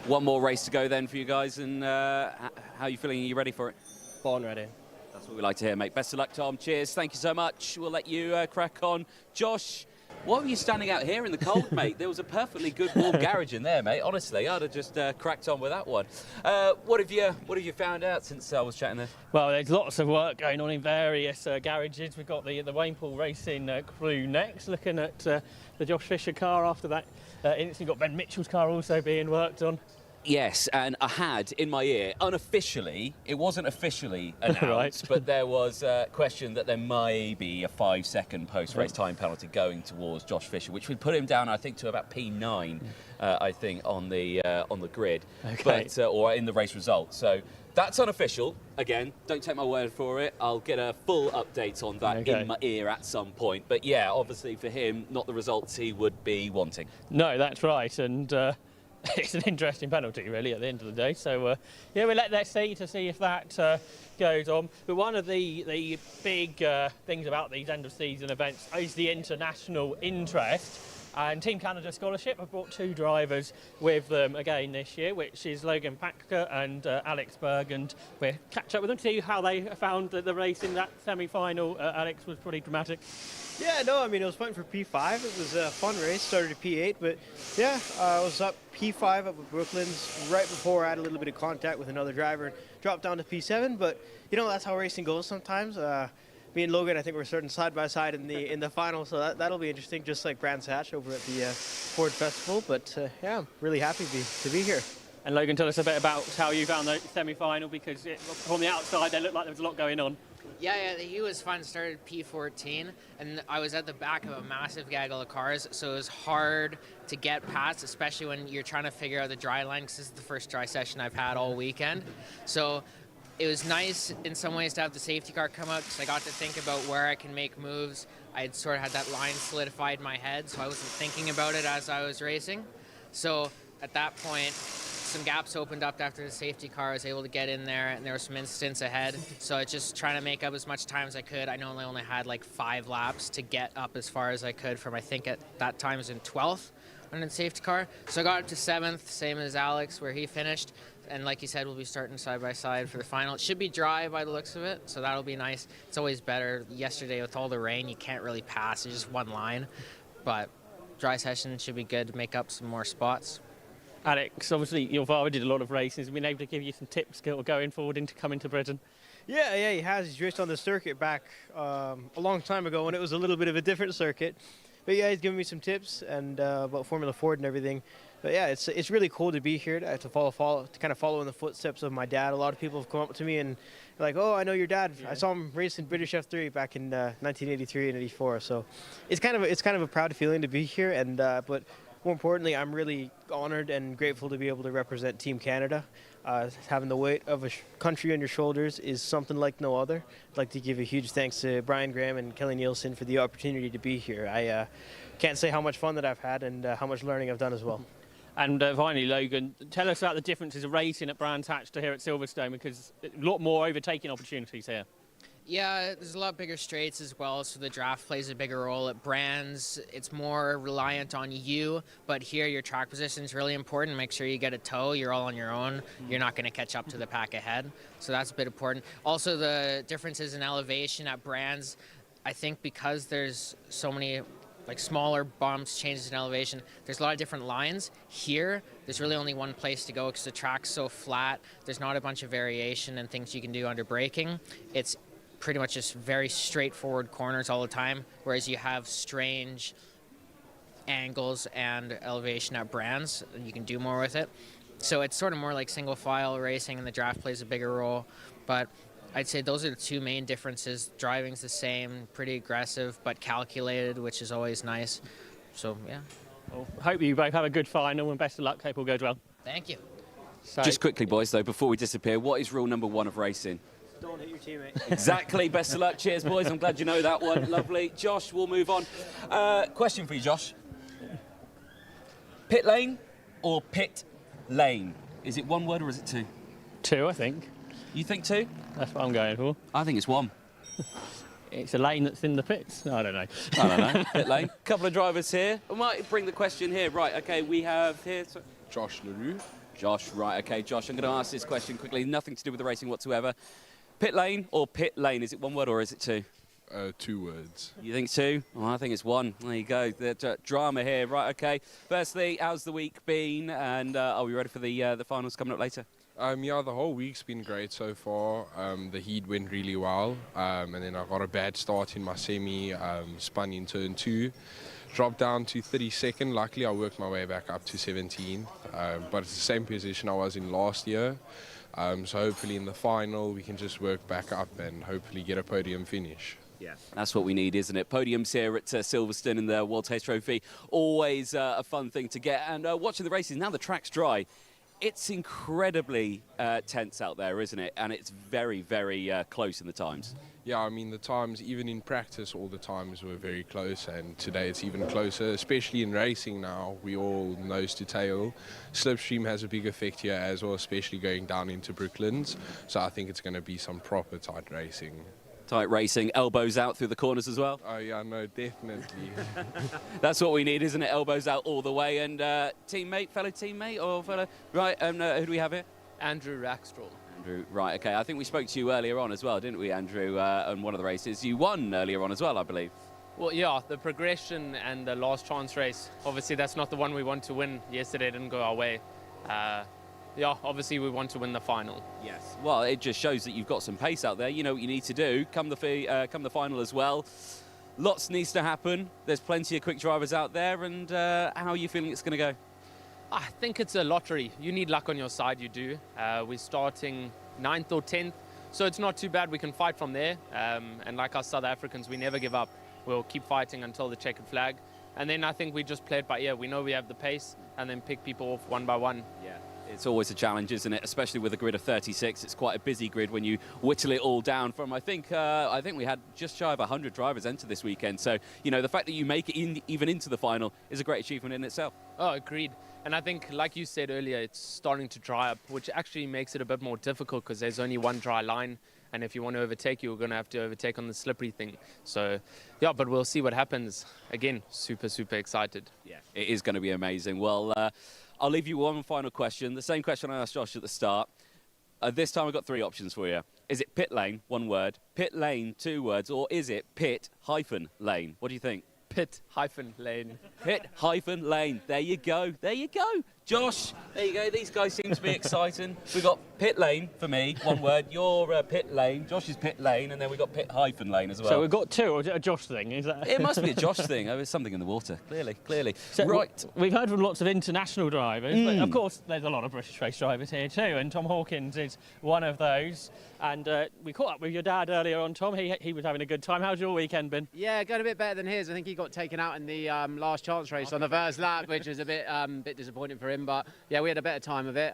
One more race to go then for you guys, and how are you feeling? Are you ready for it? Born ready. That's what we like to hear, mate. Best of luck, Tom. Cheers. Thank you so much. We'll let you crack on. Josh, why were you standing out here in the cold, mate? There was a perfectly good warm garage in there, mate. Honestly, I'd have just cracked on with that one. What have you found out since I was chatting there? Well, there's lots of work going on in various garages. We've got the Wainpool Racing crew next, looking at the Josh Fisher car after that. You've got Ben Mitchell's car also being worked on. Yes, and I had in my ear, unofficially, it wasn't officially announced, Right. but there was a question that there may be a 5-second post-race time penalty going towards Josh Fisher, which would put him down, I think, to about P9, I think, on the grid, Okay. but or in the race result. So that's unofficial. Again, don't take my word for it. I'll get a full update on that in my ear at some point. But yeah, obviously for him, not the results he would be wanting. No, that's right, and it's an interesting penalty, really, at the end of the day. So, yeah, let's see if that goes on. But one of the big things about these end-of-season events is the international interest. And Team Canada Scholarship have brought 2 drivers with them again this year, which is Logan Packer and Alex Berg, and we'll catch up with them to see how they found the race in that semi-final. Alex was pretty dramatic. Yeah, no, I mean, it was fun for P5. It was a fun race, started at P8, but yeah, I was up P5 up with Brooklands right before I had a little bit of contact with another driver and dropped down to P7, but you know, that's how racing goes sometimes. Me and Logan, I think we're starting side by side in the final, so that'll be interesting, just like Brands Hatch over at the Ford Festival. But yeah, I'm really happy to be here. And Logan, tell us a bit about how you found the semi-final, because from the outside, there looked like there was a lot going on. Yeah, he was fun. Started P14, and I was at the back of a massive gaggle of cars, so it was hard to get past, especially when you're trying to figure out the dry line, because this is the first dry session I've had all weekend. So it was nice in some ways to have the safety car come out, because I got to think about where I can make moves. I had sort of had that line solidified in my head, so I wasn't thinking about it as I was racing. So at that point, some gaps opened up after the safety car. I was able to get in there, and there were some incidents ahead. So I was just trying to make up as much time as I could. I only had like 5 laps to get up as far as I could from, I think at that time, I was in 12th on the safety car. So I got up to 7th, same as Alex, where he finished. And like you said, we'll be starting side by side for the final. It should be dry by the looks of it, so that'll be nice. It's always better. Yesterday with all the rain, you can't really pass. It's just one line. But dry session should be good to make up some more spots. Alex, obviously your father did a lot of races. Been able to give you some tips going forward into coming to Britain. Yeah, he has. He's raced on the circuit back a long time ago when it was a little bit of a different circuit. But yeah, he's given me some tips and about Formula Ford and everything. But yeah, it's really cool to be here to kind of follow in the footsteps of my dad. A lot of people have come up to me and like, oh, I know your dad. Yeah. I saw him race in British F3 back in 1983 and 84. So it's kind of a proud feeling to be here. And but more importantly, I'm really honored and grateful to be able to represent Team Canada. Having the weight of a country on your shoulders is something like no other. I'd like to give a huge thanks to Brian Graham and Kelly Nielsen for the opportunity to be here. I can't say how much fun that I've had and how much learning I've done as well. And finally, Logan, tell us about the differences of racing at Brands Hatch to here at Silverstone, because a lot more overtaking opportunities here. Yeah, there's a lot bigger straights as well, so the draft plays a bigger role. At Brands, it's more reliant on you, but here your track position is really important. Make sure you get a tow. You're all on your own. You're not going to catch up to the pack ahead, so that's a bit important. Also, the differences in elevation at Brands, I think because there's so many like smaller bumps, changes in elevation, there's a lot of different lines. Here, there's really only one place to go because the track's so flat. There's not a bunch of variation and things you can do under braking. It's pretty much just very straightforward corners all the time, whereas you have strange angles and elevation at Brands, and you can do more with it. So it's sort of more like single file racing, and the draft plays a bigger role. But I'd say those are the 2 main differences. Driving's the same, pretty aggressive, but calculated, which is always nice. So, yeah. Well, hope you both have a good final, and best of luck. Hope all goes well. Thank you. So, just quickly, boys, though, before we disappear, what is rule number 1 of racing? Don't hit your teammate. Exactly. Best of luck. Cheers, boys. I'm glad you know that one. Lovely. Josh, we'll move on. Question for you, Josh. Pit lane or pit lane? Is it 1 word or is it 2? 2, I think. You think 2? That's what I'm going for. I think it's 1. It's a lane that's in the pits. I don't know. I don't know. Pit lane. Couple of drivers here. I might bring the question here. Right, okay, we have here... Josh LaRue. Josh, right, okay, Josh, I'm going to ask this question quickly. Nothing to do with the racing whatsoever. Pit lane or pit lane? Is it 1 word or is it 2? 2 words. You think 2? Well, I think it's 1. There you go. The drama here. Right, okay. Firstly, how's the week been? And are we ready for the finals coming up later? Yeah, the whole week's been great so far. The heat went really well. And then I got a bad start in my semi, spun in turn 2. Dropped down to 32nd. Luckily, I worked my way back up to 17th. But it's the same position I was in last year. So hopefully in the final, we can just work back up and hopefully get a podium finish. Yeah, that's what we need, isn't it? Podiums here at Silverstone in the World Taste Trophy. Always a fun thing to get. And watching the races, now the track's dry. It's incredibly tense out there, isn't it? And it's very, very close in the times. Yeah, I mean, the times, even in practice, all the times were very close, and today it's even closer, especially in racing now. We all nose to tail. Slipstream has a big effect here as well, especially going down into Brooklands. So I think it's going to be some proper tight racing. Tight racing, elbows out through the corners as well. Oh yeah, no, definitely. That's what we need, isn't it? Elbows out all the way. And fellow teammate, or fellow... Right, who do we have here? Andrew Rackstraw. Andrew, right, okay. I think we spoke to you earlier on as well, didn't we, Andrew, on one of the races? You won earlier on as well, I believe. Well, yeah, the progression and the last chance race, obviously that's not the one we want to win. Yesterday didn't go our way. Yeah, obviously we want to win the final. Yes. Well, it just shows that you've got some pace out there. You know what you need to do. Come the final as well. Lots needs to happen. There's plenty of quick drivers out there. And how are you feeling it's going to go? I think it's a lottery. You need luck on your side, you do. We're starting 9th or 10th, so it's not too bad. We can fight from there. And like us South Africans, we never give up. We'll keep fighting until the checkered flag. And then I think we just play it by ear. We know we have the pace, and then pick people off one by one. Yeah. It's always a challenge, isn't it? Especially with a grid of 36. It's quite a busy grid when you whittle it all down from, I think we had just shy of 100 drivers enter this weekend. So, you know, the fact that you make it even into the final is a great achievement in itself. Oh, agreed. And I think, like you said earlier, it's starting to dry up, which actually makes it a bit more difficult because there's only one dry line. And if you want to overtake, you're going to have to overtake on the slippery thing. So, yeah, but we'll see what happens. Again, super, super excited. Yeah, it is going to be amazing. Well, I'll leave you one final question. The same question I asked Josh at the start. This time I've got 3 options for you. Is it pit lane, 1 word, pit lane, 2 words, or is it pit-lane? What do you think? Pit-lane. Pit-lane. There you go. There you go. Josh, there you go. These guys seem to be exciting. We've got pit lane for me, 1 word. Your pit lane. Josh's pit lane, and then we've got pit-lane as well. So we've got 2, or is it a Josh thing? Is that? It must be a Josh thing. Oh, there's something in the water, clearly. So right. We've heard from lots of international drivers, but of course there's a lot of British race drivers here too, and Tom Hawkins is one of those. And we caught up with your dad earlier on, Tom. He was having a good time. How's your weekend been? Yeah, got a bit better than his. I think he got taken out in the last chance race on the first lap, which was a bit disappointing for him. But yeah, we had a better time of it.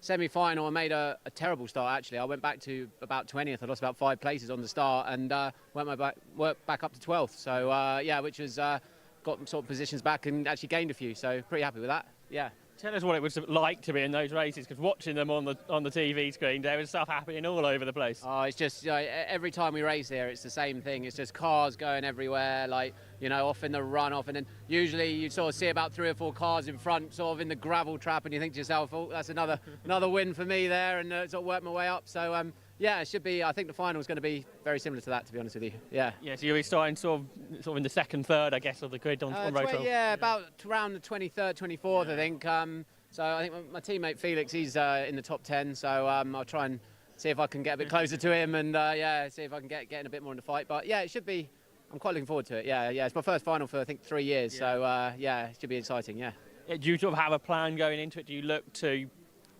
Semi-final, I made a terrible start actually. I went back to about 20th. I lost about 5 places on the start and worked back up to 12th. So yeah, which was got sort of positions back and actually gained a few. So pretty happy with that. Yeah. Tell us what it was like to be in those races, because watching them on the TV screen, there was stuff happening all over the place. Oh, it's just every time we race here, it's the same thing. It's just cars going everywhere, like, you know, off in the runoff, and then usually you sort of see about 3 or 4 cars in front, sort of in the gravel trap, and you think to yourself, oh, that's another win for me there, and sort of work my way up. So yeah, it should be. I think the final is going to be very similar to that, to be honest with you. Yeah. Yeah. So you'll be starting sort of in the 2nd, 3rd, I guess, of the grid on road 12. Yeah, about around the 23rd, 24th, I think. So I think my teammate Felix, he's in the top 10. So I'll try and see if I can get a bit closer to him, and yeah, see if I can get in a bit more in the fight. But yeah, it should be. I'm quite looking forward to it. Yeah, it's my first final for I think 3 years. Yeah. So yeah, it should be exciting. Yeah. Do you sort of have a plan going into it? Do you look to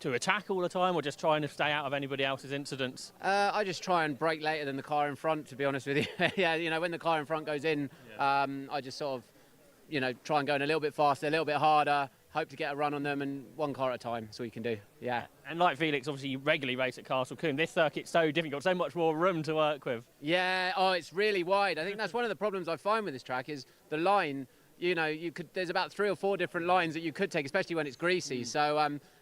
attack all the time, or just trying to stay out of anybody else's incidents? I just try and brake later than the car in front, to be honest with you. Yeah, you know, when the car in front goes in, I just sort of, you know, try and go in a little bit faster, a little bit harder, hope to get a run on them, and 1 car at a time. That's all you can do. Yeah. And like Felix, obviously you regularly race at Castle Combe. This circuit's so different, you've got so much more room to work with. Yeah, oh, it's really wide. I think that's one of the problems I find with this track is the line. You know, there's about 3 or 4 different lines that you could take, especially when it's greasy. So,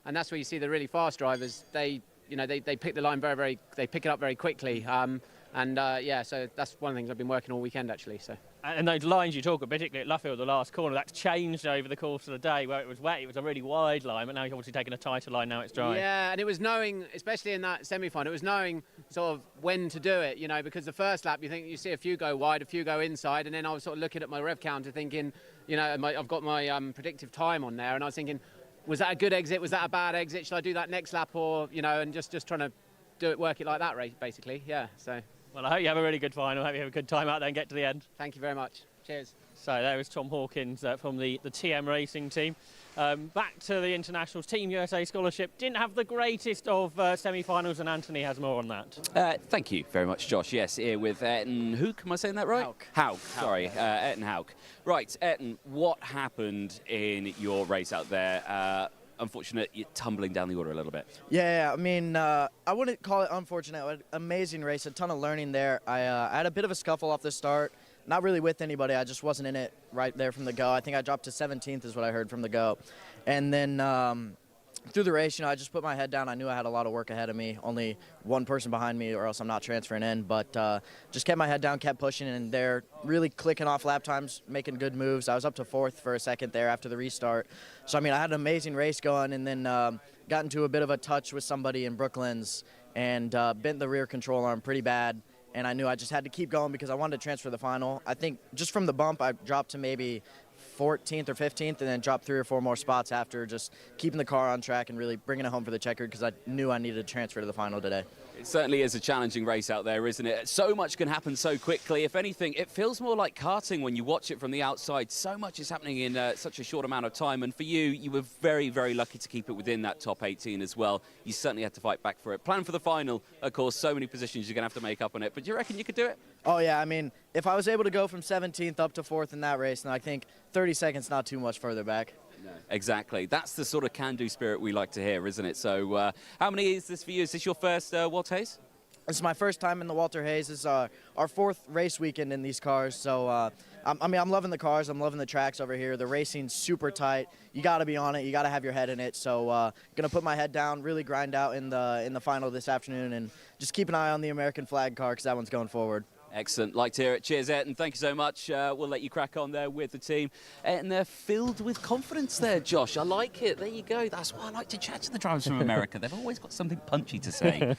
and that's where you see the really fast drivers. They pick the line they pick it up very quickly. Yeah, so that's one of the things I've been working all weekend actually. So. And those lines you talk about, particularly at Luffield, the last corner, that's changed over the course of the day. Where it was wet, it was a really wide line, but now you're obviously taking a tighter line, now it's dry. Yeah, and it was knowing, especially in that semi-final, it was knowing sort of when to do it, you know, because the first lap you see a few go wide, a few go inside, and then I was sort of looking at my rev counter thinking, you know, I've got my predictive time on there, and I was thinking, was that a good exit? Was that a bad exit? Should I do that next lap? Or, you know, and just trying to work it like that, basically. Yeah, so. Well, I hope you have a really good final. I hope you have a good time out there and get to the end. Thank you very much. Cheers. So there was Tom Hawkins from the TM Racing team. Back to the internationals. Team USA Scholarship didn't have the greatest of semi-finals, and Anthony has more on that. Thank you very much, Josh. Yes, here with Ayrton Hook. Am I saying that right? Hauk. Sorry, Ayrton Hauk. Right, Ayrton, what happened in your race out there? Unfortunate, you're tumbling down the order a little bit. Yeah, I mean, I wouldn't call it unfortunate. An amazing race, a ton of learning there. I had a bit of a scuffle off the start. Not really with anybody. I just wasn't in it right there from the go. I think I dropped to 17th is what I heard from the go. And then through the race, I just put my head down. I knew I had a lot of work ahead of me, only one person behind me or else I'm not transferring in, but just kept my head down, kept pushing, and they're really clicking off lap times, making good moves. I was up to 4th for a second there after the restart. So, I had an amazing race going, and then got into a bit of a touch with somebody in Brooklands and bent the rear control arm pretty bad, and I knew I just had to keep going because I wanted to transfer the final. I think just from the bump, I dropped to maybe 14th or 15th, and then dropped 3 or 4 more spots after, just keeping the car on track and really bringing it home for the checkered because I knew I needed to transfer to the final today. It certainly is a challenging race out there, isn't it? So much can happen so quickly. If anything, it feels more like karting when you watch it from the outside. So much is happening in such a short amount of time. And for you, you were very, very lucky to keep it within that top 18 as well. You certainly had to fight back for it. Plan for the final, of course, so many positions you're going to have to make up on it. But do you reckon you could do it? Oh, yeah. If I was able to go from 17th up to 4th in that race, then I think 30 seconds not too much further back. No, exactly. That's the sort of can-do spirit we like to hear, isn't it? So how many is this for you? Is this your first Walter Hayes? This is my first time in the Walter Hayes. This is our 4th race weekend in these cars. So, I'm loving the cars. I'm loving the tracks over here. The racing's super tight. You got to be on it. You got to have your head in it. So, going to put my head down, really grind out in the final this afternoon, and just keep an eye on the American flag car because that one's going forward. Excellent. Like to hear it. Cheers, Ayrton. Thank you so much. We'll let you crack on there with the team. And they're filled with confidence there, Josh. I like it. There you go. That's why I like to chat to the drivers from America. They've always got something punchy to say.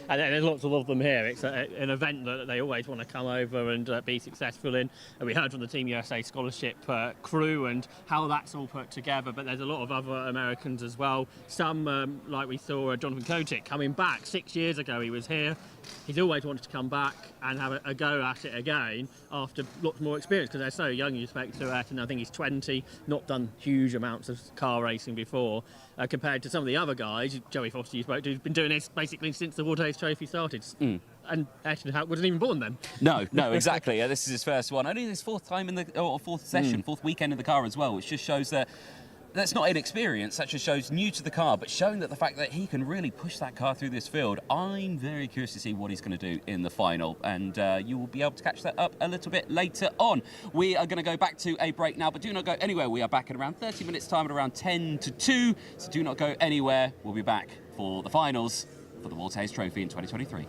And there's lots of them here. It's an event that they always want to come over and be successful in. And we heard from the Team USA Scholarship crew and how that's all put together. But there's a lot of other Americans as well. Some, like we saw Jonathan Kotick coming back 6 years ago. He was here. He's always wanted to come back and have a go at it again after lots more experience because they're so young. You respect to it, and I think he's 20, not done huge amounts of car racing before, compared to some of the other guys. Joey Foster you spoke to, who's been doing this basically since the World Hayes Trophy started. And Ashton wasn't even born then. No, exactly. This is his first one. Only his 4th time in the fourth session, 4th weekend in the car as well, which just shows that that's not inexperience, that just shows new to the car, but showing that the fact that he can really push that car through this field. I'm very curious to see what he's going to do in the final, and you will be able to catch that up a little bit later on. We are going to go back to a break now, but do not go anywhere. We are back in around 30 minutes time at around 10 to 2, so do not go anywhere. We'll be back for the finals for the Walter Hayes Trophy in 2023.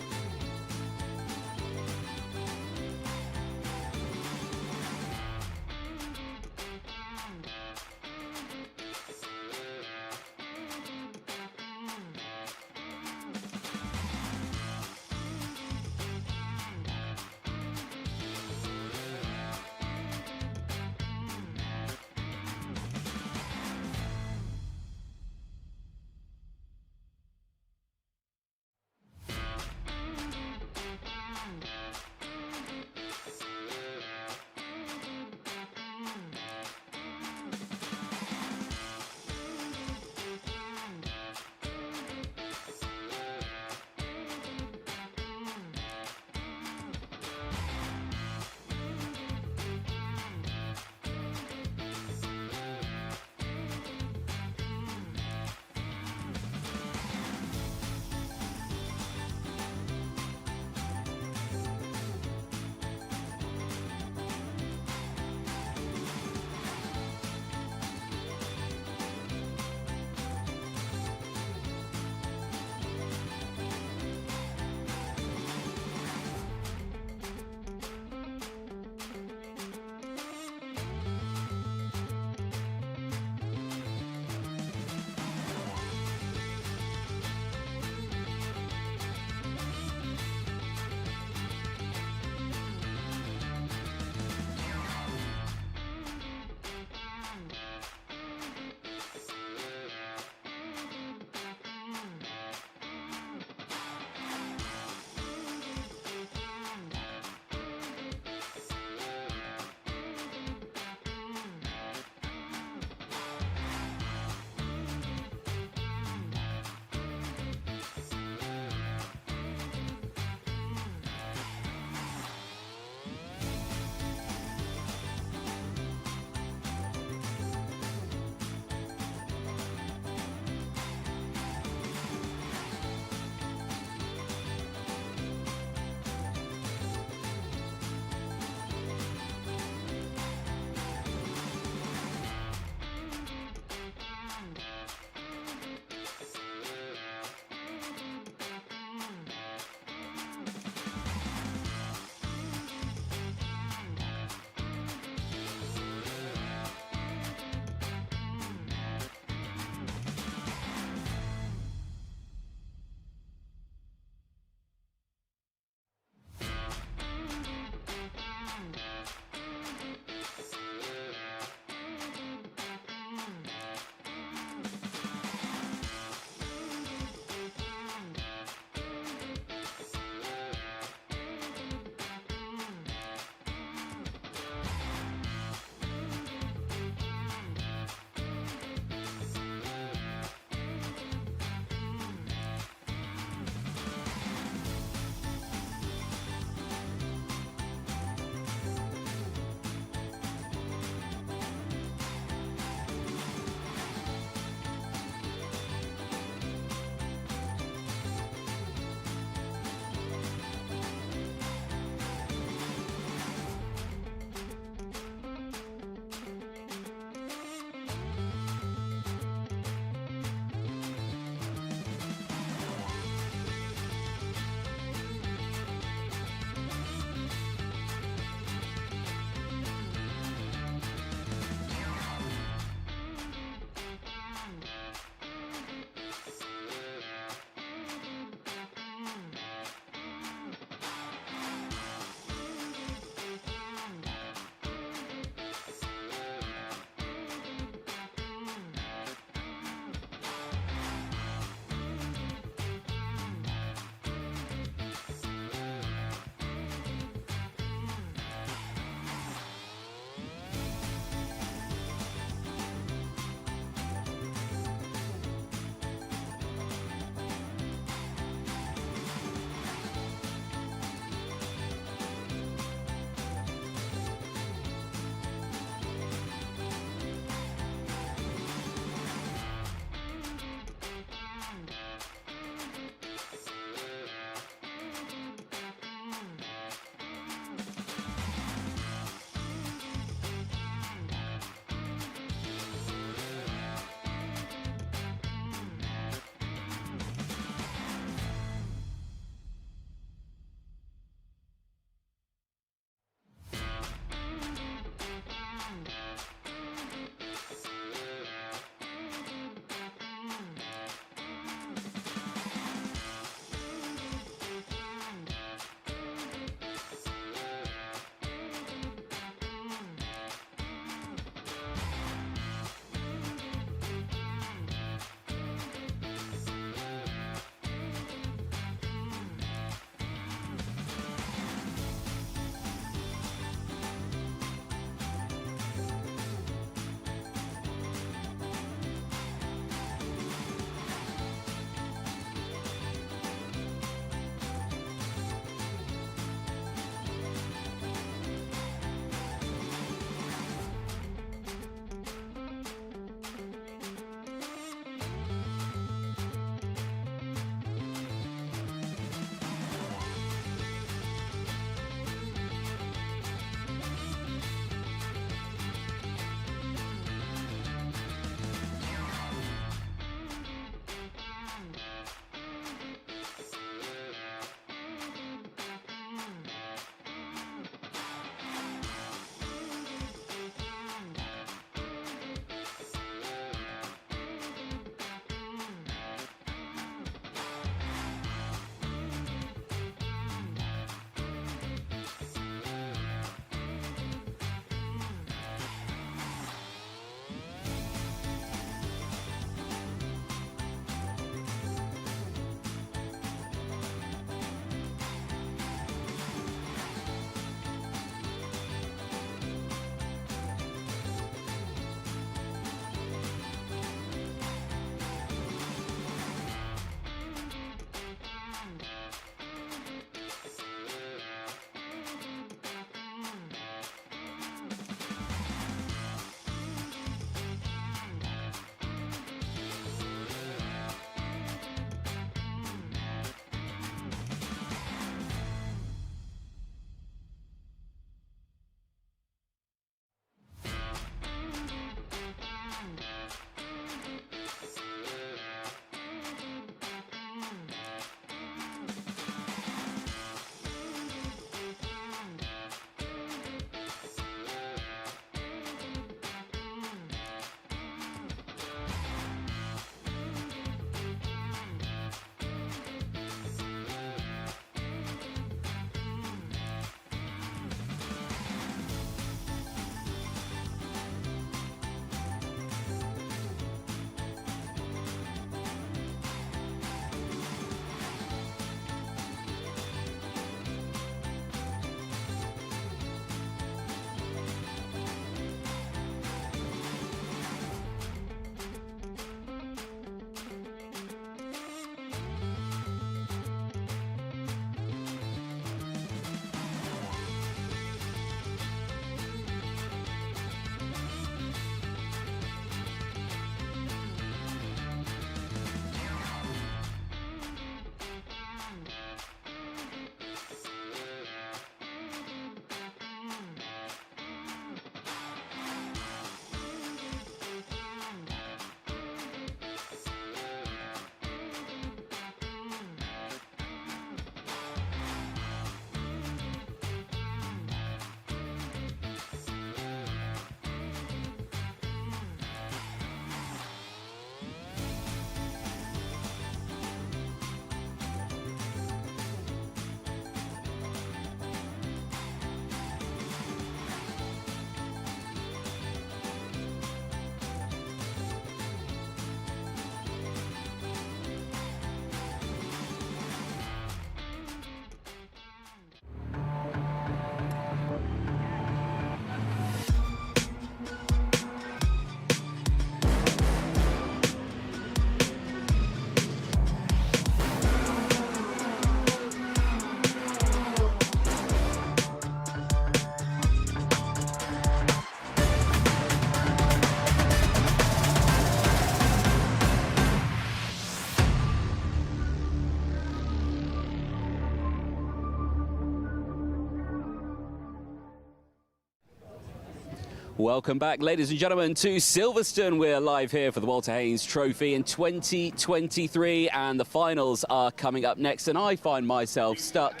Welcome back, ladies and gentlemen, to Silverstone. We're live here for the Walter Haynes Trophy in 2023, and the finals are coming up next. And I find myself stuck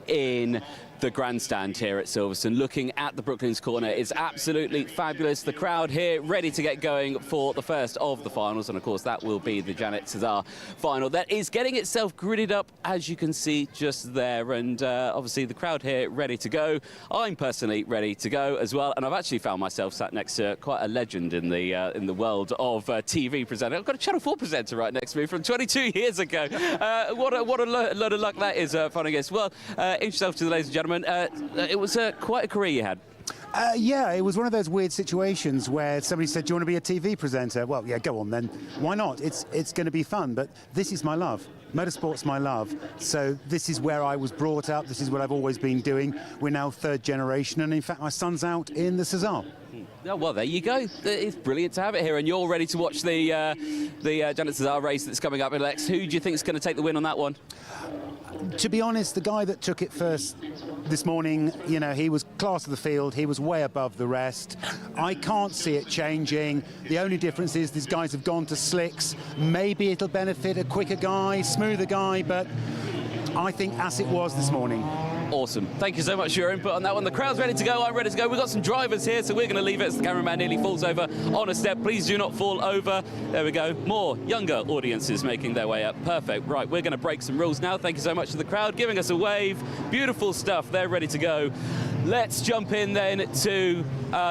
in the grandstand here at Silverstone, looking at the Brooklands corner. It's absolutely fabulous. The crowd here ready to get going for the first of the finals, and of course that will be the Janet CESAR final that is getting itself gridded up, as you can see just there. And obviously the crowd here ready to go. I'm personally ready to go as well, and I've actually found myself sat next to quite a legend in the world of TV presenter. I've got a Channel 4 presenter right next to me from 22 years ago. What a load of luck that is, finding us. Well, introduce yourself to the ladies and gentlemen. It was quite a career you had. Yeah, it was one of those weird situations where somebody said, do you want to be a TV presenter? Well, yeah, go on then. Why not? It's going to be fun, but this is my love. Motorsport's my love. So this is where I was brought up. This is what I've always been doing. We're now third generation, and in fact, my son's out in the CESAR. Oh, well, there you go. It's brilliant to have it here, and you're ready to watch the Janet CESAR race that's coming up in Lex. Who do you think is going to take the win on that one? To be honest, the guy that took it first this morning, you know, he was class of the field. He was way above the rest. I can't see it changing. The only difference is these guys have gone to slicks. Maybe it'll benefit a quicker guy, smoother guy, but I think as it was this morning. Awesome. Thank you so much for your input on that one. The crowd's ready to go. I'm ready to go. We've got some drivers here, so we're going to leave it as the cameraman nearly falls over on a step. Please do not fall over. There we go. More younger audiences making their way up. Perfect. Right, we're going to break some rules now. Thank you so much to the crowd giving us a wave. Beautiful stuff. They're ready to go. Let's jump in then to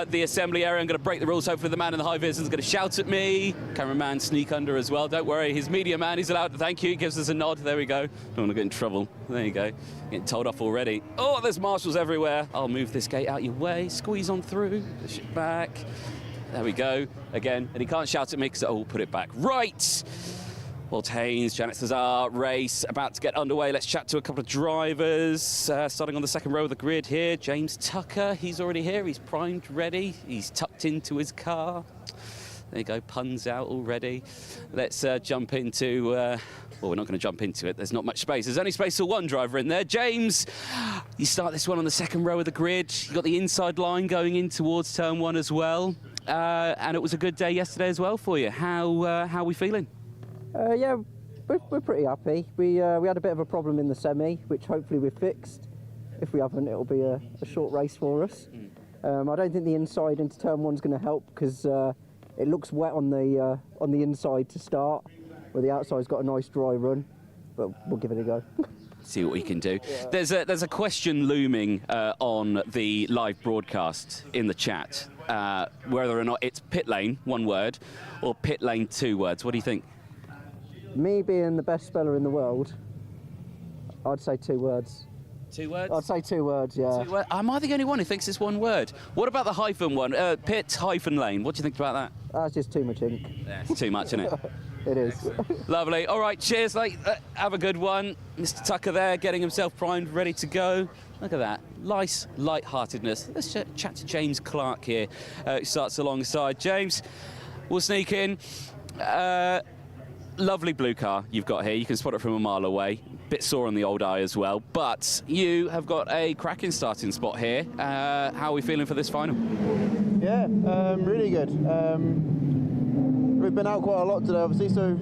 the assembly area. I'm going to break the rules. Hopefully the man in the high vis is going to shout at me. Cameraman sneak under as well. Don't worry. He's media man. He's allowed to thank you. He gives us a nod. There we go. Don't want to get in trouble. There you go. Getting told off already. Oh, there's marshals everywhere. I'll move this gate out your way. Squeeze on through. Push it back. There we go. Again. And he can't shout at me because I'll put it back. Right. Walter Haynes, Janet CESAR race about to get underway. Let's chat to a couple of drivers. Starting on the second row of the grid here, James Tucker. He's already here. He's primed, ready. He's tucked into his car. There you go, puns out already. Let's jump into... well, we're not going to jump into it. There's not much space. There's only space for one driver in there. James, you start this one on the second row of the grid. You got the inside line going in towards turn one as well. And it was a good day yesterday as well for you. How are we feeling? Yeah, we're pretty happy. We had a bit of a problem in the semi, which hopefully we've fixed. If we haven't, it'll be a short race for us. I don't think the inside into turn one's going to help because it looks wet on the inside to start, where the outside's got a nice dry run. But we'll give it a go. See what we can do. There's a question looming on the live broadcast in the chat, whether or not it's pit lane, one word, or pit lane, two words. What do you think? Me being the best speller in the world, I'd say 2 words. 2 words? I'd say 2 words, yeah. 2 words? Am I the only one who thinks it's one word? What about the hyphen one? Pit hyphen lane. What do you think about that? That's just too much ink. Yeah, it's too much, isn't it? It is. Lovely. All right, cheers. Have a good one. Mr. Tucker there, getting himself primed, ready to go. Look at that. Nice light-heartedness. Let's chat to James Clark here, who starts alongside. James, we'll sneak in. Lovely blue car you've got here. You can spot it from a mile away. Bit sore on the old eye as well. But you have got a cracking starting spot here. How are we feeling for this final? Yeah, really good. We've been out quite a lot today, obviously, so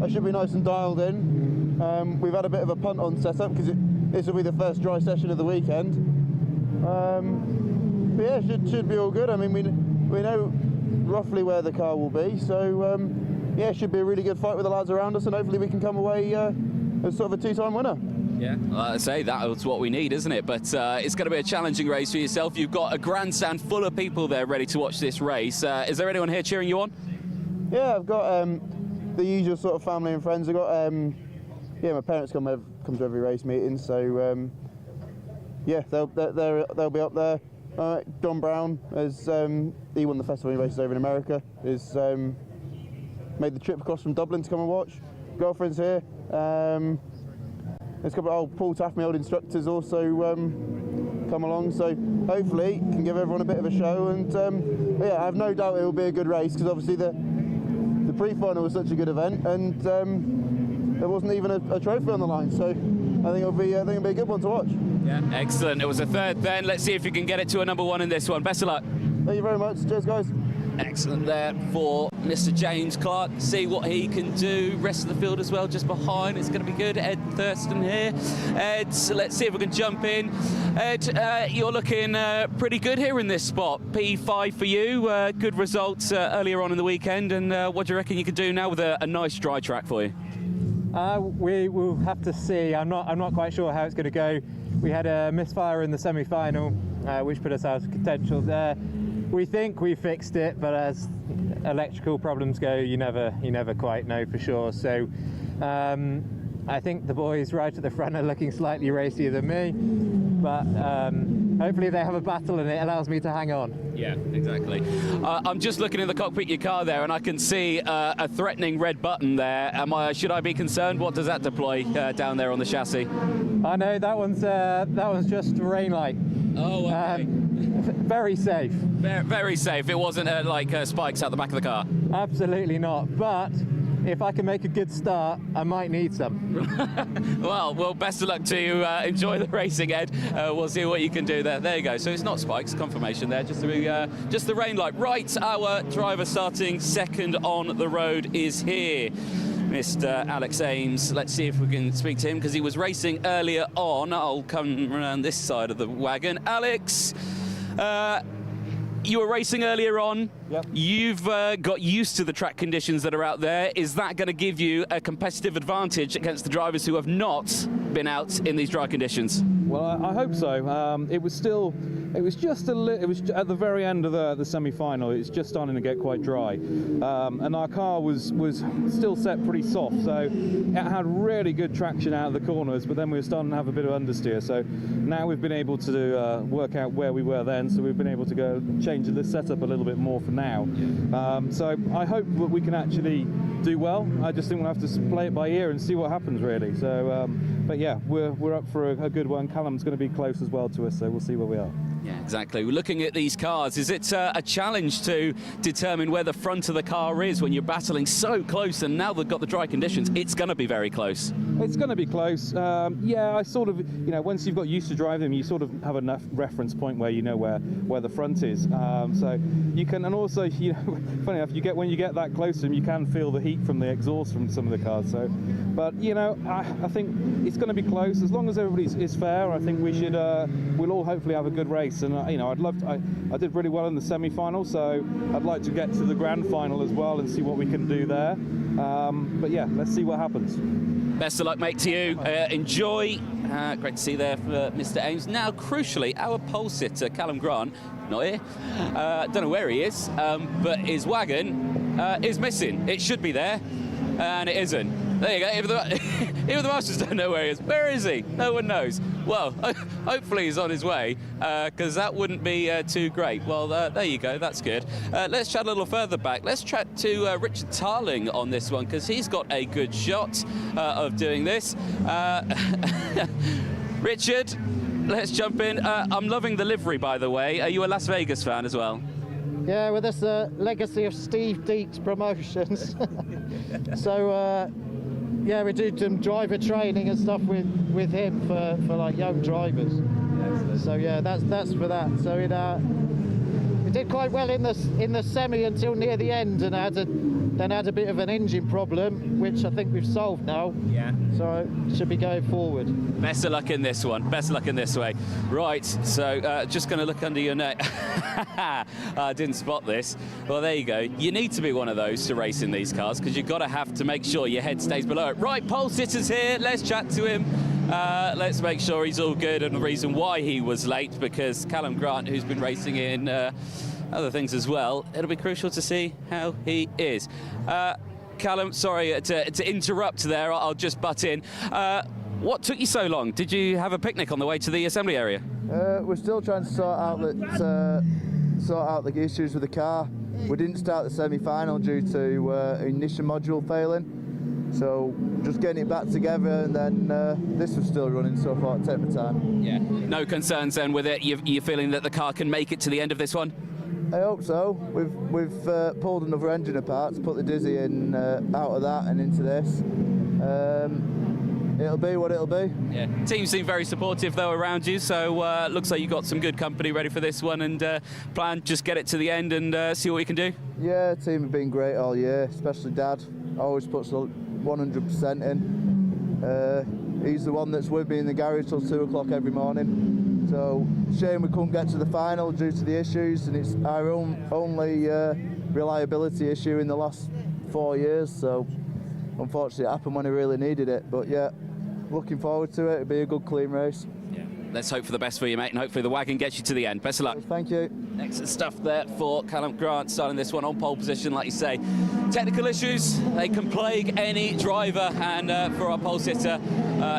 I should be nice and dialed in. We've had a bit of a punt on setup because this will be the first dry session of the weekend. But yeah, should be all good. I mean, we know roughly where the car will be, so yeah, should be a really good fight with the lads around us, and hopefully we can come away as sort of a 2-time winner. Yeah, well, I'd say that's what we need, isn't it? But it's going to be a challenging race for yourself. You've got a grandstand full of people there ready to watch this race. Is there anyone here cheering you on? Yeah, I've got the usual sort of family and friends. I've got yeah, my parents come to every race meeting, so yeah, they'll be up there. Don Brown, as he won the festival races over in America, is made the trip across from Dublin to come and watch. Girlfriend's here. There's a couple of Paul Taff, my old instructors, also come along. So hopefully can give everyone a bit of a show. And yeah, I have no doubt it will be a good race because obviously the pre-final was such a good event, and there wasn't even a trophy on the line. So I think it'll be a good one to watch. Yeah, excellent. It was a third then. Let's see if you can get it to a number one in this one. Best of luck. Thank you very much. Cheers, guys. Excellent there for Mr. James Clark. See what he can do. Rest of the field as well, just behind. It's going to be good. Ed Thurston here. Ed, let's see if we can jump in. Ed, you're looking pretty good here in this spot. P5 for you. Good results earlier on in the weekend. And what do you reckon you could do now with a nice dry track for you? We will have to see. I'm not quite sure how it's going to go. We had a misfire in the semi-final, which put us out of contention there. We think we fixed it, but as electrical problems go, you never quite know for sure. So I think the boys right at the front are looking slightly racier than me, but hopefully they have a battle and it allows me to hang on. Yeah, exactly. I'm just looking in the cockpit of your car there, and I can see a threatening red button there. Should I be concerned? What does that deploy down there on the chassis? I know that one's just rain light. Oh, okay. Very safe. Very safe. It wasn't like spikes out the back of the car. Absolutely not. But if I can make a good start, I might need some. well, best of luck to you. Enjoy the racing, Ed. We'll see what you can do there. There you go. So it's not spikes, confirmation there. Just the rain light. Right, our driver starting second on the road is here. Mr. Alex Ames. Let's see if we can speak to him because he was racing earlier on. I'll come around this side of the wagon. Alex, you were racing earlier on. Yep. You've got used to the track conditions that are out there. Is that going to give you a competitive advantage against the drivers who have not been out in these dry conditions? Well, I hope so. It was at the very end of the semi-final. It's just starting to get quite dry, and our car was still set pretty soft, so it had really good traction out of the corners. But then we were starting to have a bit of understeer. So now we've been able to work out where we were then. So we've been able to go change the setup a little bit more for now. So I hope that we can actually do well. I just think we'll have to play it by ear and see what happens, really. So, but yeah, we're up for a good one. Callum's going to be close as well to us, so we'll see where we are. Yeah, exactly. We're looking at these cars. Is it a challenge to determine where the front of the car is when you're battling so close, and now they've got the dry conditions? It's going to be very close. It's going to be close. Yeah, I sort of, once you've got used to driving them, you sort of have enough reference point where you know where the front is. So you can, and also, funny enough, when you get that close to them, you can feel the heat from the exhaust from some of the cars. So, but I think it's going to be close as long as everybody is fair. I think we should. We'll all hopefully have a good race. And I did really well in the semi-final, so I'd like to get to the grand final as well and see what we can do there. But yeah, let's see what happens. Best of luck, mate, to you. Enjoy. Great to see there for Mr. Ames. Now, crucially, our pole sitter, Callum Grant, not here. Don't know where he is, but his wagon is missing. It should be there, and it isn't. There you go. Even the masters don't know where he is. Where is he? No one knows. Well, hopefully he's on his way, because that wouldn't be too great. Well, there you go. That's good. Let's chat a little further back. Let's chat to Richard Tarling on this one, because he's got a good shot of doing this. Richard, let's jump in. I'm loving the livery, by the way. Are you a Las Vegas fan as well? Yeah, well, that's the legacy of Steve Deeks Promotions. So, yeah, we do some driver training and stuff with him for like young drivers. So yeah, that's for that. So it did quite well in the semi until near the end, and then had a bit of an engine problem, which I think we've solved now. Yeah. So it should be going forward. Best of luck in this one. Best of luck in this way. Right, so just going to look under your neck. I didn't spot this. Well, there you go. You need to be one of those to race in these cars, because you've got to have to make sure your head stays below it. Right, pole sitter's here. Let's chat to him. Let's make sure he's all good, and the reason why he was late, because Callum Grant, who's been racing in other things as well, it'll be crucial to see how he is. Callum, sorry to interrupt there. I'll just butt in. What took you so long? Did you have a picnic on the way to the assembly area? We're still trying to sort out the issues with the car. We didn't start the semi-final due to ignition module failing. So just getting it back together, and then this was still running, so I thought I'd take my time. Yeah. No concerns then with it? You're feeling that the car can make it to the end of this one? I hope so. We've pulled another engine apart to put the Dizzy in out of that and into this. it'll be what it'll be. Yeah. Team seem very supportive though around you, so looks like you've got some good company ready for this one, and plan just get it to the end and see what you can do. Yeah, team have been great all year, especially Dad. Always puts 100% in. He's the one that's with me in the garage till 2 o'clock every morning. So shame we couldn't get to the final due to the issues, and it's our only reliability issue in the last 4 years. So unfortunately it happened when he really needed it. But yeah, looking forward to it. It'll be a good clean race. Yeah. Let's hope for the best for you, mate, and hopefully the wagon gets you to the end. Best of luck. Thank you. Excellent stuff there for Callum Grant, starting this one on pole position, like you say. Technical issues, they can plague any driver, and for our pole sitter,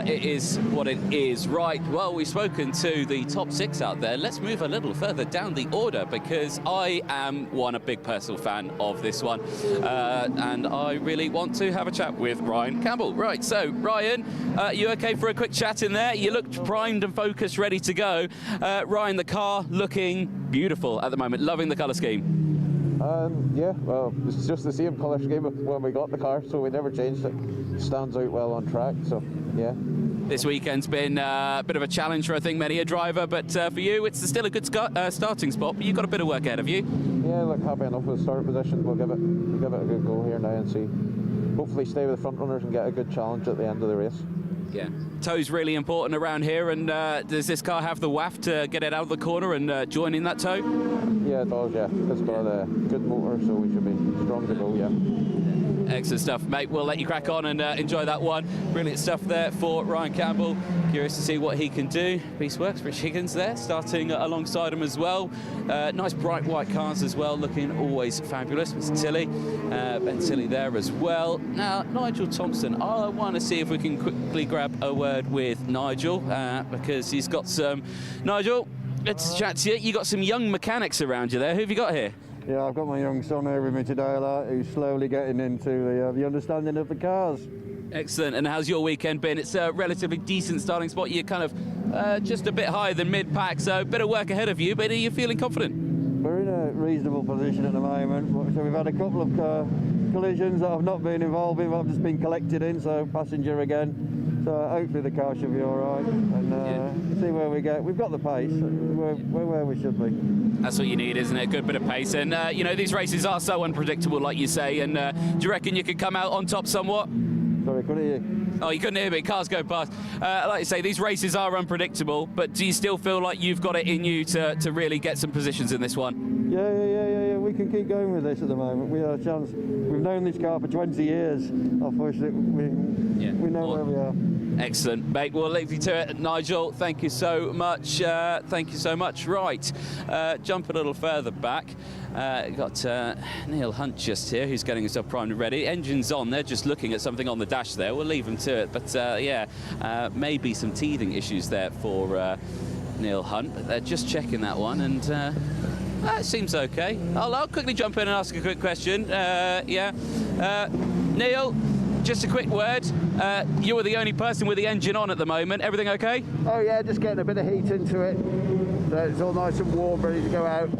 it is what it is. Right, well, we've spoken to the top 6 out there. Let's move a little further down the order, because I am a big personal fan of this one, and I really want to have a chat with Ryan Campbell. Right, so Ryan, you okay for a quick chat in there? You looked primed and focused, ready to go. Ryan, the car looking beautiful at the moment, loving the colour scheme. Yeah, well, it's just the same colour scheme when we got the car, so we never changed it. Stands out well on track, so yeah. This weekend's been a bit of a challenge for, I think, many a driver, but for you, it's still a good starting spot, but you've got a bit of work ahead of you. Yeah, look, happy enough with the start position. We'll give it a good go here now and see. Hopefully stay with the front runners and get a good challenge at the end of the race. Yeah, tow's really important around here, and does this car have the waft to get it out of the corner and join in that tow? Yeah, it does, yeah. It's got a good motor, so we should be strong to go, yeah. Excellent stuff, mate. We'll let you crack on and enjoy that one. Brilliant stuff there for Ryan Campbell. Curious to see what he can do. Beast works for Higgins there, starting alongside him as well. Nice bright white cars as well, looking always fabulous. Mr. Tilley, Ben Tilley there as well. Now, Nigel Thompson, I want to see if we can quickly grab a word with Nigel, because he's got some... Nigel, let's chat to you. You got some young mechanics around you there. Who have you got here? Yeah, I've got my young son here with me today, who's slowly getting into the understanding of the cars. Excellent. And how's your weekend been? It's a relatively decent starting spot. You're kind of just a bit higher than mid-pack, so a bit of work ahead of you, but are you feeling confident? We're in a reasonable position at the moment. So we've had a couple of collisions that I've not been involved in, but I've just been collected in, so passenger again. So hopefully the car should be all right, and see where we get. We've got the pace. We're where we should be. That's what you need, isn't it? A good bit of pace. And, you know, these races are so unpredictable, like you say. And do you reckon you could come out on top somewhat? Sorry, couldn't hear you. Oh, you couldn't hear me. Cars go past. Like you say, these races are unpredictable, but do you still feel like you've got it in you to really get some positions in this one? Yeah. We can keep going with this at the moment. We have a chance. We've known this car for 20 years. Unfortunately, we know where we are. Excellent, mate. We'll leave you to it. Nigel, thank you so much. Thank you so much. Right, jump a little further back. Got Neil Hunt just here, who's getting himself primed and ready. Engine's on. They're just looking at something on the dash there. We'll leave them to it. But yeah, maybe some teething issues there for Neil Hunt. But they're just checking that one, and it seems okay. I'll quickly jump in and ask a quick question. Neil, just a quick word. You are the only person with the engine on at the moment. Everything okay? Oh yeah, just getting a bit of heat into it. So it's all nice and warm, ready to go out.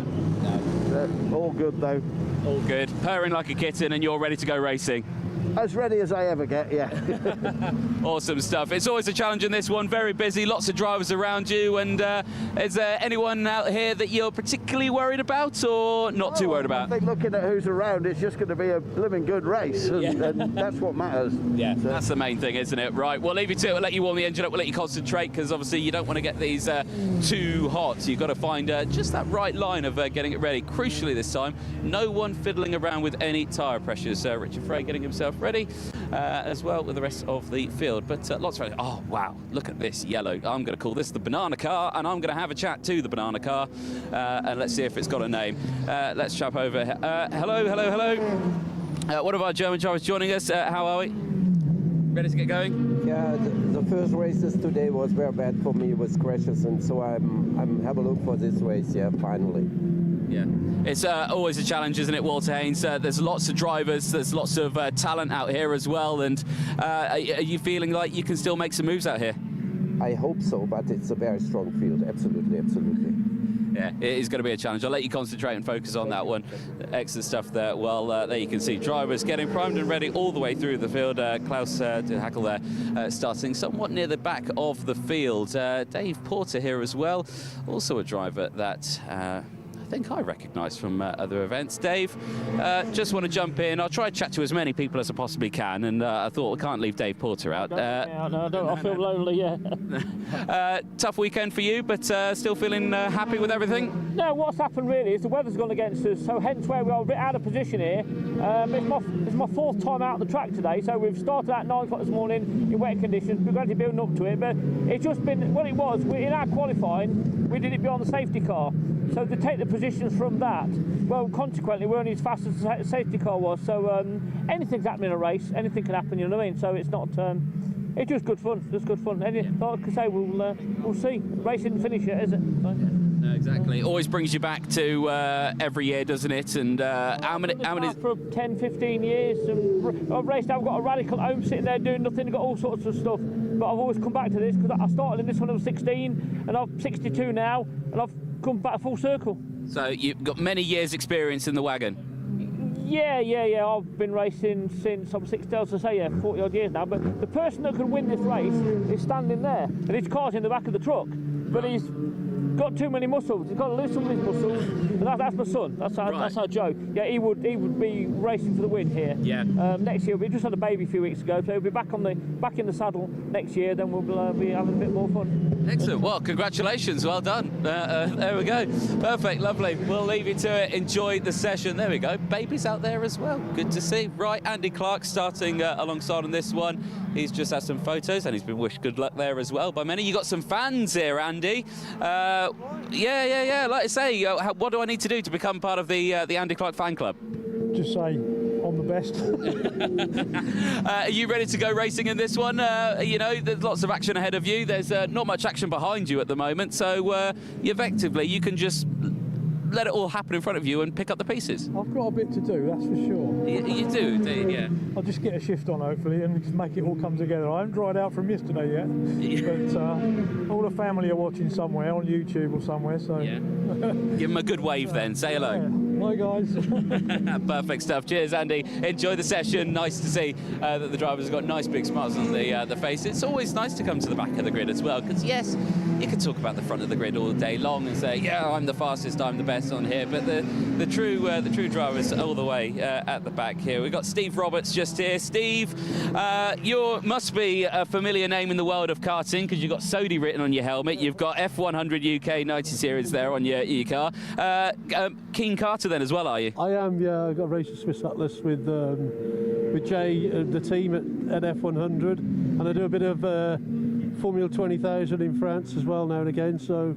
All good though. All good. Purring like a kitten, and you're ready to go racing. As ready as I ever get, yeah. Awesome stuff. It's always a challenge in this one. Very busy, lots of drivers around you. And is there anyone out here that you're particularly worried about, or not too worried about? I think looking at who's around, it's just going to be a living good race, and that's what matters. Yeah, so that's the main thing, isn't it? Right, we'll leave you to it. We'll let you warm the engine up. We'll let you concentrate, because obviously you don't want to get these too hot. You've got to find just that right line of getting it ready. Crucially this time, no one fiddling around with any tyre pressures. Richard Frey getting himself ready as well with the rest of the field, but lots of... Oh wow, look at this yellow. I'm going to call this the banana car, and I'm going to have a chat to the banana car, and let's see if it's got a name. Let's jump over here. Hello. One of our German drivers joining us. How are we? Ready to get going? Yeah, the first races today was very bad for me with crashes, and so I'm have a look for this race. Yeah, finally. Yeah, it's always a challenge, isn't it, Walter Haynes? There's lots of drivers, there's lots of talent out here as well, and are you feeling like you can still make some moves out here? I hope so, but it's a very strong field. Absolutely, absolutely. Yeah, it is going to be a challenge. I'll let you concentrate and focus on that one. Excellent stuff there. Well, there you can see drivers getting primed and ready all the way through the field. Klaus de Hackel there starting somewhat near the back of the field. Dave Porter here as well, also a driver that I think I recognise from other events. Dave, just want to jump in. I'll try to chat to as many people as I possibly can, and I thought I can't leave Dave Porter out. I feel lonely, yeah. Tough weekend for you, but still feeling happy with everything? No, what's happened really is the weather's gone against us, so hence where we are a bit out of position here. It's my fourth time out on the track today, so we've started at 9 o'clock this morning in wet conditions. We're going to be building up to it, but it's just been what it was. In our qualifying, we did it beyond the safety car. So to take the positions from that, well, consequently, we're only as fast as the safety car was. So anything's happening in a race, anything can happen, you know what I mean? So it's not, it's just good fun, just good fun. Like I say, we'll see. Race didn't finish yet, is it? So, no, exactly. It always brings you back to every year, doesn't it? And how many? For 10, 15 years, and I've raced. I've got a radical at home sitting there doing nothing. I've got all sorts of stuff, but I've always come back to this because I started in this when I was 16, and I'm 62 now, and I've come back full circle. So you've got many years' experience in the wagon. Yeah. I've been racing since I'm 60, as I say, 40 odd years now. But the person that can win this race is standing there, and his car's in the back of the truck. But he's got too many muscles. He's got to lose some of his muscles. And that's my son. That's our Joe. Yeah, he would be racing for the win here. Yeah. Next year, we just had a baby a few weeks ago, so he'll be back in the saddle next year. Then we'll be having a bit more fun. Excellent. Well, congratulations. Well done. There we go. Perfect. Lovely. We'll leave you to it. Enjoy the session. There we go. Babies out there as well. Good to see. Right, Andy Clark starting alongside on this one. He's just had some photos and he's been wished good luck there as well by many. You got some fans here, Andy. Yeah. Like I say, what do I need to do to become part of the Andy Clark fan club? Just say I'm the best. Are you ready to go racing in this one? There's lots of action ahead of you. There's not much action behind you at the moment, so effectively you can just let it all happen in front of you and pick up the pieces. I've got a bit to do, that's for sure. You do, yeah. I'll just get a shift on hopefully and just make it all come together. I haven't dried out from yesterday yet, but all the family are watching somewhere on YouTube or somewhere. So yeah. Give them a good wave then. Say hello. Yeah. Hi guys. Perfect stuff. Cheers, Andy. Enjoy the session. Nice to see that the drivers have got nice big smiles on the face. It's always nice to come to the back of the grid as well, because yes, you can talk about the front of the grid all day long and say, yeah, I'm the fastest, I'm the best on here, but the true drivers all the way at the back here. We've got Steve Roberts just here. Steve, you must be a familiar name in the world of karting because you've got Sodi written on your helmet. You've got F100 UK 90 Series there on your car. Keen karter then as well, are you? I am, yeah. I've got a race at Swiss Atlas with Jay, the team at F100, and I do a bit of Formula 20,000 in France as well now and again, so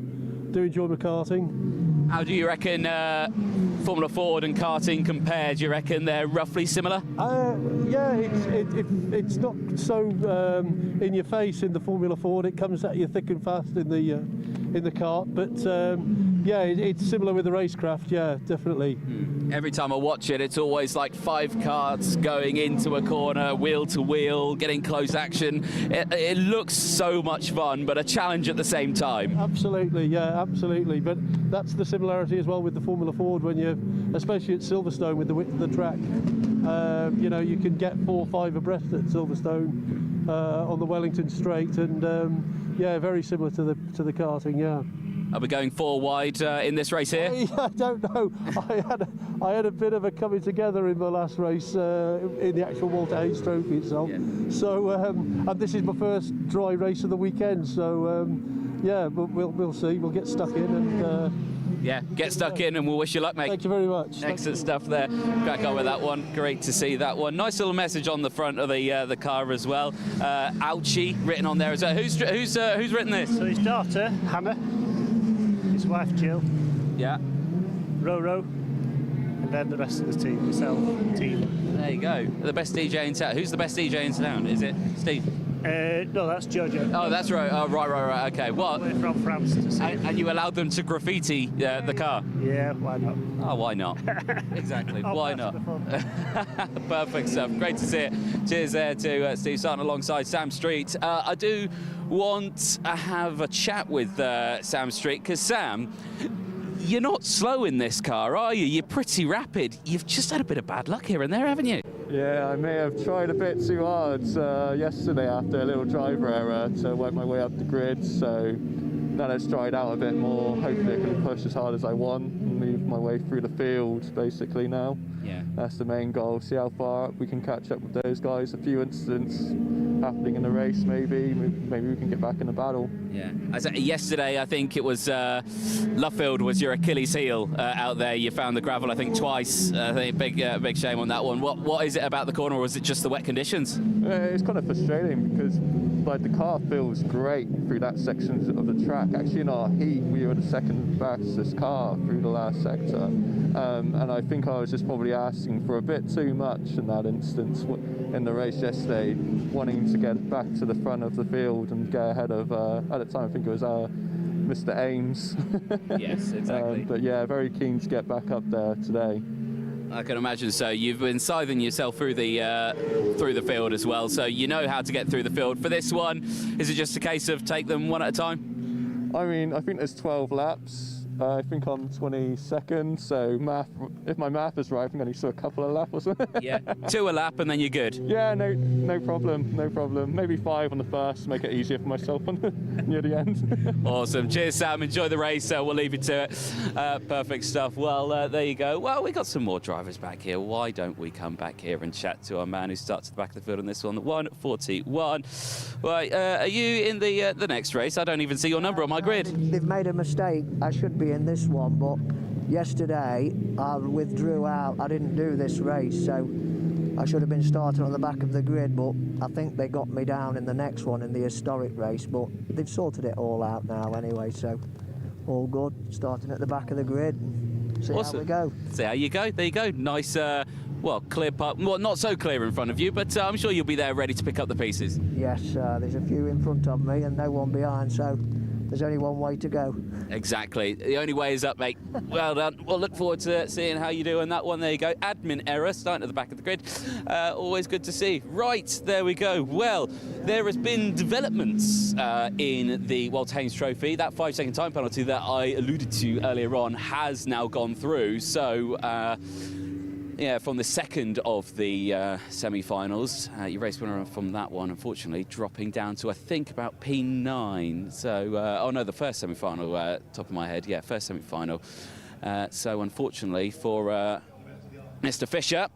do enjoy my karting. How do you reckon Formula Ford and karting compare? Do you reckon they're roughly similar? Yeah, it's not so in your face in the Formula Ford. It comes at you thick and fast in the kart, but yeah, it's similar with the racecraft. Yeah, definitely. Every time I watch it, it's always like 5 karts going into a corner, wheel to wheel, getting close action. It looks so much fun, but a challenge at the same time. Absolutely, yeah, absolutely. But that's the similarity as well with the Formula Ford, when you, especially at Silverstone with the width of the track, you can get 4 or 5 abreast at Silverstone on the Wellington Straight, and yeah, very similar to the karting, yeah. Are we going 4 wide in this race here? I don't know. I had a bit of a coming together in the last race in the actual Walter Hayes Trophy itself. Yeah. So, and this is my first dry race of the weekend. So, yeah, but we'll see. We'll get stuck in and. Yeah, get stuck in and we'll wish you luck, mate. Thank you very much. Excellent stuff there. Crack on with that one. Great to see that one. Nice little message on the front of the car as well. Ouchie written on there as well. Who's written this? So his daughter, Hannah, his wife, Jill. Yeah. Roro. And then the rest of the team, myself, team. There you go. The best DJ in town. Who's the best DJ in town? Is it Steve? No, that's Jojo. Oh, that's right. Oh, right. Okay. Well, we're from France to see. And you allowed them to graffiti the car? Yeah, why not? Oh, why not? Exactly. Why not? Perfect stuff. Great to see it. Cheers there to Steve Sutton alongside Sam Street. I do want to have a chat with Sam Street, because Sam, you're not slow in this car, are you? You're pretty rapid. You've just had a bit of bad luck here and there, haven't you? Yeah, I may have tried a bit too hard yesterday after a little driver error to work my way up the grid, so now let's try it out a bit more. Hopefully I can push as hard as I want and move my way through the field basically now. Yeah. That's the main goal, see how far up we can catch up with those guys. A few incidents happening in the race maybe we can get back in the battle. Yeah. Yesterday, I think it was Luffield was your Achilles heel out there. You found the gravel, I think, twice. I think big shame on that one. What is it about the corner, or was it just the wet conditions? It's kind of frustrating because the car feels great through that section of the track. Actually, in our heat, we were the second fastest car through the last sector, and I think I was just probably asking for a bit too much in that instance in the race yesterday, wanting to get back to the front of the field and get ahead of, at the time I think it was Mr. Ames. Yes, exactly. But yeah, very keen to get back up there today. I can imagine so. You've been scything yourself through the field as well, so you know how to get through the field. For this one, is it just a case of take them one at a time? I mean, I think there's 12 laps. I think I'm 22nd, so if my math is right, I think I need to do a couple of laps or something. Yeah, 2 a lap and then you're good. Yeah, no problem. Maybe 5 on the first to make it easier for myself near the end. Awesome. Cheers, Sam. Enjoy the race. We'll leave you to it. Perfect stuff. Well, there you go. Well, we got some more drivers back here. Why don't we come back here and chat to our man who starts at the back of the field on this one, 141. Right, are you in the next race? I don't even see your number on my grid. They've made a mistake. I should be in this one, but yesterday I withdrew out. I didn't do this race, so I should have been starting on the back of the grid, but I think they got me down in the next one in the historic race, but they've sorted it all out now anyway, so all good. Starting at the back of the grid. See Awesome. How we go. See how you go. There you go. Nice, clear part. Well, not so clear in front of you, but I'm sure you'll be there ready to pick up the pieces. Yes, there's a few in front of me and no one behind, so there's only one way to go. Exactly. The only way is up, mate. Well done. We'll look forward to seeing how you do in that one. There you go. Admin error, starting at the back of the grid. Always good to see. Right, there we go. Well, there has been developments in the World Haynes Trophy. That 5-second time penalty that I alluded to earlier on has now gone through. So, yeah, from the second of the semi-finals, your race winner from that one, unfortunately, dropping down to, I think, about P9. So, oh no, the first semi-final, top of my head, yeah, first semi-final. So, unfortunately, for Mr. Fisher,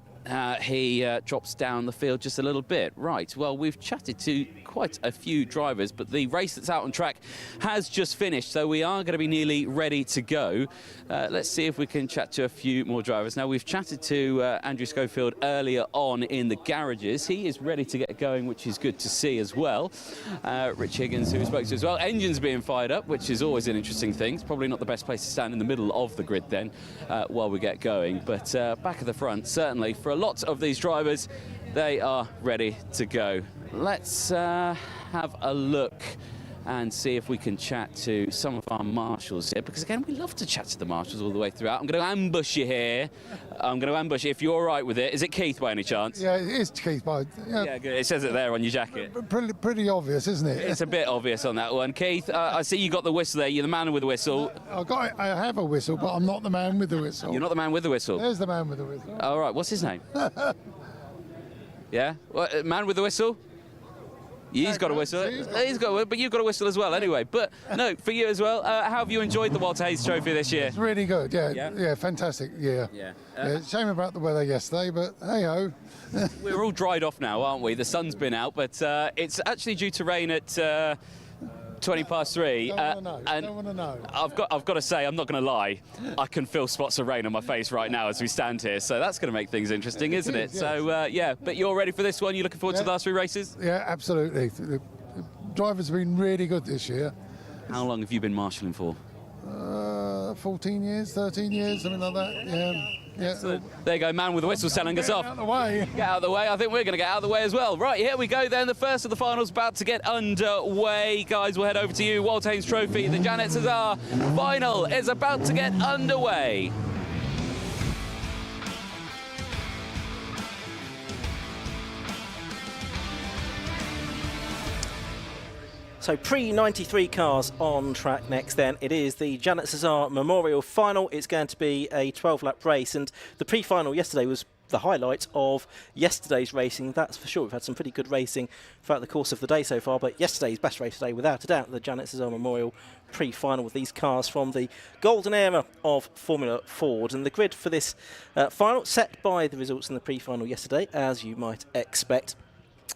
he drops down the field just a little bit. Right, well, we've chatted to quite a few drivers, but the race that's out on track has just finished, so we are going to be nearly ready to go. Let's see if we can chat to a few more drivers. Now, we've chatted to Andrew Schofield earlier on in the garages. He is ready to get going, which is good to see as well. Rich Higgins, who we spoke to as well. Engines being fired up, which is always an interesting thing. It's probably not the best place to stand in the middle of the grid then while we get going, but back of the front, certainly, for a lot of these drivers, they are ready to go. Let's have a look and see if we can chat to some of our marshals here, because again, we love to chat to the marshals all the way throughout. I'm going to ambush you here. I'm going to ambush you if you're all right with it. Is it Keith by any chance? Yeah, it is Keith. Yeah, good. It says it there on your jacket. Pretty obvious, isn't it? It's a bit obvious on that one. Keith, I see you got the whistle there. You're the man with the whistle. I have a whistle, but I'm not the man with the whistle. You're not the man with the whistle? There's the man with the whistle. All right, what's his name? Yeah? What, man with the whistle? He's got a whistle. He's got, but you've got a whistle as well, anyway. But no, for you as well. How have you enjoyed the World Haynes Trophy this year? It's really good. Yeah, fantastic. Yeah. Shame about the weather yesterday, but hey ho. We're all dried off now, aren't we? The sun's been out, but it's actually due to rain at 20 past 3. Don't want to know. I've got to say, I'm not going to lie. I can feel spots of rain on my face right now as we stand here, so that's going to make things interesting, isn't it? Yes. So yeah, but you're ready for this one. You looking forward to the last 3 races? Yeah, absolutely. The drivers have been really good this year. How long have you been marshalling for? 14 years, 13 years, something like that. Yeah. Excellent. There you go, man with the whistle telling us off. Get out of the way. Get out of the way. I think we're going to get out of the way as well. Right, here we go then. The first of the finals about to get underway. Guys, we'll head over to you. Walter Haynes Trophy, the Janet CESAR final is about to get underway. So pre-93 cars on track next then. It is the Janet CESAR Memorial Final. It's going to be a 12-lap race, and the pre-final yesterday was the highlight of yesterday's racing, that's for sure. We've had some pretty good racing throughout the course of the day so far, but yesterday's best race today, without a doubt, the Janet CESAR Memorial pre-final with these cars from the golden era of Formula Ford. And the grid for this final, set by the results in the pre-final yesterday, as you might expect,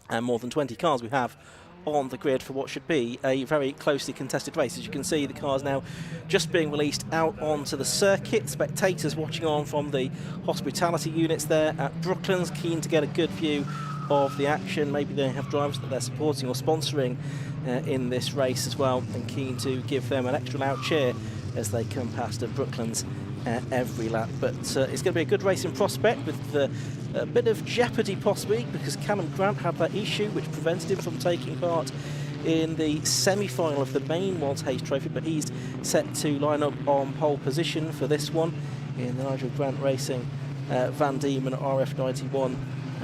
and more than 20 cars we have on the grid for what should be a very closely contested race. As you can see, the cars now just being released out onto the circuit. Spectators watching on from the hospitality units there at Brooklands, keen to get a good view of the action. Maybe they have drivers that they're supporting or sponsoring in this race as well, and keen to give them an extra loud cheer as they come past at Brooklands every lap. But it's going to be a good racing prospect with a bit of jeopardy possibly, because Callum Grant had that issue which prevented him from taking part in the semi-final of the main Walter Hayes Trophy, but he's set to line up on pole position for this one in the Nigel Grant Racing Van Diemen RF91,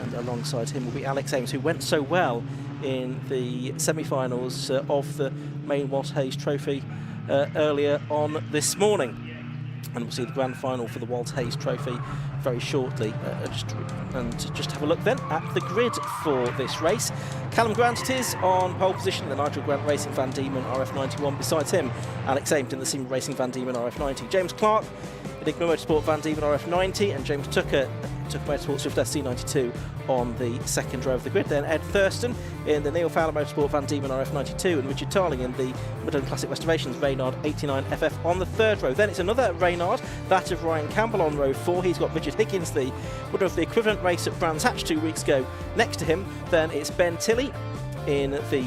and alongside him will be Alex Ames, who went so well in the semi-finals of the main Walter Hayes Trophy earlier on this morning. And we'll see the grand final for the Walter Hayes Trophy very shortly. Just have a look then at the grid for this race. Callum Grant it is on pole position, the Nigel Grant Racing Van Diemen RF91. Besides him, Alex Ames in the Seymour Racing Van Diemen RF90. James Clark, Enigma Motorsport Van Diemen RF90, and James Tucker Motorsport Swift SC92 on the second row of the grid. Then Ed Thurston in the Neil Fowler Motorsport Van Diemen RF92, and Richard Tarling in the Midland Classic Restorations Reynard 89FF on the third row. Then it's another Reynard, that of Ryan Campbell on row 4. He's got Richard Higgins, the winner of the equivalent race at Brands Hatch 2 weeks ago, next to him. Then it's Ben Tilley in the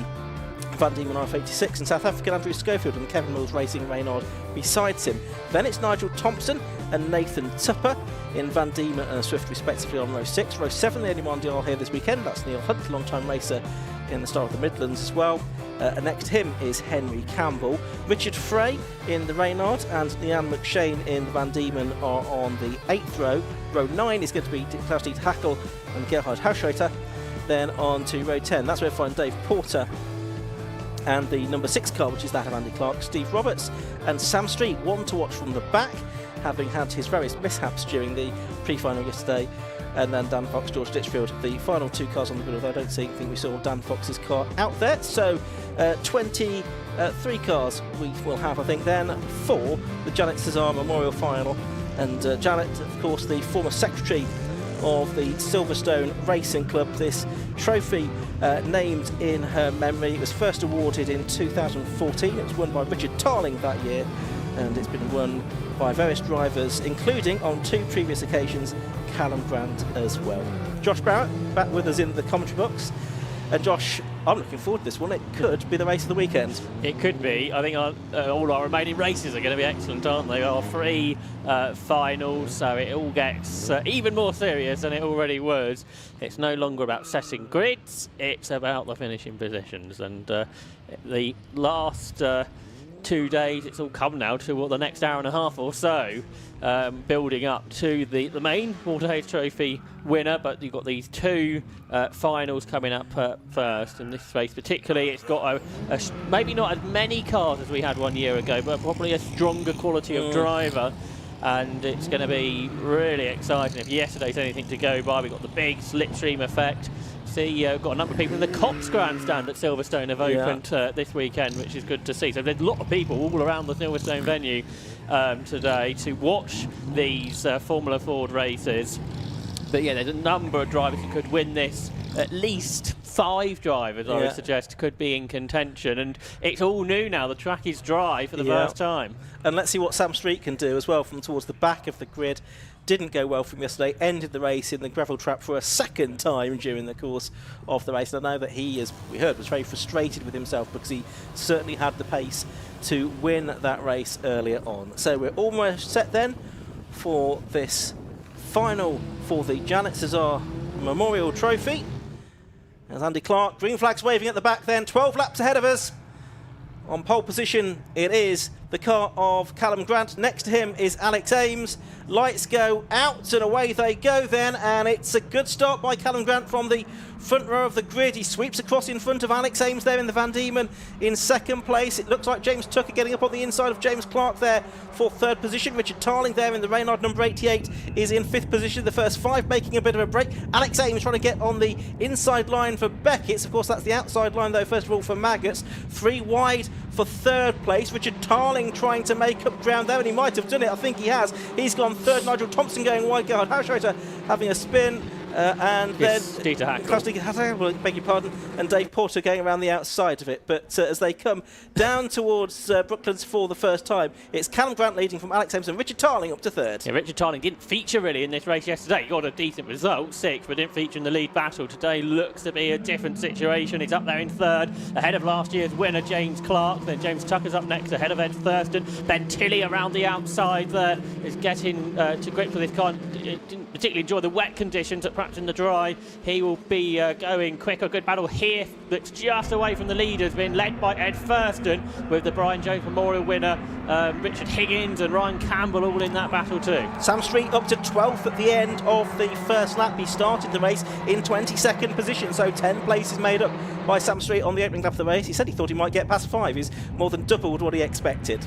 Van Diemen RF86, and South African Andrew Schofield and Kevin Mills Racing Reynard besides him. Then it's Nigel Thompson and Nathan Tupper in Van Diemen and Swift respectively on row 6. Row 7, the only Mondial here this weekend, that's Neil Hunt, long-time racer in the Star of the Midlands as well. And next to him is Henry Campbell. Richard Frey in the Reynard and Leanne McShane in the Van Diemen are on the 8th row. Row 9 is going to be Klaus-Dieter Hackel and Gerhard Hausreiter. Then on to row 10, that's where we find Dave Porter and the number 6 car, which is that of Andy Clark, Steve Roberts and Sam Street, one to watch from the back, having had his various mishaps during the pre-final yesterday. And then Dan Fox, George Ditchfield, the final 2 cars on the grid, although I don't think we saw Dan Fox's car out there. So 23 cars we will have, I think, then for the Janet CESAR Memorial Final. And Janet, of course, the former secretary of the Silverstone Racing Club. This trophy named in her memory. It was first awarded in 2014. It was won by Richard Tarling that year, and it's been won by various drivers, including on 2 previous occasions Callum Grant as well. Josh Barrett back with us in the commentary box. And Josh, I'm looking forward to this one. It could be the race of the weekend. It could be. I think all our remaining races are going to be excellent, aren't they? Our 3 finals, so it all gets even more serious than it already was. It's no longer about setting grids, it's about the finishing positions. And the last 2 days, it's all come now to the next hour and a half or so, building up to the main Walter Hayes Trophy winner. But you've got these 2 finals coming up first. In this race particularly, it's got maybe not as many cars as we had 1 year ago, but probably a stronger quality of driver. And it's going to be really exciting if yesterday's anything to go by. We've got the big slipstream effect. See, got a number of people in the Cox Grandstand at Silverstone have opened this weekend, which is good to see. So there's a lot of people all around the Silverstone venue today to watch these Formula Ford races. But yeah, there's a number of drivers who could win this. At least 5 drivers, I would suggest, could be in contention. And it's all new now. The track is dry for the first time. And let's see what Sam Street can do as well from towards the back of the grid. Didn't go well from yesterday, ended the race in the gravel trap for a second time during the course of the race. And I know that he, as we heard, was very frustrated with himself because he certainly had the pace to win that race earlier on. So we're almost set then for this final for the Janet CESAR Memorial Trophy. As Andy Clark, green flags waving at the back then, 12 laps ahead of us. On pole position, it is the car of Callum Grant. Next to him is Alex Ames. Lights go out and away they go then, and it's a good start by Callum Grant from the front row of the grid. He sweeps across in front of Alex Ames there in the Van Diemen in second place. It looks like James Tucker getting up on the inside of James Clark there for third position. Richard Tarling there in the Reynard number 88 is in fifth position. The first five making a bit of a break. Alex Ames trying to get on the inside line for Beckett's. Of course, that's the outside line though, first of all for Maggots. 3 wide for third place. Richard Tarling trying to make up ground there, and he might have done it. I think he has. He's gone third. Nigel Thompson going wide. Gerhard Hausreiter having a spin. And yes, then Dieter beg your pardon, and Dave Porter going around the outside of it. But as they come down towards Brooklands for the first time, it's Callum Grant leading from Alex Ames and Richard Tarling up to third. Yeah, Richard Tarling didn't feature really in this race yesterday. He got a decent result, 6th, but didn't feature in the lead battle. Today looks to be a different situation. He's up there in third, ahead of last year's winner James Clark. Then James Tucker's up next, ahead of Ed Thurston. Ben Tilley around the outside there is getting to grips with this car. Didn't particularly enjoy the wet conditions, perhaps in the dry. He will be going quicker. Good battle here. That's just away from the leaders, being led by Ed Thurston, with the Brian Jones Memorial winner Richard Higgins and Ryan Campbell all in that battle too. Sam Street up to 12th at the end of the first lap. He started the race in 22nd position, so 10 places made up by Sam Street on the opening lap of the race. He said he thought he might get past 5. He's more than doubled what he expected.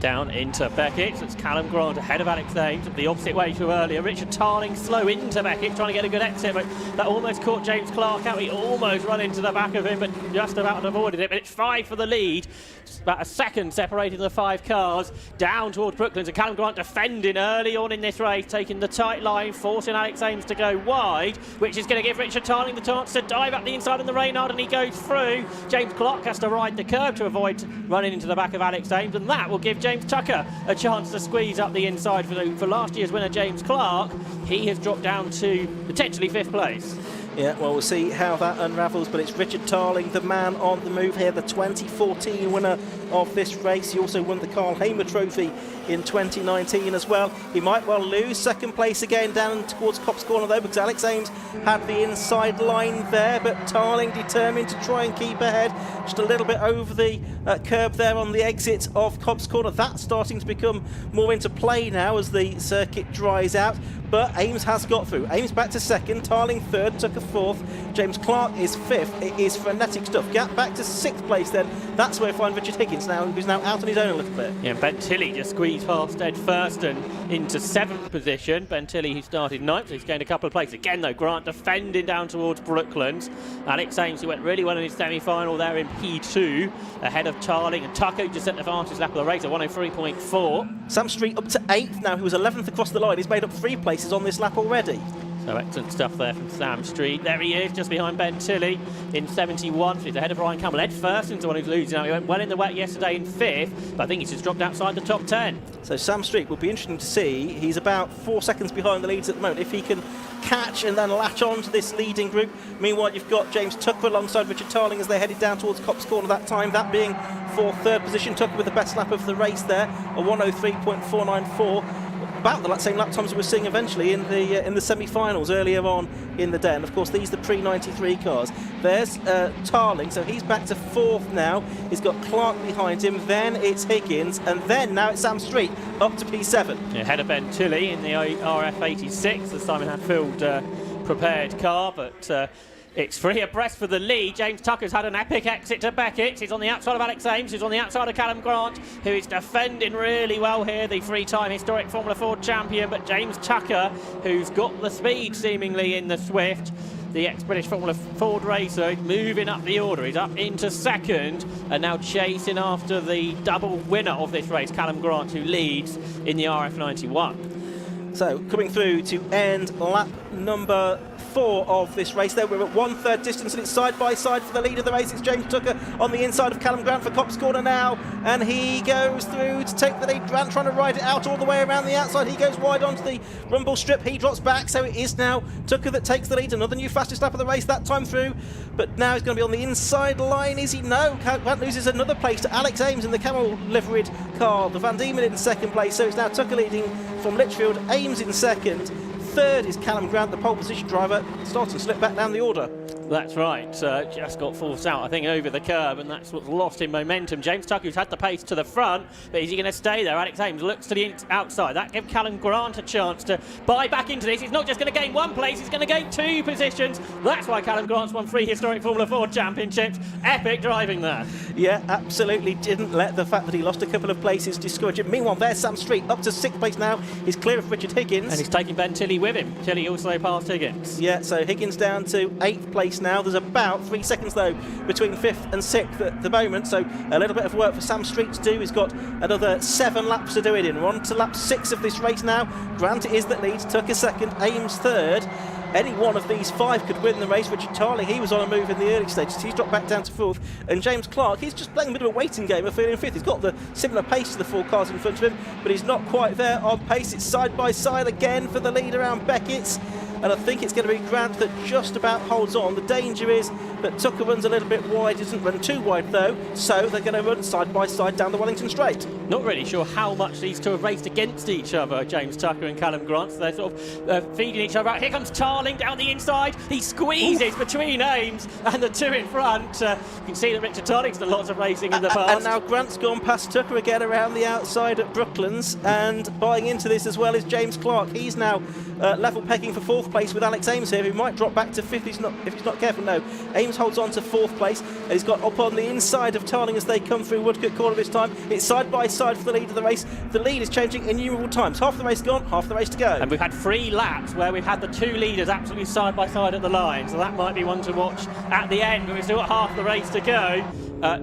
Down into Beckett. It's Callum Grant ahead of Alex Ames, the opposite way to earlier. Richard Tarling slow into Beckett, trying to get a good exit, but that almost caught James Clark out. He almost run into the back of him, but just about avoided it. But it's 5 for the lead. It's about a second separating the 5 cars down towards Brooklands, and Callum Grant defending early on in this race, taking the tight line, forcing Alex Ames to go wide, which is going to give Richard Tarling the chance to dive up the inside in the Reynard, and he goes through. James Clark has to ride the curb to avoid running into the back of Alex Ames, and that will give James Tucker a chance to squeeze up the inside for last year's winner James Clark. He has dropped down to potentially 5th place. Yeah, well, we'll see how that unravels, but it's Richard Tarling, the man on the move here, the 2014 winner of this race. He also won the Carl Hamer Trophy in 2019 as well. He might well lose second place again down towards Copse Corner though, because Alex Ames had the inside line there, but Tarling determined to try and keep ahead, just a little bit over the curb there on the exit of Copse Corner. That's starting to become more into play now as the circuit dries out, but Ames has got through. Ames back to second, Tarling third, Tucker fourth, James Clark is 5th. It is frenetic stuff. Gap back to 6th place then. That's where we find Richard Higgins now, who's now out on his own a little bit. Yeah, Ben Tilley just squeezed past Ed Thurston into 7th position. Ben Tilley, who started 9th, so he's gained a couple of places. Again though, Grant defending down towards Brooklands. Alex Ames, who went really well in his semi-final there in P2, ahead of Tarling, and Tucker, who just set the fastest lap of the race at 1:03.4. Sam Street up to 8th now, who was 11th across the line. He's made up 3 places on this lap already. So excellent stuff there from Sam Street. There he is, just behind Ben Tilley in 71. So he's ahead of Ryan Campbell. Ed Thurston's the one who's losing now. He went well in the wet yesterday in 5th, but I think he's just dropped outside the top 10. So Sam Street will be interesting to see. He's about 4 seconds behind the leads at the moment. If he can catch and then latch on to this leading group. Meanwhile, you've got James Tucker alongside Richard Tarling as they headed down towards Copse Corner that time, that being for third position. Tucker with the best lap of the race there, a 1:03.494. About the same lap times we were seeing eventually in the semi-finals earlier on in the day. And of course, these are the pre-93 cars. There's Tarling, so he's back to 4th now. He's got Clark behind him. Then it's Higgins, and then now it's Sam Street up to P7. Yeah, ahead of Ben Tilley in the RF86, the Simon Hatfield prepared car, but. It's 3 abreast for the lead. James Tucker's had an epic exit to Beckett. He's on the outside of Alex Ames, who's on the outside of Callum Grant, who is defending really well here, the 3-time historic Formula Ford champion. But James Tucker, who's got the speed seemingly in the Swift, the ex-British Formula Ford racer, moving up the order. He's up into 2nd and now chasing after the double winner of this race, Callum Grant, who leads in the RF91. So coming through to end lap number 4 of this race there. We're at 1/3 distance and it's side by side for the lead of the race. It's James Tucker on the inside of Callum Grant for Copse Corner now, and he goes through to take the lead. Grant trying to ride it out all the way around the outside. He goes wide onto the rumble strip. He drops back, so it is now Tucker that takes the lead. Another new fastest lap of the race that time through, but now he's going to be on the inside line. Is he? No. Grant loses another place to Alex Ames in the camel liveried car. The Van Diemen in 2nd place, so it's now Tucker leading from Litchfield. Ames in 2nd. third is Callum Grant, the pole position driver, starting to slip back down the order. That's right, just got forced out, I think, over the curb, and that's what's lost in momentum. James Tucker, who's had the pace to the front, but is he going to stay there? Alex Ames looks to the outside. That gives Callum Grant a chance to buy back into this. He's not just going to gain one place, he's going to gain 2 positions. That's why Callum Grant's won 3 historic Formula 4 championships. Epic driving there. Yeah, absolutely didn't let the fact that he lost a couple of places discourage him. Meanwhile, there's Sam Street, up to 6th place now. He's clear of Richard Higgins. And he's taking Ben Tilley with him. Tilley also passed Higgins. Yeah, so Higgins down to 8th place now. There's about 3 seconds, though, between 5th and 6th at the moment, so a little bit of work for Sam Street to do. He's got another 7 laps to do it in. We're on to lap 6 of this race now. Grant is that leads, Tucker 2nd, Ames 3rd. Any one of these 5 could win the race. Richard Tarley, he was on a move in the early stages. He's dropped back down to 4th. And James Clark, he's just playing a bit of a waiting game of feeling 5th. He's got the similar pace to the 4 cars in front of him, but he's not quite there on pace. It's side by side again for the lead around Beckett's. And I think it's going to be Grant that just about holds on. The danger is that Tucker runs a little bit wide, doesn't run too wide though, so they're going to run side by side down the Wellington Straight. Not really sure how much these two have raced against each other, James Tucker and Callum Grant. So they're sort of feeding each other out. Here comes Tarling down the inside. He squeezes between Ames and the 2 in front. You can see that Richard Tarling's done lots of racing in the past. And now Grant's gone past Tucker again around the outside at Brooklands, and buying into this as well is James Clark. He's now level pegging for 4th place with Alex Ames here, who might drop back to 5th if he's not careful. No, Ames holds on to 4th place, and he's got up on the inside of Tarling as they come through Woodcote Corner this time. It's side by side for the lead of the race. The lead is changing innumerable times. Half the race gone, half the race to go. And we've had 3 laps where we've had the 2 leaders absolutely side by side at the line, so that might be one to watch at the end, but we've still got half the race to go.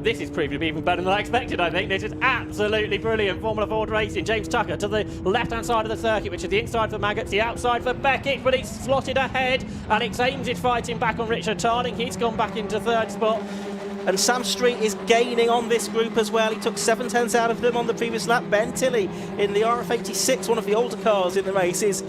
This is proving to be even better than I expected, I think. This is absolutely brilliant Formula Ford racing. James Tucker to the left-hand side of the circuit, which is the inside for Maggots, the outside for Beckett, but he's slotted ahead. Alex Ames is fighting back on Richard Tarling. He's gone back into 3rd spot. And Sam Street is gaining on this group as well. He took 7/10 out of them on the previous lap. Ben Tilley in the RF86, one of the older cars in the race, is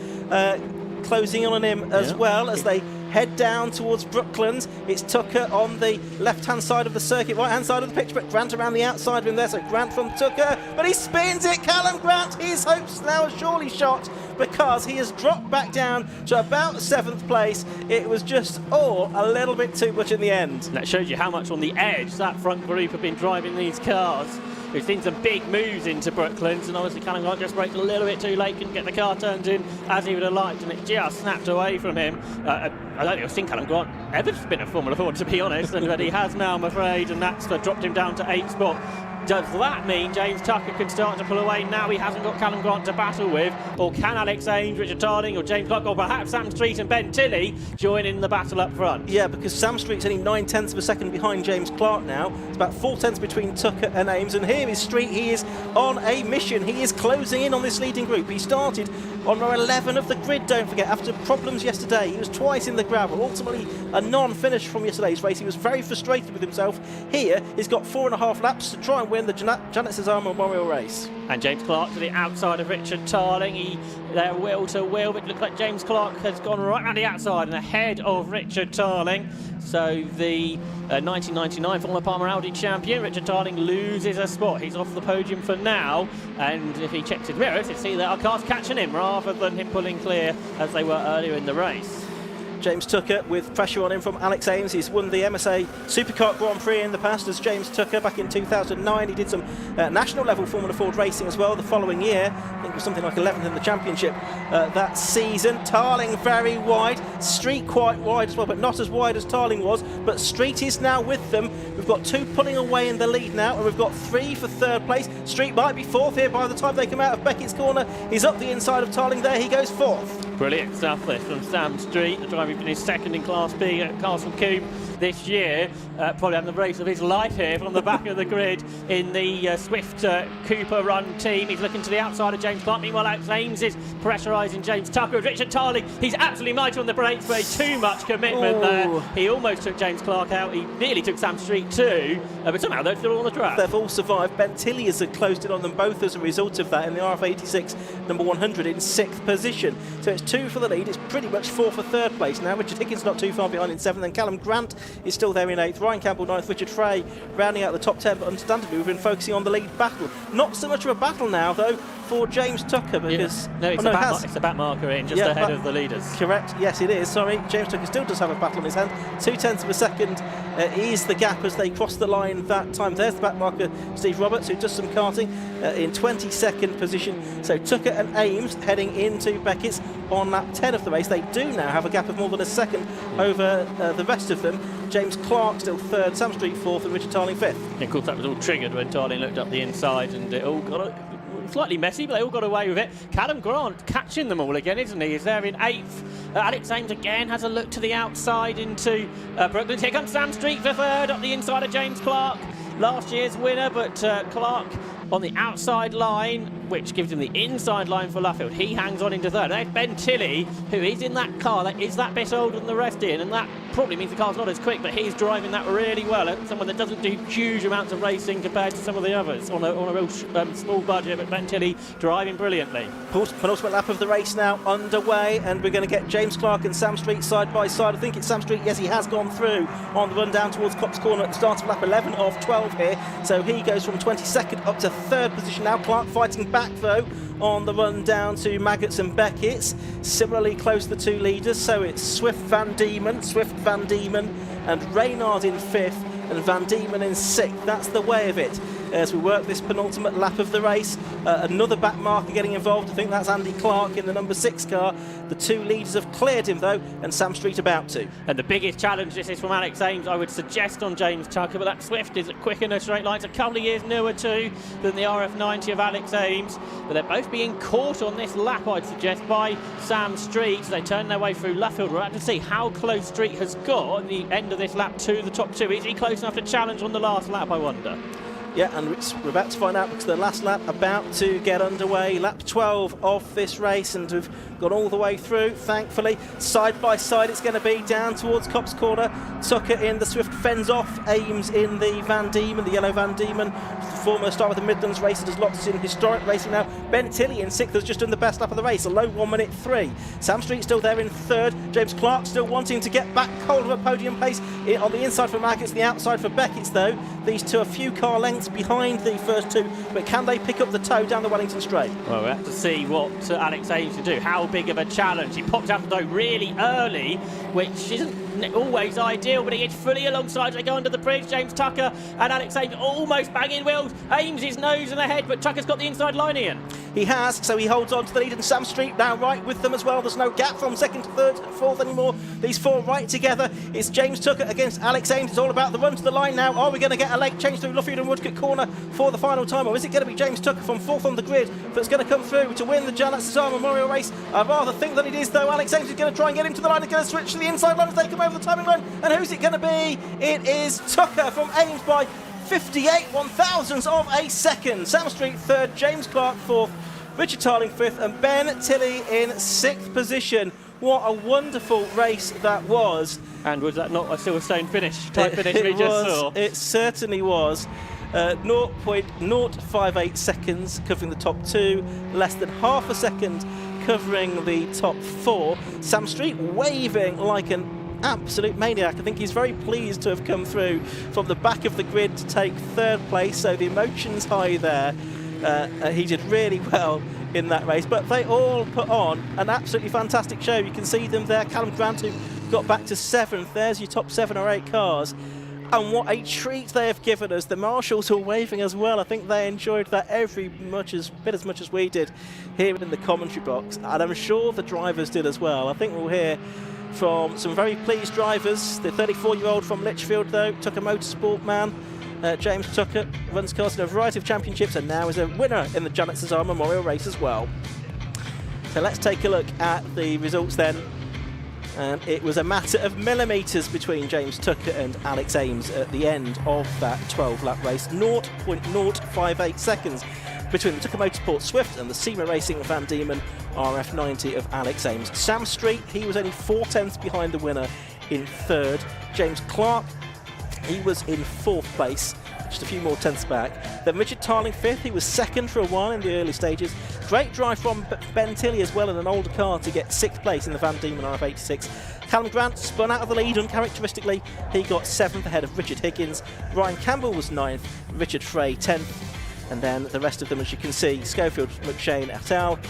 closing on him as well as they head down towards Brooklands. It's Tucker on the left-hand side of the circuit, right-hand side of the pitch, but Grant around the outside of him there, so Grant from Tucker, but he spins it. Callum Grant, his hopes now are surely shot because he has dropped back down to about 7th place. It was just all a little bit too much in the end. And that shows you how much on the edge that front group have been driving these cars. We've seen some big moves into Brooklands, and obviously Callum Grant just braked a little bit too late, couldn't get the car turned in as he would have liked, and it just snapped away from him. I don't think I've seen Callum Grant ever spin a Formula 4, to be honest, but he has now, I'm afraid, and that's dropped him down to 8th spot. Does that mean James Tucker can start to pull away now he hasn't got Callum Grant to battle with? Or can Alex Ames, Richard Tarling or James Clark, or perhaps Sam Street and Ben Tilley join in the battle up front? Yeah, because Sam Street's only 9/10 of a second behind James Clark now. It's about 4/10 between Tucker and Ames, and here is Street. He is on a mission. He is closing in on this leading group. He started on row 11 of the grid, don't forget, after problems yesterday. He was twice in the gravel, ultimately a non-finish from yesterday's race. He was very frustrated with himself. Here, he's got 4.5 laps to try and win the Janet CESAR Memorial Race. And James Clark to the outside of Richard Tarling. They're wheel to wheel, but it looks like James Clark has gone right around the outside and ahead of Richard Tarling. So the 1999 Formula Palmer Audi champion, Richard Tarling, loses a spot. He's off the podium for now, and if he checks his mirrors, he'll see that our car's catching him rather than him pulling clear as they were earlier in the race. James Tucker with pressure on him from Alex Ames. He's won the MSA Supercar Grand Prix in the past as James Tucker back in 2009. He did some national level Formula Ford racing as well the following year. I think it was something like 11th in the championship that season. Tarling very wide, Street quite wide as well, but not as wide as Tarling was. But Street is now with them. We've got 2 pulling away in the lead now, and we've got 3 for 3rd place. Street might be 4th here by the time they come out of Beckett's corner. He's up the inside of Tarling there. He goes 4th. Brilliant stuff there from Sam Street, the driver who's been his 2nd in Class B at Castle Coupe this year. Probably having the race of his life here from the back of the grid in the Swift Cooper run team. He's looking to the outside of James Clark. Meanwhile, Alex Ames is pressurising James Tucker. Richard Tarling, he's absolutely mighty on the brakes, but too much commitment there. He almost took James Clark out. He nearly took Sam Street too, but somehow they're still on the track. They've all survived. Ben Tilley has closed in on them both as a result of that in the RF86 number 100 in 6th position. So it's 2 for the lead. It's pretty much 4 for 3rd place now. Richard Higgins not too far behind in 7th, and Callum Grant is still there in 8th. Ryan Campbell 9th. Richard Frey rounding out the top 10, but understandably we've been focusing on the lead battle. Not so much of a battle now, though, for James Tucker, because... Yeah. No, it's a back marker in, just ahead of the leaders. Correct, yes it is, sorry. James Tucker still does have a battle in his hand. 0.2 of a second is the gap as they cross the line that time. There's the back marker, Steve Roberts, who does some karting in 22nd position. So Tucker and Ames heading into Beckett's on lap 10 of the race. They do now have a gap of more than a second over the rest of them. James Clark still 3rd, Sam Street 4th, and Richard Tarling 5th. Yeah, of course, that was all triggered when Tarling looked up the inside, and it all got slightly messy, but they all got away with it. Callum Grant catching them all again, isn't he? He's there in 8th. Alex Ames again has a look to the outside into Brooklyn. Here comes Sam Street for 3rd, up the inside of James Clark. Last year's winner, but Clark on the outside line, which gives him the inside line for Luffield. He hangs on into 3rd. There's Ben Tilley, who is in that car that is that bit older than the rest in, and that probably means the car's not as quick, but he's driving that really well. And someone that doesn't do huge amounts of racing compared to some of the others on a real small budget, but Ben Tilley driving brilliantly. Penultimate lap of the race now underway, and we're going to get James Clark and Sam Street side by side. I think it's Sam Street, yes, he has gone through on the run down towards Cops Corner at the start of lap 11 of 12 here. So he goes from 22nd up to 3rd position now. Clark fighting back though on the run down to Maggots and Beckett's. Similarly close to the 2 leaders, so it's Swift Van Diemen, and Reynard in 5th and Van Diemen in 6th. That's the way of it as we work this penultimate lap of the race. Another back marker getting involved. I think that's Andy Clark in the number 6 car. The 2 leaders have cleared him though, and Sam Street about to. And the biggest challenge, this is from Alex Ames, I would suggest on James Tucker, but that Swift is quick in a straight line. It's a couple of years newer too than the RF90 of Alex Ames, but they're both being caught on this lap, I'd suggest, by Sam Street. They turn their way through Luffield. We're about to see how close Street has got at the end of this lap to the top 2. Is he close enough to challenge on the last lap, I wonder? Yeah, and we're about to find out because the last lap about to get underway. Lap 12 of this race, and we've gone all the way through, thankfully. Side by side it's going to be down towards Cops Corner. Tucker in the Swift fends off. Ames in the Van Diemen, the yellow Van Diemen. Former star of the Midlands race, has lots in historic racing now. Ben Tilley in 6th has just done the best lap of the race, a low 1:03. Sam Street still there in 3rd. James Clark still wanting to get back hold of a podium pace on the inside for Maggots, the outside for Beckett's though. These two a few car lengths behind the first 2, but can they pick up the toe down the Wellington Straight? Well, we have to see what Alex Ames can do. How big of a challenge. He popped out though really early, which isn't always ideal, but he is fully alongside. They go under the bridge. James Tucker and Alex Ames almost banging wheels. Ames is nose and ahead, but Tucker's got the inside line, Ian. He has, so he holds on to the lead, and Sam Street now right with them as well. There's no gap from 2nd to 3rd and 4th anymore. These 4 right together. It's James Tucker against Alex Ames. It's all about the run to the line now. Are we going to get a leg change through Luffield and Woodcote Corner for the final time, or is it going to be James Tucker from 4th on the grid that's going to come through to win the Janet CESAR Memorial Race? I rather think that it is though. Alex Ames is going to try and get him to the line. He's going to switch to the inside line as they come over the timing line. And who's it going to be? It is Tucker from Ames by 58 1,000ths of a second. Sam Street 3rd, James Clark 4th, Richard Tarling 5th, and Ben Tilley in 6th position. What a wonderful race that was. And was that not a Silverstone finish? Type finish we just saw? It certainly was. 0.058 seconds covering the top 2, less than half a second covering the top 4. Sam Street waving like an absolute maniac. I think he's very pleased to have come through from the back of the grid to take 3rd place, so the emotion's high there. He did really well in that race, but they all put on an absolutely fantastic show. You can see them there. Callum Grant, who got back to 7th. There's your top 7 or 8 cars. And what a treat they have given us. The marshals are waving as well. I think they enjoyed that every bit as much as we did here in the commentary box, and I'm sure the drivers did as well. I think we'll hear from some very pleased drivers. The 34-year-old from Lichfield though, Tucker Motorsport man, James Tucker, runs cars in a variety of championships and now is a winner in the Janet CESAR Memorial Race as well. So let's take a look at the results then. And it was a matter of millimetres between James Tucker and Alex Ames at the end of that 12-lap race. 0.058 seconds between the Tucker Motorsport Swift and the SEMA Racing Van Diemen RF90 of Alex Ames. Sam Street, he was only 4/10 behind the winner in 3rd. James Clark, he was in 4th place, just a few more tenths back. Then Richard Tarling 5th, he was 2nd for a while in the early stages. Great drive from Ben Tilley as well in an older car to get 6th place in the Van Diemen RF86. Callum Grant spun out of the lead uncharacteristically. He got 7th ahead of Richard Higgins. Ryan Campbell was 9th, Richard Frey 10th. And then the rest of them, as you can see, Schofield, McShane et al.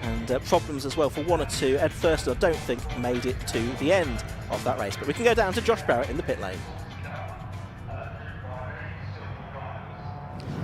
And problems as well for 1 or 2. Ed Thurston, I don't think, made it to the end of that race. But we can go down to Josh Barrett in the pit lane.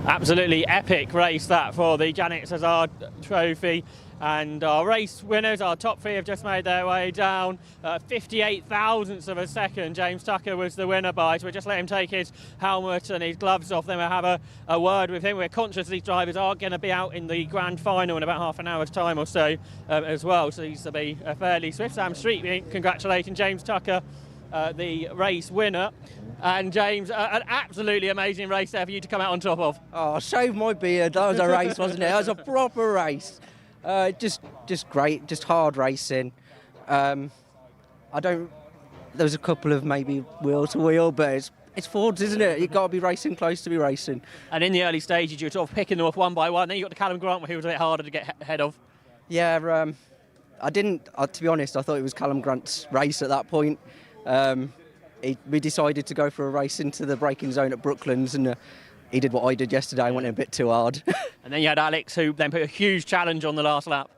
Absolutely epic race that for the Janet CESAR trophy, and our race winners, our top 3, have just made their way down. 58 thousandths of a second James Tucker was the winner by, so we'll just let him take his helmet and his gloves off, then we'll have a word with him. We're conscious these drivers are going to be out in the grand final in about half an hour's time or so as well, so these will be fairly swift. Sam Street, congratulations, James Tucker, the race winner. And James, an absolutely amazing race there for you to come out on top of. Oh, shave my beard. That was a race, wasn't it? That was a proper race. Just great, just hard racing. There was a couple of maybe wheel to wheel, but it's Fords, isn't it? You've got to be racing close to be racing. And in the early stages, you were sort of picking them off one by one. Then you got to Callum Grant, who was a bit harder to get ahead of. Yeah, to be honest, I thought it was Callum Grant's race at that point. We decided to go for a race into the braking zone at Brooklands, and he did what I did yesterday. I went a bit too hard. And then you had Alex, who then put a huge challenge on the last lap.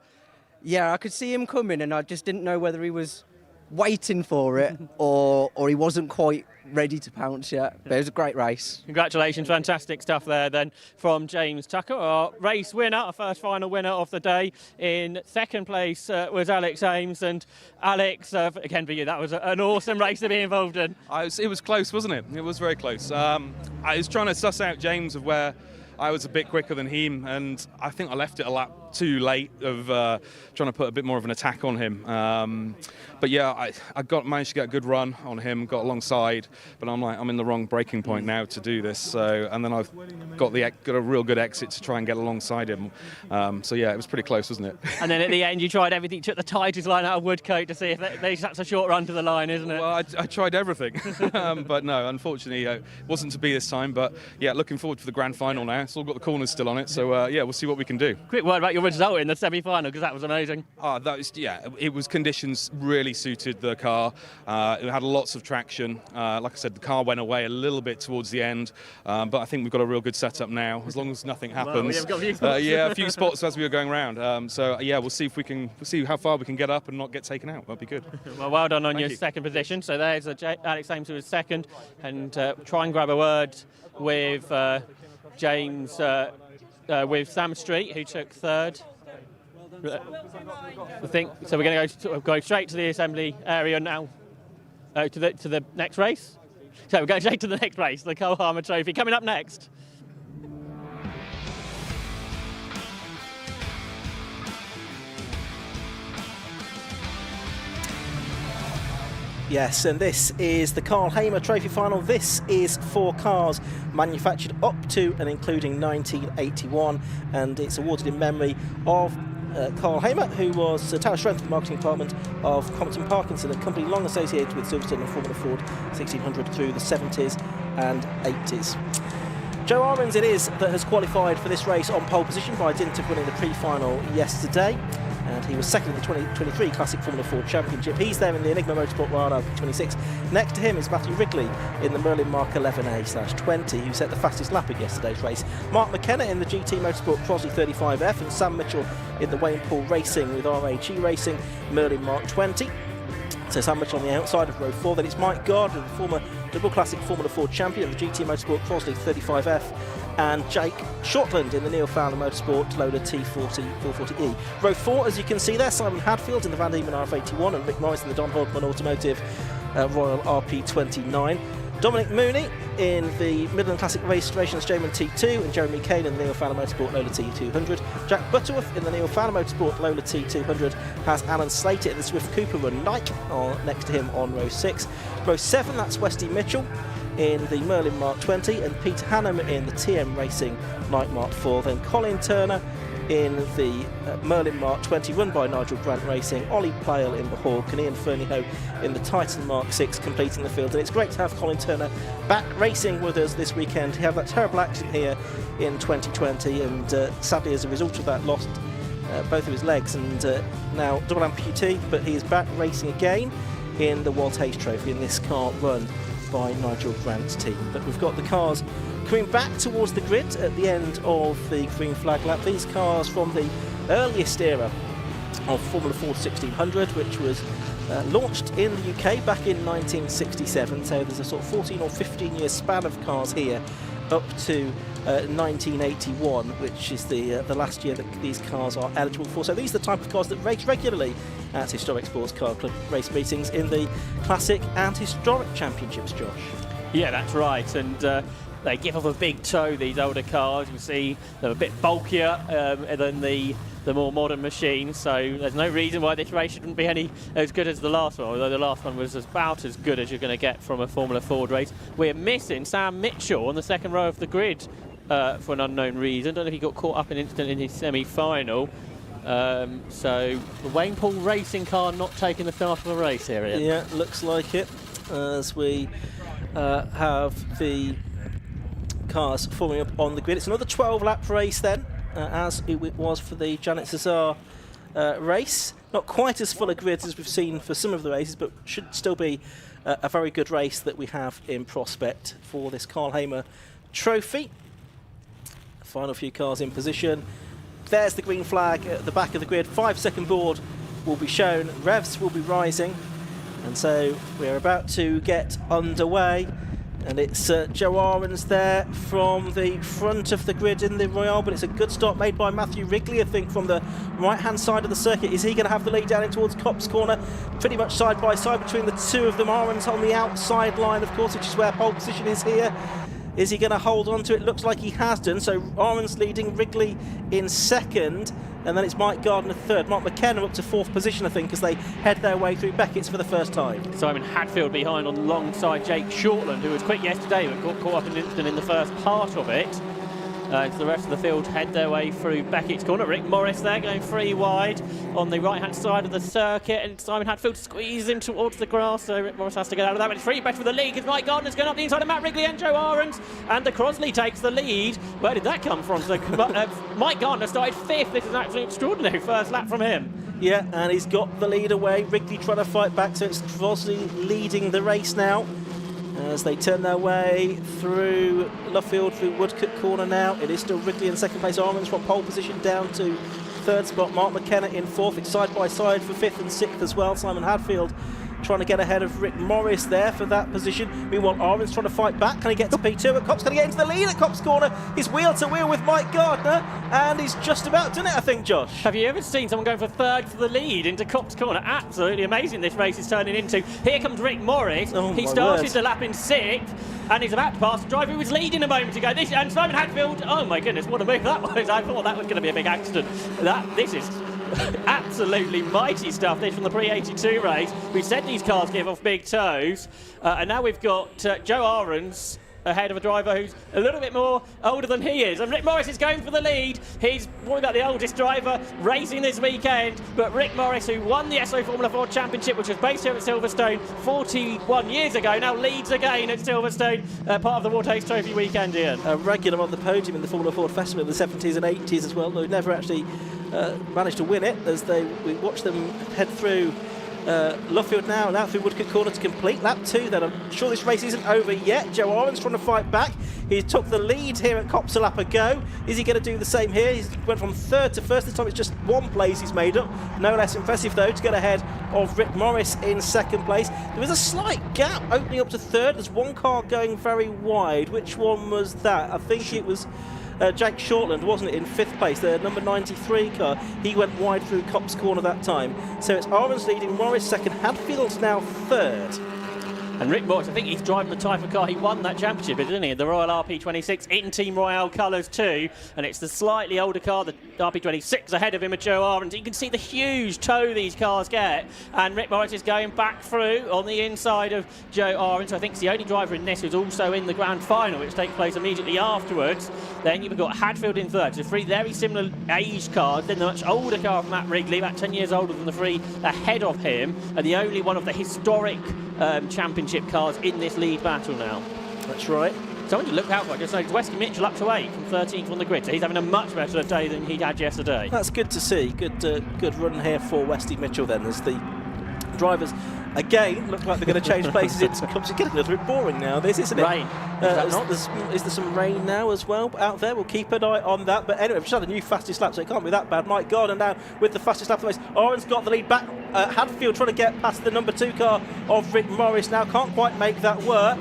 Yeah, I could see him coming, and I just didn't know whether he was waiting for it or he wasn't quite ready to pounce yet. But it was a great race. Congratulations, fantastic stuff there then from James Tucker, our race winner, our first final winner of the day. In second place was Alex Ames, and Alex, again for you, that was an awesome race to be involved in. It was close, wasn't it? It was very close. I was trying to suss out James of where I was a bit quicker than him, and I think I left it a lap too late of trying to put a bit more of an attack on him. But yeah, I managed to get a good run on him, got alongside, but I'm in the wrong braking point now to do this. So, and then I've got a real good exit to try and get alongside him. So yeah, it was pretty close, wasn't it? And then at the end, you tried everything, took the tightest line out of Woodcote to see if that's a short run to the line, isn't it? Well, I tried everything, but no, unfortunately, it wasn't to be this time. But yeah, looking forward to the grand final now. It's all got the corners still on it, so yeah, we'll see what we can do. Quick word about your result in the semi-final, because that was amazing. It was conditions really suited the car. It had lots of traction. Like I said, the car went away a little bit towards the end, but I think we've got a real good setup now, as long as nothing happens. Well, got a few spots. Yeah, a few spots as we were going round. So yeah, we'll see if we can see how far we can get up and not get taken out. That'd be good. Well done on Thank your you. second position. So there's Alex Ames, who was second, and try and grab a word with James, with Sam Street, who took third. I think so. We're going to go straight to the assembly area now, to the next race. So we're going straight to the next race, the Cole Harmer Trophy, coming up next. Yes, and this is the Carl Hamer Trophy Final. This is for cars manufactured up to and including 1981, and it's awarded in memory of Carl Hamer, who was Tower Strength of the Marketing Department of Compton Parkinson, a company long associated with Silverstone and Formula Ford 1600 through the 70s and 80s. Joe Armins it is that has qualified for this race on pole position by dint of winning the pre-final yesterday. And he was second in the 2023 Classic Formula Ford Championship. He's there in the Enigma Motorsport Royal 26. Next to him is Matthew Wrigley in the Merlin Mark 11A/20, who set the fastest lap at yesterday's race. Mark McKenna in the GT Motorsport Crosley 35F, and Sam Mitchell in the Wayne Paul Racing with RHE Racing Merlin Mark 20. So Sam Mitchell on the outside of row 4. Then it's Mike Gardner, the former double classic Formula Ford champion of the GT Motorsport Crosley 35F, and Jake Shortland in the Neil Fowler Motorsport Lola T40 440E. Row 4, as you can see there, Simon Hadfield in the Van Diemen RF81 and Rick Morris in the Don Hodgman Automotive Royal RP29. Dominic Mooney in the Midland Classic Racetrations Jayman T2 and Jeremy Kane in the Neil Fowler Motorsport Lola T200. Jack Butterworth in the Neil Fowler Motorsport Lola T200 has Alan Slater in the Swift Cooper Run Nike next to him on row 6. Row 7, that's Westy Mitchell in the Merlin Mark 20 and Peter Hannum in the TM Racing Night Mark 4. Then Colin Turner in the Merlin Mark 20 run by Nigel Grant Racing, Ollie Plale in the Hawk, and Ian Fernyhoe in the Titan Mark 6 completing the field. And it's great to have Colin Turner back racing with us this weekend. He had that terrible accident here in 2020 and sadly as a result of that lost both of his legs, and now double amputee, but he is back racing again in the WHT Trophy in this car run by Nigel Grant's team. But we've got the cars coming back towards the grid at the end of the green flag lap. These cars from the earliest era of Formula Ford 1600, which was launched in the UK back in 1967, so there's a sort of 14 or 15 year span of cars here up to 1981, which is the last year that these cars are eligible for. So these are the type of cars that race regularly at Historic Sports Car Club race meetings in the Classic and Historic Championships, Josh. Yeah, that's right, and they give off a big toe, these older cars. You can see they're a bit bulkier than the more modern machines, so there's no reason why this race shouldn't be any as good as the last one, although the last one was about as good as you're going to get from a Formula Ford race. We're missing Sam Mitchell on the second row of the grid for an unknown reason. Don't know if he got caught up in an incident in his semi-final. So the Wayne Paul racing car not taking the start of the race here, Ian. Yeah, looks like it, as we have the cars forming up on the grid. It's another 12-lap race then, as it was for the Janet CESAR race. Not quite as full a grid as we've seen for some of the races, but should still be a very good race that we have in prospect for this Karl Hamer Trophy. Final few cars in position. There's the green flag at the back of the grid. 5-second board will be shown. Revs will be rising. And so we're about to get underway. And it's Joe Ahrens there from the front of the grid in the Royale, but it's a good start made by Matthew Wrigley, I think, from the right-hand side of the circuit. Is he going to have the lead down in towards Copse Corner? Pretty much side by side between the two of them. Ahrens on the outside line, of course, which is where pole position is here. Is he going to hold on to it? Looks like he has done. So Ahrens leading, Wrigley in second, and then it's Mike Gardner third. Mark McKenna up to fourth position, I think, as they head their way through Beckett's for the first time. Simon Hadfield behind alongside Jake Shortland, who was quick yesterday but got caught up in an incident in the first part of it. So the rest of the field head their way through Beckett's corner. Rick Morris there going free wide on the right-hand side of the circuit, and Simon Hadfield squeezes him towards the grass, so Rick Morris has to get out of that. But it's free back for the lead because Mike Gardner's going up the inside of Matt Wrigley and Joe Ahrens, and the Crosley takes the lead. Where did that come from? So Mike Gardner started fifth. This is absolutely extraordinary first lap from him. Yeah, and he's got the lead away. Wrigley trying to fight back, so it's Crosley leading the race now as they turn their way through Luffield, through Woodcote Corner now. It is still Wrigley in second place. Ahrens from pole position down to third spot. Mark McKenna in fourth. It's side by side for fifth and sixth as well. Simon Hadfield trying to get ahead of Rick Morris there for that position. Meanwhile, Ahrens trying to fight back. Can he get to P2 at Copse? Can he get into the lead at Copse Corner? He's wheel to wheel with Mike Gardner, and he's just about done it, I think, Josh. Have you ever seen someone going for third for the lead into Copse Corner? Absolutely amazing this race is turning into. Here comes Rick Morris. He started the lap in sixth, and he's about to pass the driver who was leading a moment ago. And Simon Hadfield, oh my goodness, what a move that was. I thought that was going to be a big accident. This is absolutely mighty stuff, this from the pre-82 race. We said these cars give off big toes, and now we've got Joe Ahrens ahead of a driver who's a little bit more older than he is, and Rick Morris is going for the lead. He's probably about the oldest driver racing this weekend, but Rick Morris, who won the SO Formula Ford Championship, which was based here at Silverstone 41 years ago, now leads again at Silverstone, part of the WHT Trophy weekend, Ian. A regular on the podium in the Formula Ford Festival in the 70s and 80s as well, though never actually managed to win it, as we watched them head through Luffield now, and out through Woodcote Corner to complete lap 2 then. I'm sure this race isn't over yet. Joe Ahrens trying to fight back. He took the lead here at Copse a lap ago. Is he going to do the same here? He went from third to first. This time it's just one place he's made up. No less impressive, though, to get ahead of Rick Morris in second place. There was a slight gap opening up to third. There's one car going very wide. Which one was that? I think it was Jake Shortland, wasn't it, in fifth place, the number 93 car. He went wide through Copse Corner that time. So it's Ahrens leading, Morris second, Hadfield's now third. And Rick Morris, I think he's driving the type of car he won that championship, isn't he? The Royal RP26 in Team Royale colours too. And it's the slightly older car, the RP26 ahead of him at Joe Ahrens. You can see the huge toe these cars get. And Rick Morris is going back through on the inside of Joe Ahrens. I think he's the only driver in this who's also in the grand final, which takes place immediately afterwards. Then you've got Hadfield in third. So three very similar aged cars. Then the much older car of Matt Wrigley, about 10 years older than the three ahead of him. And the only one of the historic championship cars in this lead battle now. That's right. Someone to look out for, just like Westy Mitchell up to 8th from 13th on the grid, so he's having a much better day than he had yesterday. That's good to see. Good run here for Westy Mitchell then, as the drivers again look like they're going to change places. It's getting a little bit boring now, this, isn't it? Rain. Is there some rain now as well out there? We'll keep an eye on that. But anyway, we've just had a new fastest lap, so it can't be that bad. Mike Gardner now with the fastest lap of the race. Oren's got the lead back. Hadfield trying to get past the number 2 car of Rick Morris now. Can't quite make that work.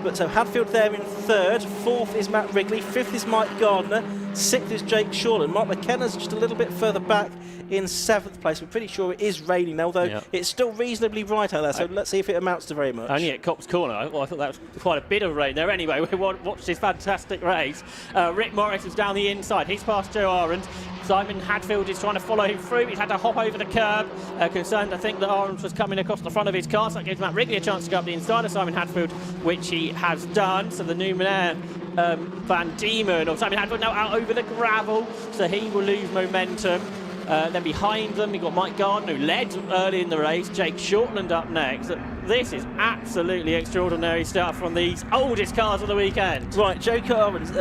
But so Hadfield there in 3rd. 4th is Matt Wrigley. 5th is Mike Gardner. 6th is Jake Shortland. Mark McKenna's just a little bit further back in 7th place. We're pretty sure it is raining now, although it's still reasonably bright out there, so let's see if it amounts to very much. Only at Copse Corner. I thought that was quite a bit of rain there. Anyway, we watched this fantastic race. Rick Morris is down the inside. He's past Joe Ahrens. Simon Hadfield is trying to follow him through. He's had to hop over the curb. Concerned, I think, that Ahrens was coming across the front of his car, so that gives Matt Wrigley a chance to go up the inside of Simon Hadfield, which he has done. So the Numenair Van Diemen, or Simon Hadfield now out over the gravel, so he will lose momentum. Then behind them, you've got Mike Gardner, who led early in the race. Jake Shortland up next. This is absolutely extraordinary stuff from these oldest cars of the weekend. Right, Joe Ahrens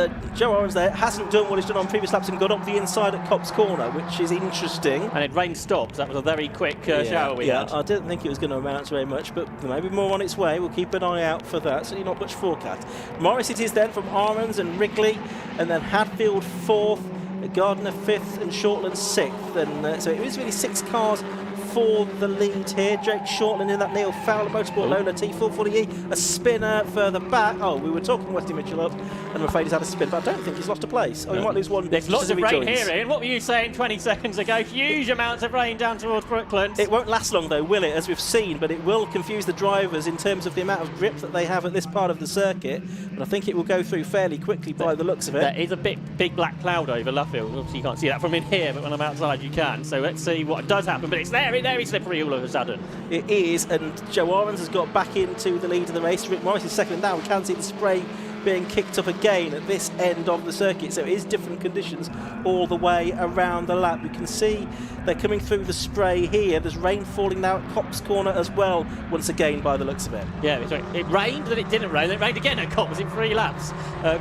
there hasn't done what he's done on previous laps and got up the inside at Copse Corner, which is interesting. And it rained stopped. That was a very quick shower we had. I didn't think it was going to amount to very much, but there may be more on its way. We'll keep an eye out for that. Certainly not much forecast. Morris it is then from Ahrens and Wrigley, and then Hadfield 4th. Gardner 5th and Shortland 6th, and so it was really 6 cars for the lead here. Jake Shortland in that Neil Fowler Motorsport Lola T440E, a spinner further back. Oh, we were talking Westy Mitchell up, and I'm afraid he's had a spin, but I don't think he's lost a place. Oh, he might lose one. There's lots of rain here, Ian. What were you saying 20 seconds ago? Huge amounts of rain down towards Brooklands. It won't last long though, will it, as we've seen, but it will confuse the drivers in terms of the amount of grip that they have at this part of the circuit, but I think it will go through fairly quickly by the looks of it. There is a big black cloud over Luffield. Obviously you can't see that from in here, but when I'm outside you can, so let's see what does happen. But it's very slippery all of a sudden. It is, and Joe Ahrens has got back into the lead of the race. Rick Morris is second now. We can see the spray being kicked up again at this end of the circuit, so it is different conditions all the way around the lap. You can see they're coming through the spray here. There's rain falling now at Copse Corner as well, once again by the looks of it. Yeah, it rained, then it didn't rain, then it rained again at Copse in 3 laps.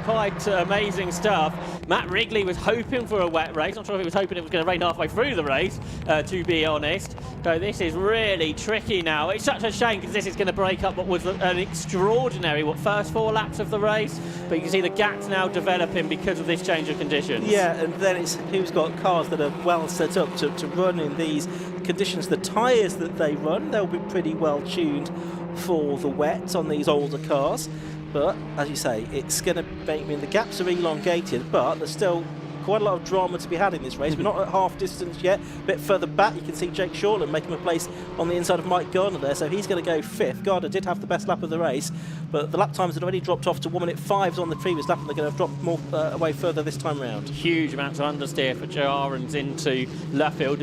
Quite amazing stuff. Matt Wrigley was hoping for a wet race. Not sure if he was hoping it was going to rain halfway through the race, to be honest. So this is really tricky now. It's such a shame because this is going to break up what was an extraordinary first 4 laps of the race. But you can see the gaps now developing because of this change of conditions. Yeah, and then it's who's got cars that are well set up to run in these conditions. The tyres that they run, they'll be pretty well tuned for the wet on these older cars. But as you say, it's going to mean the gaps are elongated, but there's still quite a lot of drama to be had in this race. We're not at half distance yet. A bit further back, you can see Jake Shortland making a place on the inside of Mike Gardner there, so he's going to go 5th. Gardner did have the best lap of the race, but the lap times had already dropped off to 1:05 on the previous lap, and they're going to drop more away further this time round. Huge amounts of understeer for Joe Ahrens into Luffield.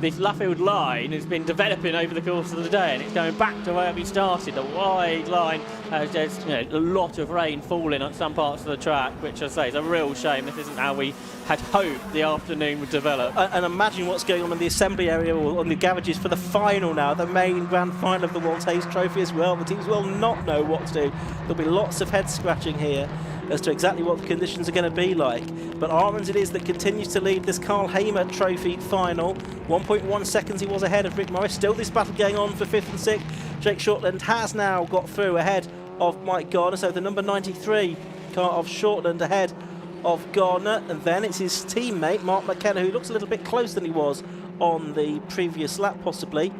This Luffield line has been developing over the course of the day, and it's going back to where we started, a wide line. There's a lot of rain falling on some parts of the track, which I say is a real shame. This isn't how we had hoped the afternoon would develop. And imagine what's going on in the assembly area or on the garages for the final now, the main grand final of the Walt Hayes Trophy as well. The teams will not know what to do. There'll be lots of head scratching here as to exactly what the conditions are going to be like. But Ahrens it is that continues to lead this Carl Hamer Trophy final. 1.1 seconds he was ahead of Rick Morris. Still this battle going on for 5th and 6th. Jake Shortland has now got through ahead of Mike Gardner, so the number 93 car of Shortland ahead of Gardner, and then it's his teammate Mark McKenna, who looks a little bit closer than he was on the previous lap possibly.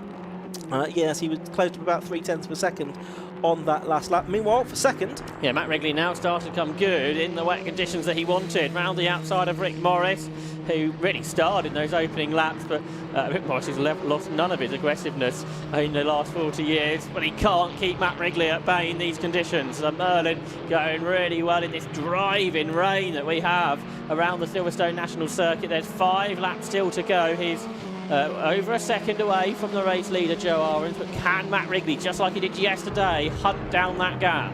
Yes, he was close to about 0.3 of a second on that last lap. Meanwhile, for second, yeah, Matt Wrigley now started to come good in the wet conditions that he wanted, round the outside of Rick Morris, who really starred in those opening laps, but Rick Morris has lost none of his aggressiveness in the last 40 years, but he can't keep Matt Wrigley at bay in these conditions. Merlin going really well in this driving rain that we have around the Silverstone National Circuit. There's 5 laps still to go. He's over a second away from the race leader, Joe Ahrens, but can Matt Wrigley, just like he did yesterday, hunt down that gap?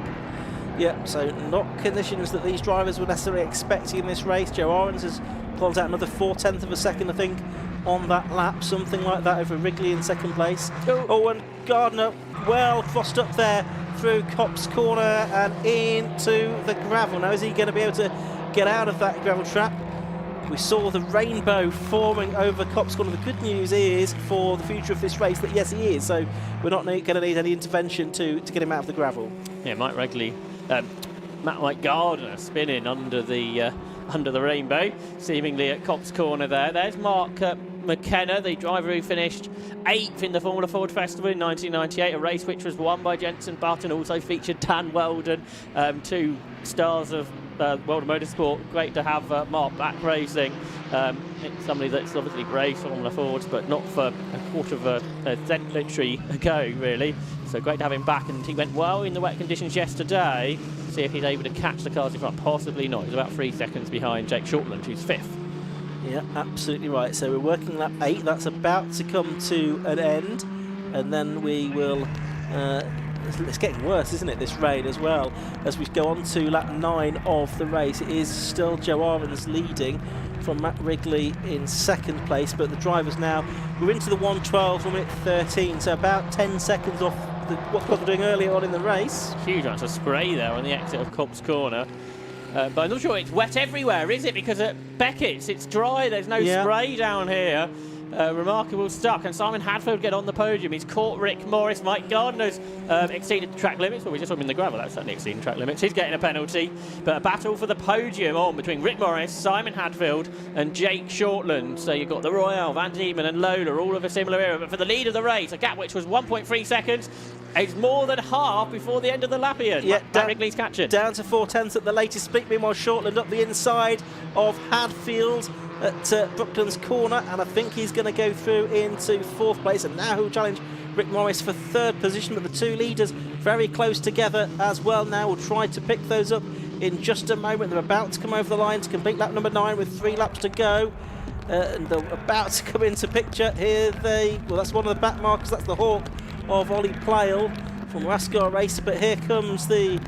Yeah, so not conditions that these drivers were necessarily expecting in this race. Joe Ahrens has pulled out another 0.4 of a second, I think, on that lap, something like that over Wrigley in second place. Oh, and Gardner well crossed up there through Copse Corner and into the gravel. Now, is he going to be able to get out of that gravel trap? We saw the rainbow forming over Copse Corner. The good news is for the future of this race that yes, he is. So we're not going to need any intervention to get him out of the gravel. Yeah, Mike Gardner spinning under the rainbow, seemingly at Copse Corner there. There's Mark McKenna, the driver who finished 8th in the Formula Ford Festival in 1998, a race which was won by Jenson Button, also featured Dan Weldon, 2 stars of World of Motorsport. Great to have Mark back racing. It's somebody that's obviously raced Formula Fords, but not for a quarter of a century ago, really. So great to have him back, and he went well in the wet conditions yesterday. See if he's able to catch the cars in front. Possibly not. He's about 3 seconds behind Jake Shortland, who's 5th. Yeah, absolutely right. So we're working lap 8. That's about to come to an end, and then we will. It's getting worse, isn't it, this rain as well? As we go on to lap 9 of the race, it is still Joe Ahrens leading from Matt Wrigley in second place, but the drivers now, we're into the 1:12 from minute 13, so about 10 seconds off what they were doing earlier on in the race. Huge amounts of spray there on the exit of Copse Corner. But I'm not sure it's wet everywhere, is it? Because at Beckett's it's dry, there's no spray down here. Remarkable stuck, and Simon Hadfield get on the podium. He's caught Rick Morris. Mike Gardner's exceeded the track limits. Well, we just saw him in the gravel. That's certainly exceeding track limits. He's getting a penalty, but a battle for the podium on between Rick Morris, Simon Hadfield and Jake Shortland. So you've got the Royale, Van Diemen and Lola, all of a similar era, but for the lead of the race, a gap which was 1.3 seconds. It's more than half before the end of the lap, Ian. Yeah, Matt Wrigley's catching. Down to 4/10 at the latest split. Meanwhile, Shortland up the inside of Hadfield at Brooklands Corner, and I think he's going to go through into 4th place, and now he'll challenge Rick Morris for 3rd position, but the 2 leaders very close together as well now. We'll try to pick those up in just a moment. They're about to come over the line to complete lap number 9 with 3 laps to go, and they're about to come into picture. Here well, that's one of the back markers, that's the Hawk of Ollie Plale from Rascar Racer, but here comes the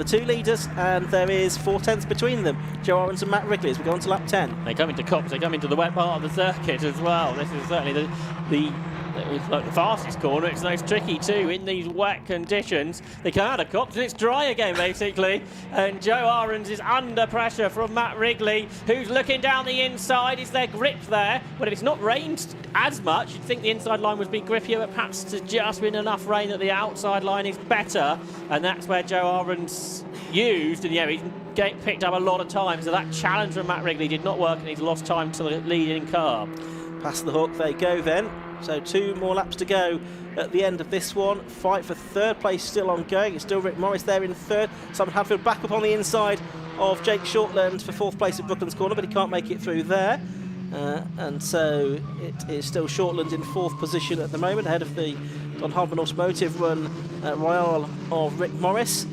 2 leaders, and there is 4/10 between them, Joe Ahrens and Matt Wrigley, as we go on to lap 10. They come into Copse, they come into the wet part of the circuit as well. This is certainly the fastest corner. It's the most tricky too in these wet conditions. They come out of Copse and it's dry again basically, and Joe Ahrens is under pressure from Matt Wrigley, who's looking down the inside. Is there grip there? Well, if it's not rained as much, you'd think the inside line would be grippier, but perhaps there's just been enough rain that the outside line is better, and that's where Joe Ahrens used, and yeah, he's picked up a lot of time, so that challenge from Matt Wrigley did not work, and he's lost time to the leading car. Past the Hawk they go then. So 2 more laps to go at the end of this one. Fight for 3rd place still ongoing. It's still Rick Morris there in 3rd. Simon Hadfield back up on the inside of Jake Shortland for 4th place at Brooklands Corner, but he can't make it through there. And so it is still Shortland in 4th position at the moment, ahead of the Don Hardman Automotive run Royale of Rick Morris.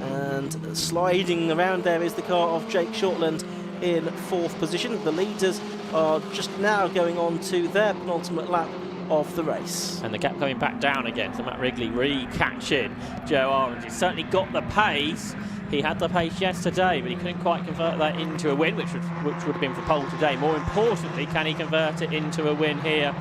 And sliding around there is the car of Jake Shortland in 4th position. The leaders are just now going on to their penultimate lap of the race. And the gap coming back down again, so Matt Wrigley re-catching Joe Ahrens. He's certainly got the pace. He had the pace yesterday, but he couldn't quite convert that into a win, which would have been for pole today. More importantly, can he convert it into a win here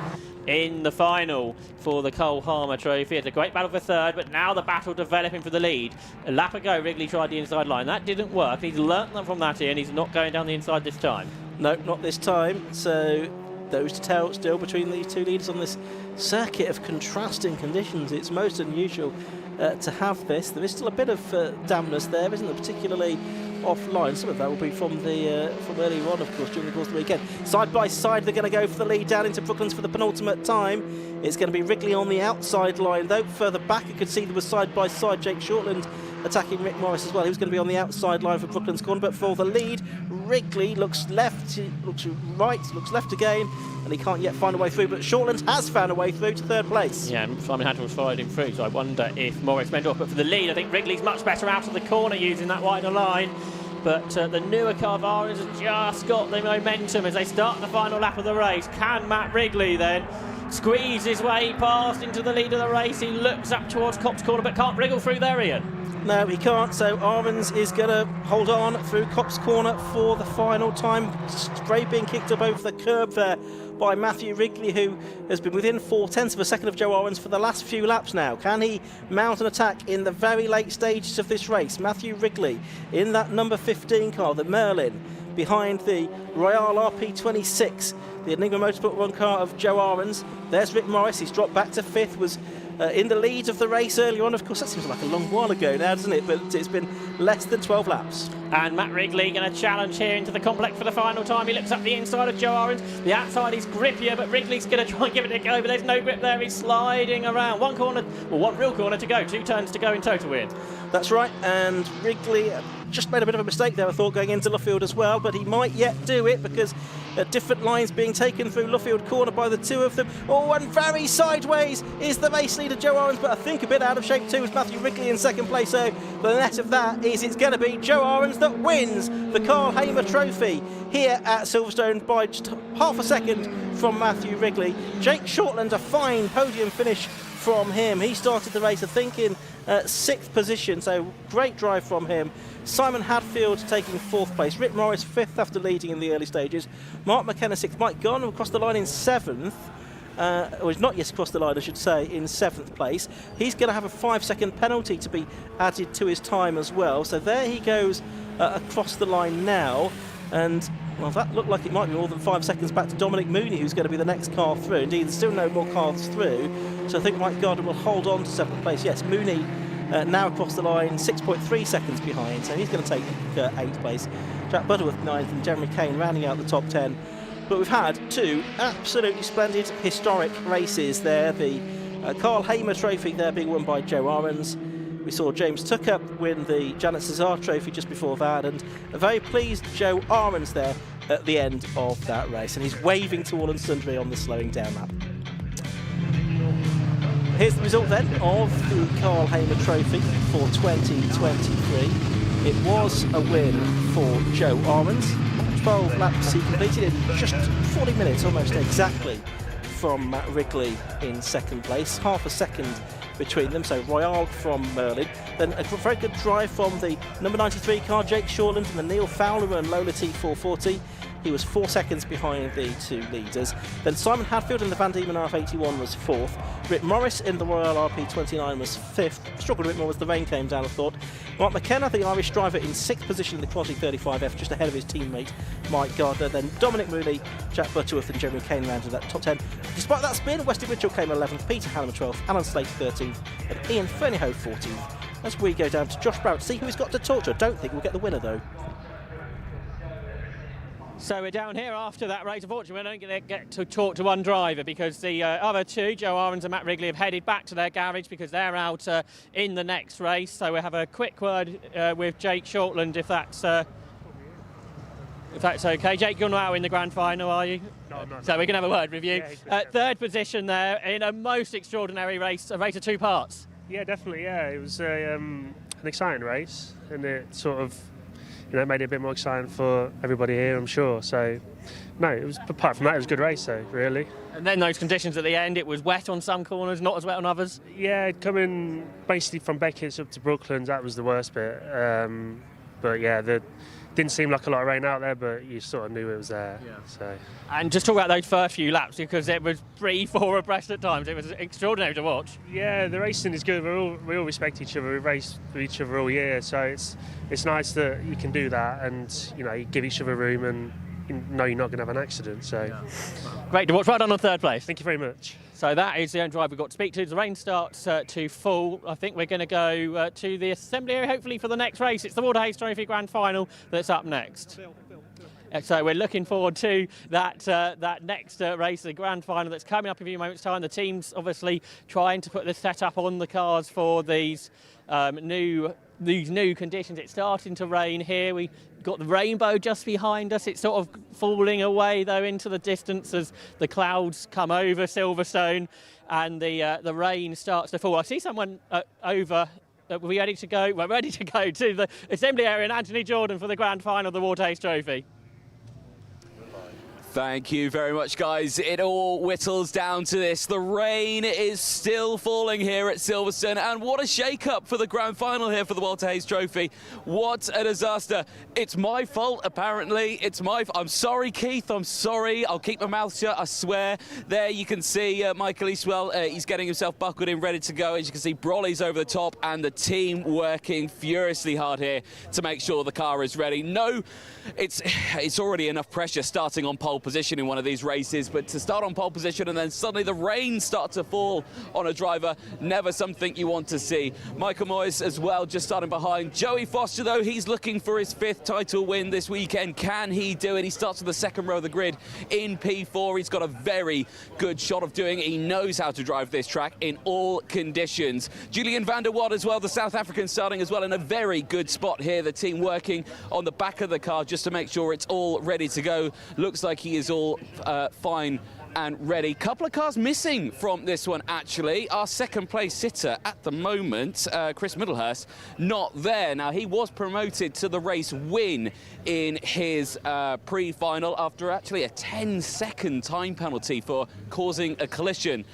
in the final for the Cole Harmer Trophy? It's a great battle for 3rd, but now the battle developing for the lead. A lap ago, Wrigley tried the inside line. That didn't work. He's learnt that from that here, and he's not going down the inside this time. No, not this time. So those to tell still between these 2 leaders on this circuit of contrasting conditions. It's most unusual to have this. There is still a bit of dampness there, isn't there, particularly offline. Some of that will be from earlier on, of course, during the course of the weekend. Side by side, they're going to go for the lead down into Brooklands for the penultimate time. It's going to be Wrigley on the outside line, though. Further back, you could see there was side by side Jake Shortland attacking Rick Morris as well. He was going to be on the outside line for Brooklands Corner, but for the lead, Wrigley looks left, looks right, looks left again, and he can't yet find a way through, but Shortland has found a way through to 3rd place. Yeah, and Simon Hadfield was following him through, so I wonder if Morris went off. But for the lead, I think Wrigley's much better out of the corner using that wider line. But the newer car of Ahrens has just got the momentum as they start the final lap of the race. Can Matt Wrigley then squeeze his way past into the lead of the race? He looks up towards Copse Corner, but can't wriggle through there, Ian. No, he can't, so Ahrens is going to hold on through Copse Corner for the final time. Straight being kicked up over the curb there by Matthew Wrigley, who has been within 0.4 of a second of Joe Ahrens for the last few laps now. Can he mount an attack in the very late stages of this race? Matthew Wrigley in that number 15 car, the Merlin, behind the Royale RP26, the Enigma Motorsport 1 car of Joe Ahrens. There's Rick Morris, he's dropped back to 5th, was in the lead of the race earlier on. Of course, that seems like a long while ago now, doesn't it? But it's been less than 12 laps. And Matt Wrigley going to challenge here into the complex for the final time. He looks up the inside of Joe Ahrens. The outside is grippier, but Wrigley's going to try and give it a go, but there's no grip there. He's sliding around. One corner, well, one real corner to go. 2 turns to go in total, Ian. That's right, and Wrigley just made a bit of a mistake there, I thought, going into Luffield as well, but he might yet do it because different lines being taken through Luffield Corner by the two of them. Oh, and very sideways is the race leader, Joe Ahrens, but I think a bit out of shape too is Matthew Wrigley in second place. So the net of that is it's going to be Joe Ahrens that wins the Carl Hamer Trophy here at Silverstone by just half a second from Matthew Wrigley. Jake Shortland, a fine podium finish from him. He started the race, I think, in 6th position, so great drive from him. Simon Hadfield taking 4th place. Rick Morris 5th after leading in the early stages. Mark McKenna 6th. Mike Gunn across the line in 7th. Or he's not yet across the line, I should say, in 7th place. He's going to have a 5-second penalty to be added to his time as well. So there he goes across the line now. And, well, that looked like it might be more than 5 seconds back to Dominic Mooney, who's going to be the next car through. Indeed, there's still no more cars through. So I think Mike Gardner will hold on to 7th place. Yes, Mooney now across the line, 6.3 seconds behind. So he's going to take 8th place. Jack Butterworth 9th and Jeremy Kane rounding out the top 10. But we've had 2 absolutely splendid historic races there. The Carl Hamer Trophy there being won by Joe Ahrens. We saw James Tucker win the Janet CESAR Trophy just before that, and a very pleased Joe Ahrens there at the end of that race. And he's waving to all and sundry on the slowing down lap. Here's the result then of the Carl Hamer Trophy for 2023. It was a win for Joe Ahrens. 12 laps he completed in just 40 minutes, almost exactly, from Matt Wrigley in second place. Half a second between them, so Royale from Merlin. Then a very good drive from the number 93 car, Jake Shortland, and the Neil Fowler and Lola T440. He was 4 seconds behind the 2 leaders. Then Simon Hadfield in the Van Diemen RF81 was 4th. Rick Morris in the Royale RP29 was 5th. Struggled a bit more as the rain came down, I thought. Mark McKenna, the Irish driver, in 6th position in the Quality 35F, just ahead of his teammate Mike Gardner. Then Dominic Mooney, Jack Butterworth and Jeremy Kane rounded that top 10. Despite that spin, Westy Mitchell came 11th, Peter Hallam 12th, Alan Slater 13th, and Ian Fernyhoe 14th. As we go down to Josh Barrett, see who he's got to talk to. I don't think we'll get the winner though. So we're down here after that race. Unfortunately, we're not going to get to talk to one driver because the other 2, Joe Ahrens and Matt Wrigley, have headed back to their garage because they're out in the next race. So we'll have a quick word with Jake Shortland, if that's okay. Jake, you're not out in the grand final, are you? No, I'm not. So we can have a word with you. Yeah, 3rd position there in a most extraordinary race, a race of 2 parts. Yeah, definitely. Yeah, it was an exciting race, and it sort of, made it a bit more exciting for everybody here, I'm sure. So, no, it was. Apart from that, it was a good race, though, really. And then those conditions at the end, it was wet on some corners, not as wet on others. Yeah, coming basically from Beckett's up to Brooklands, that was the worst bit. But yeah, there didn't seem like a lot of rain out there, but you sort of knew it was there. Yeah. So. And just talk about those first few laps, because it was 3-4 abreast at times. It was extraordinary to watch. Yeah, the racing is good. We all respect each other. We race with each other all year, so it's nice that you can do that, and you give each other room, and you're not going to have an accident. So great to watch. Right on 3rd place. Thank you very much. So that is the only drive we've got to speak to. The rain starts to fall. I think we're going to go to the assembly area, hopefully, for the next race. It's the Walter Hayes Trophy Grand Final that's up next. So we're looking forward to that next race, the Grand Final that's coming up in a few moments' time. The team's obviously trying to put the setup on the cars for these new conditions. It's starting to rain here. We got the rainbow just behind us. It's sort of falling away though into the distance as the clouds come over Silverstone and the rain starts to fall. I see someone over. Are we ready to go? We're ready to go to the assembly area, and Anthony Jordan for the Grand Final of the WHT Trophy. Thank you very much, guys. It all whittles down to this. The rain is still falling here at Silverstone, and what a shake-up for the grand final here for the Walter Hayes Trophy. What a disaster. It's my fault, apparently. I'm sorry, Keith. I'm sorry. I'll keep my mouth shut, I swear. There you can see Michael Eastwell. He's getting himself buckled in, ready to go. As you can see, Brolly's over the top, and the team working furiously hard here to make sure the car is ready. No, it's already enough pressure starting on pole position in one of these races, but to start on pole position and then suddenly the rain starts to fall on a driver, never something you want to see. Michael Moyes as well, just starting behind. Joey Foster, though, he's looking for his 5th title win this weekend. Can he do it? He starts with the 2nd row of the grid in P4. He's got a very good shot of doing it. He knows how to drive this track in all conditions. Julian van der Waard as well, the South African, starting as well in a very good spot here. The team working on the back of the car just to make sure it's all ready to go. Looks like he is all fine and ready. Couple of cars missing from this one, actually. Our 2nd place sitter at the moment, Chris Middlehurst, not there. Now, he was promoted to the race win in his pre-final after actually a 10-second time penalty for causing a collision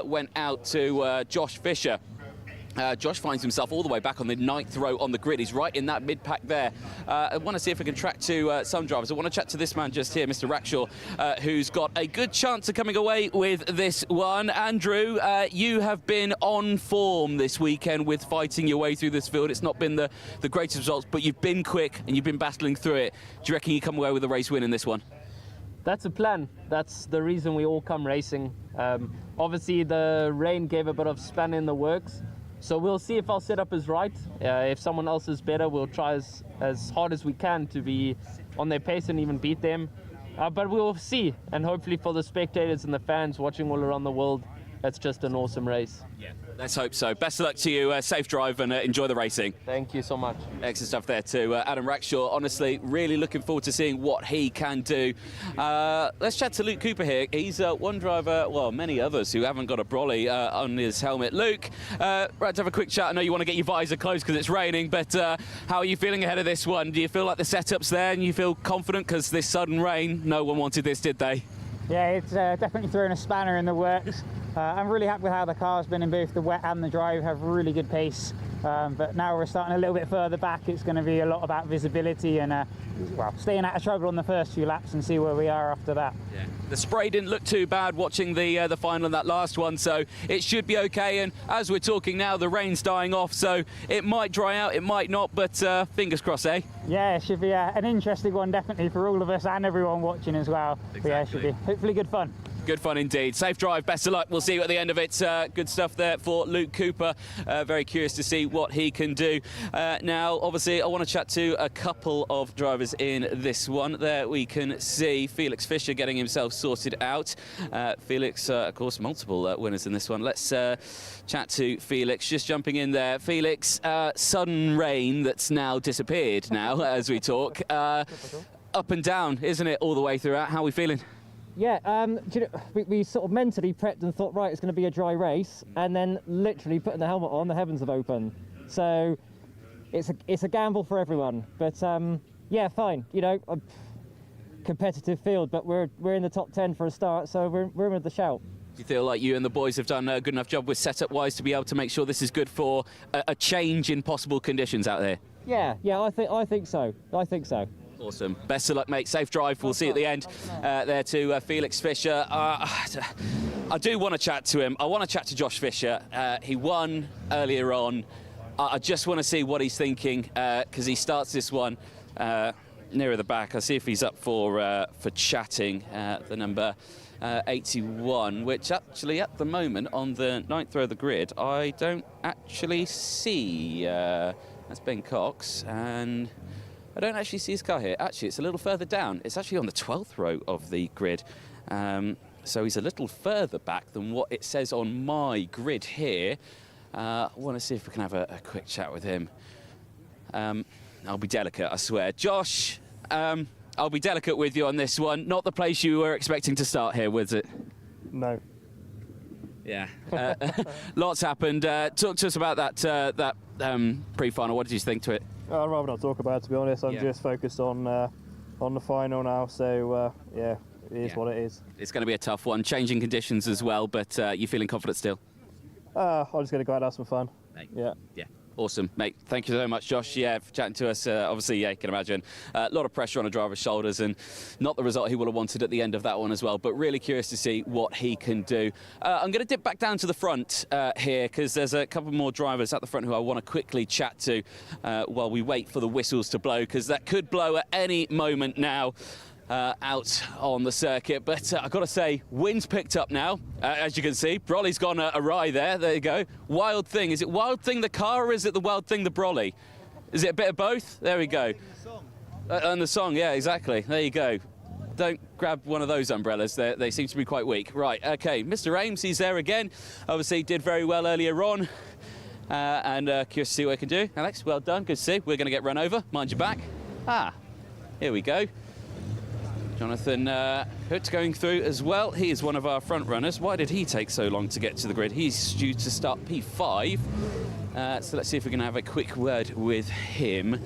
went out to Josh Fisher. Josh finds himself all the way back on the 9th row on the grid. He's right in that mid-pack there. I want to see if we can track to some drivers. I want to chat to this man just here, Mr. Rackshaw, who's got a good chance of coming away with this one. Andrew, you have been on form this weekend with fighting your way through this field. It's not been the greatest results, but you've been quick and you've been battling through it. Do you reckon you come away with a race win in this one? That's a plan. That's the reason we all come racing. Obviously, the rain gave a bit of span in the works. So we'll see if our setup is right. If someone else is better, we'll try as hard as we can to be on their pace and even beat them. But we'll see. And hopefully for the spectators and the fans watching all around the world, that's just an awesome race. Yeah, let's hope so. Best of luck to you. Safe drive and enjoy the racing. Thank you so much. Excellent stuff there to Adam Rackshaw. Honestly, really looking forward to seeing what he can do. Let's chat to Luke Cooper here. He's one driver, well, many others who haven't got a brolly on his helmet. Luke, right to have a quick chat. I know you want to get your visor closed because it's raining, but how are you feeling ahead of this one? Do you feel like the setup's there and you feel confident? Because this sudden rain, no one wanted this, did they? Yeah, it's definitely throwing a spanner in the works. I'm really happy with how the car's been in both the wet and the dry. We have really good pace, but now we're starting a little bit further back. It's going to be a lot about visibility and well, staying out of trouble on the first few laps and see where we are after that. Yeah. The spray didn't look too bad watching the final and that last one, so it should be okay. And as we're talking now, the rain's dying off, so it might dry out, it might not, but fingers crossed, eh? Yeah, it should be an interesting one, definitely, for all of us and everyone watching as well. Exactly. Yeah, it should be hopefully good fun. Good fun indeed. Safe drive, best of luck. We'll see you at the end of it. Good stuff there for Luke Cooper. Very curious to see what he can do. Now, obviously, I want to chat to a couple of drivers in this one. There we can see Felix Fischer getting himself sorted out. Felix, of course, multiple winners in this one. Let's chat to Felix, just jumping in there. Felix, sudden rain that's now disappeared now as we talk. Up and down, isn't it, all the way throughout? How are we feeling? Yeah, do you know, we sort of mentally prepped and thought, right, it's going to be a dry race, and then literally putting the helmet on, the heavens have opened. So it's a gamble for everyone, but yeah, fine. You know, a competitive field, but we're in the top 10 for a start, so we're in with the shout. Do you feel like you and the boys have done a good enough job with setup-wise to be able to make sure this is good for a change in possible conditions out there? Yeah, I think so. I think so. Awesome. Best of luck, mate. Safe drive. We'll see you at the end. There to Felix Fischer. I do want to chat to him. I want to chat to Josh Fisher. He won earlier on. I just want to see what he's thinking because he starts this one nearer the back. I'll see if he's up for chatting. The number 81, which actually at the moment on the 9th row of the grid, I don't actually see. That's Ben Cox, and I don't actually see his car here. Actually, it's a little further down. It's actually on the 12th row of the grid. So he's a little further back than what it says on my grid here. I want to see if we can have a quick chat with him. I'll be delicate, I swear. Josh, I'll be delicate with you on this one. Not the place you were expecting to start here, was it? No. Yeah. Lots happened. Talk to us about that pre-final. What did you think to it? I'd rather not talk about it, to be honest. I'm just focused on the final now. So yeah, it is what it is. It's going to be a tough one, changing conditions as well, but you feeling confident still? I'm just going to go out and have some fun. Yeah. Yeah. Awesome, mate. Thank you so much, Josh. Yeah, for chatting to us. Obviously, yeah, you can imagine a lot of pressure on a driver's shoulders, and not the result he would have wanted at the end of that one as well. But really curious to see what he can do. I'm going to dip back down to the front here because there's a couple more drivers at the front who I want to quickly chat to while we wait for the whistles to blow, because that could blow at any moment now. Out on the circuit, but I've got to say, wind's picked up now, as you can see. Brolly's gone awry there. There you go. Wild Thing. Is it Wild Thing the car, or is it the Wild Thing the Brolly? Is it a bit of both? There we go. And the song, yeah, exactly. There you go. Don't grab one of those umbrellas. They seem to be quite weak. Right, okay. Mr. Ames, he's there again. Obviously, did very well earlier on. And curious to see what he can do. Alex, well done. Good to see. We're going to get run over. Mind your back. Here we go. Jonathan Hood going through as well. He is one of our front runners. Why did he take so long to get to the grid? He's due to start P5. So let's see if we can have a quick word with him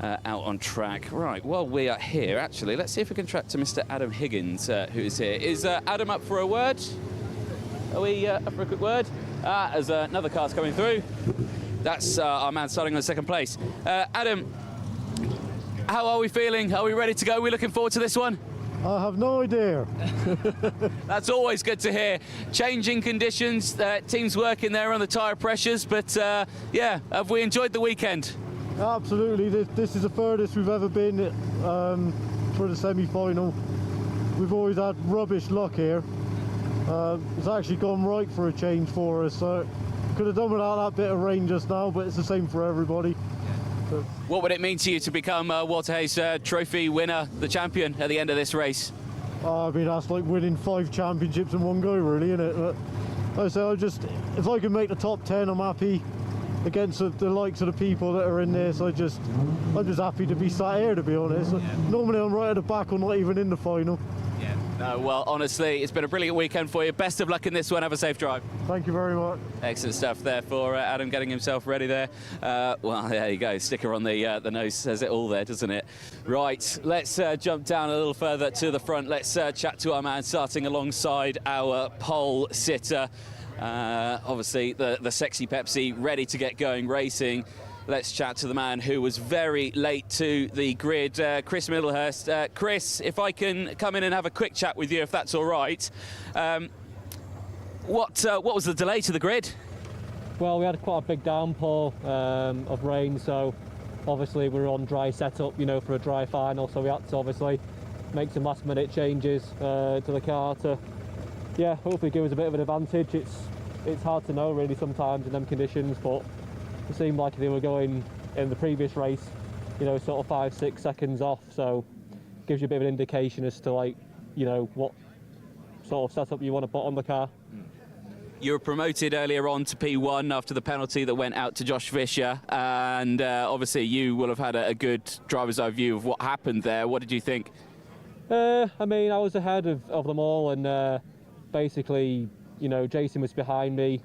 out on track. Right, while we are here, actually, let's see if we can track to Mr. Adam Higgins, who is here. Is Adam up for a word? Are we up for a quick word? As another car's coming through. That's our man starting on second place. Adam, how are we feeling? Are we ready to go? Are we looking forward to this one? I have no idea. That's always good to hear. Changing conditions, teams working there on the tyre pressures, but yeah, have we enjoyed the weekend? Absolutely. This is the furthest we've ever been for the semi-final. We've always had rubbish luck here. It's actually gone right for a change for us. So could have done without that bit of rain just now, but it's the same for everybody. What would it mean to you to become Walter Hayes Trophy winner, the champion, at the end of this race? I mean, that's like winning 5 championships in one go, really, isn't it? But like I say, if I can make the top 10, I'm happy against the likes of the people that are in this. I'm just happy to be sat here, to be honest. Yeah. Normally I'm right at the back or not even in the final. Yeah. No, well, honestly, it's been a brilliant weekend for you. Best of luck in this one. Have a safe drive. Thank you very much. Excellent stuff there for Adam, getting himself ready there. Well, there you go. Sticker on the nose says it all there, doesn't it? Right, let's jump down a little further to the front. Let's chat to our man starting alongside our pole sitter. Obviously, the sexy Pepsi ready to get going racing. Let's chat to the man who was very late to the grid, Chris Middlehurst. Chris, if I can come in and have a quick chat with you, if that's all right. What was the delay to the grid? Well, we had quite a big downpour of rain, so obviously we were on dry setup, you know, for a dry final, so we had to obviously make some last-minute changes to the car to, yeah, hopefully give us a bit of an advantage. It's hard to know really sometimes in them conditions, but it seemed like they were going in the previous race, you know, sort of 5-6 seconds off, so gives you a bit of an indication as to, like, you know, what sort of setup you want to put on the car. You were promoted earlier on to P1 after the penalty that went out to Josh Fisher, and obviously you will have had a good driver's eye view of what happened there. What did you think? I mean, I was ahead of them all, and basically, you know, Jason was behind me,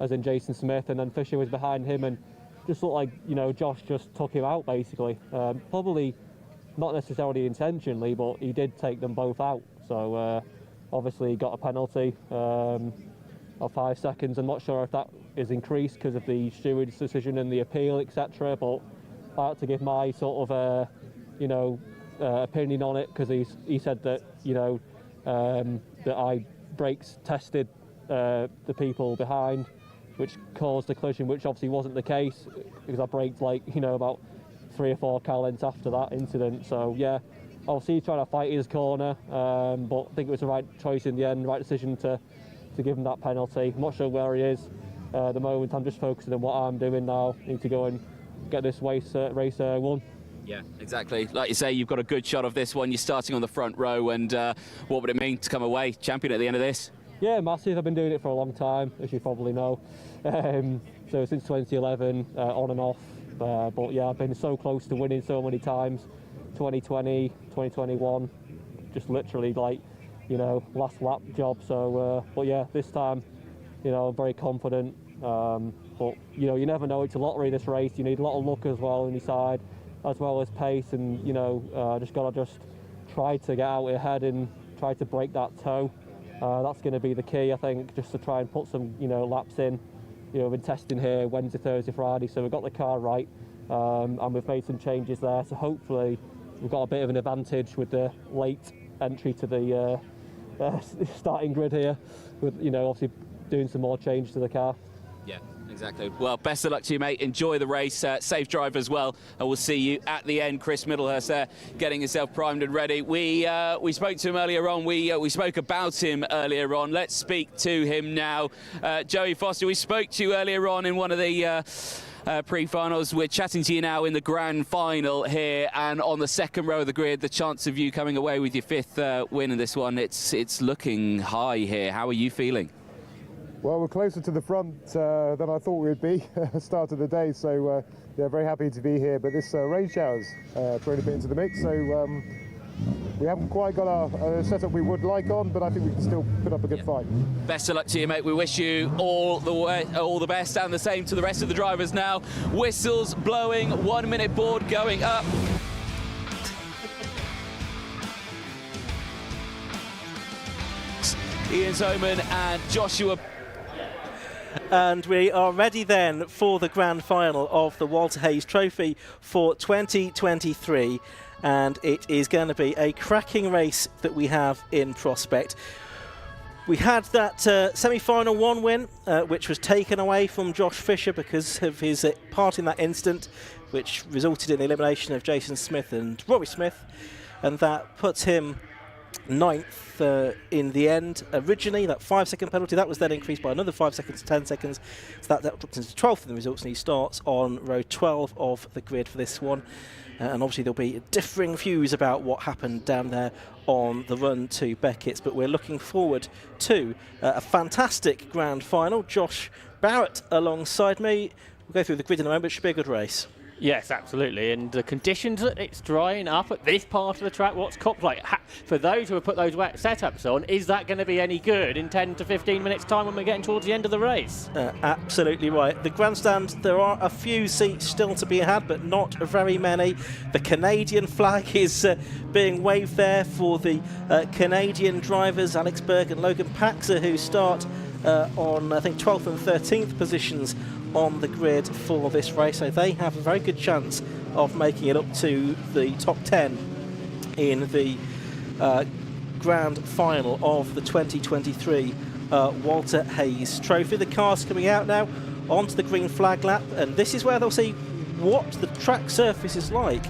as in Jason Smith, and then Fisher was behind him, and just looked like, you know, Josh just took him out basically. Probably not necessarily intentionally, but he did take them both out. So obviously he got a penalty of 5 seconds. I'm not sure if that is increased because of the steward's decision and the appeal, etc. But I had to give my sort of, you know, opinion on it, because he said that, you know, that I brakes tested the people behind, which caused the collision, which obviously wasn't the case, because I braked, like, you know, about 3 or 4 car lengths after that incident. So yeah, obviously he's trying to fight his corner, but I think it was the right choice in the end, right decision to give him that penalty. I'm not sure where he is at the moment. I'm just focusing on what I'm doing now. Need to go and get this race won. Yeah, exactly. Like you say, you've got a good shot of this one. You're starting on the front row, and what would it mean to come away champion at the end of this? Yeah, massive. I've been doing it for a long time, as you probably know. So since 2011, on and off. But yeah, I've been so close to winning so many times. 2020, 2021, just literally, like, you know, last lap job. So, but yeah, this time, you know, I'm very confident. But, you know, you never know. It's a lottery, this race. You need a lot of luck as well on your side, as well as pace. And, you know, just got to try to get out ahead and try to break that toe. That's going to be the key, I think, just to try and put some, laps in. We've been testing here Wednesday, Thursday, Friday, so we've got the car right, and we've made some changes there. So hopefully we've got a bit of an advantage with the late entry to the starting grid here, with obviously doing some more change to the car. Yeah, exactly. Well, best of luck to you, mate. Enjoy the race. Safe drive as well. And we'll see you at the end. Chris Middlehurst there, getting himself primed and ready. We spoke to him earlier on. We spoke about him earlier on. Let's speak to him now. Joey Foster, we spoke to you earlier on in one of the pre-finals. We're chatting to you now in the grand final here, and on the second row of the grid, the chance of you coming away with your 5th win in this one, it's looking high here. How are you feeling? Well, we're closer to the front than I thought we'd be at the start of the day, so yeah, very happy to be here. But this rain shower's thrown a bit into the mix, so we haven't quite got our setup we would like on, but I think we can still put up a good fight. Best of luck to you, mate. We wish you all the best, and the same to the rest of the drivers now. Whistles blowing, 1 minute board going up. Ian Zoman and Joshua. And we are ready then for the grand final of the Walter Hayes Trophy for 2023. And it is going to be a cracking race that we have in prospect. We had that semi-final 1 win, which was taken away from Josh Fisher because of his part in that incident, which resulted in the elimination of Jason Smith and Rory Smith. And that puts him 9th in the end. Originally, that 5-second penalty, that was then increased by another 5 seconds to 10 seconds. So that dropped into 12th in the results, and he starts on row 12 of the grid for this one. And obviously there'll be differing views about what happened down there on the run to Beckett's, but we're looking forward to a fantastic grand final. Josh Barrett alongside me. We'll go through the grid in a moment. It should be a good race. Yes, absolutely. And the conditions that it's drying up at this part of the track, what's Cop like? For those who have put those wet setups on, is that going to be any good in 10 to 15 minutes time when we're getting towards the end of the race? Absolutely right. The grandstand, there are a few seats still to be had, but not very many. The Canadian flag is being waved there for the Canadian drivers, Alex Berg and Logan Paxer, who start on, I think, 12th and 13th positions on the grid for this race, so they have a very good chance of making it up to the top 10 in the grand final of the 2023 Walter Hayes Trophy. The car's coming out now onto the green flag lap, and this is where they'll see what the track surface is like,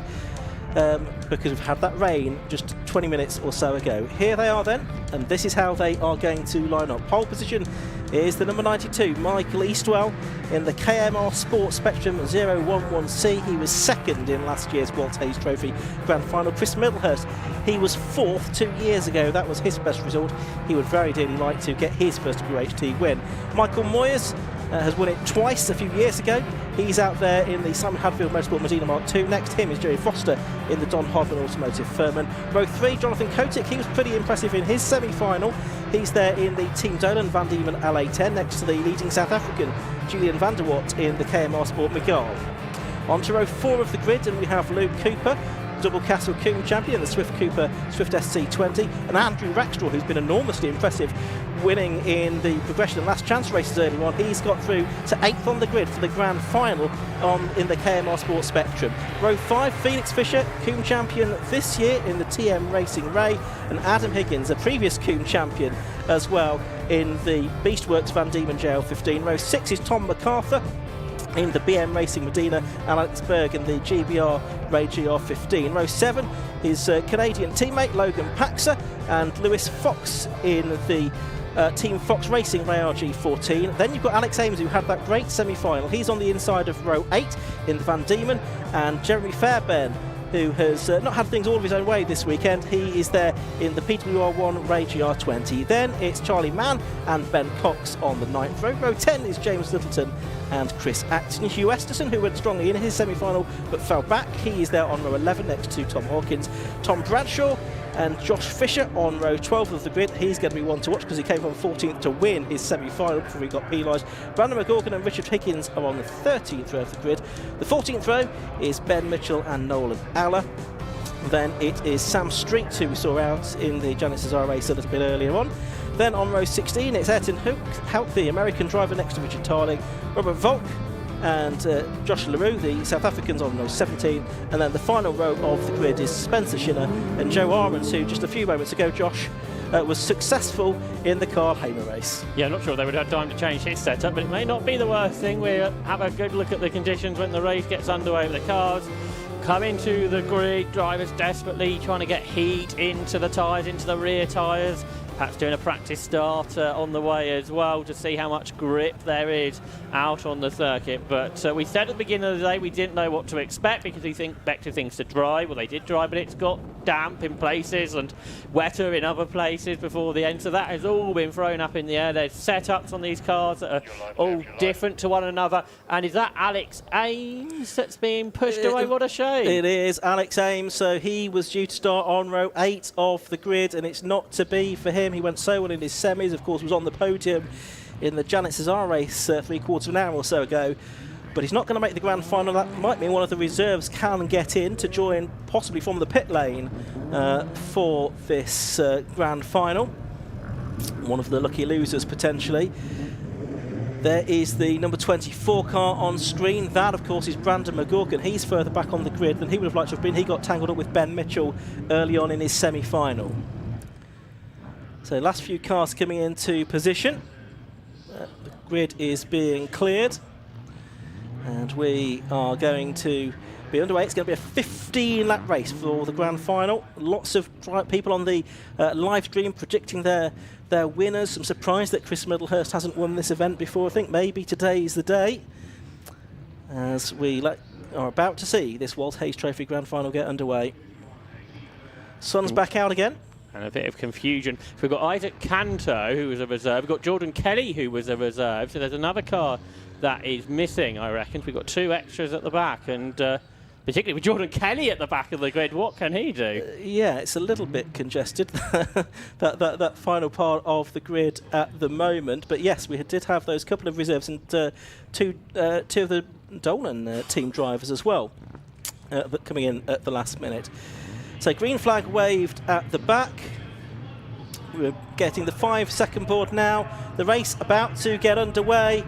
because we've had that rain just 20 minutes or so ago. Here they are then, and this is how they are going to line up. Pole position is the number 92, Michael Eastwell, in the KMR Sport Spectrum 011C. He was 2nd in last year's Walter Hayes Trophy Grand Final. Chris Middlehurst, he was 4th 2 years ago. That was his best result. He would very dearly like to get his first WHT win. Michael Moyers has won it twice a few years ago. He's out there in the Simon Hadfield Motorsport Medina Mark II. Next to him is Jerry Foster in the Don Hodman Automotive Furman. Row 3, Jonathan Kotick. He was pretty impressive in his semi-final. He's there in the Team Dolan Van Diemen LA10 next to the leading South African Julian van der Watt in the KMR Sport Miguel. On to row 4 of the grid, and we have Luke Cooper, double Castle Coombe champion, the Swift Cooper Swift SC20, and Andrew Rackstraw, who's been enormously impressive, winning in the progression and last chance races earlier on. He's got through to 8th on the grid for the grand final in the KMR Sport Spectrum. Row 5, Felix Fisher, Coombe champion this year in the TM Racing Ray, and Adam Higgins, a previous Coombe champion as well in the Beastworks Van Diemen JL15. Row 6 is Tom MacArthur in the BM Racing Medina, Alex Berg in the GBR Ray GR15. Row 7 is Canadian teammate Logan Paxer and Lewis Fox in the Team Fox Racing Ray RG14. Then you've got Alex Ames, who had that great semi-final. He's on the inside of row 8 in the Van Diemen, and Jeremy Fairbairn, who has not had things all of his own way this weekend. He is there in the PWR1 Ray GR20. Then it's Charlie Mann and Ben Cox on the 9th row. Row 10 is James Littleton and Chris Acton. Hugh Esterson, who went strongly in his semi-final but fell back. He is there on row 11 next to Tom Hawkins. Tom Bradshaw and Josh Fisher on row 12 of the grid. He's going to be one to watch because he came from 14th to win his semi-final before he got penalised. Brandon McGorgan and Richard Higgins are on the 13th row of the grid. The 14th row is Ben Mitchell and Nolan Aller. Then it is Sam Street, who we saw out in the Janet CESAR race a little bit earlier on. Then on row 16, it's Ayrton Houk, the American driver, next to Richard Tarling, Robert Volk and Josh LaRue, the South Africans, on row 17. And then the final row of the grid is Spencer Schiller and Joe Ahrens, who just a few moments ago, Josh, was successful in the Carl Hamer race. Yeah, I'm not sure they would have time to change his setup, but it may not be the worst thing. We'll have a good look at the conditions when the race gets underway with the cars. Come into the grid, drivers desperately trying to get heat into the tyres, into the rear tyres. Perhaps doing a practice start on the way as well to see how much grip there is out on the circuit. But we said at the beginning of the day we didn't know what to expect because we expected things to dry. Well, they did dry, but it's got damp in places and wetter in other places before the end. So that has all been thrown up in the air. There's setups on these cars that are all different to one another. And is that Alex Ames that's being pushed away? What a shame. It is Alex Ames. So he was due to start on row 8 of the grid, and it's not to be for him. He went so well in his semis, of course, was on the podium in the Janet CESAR race 3/4 of an hour or so ago. But he's not going to make the grand final. That might mean one of the reserves can get in to join, possibly from the pit lane, for this grand final. One of the lucky losers, potentially. There is the number 24 car on screen. That, of course, is Brandon McGurk, and he's further back on the grid than he would have liked to have been. He got tangled up with Ben Mitchell early on in his semi-final. So last few cars coming into position. The grid is being cleared. And we are going to be underway. It's going to be a 15-lap race for the grand final. Lots of people on the live stream predicting their winners. I'm surprised that Chris Middlehurst hasn't won this event before. I think maybe today is the day, as we are about to see this WHT Trophy grand final get underway. Sun's back out again. And a bit of confusion. So we've got Isaac Canto, who was a reserve. We've got Jordan Kelly, who was a reserve. So there's another car that is missing, I reckon. We've got 2 extras at the back. And particularly with Jordan Kelly at the back of the grid, what can he do? Yeah, it's a little bit congested, that final part of the grid at the moment. But yes, we did have those couple of reserves and two of the Dolan team drivers as well coming in at the last minute. So green flag waved at the back. We're getting the 5-second board now. The race about to get underway.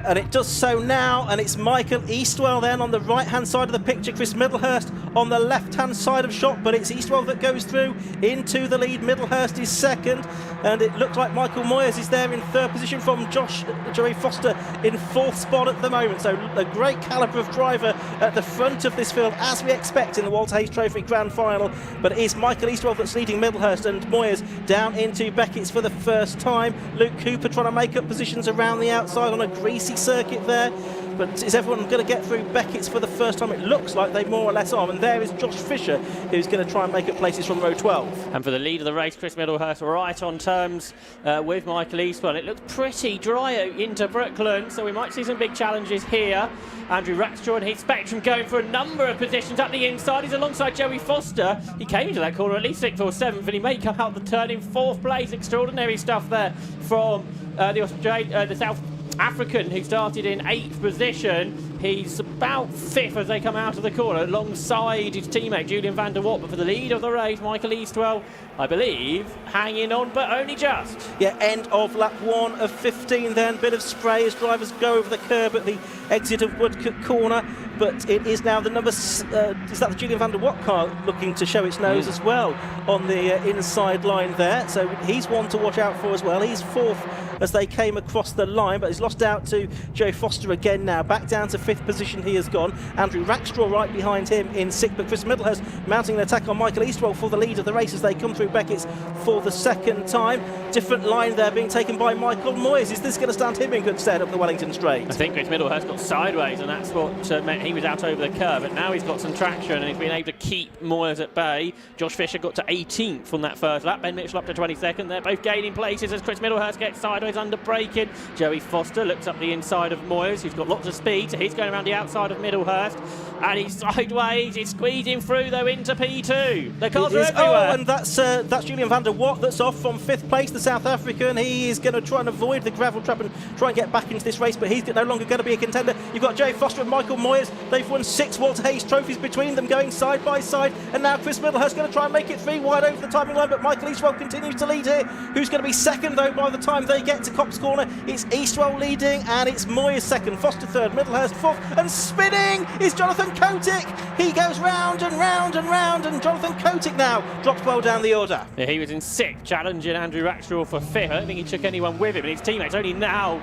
And it does so now, and it's Michael Eastwell then on the right-hand side of the picture, Chris Middlehurst on the left-hand side of shot, but it's Eastwell that goes through into the lead. Middlehurst is second, and it looks like Michael Moyers is there in third position from Joey Foster in 4th spot at the moment. So a great calibre of driver at the front of this field, as we expect in the Walter Hayes Trophy Grand Final. But it is Michael Eastwell that's leading Middlehurst, and Moyers down into Beckett's for the first time. Luke Cooper trying to make up positions around the outside on a greasy circuit there. But is everyone going to get through Beckett's for the first time? It looks like they more or less are. And there is Josh Fisher, who's going to try and make up places from row 12. And for the lead of the race, Chris Middlehurst right on terms with Michael Eastwell. It looks pretty dry into Brooklyn, so we might see some big challenges here. Andrew Rackstraw and his Spectrum going for a number of positions up the inside. He's alongside Joey Foster. He came into that corner at least 6th or 7th, and he may come out the turn in 4th place. Extraordinary stuff there from the South African, who started in 8th position. He's about 5th as they come out of the corner alongside his teammate Julian van der Watt. But for the lead of the race, Michael Eastwell, I believe, hanging on, but only just. Yeah, end of lap 1 of 15 then. Bit of spray as drivers go over the curb at the exit of Woodcote Corner. But it is now the number, is that the Julian van der Watt car looking to show its nose as well on the inside line there. So he's one to watch out for as well. He's 4th as they came across the line, but he's lost out to Joe Foster again now. Back down to 5th position he has gone. Andrew Rackstraw right behind him in 6th, but Chris Middlehurst mounting an attack on Michael Eastwell for the lead of the race as they come through Beckett's for the second time. Different line there being taken by Michael Moyes. Is this going to stand him in good stead up the Wellington Straight? I think Chris Middlehurst got sideways, and that's what meant he was out over the curve, but now he's got some traction and he's been able to keep Moyes at bay. Josh Fisher got to 18th on that first lap. Ben Mitchell up to 22nd. They're both gaining places as Chris Middlehurst gets sideways Moyes under braking. Joey Foster looks up the inside of Moyes, who's got lots of speed, so he's going around the outside of Middlehurst, and he's sideways. He's squeezing through though into P2. The cars are everywhere. Oh, and that's Julian van der Watt that's off from 5th place, the South African. He is going to try and avoid the gravel trap and try and get back into this race, but he's no longer going to be a contender. You've got Joey Foster and Michael Moyes. They've won 6 Walter Hayes trophies between them, going side by side, and now Chris Middlehurst going to try and make it 3 wide over the timing line, but Michael Eastwell continues to lead here. Who's going to be second though by the time they get to Copse Corner? It's Eastwell leading, and it's Moyes second, Foster third, Middlehurst fourth, and spinning is Jonathan Kotick. He goes round and round and round, and Jonathan Kotick now drops well down the order. Yeah, he was in 6th, challenging Andrew Rackstraw for 5th. I don't think he took anyone with him, and his teammates only now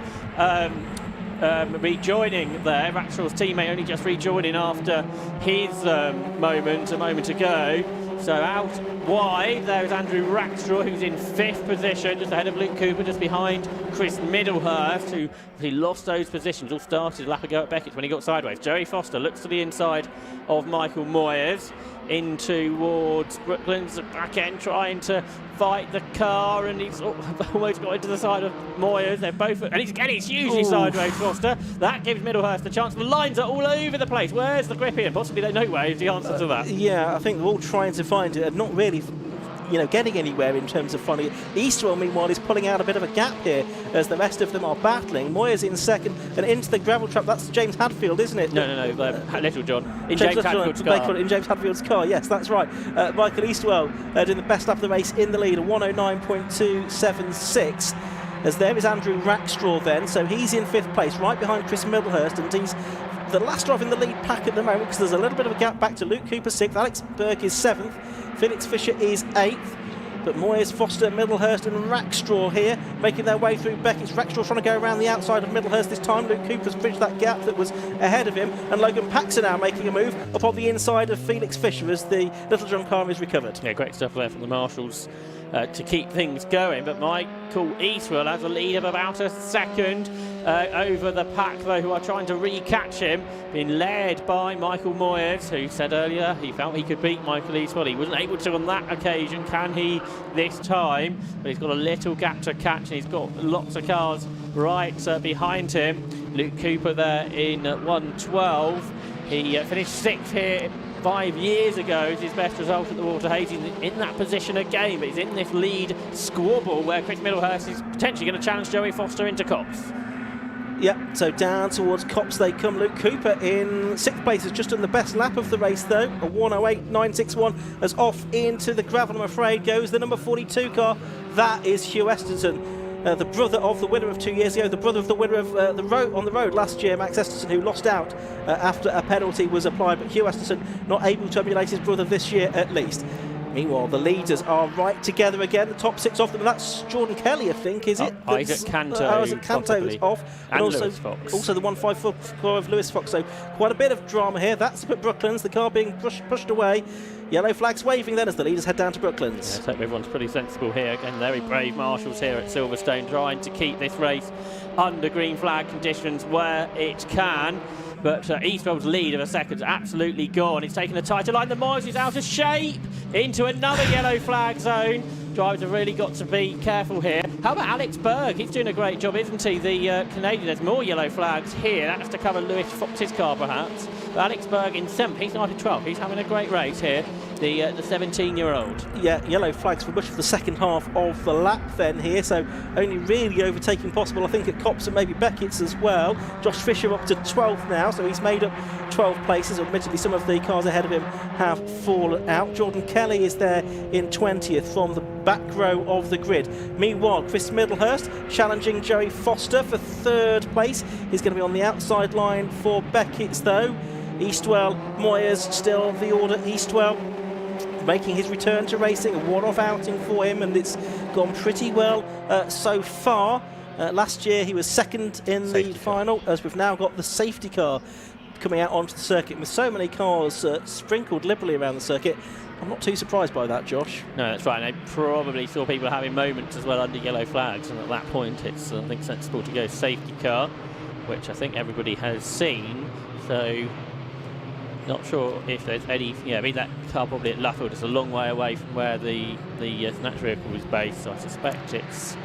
rejoining there. Rackstraw's teammate only just rejoining after his moment a moment ago. So out wide, there is Andrew Rackstraw, who's in 5th position, just ahead of Luke Cooper, just behind Chris Middlehurst, who he lost those positions. All started a lap ago at Beckett's when he got sideways. Joey Foster looks to the inside of Michael Moyes, in towards Brooklands back end, trying to fight the car, and he's almost got into the side of Moyes. They're both, and he's hugely sideways, Foster. That gives Middlehurst a chance. The lines are all over the place. Where's the grip in? Possibly no way is the answer to that. Yeah, I think they're all trying to find it and not really getting anywhere in terms of finding it. Eastwell, meanwhile, is pulling out a bit of a gap here as the rest of them are battling. Moyes in second, and into the gravel trap. That's James Hadfield, isn't it? No, Little John. In James Hadfield's car. In James Hadfield's car, yes, that's right. Michael Eastwell doing the best lap of the race in the lead, a 109.276. As there is Andrew Rackstraw then, so he's in 5th place, right behind Chris Middlehurst, and he's the last driver in the lead pack at the moment because there's a little bit of a gap back to Luke Cooper 6th, Alex Berg is 7th, Felix Fisher is 8th, but Moyes, Foster, Middlehurst and Rackstraw here making their way through Beckett's. Rackstraw trying to go around the outside of Middlehurst this time. Luke Cooper's bridged that gap that was ahead of him, and Logan Paxson now making a move upon the inside of Felix Fisher as the Little John car is recovered. Yeah, great stuff there from the marshals to keep things going, but Michael Eastwell has a lead of about a second over the pack though, who are trying to re-catch him, being led by Michael Moyes, who said earlier he felt he could beat Michael Eastwell. He wasn't able to on that occasion. Can he this time? But he's got a little gap to catch, and he's got lots of cars right behind him. Luke Cooper there in 112. He finished 6th here 5 years ago. Is his best result at the Walter Hayes. He's in that position again, but he's in this lead squabble where Chris Middlehurst is potentially going to challenge Joey Foster into Copse. Yep, so down towards Copse they come. Luke Cooper in 6th place has just done the best lap of the race though, a 108.961, as off into the gravel, I'm afraid, goes the number 42 car. That is Hugh Esterton, the brother of the winner of 2 years ago, the brother of the winner of the road on the road last year, Max Esterton, who lost out after a penalty was applied, but Hugh Esterton not able to emulate his brother this year at least. Meanwhile, the leaders are right together again, the top 6 of them, and that's Jordan Kelly, I think, is it? Isaac Canto. Isaac Canto is off. And also, Lewis Fox. Also the 154 car of Lewis Fox, so quite a bit of drama here. That's up at Brooklands, the car being pushed away. Yellow flags waving then as the leaders head down to Brooklands. Yeah, so everyone's pretty sensible here. Again, very brave marshals here at Silverstone, trying to keep this race under green flag conditions where it can. But Eastwell's lead of a second is absolutely gone. He's taken a tighter line. The Moyes is out of shape into another yellow flag zone. Drivers have really got to be careful here. How about Alex Berg? He's doing a great job, isn't he? The Canadian. There's more yellow flags here. That's to cover Lewis Fox's car, perhaps. But Alex Berg in 7th. He started 12th. He's having a great race here. The 17-year-old. Yeah, yellow flags for much of the second half of the lap then here, so only really overtaking possible, I think, at Copse and maybe Beckett's as well. Josh Fisher up to 12th now, so he's made up 12 places. Admittedly, some of the cars ahead of him have fallen out. Jordan Kelly is there in 20th from the back row of the grid. Meanwhile, Chris Middlehurst challenging Joey Foster for 3rd place. He's going to be on the outside line for Beckett's though. Eastwell, Moyes still the order. Eastwell making his return to racing, a one-off outing for him, and it's gone pretty well so far. Last year he was 2nd in the final, as we've now got the safety car coming out onto the circuit. With so many cars sprinkled liberally around the circuit, I'm not too surprised by that, Josh. No, that's right. And they probably saw people having moments as well under yellow flags, and at that point it's, I think, sensible to go safety car, which I think everybody has seen. So not sure if there's any. Yeah, I mean, that car probably at Luffield is a long way away from where the snatch vehicle was based, so I suspect it's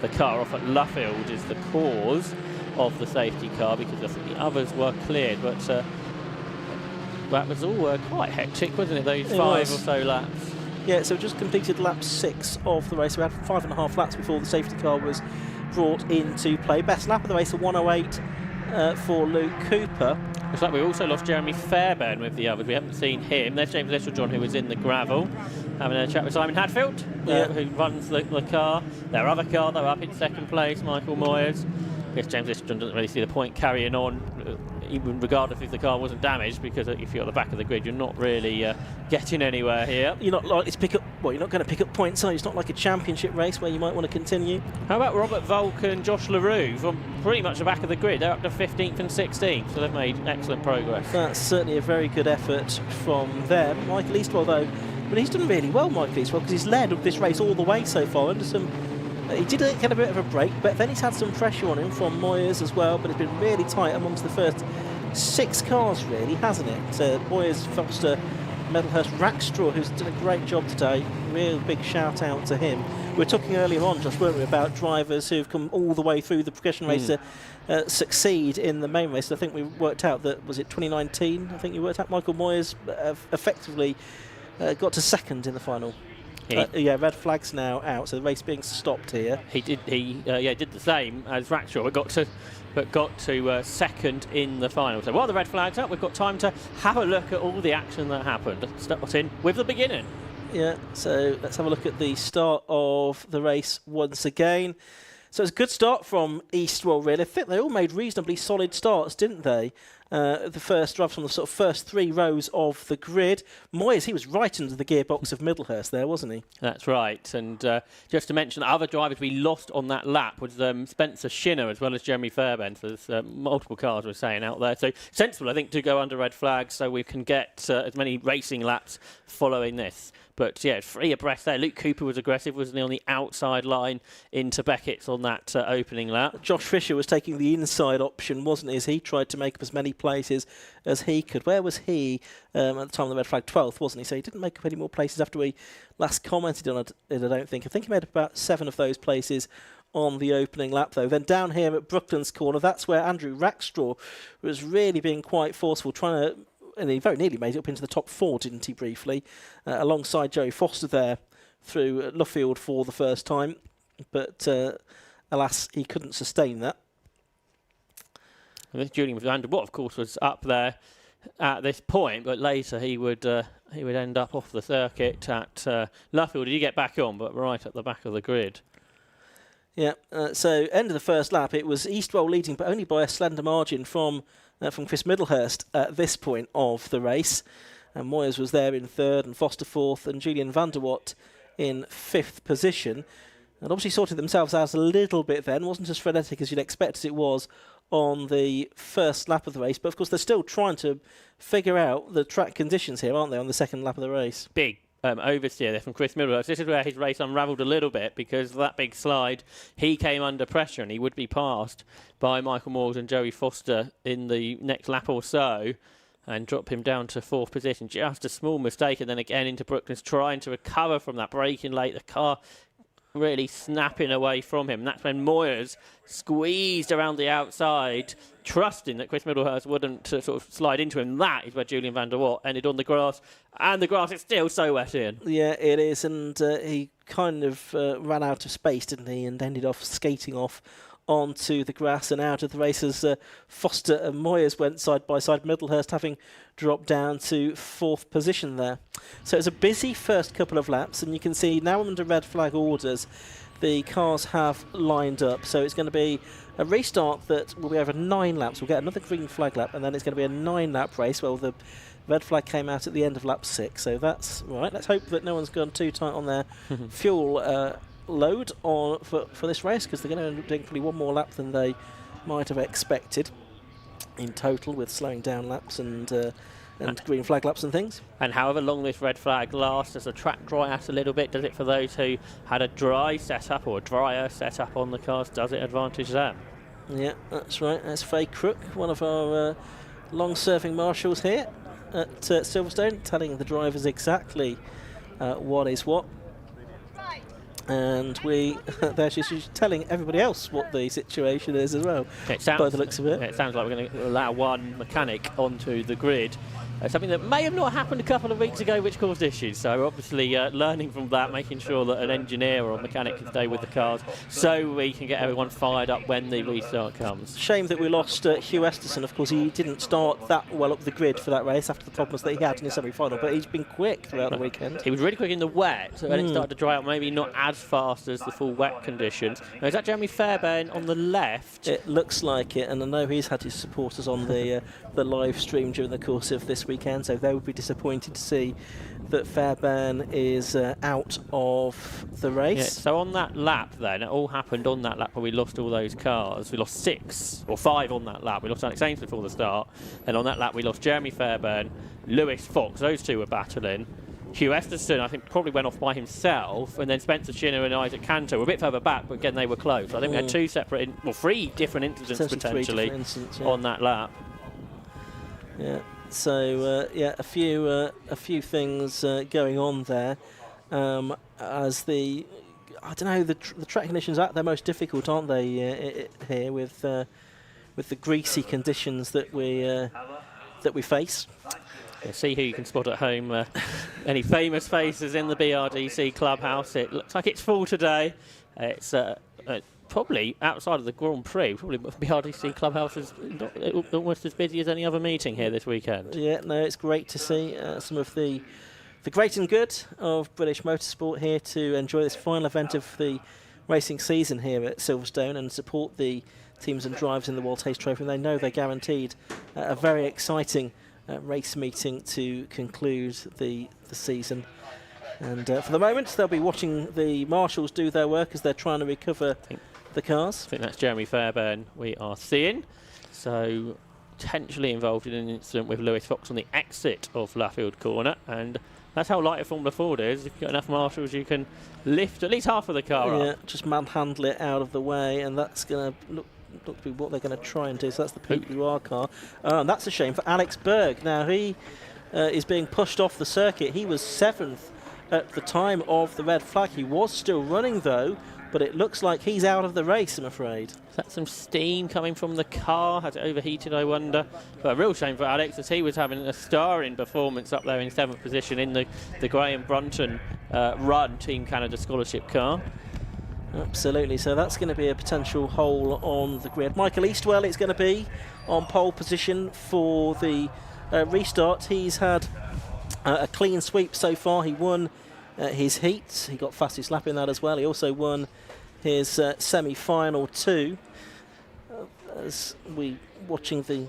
the car off at Luffield is the cause of the safety car, because I think the others were cleared, but that was all quite hectic, wasn't it, those 5 or so laps? Yeah, so we just completed lap 6 of the race. We had 5.5 laps before the safety car was brought into play. Best lap of the race, a 1:08 for Luke Cooper. Looks like we also lost Jeremy Fairbairn with the others. We haven't seen him. There's James Littlejohn, who was in the gravel, having a chat with Simon Hadfield, who runs the car. Their other car, though, up in second place, Michael Moyers. I guess James Littlejohn doesn't really see the point carrying on, even regardless if the car wasn't damaged, because if you're at the back of the grid, you're not really getting anywhere here. You're not likely to pick up, well, you're not going to pick up points, are you? It's not like a championship race where you might want to continue. How about Robert Volk and Josh LaRue from pretty much the back of the grid? They're up to 15th and 16th, so they've made excellent progress. That's certainly a very good effort from them. Michael Eastwell, though, but he's done really well, Michael Eastwell, because he's led this race all the way so far under some. He did get a bit of a break, but then he's had some pressure on him from Moyers as well, but it's been really tight amongst the first 6 cars, really, hasn't it? Moyers, Foster, Medalhurst, Rackstraw, who's done a great job today. Real big shout out to him. We were talking earlier on, just weren't we, about drivers who've come all the way through the progression race to succeed in the main race. I think we worked out that, was it 2019? I think you worked out Michael Moyers effectively got to 2nd in the final. Yeah, red flag's now out, so the race being stopped here. He did the same as Rackstraw, but got to 2nd in the final. So while the red flag's up, we've got time to have a look at all the action that happened. Starting with the beginning. Yeah, so let's have a look at the start of the race once again. So it's a good start from Eastwell, really. I think they all made reasonably solid starts, didn't they? The first drive from the sort of first 3 rows of the grid. Moyers, he was right into the gearbox of Middlehurst there, wasn't he? That's right. And just to mention, the other drivers we lost on that lap was Spencer Shinner as well as Jeremy Fairbairn. So there's multiple cars we're saying out there. So sensible, I think, to go under red flags so we can get as many racing laps following this. But yeah, 3 abreast there. Luke Cooper was aggressive, wasn't he, on the outside line into Beckett's on that opening lap. Josh Fisher was taking the inside option, wasn't he, as he tried to make up as many places as he could. Where was he at the time of the red flag? 12th, wasn't he? So he didn't make up any more places after we last commented on it, I don't think. I think he made up about 7 of those places on the opening lap, though. Then down here at Brooklands Corner, that's where Andrew Rackstraw was really being quite forceful, trying to. And he very nearly made it up into the top 4, didn't he, briefly, alongside Joey Foster there through Luffield for the first time. But alas, he couldn't sustain that. And this Julian Vanderwatt, of course, was up there at this point, but later he would end up off the circuit at Luffield. Did he get back on, but right at the back of the grid? Yeah, so end of the first lap, it was Eastwell leading, but only by a slender margin from Chris Middlehurst at this point of the race. And Moyers was there in 3rd and Foster 4th and Julian Vanderwatt in 5th position. And obviously sorted themselves out a little bit then. Wasn't as frenetic as you'd expect as it was on the first lap of the race. But of course they're still trying to figure out the track conditions here, aren't they, on the second lap of the race? Big oversteer there from Chris Middlehurst. This is where his race unravelled a little bit, because that big slide, he came under pressure and he would be passed by Michael Moores and Joey Foster in the next lap or so, and drop him down to 4th position. Just a small mistake, and then again into Brooklands, trying to recover from that braking late. The car really snapping away from him. And that's when Moyers squeezed around the outside, trusting that Chris Middlehurst wouldn't sort of slide into him. That is where Julian Vanderwatt ended on the grass, and the grass is still so wet, Ian. Yeah, it is, and he kind of ran out of space, didn't he, and ended off skating off onto the grass and out of the race as Foster and Moyers went side by side, Middlehurst having dropped down to 4th position there. So it's a busy first couple of laps, and you can see now under red flag orders the cars have lined up, so it's going to be a restart that will be over 9 laps. We'll get another green flag lap, and then it's going to be a 9-lap race. Well, the red flag came out at the end of lap 6, so that's right. Let's hope that no one's gone too tight on their fuel load for this race, because they're going to end up doing probably 1 more lap than they might have expected in total, with slowing down laps and green flag laps and things. And however long this red flag lasts, does the track dry out a little bit? Does it for those who had a dry setup or a drier setup on the cars? Does it advantage them? Yeah, that's right. That's Faye Crook, one of our long-serving marshals here at Silverstone, telling the drivers exactly what is what. And there she's telling everybody else what the situation is as well, by the looks of it. It sounds like we're going to allow one mechanic onto the grid. Something that may have not happened a couple of weeks ago, which caused issues. So obviously learning from that, making sure that an engineer or a mechanic can stay with the cars so we can get everyone fired up when the restart comes. Shame that we lost Hugh Esterson. Of course, he didn't start that well up the grid for that race after the problems that he had in his semi-final, but he's been quick throughout the weekend. He was really quick in the wet, so when it started to dry out, maybe not as fast as the full wet conditions. Now, is that Jeremy Fairbairn on the left? It looks like it, and I know he's had his supporters on the live stream during the course of this weekend, so they would be disappointed to see that Fairbairn is out of the race. Yeah, so on that lap then, it all happened on that lap where we lost all those cars. We lost 6 or 5 on that lap. We lost Alex Ainsley before the start, and on that lap we lost Jeremy Fairbairn, Lewis Fox, those two were battling. Hugh Esterson, I think, probably went off by himself, and then Spencer Chinner and Isaac Cantor were a bit further back, but again, they were close. I think we had 2 separate, 3 different incidents potentially on that lap. Yeah. So yeah, a few things going on there. As I don't know, the track conditions are at their most difficult, aren't they? Here with the greasy conditions that we face. Yeah, see who you can spot at home. Any famous faces in the BRDC clubhouse. It looks like it's full today. It's probably outside of the Grand Prix. Probably BRDC clubhouse is almost as busy as any other meeting here this weekend. Yeah, no, it's great to see some of the great and good of British motorsport here to enjoy this final event of the racing season here at Silverstone and support the teams and drivers in the World Taste Trophy. And they know they're guaranteed a very exciting race meeting to conclude the season. And for the moment, they'll be watching the marshals do their work as they're trying to recover the cars. I think that's Jeremy Fairbairn we are seeing. So potentially involved in an incident with Lewis Fox on the exit of Laffield Corner. And that's how light a Formula Ford is. If you've got enough marshals, you can lift at least half of the car up. Just manhandle it out of the way, and that's going to look to be what they're going to try and do. So that's the PQR car. And that's a shame for Alex Berg. Now he is being pushed off the circuit. He was 7th at the time of the red flag. He was still running though, but it looks like he's out of the race, I'm afraid. Is that some steam coming from the car? Has it overheated, I wonder? But a real shame for Alex, as he was having a starring performance up there in 7th position in the Graham Brunton run Team Canada scholarship car. Absolutely, so that's going to be a potential hole on the grid. Michael Eastwell is going to be on pole position for the restart. He's had a clean sweep so far. He won his heat. He got fastest lap in that as well. He also won his semi-final too. As we watching the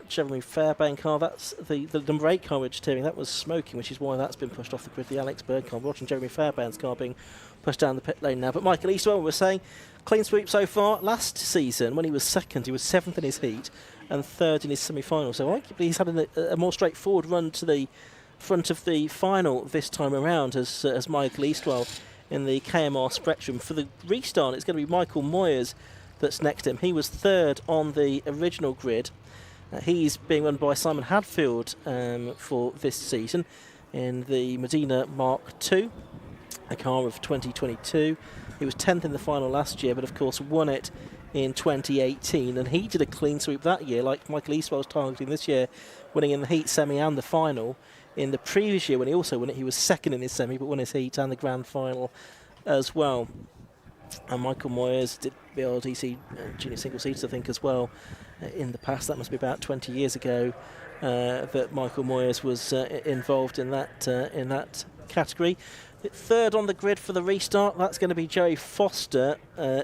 Jeremy Fairbairn car, that's the number 8 car vegetarian. That was smoking, which is why that's been pushed off the grid. The Alex Berg car. We're watching Jeremy Fairbairn's car being pushed down the pit lane now. But Michael Eastwell, we were saying, clean sweep so far. Last season, when he was 2nd, he was 7th in his heat and 3rd in his semi-final. So arguably he's had a more straightforward run to the front of the final this time around as Michael Eastwell in the KMR Spectrum. For the restart, it's going to be Michael Moyers that's next to him. He was 3rd on the original grid. He's being run by Simon Hadfield for this season in the Medina Mark II, a car of 2022. He was 10th in the final last year, but of course won it in 2018, and he did a clean sweep that year, like Michael Eastwell was targeting this year, winning in the heat, semi and the final. In the previous year, when he also won it, he was 2nd in his semi, but won his heat and the grand final as well. And Michael Moyers did BRDC junior single seats, I think, as well in the past. That must be about 20 years ago that Michael Moyers was involved in that category. 3rd on the grid for the restart, that's going to be Joey Foster.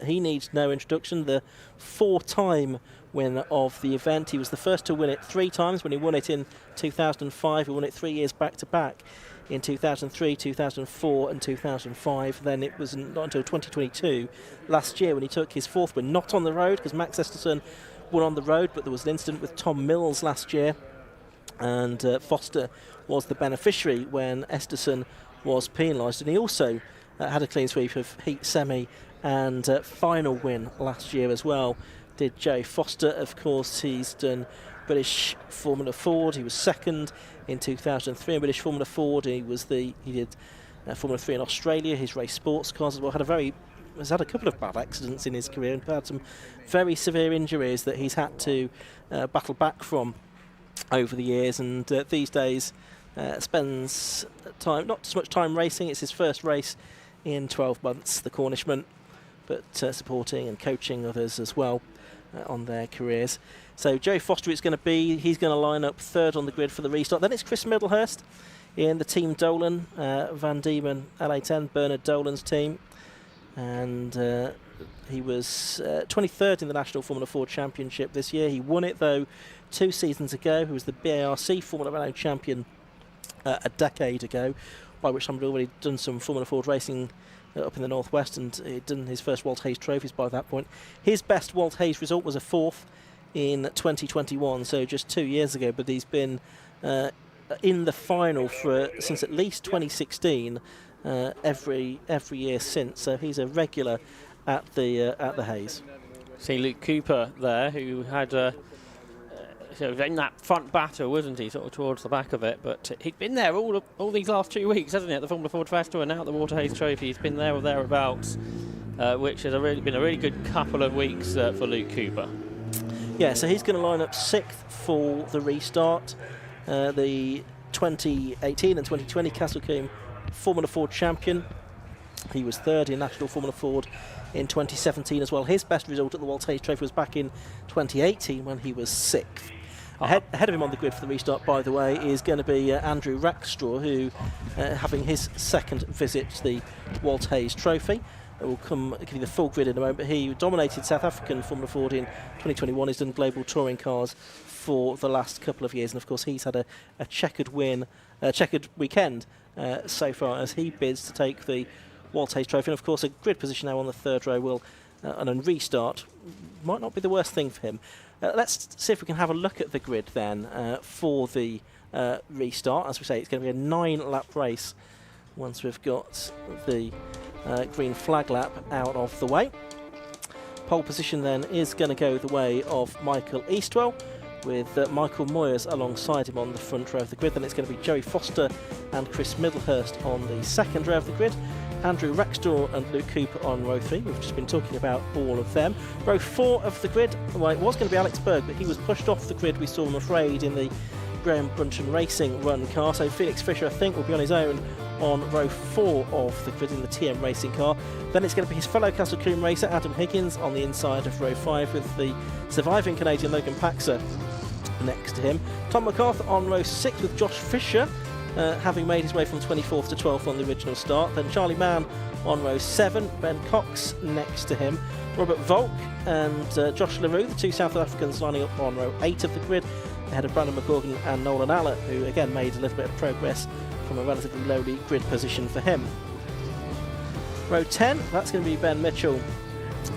He needs no introduction. The 4-time winner of the event. He was the first to win it 3 times when he won it in 2005. He won it 3 years back to back in 2003, 2004 and 2005. Then it was not until 2022, last year, when he took his 4th win, not on the road, because Max Esterson won on the road, but there was an incident with Tom Mills last year, and Foster was the beneficiary when Esterson was penalised, and he also had a clean sweep of heat, semi and final win last year as well. Did Joey Foster. Of course, he's done British Formula Ford. He was 2nd in 2003 in British Formula Ford. He did Formula 3 in Australia. He's raced sports cars as well. Has had a couple of bad accidents in his career and had some very severe injuries that he's had to battle back from over the years, and these days spends not so much time racing. It's his first race in 12 months, the Cornishman, but supporting and coaching others as well on their careers. So Joey Foster he's going to line up third on the grid for the restart. Then it's Chris Middlehurst in the Team Dolan, Van Diemen LA10, Bernard Dolan's team, and he was 23rd in the National Formula 4 Championship this year. He won it though 2 seasons ago. He was the BARC Formula Renault champion a decade ago, by which time he'd already done some Formula Ford racing up in the northwest, and he'd done his first Walt Hayes trophies by that point. His best Walt Hayes result was a 4th in 2021, so just 2 years ago, but he's been in the final since at least 2016, every year since, so he's a regular at the Hayes. See Luke Cooper there, who had in that front battle, wasn't he, sort of towards the back of it, but he'd been there all these last 2 weeks, hasn't he, at the Formula Ford Festival and now at the Walter Hayes Trophy. He's been there or thereabouts, which has been a really good couple of weeks for Luke Cooper. Yeah, so he's going to line up 6th for the restart. The 2018 and 2020 Castle Combe Formula Ford champion. He was 3rd in National Formula Ford in 2017 as well. His best result at the Walt Hayes Trophy was back in 2018 when he was 6th. Ahead of him on the grid for the restart, by the way, is going to be Andrew Rackstraw, who having his 2nd visit to the Walt Hayes Trophy. We'll give you the full grid in a moment, but he dominated South African Formula Ford in 2021. He's done global touring cars for the last couple of years, and of course he's had a checkered weekend so far as he bids to take the Walt Hayes Trophy. And of course a grid position now on the 3rd row will, and a restart might not be the worst thing for him. Let's see if we can have a look at the grid then for the restart. As we say, it's going to be a 9-lap race once we've got the green flag lap out of the way. Pole position then is going to go the way of Michael Eastwell, with Michael Moyers alongside him on the front row of the grid. Then it's going to be Joey Foster and Chris Middlehurst on the 2nd row of the grid. Andrew Rackstraw and Luke Cooper on row 3. We've just been talking about all of them. Row 4 of the grid, well, it was going to be Alex Berg, but he was pushed off the grid, we saw, I'm afraid, in the Graham Brunton Racing run car. So Felix Fisher, I think, will be on his own on row 4 of the grid in the TM Racing car. Then it's going to be his fellow Castle Combe racer, Adam Higgins, on the inside of row 5, with the surviving Canadian Logan Paxer next to him. Tom McCarthy on row 6 with Josh Fisher, having made his way from 24th to 12th on the original start. Then Charlie Mann on row 7, Ben Cox next to him. Robert Volk and Josh LaRue, the 2 South Africans, lining up on row 8 of the grid, ahead of Brandon McCorgan and Nolan Allett, who again made a little bit of progress from a relatively lowly grid position for him. Row 10, that's going to be Ben Mitchell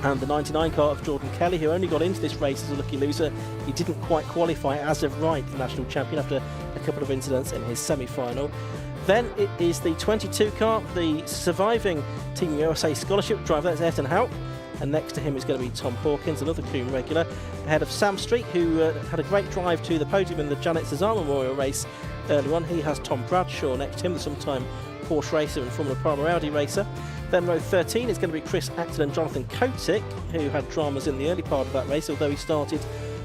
and the 99 car of Jordan Kelly, who only got into this race as a lucky loser. He didn't quite qualify as of right the national champion after a couple of incidents in his semi-final. Then it is the 22 car, the surviving Team USA scholarship driver, that's Ayrton Hauck, and next to him is going to be Tom Hawkins, another Combe regular, ahead of Sam Street, who had a great drive to the podium in the Janet CESAR Memorial race early on. He has Tom Bradshaw next to him, the sometime Porsche racer and Formula Prima Audi racer. Then row 13 is going to be Chris Acton and Jonathan Kotick, who had dramas in the early part of that race, although he started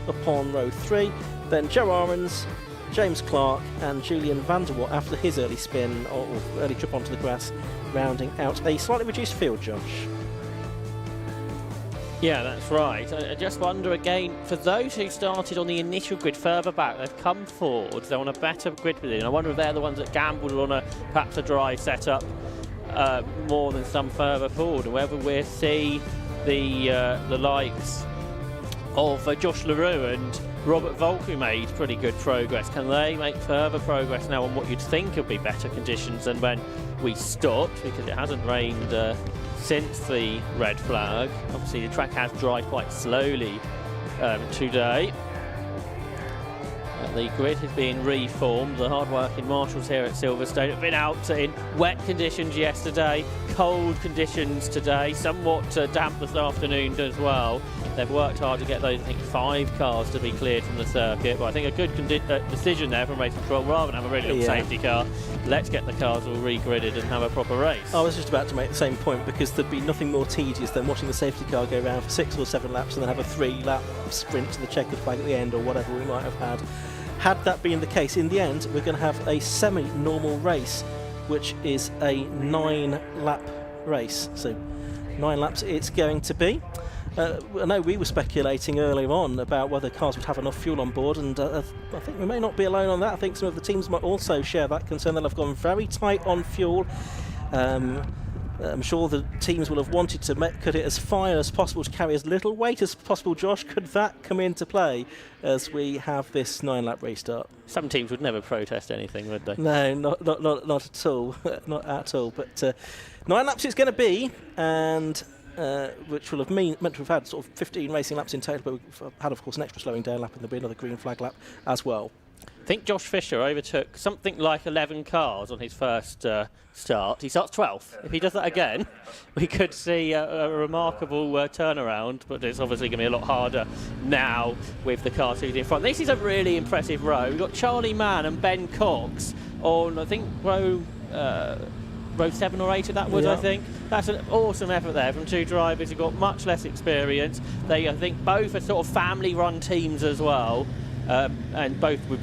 upon row 3. Then Joe Ahrens, James Clark and Julian Vanderwatt after his early spin or early trip onto the grass, rounding out a slightly reduced field, Josh. Yeah, that's right. I just wonder again, for those who started on the initial grid further back, they've come forward, they're on a better grid position. I wonder if they're the ones that gambled on perhaps a dry setup more than some further forward, and whether we'll see the likes of Josh LaRue and Robert Volk, who made pretty good progress. Can they make further progress now on what you'd think would be better conditions than when we stopped, because it hasn't rained since the red flag. Obviously the track has dried quite slowly today. The grid has been reformed. The hard-working marshals here at Silverstone have been out in wet conditions yesterday, cold conditions today, somewhat damp this afternoon as well. They've worked hard to get those, I think, 5 cars to be cleared from the circuit. But I think a good decision there from race control, rather than have a really long safety car. Let's get the cars all re-gridded and have a proper race. I was just about to make the same point, because there'd be nothing more tedious than watching the safety car go around for 6 or 7 laps and then have a 3-lap sprint to the checkered flag at the end, or whatever we might have had. Had that been the case, in the end, we're going to have a semi-normal race, which is a 9-lap race. So 9 laps it's going to be. I know we were speculating earlier on about whether cars would have enough fuel on board, and I think we may not be alone on that. I think some of the teams might also share that concern. They'll have gone very tight on fuel. I'm sure the teams will have wanted to cut it as fine as possible to carry as little weight as possible. Josh, could that come into play as we have this 9-lap restart? Some teams would never protest anything, would they? No, not at all. Not at all. But 9 laps it's going to be, and which will have meant to have had sort of 15 racing laps in total, but we've had, of course, an extra slowing down lap, and there'll be another green flag lap as well. I think Josh Fisher overtook something like 11 cars on his first start. He starts 12th. If he does that again, we could see a remarkable turnaround, but it's obviously going to be a lot harder now with the cars who's in front. This is a really impressive row. We've got Charlie Mann and Ben Cox on, I think, row 7 or 8 of that was, I think. That's an awesome effort there from 2 drivers who've got much less experience. They, I think, both are sort of family-run teams as well. And both would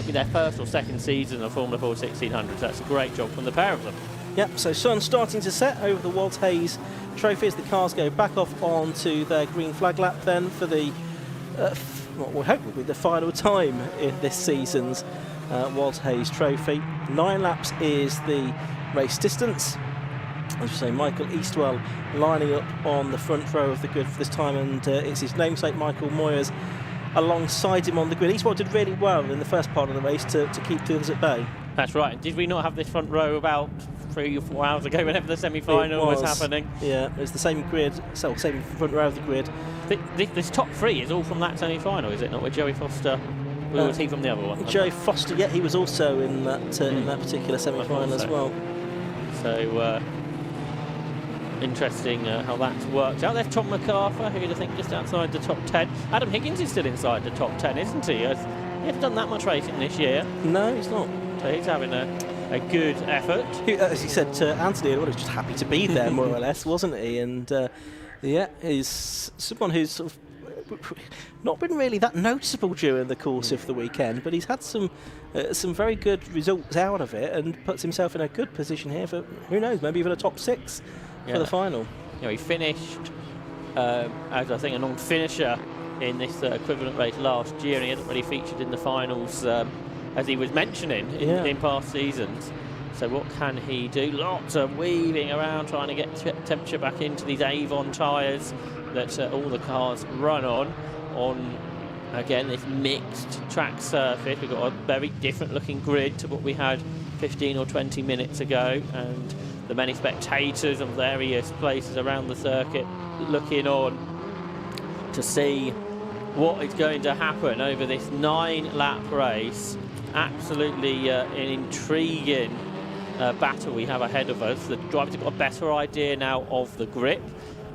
be their first or second season of Formula 4 1600. So that's a great job from the pair of them. Yep, so sun starting to set over the Walt Hayes Trophy as the cars go back off onto their green flag lap then for the, what we hope will be the final time in this season's Walt Hayes Trophy. 9 laps is the race distance. As you say, Michael Eastwell lining up on the front row of the grid for this time, and it's his namesake Michael Moyers alongside him on the grid. Eastwell did really well in the first part of the race to keep the others at bay. That's right. Did we not have this front row about 3 or 4 hours ago whenever the semi-final was happening? Yeah, it was the same grid, same front row of the grid. This top 3 is all from that semi-final, is it not, with Joey Foster? Or was he from the other one? Joey Foster, yeah, he was also in that particular semi-final as well. So, interesting how that's worked out. There's Tom MacArthur, who I think just outside the top 10. Adam Higgins is still inside the top 10, isn't he? He hasn't done that much racing this year. No, he's not. So he's having a good effort. As he said to Anthony, he was just happy to be there, more or less, wasn't he? And yeah, he's someone who's sort of not been really that noticeable during the course of the weekend, but he's had some very good results out of it, and puts himself in a good position here for, who knows, maybe even a top 6 for the final. You know, he finished as, I think, a non-finisher in this equivalent race last year, and he hasn't really featured in the finals as he was mentioning in past seasons. So what can he do? Lots of weaving around, trying to get temperature back into these Avon tyres that all the cars run on again, this mixed track surface. We've got a very different looking grid to what we had 15 or 20 minutes ago, and the many spectators of various places around the circuit looking on to see what is going to happen over this 9-lap race. Absolutely an intriguing battle we have ahead of us. The drivers have got a better idea now of the grip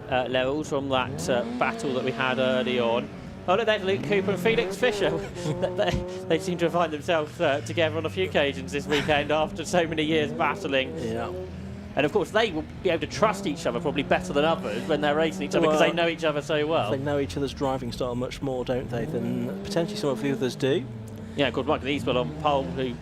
levels from that battle that we had early on. Oh, look, there's Luke Cooper and Felix Fisher. They seem to find themselves together on a few occasions this weekend after so many years battling. Yeah. And of course, they will be able to trust each other probably better than others when they're racing each other, because they know each other so well. They know each other's driving style much more, don't they, than potentially some of the others do. Yeah, of course, Michael Eastwell on pole, who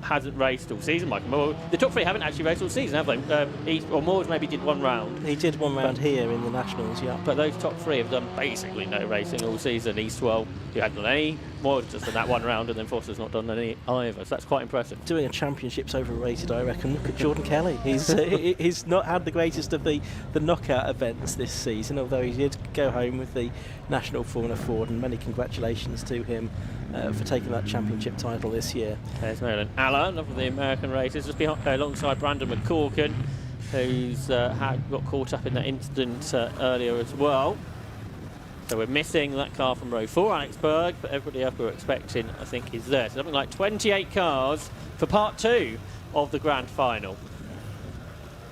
hasn't raced all season. Michael Moore, the top 3 haven't actually raced all season, have they? Moores maybe did 1 round. He did 1 round here in the Nationals, yeah. But those top 3 have done basically no racing all season. Eastwell, who hadn't done any, Moore just done that 1 round, and then Foster's not done any either. So that's quite impressive. Doing a championship's overrated, I reckon. Look at Jordan Kelly. He's not had the greatest of the knockout events this season, although he did go home with the National Formula Ford, and many congratulations to him for taking that championship title this year. There's Marilyn Allen of the American races, just alongside Brandon McCorkin, who's got caught up in that incident earlier as well. So we're missing that car from row 4, Alex Berg, but everybody else we're expecting, I think, is there. So something like 28 cars for part 2 of the grand final.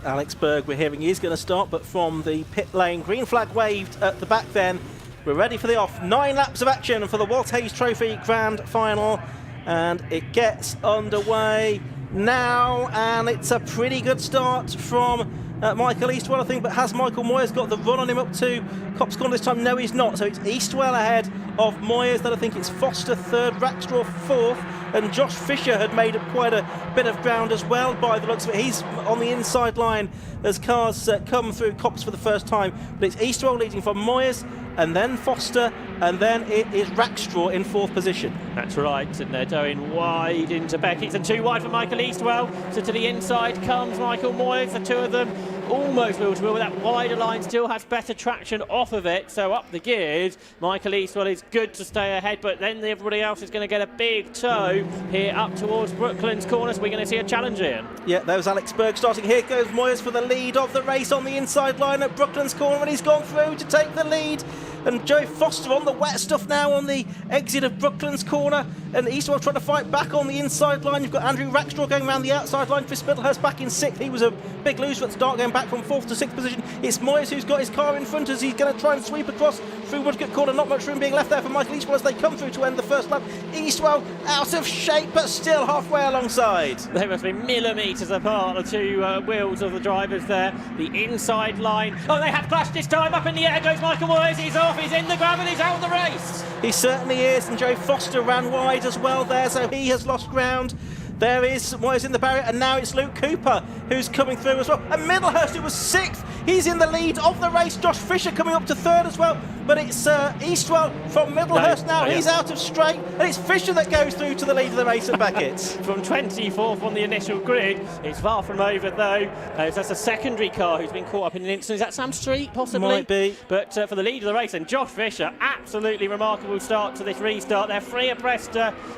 Alex Berg, we're hearing he's going to start, but from the pit lane, green flag waved at the back then. We're ready for the off. 9 laps of action for the WHT Trophy grand final, and it gets underway now, and it's a pretty good start from Michael Eastwell, I think, but has Michael Moyers got the run on him up to Copse Corner this time? No, he's not. So it's Eastwell ahead of Moyers. Then I think it's Foster third, Rackstraw fourth, and Josh Fisher had made up quite a bit of ground as well by the looks of it. He's on the inside line as cars come through Copse for the first time, but it's Eastwell leading from Moyers, and then Foster, and then it is Rackstraw in 4th position. That's right, and they're going wide into Beckett's, and 2 wide for Michael Eastwell. So to the inside comes Michael Moyers, the 2 of them almost wheel to wheel, but that wider line still has better traction off of it, so up the gears. Michael Eastwell is good to stay ahead, but then everybody else is going to get a big tow here up towards Brooklands Corner, so we're going to see a challenge in. Yeah, there's Alex Berg starting. Here goes Moyers for the lead of the race on the inside line at Brooklands Corner, and he's gone through to take the lead. And Joe Foster on the wet stuff now on the exit of Brooklands Corner, and Eastwell trying to fight back on the inside line. You've got Andrew Rackstraw going around the outside line. Chris Middlehurst back in 6th. He was a big loser at the start, going back from 4th to 6th position. It's Moyers who's got his car in front as he's going to try and sweep across through Woodcote Corner. Not much room being left there for Michael Eastwell as they come through to end the first lap. Eastwell out of shape, but still halfway alongside. They must be millimetres apart, the 2 wheels of the drivers there. The inside line. Oh, they have clashed this time. Up in the air goes Michael Moyers. He's off. He's in the grab and he's out of the race. He certainly is, and Joe Foster ran wide as well there, so he has lost ground. There is Moyers in the barrier, and now it's Luke Cooper who's coming through as well. And Middlehurst, who was 6th, he's in the lead of the race. Josh Fisher coming up to 3rd as well. But it's Eastwell from Middlehurst now. He's out of straight, and it's Fisher that goes through to the lead of the race at Beckett. From 24th on the initial grid, it's far from over though. That's a secondary car who's been caught up in an incident. Is that Sam Street, possibly? Might be. But for the lead of the race, and Josh Fisher, absolutely remarkable start to this restart. They're free abreast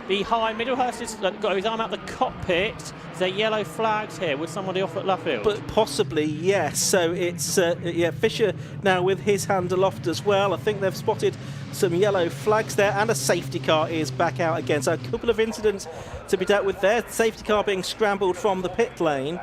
behind. Middlehurst has got his arm out the cockpit. Is there yellow flags here? Was somebody off at Luffield? But possibly, yes. So it's Fisher now with his hand aloft as well. I think they've spotted some yellow flags there, and a safety car is back out again. So a couple of incidents to be dealt with there. Safety car being scrambled from the pit lane.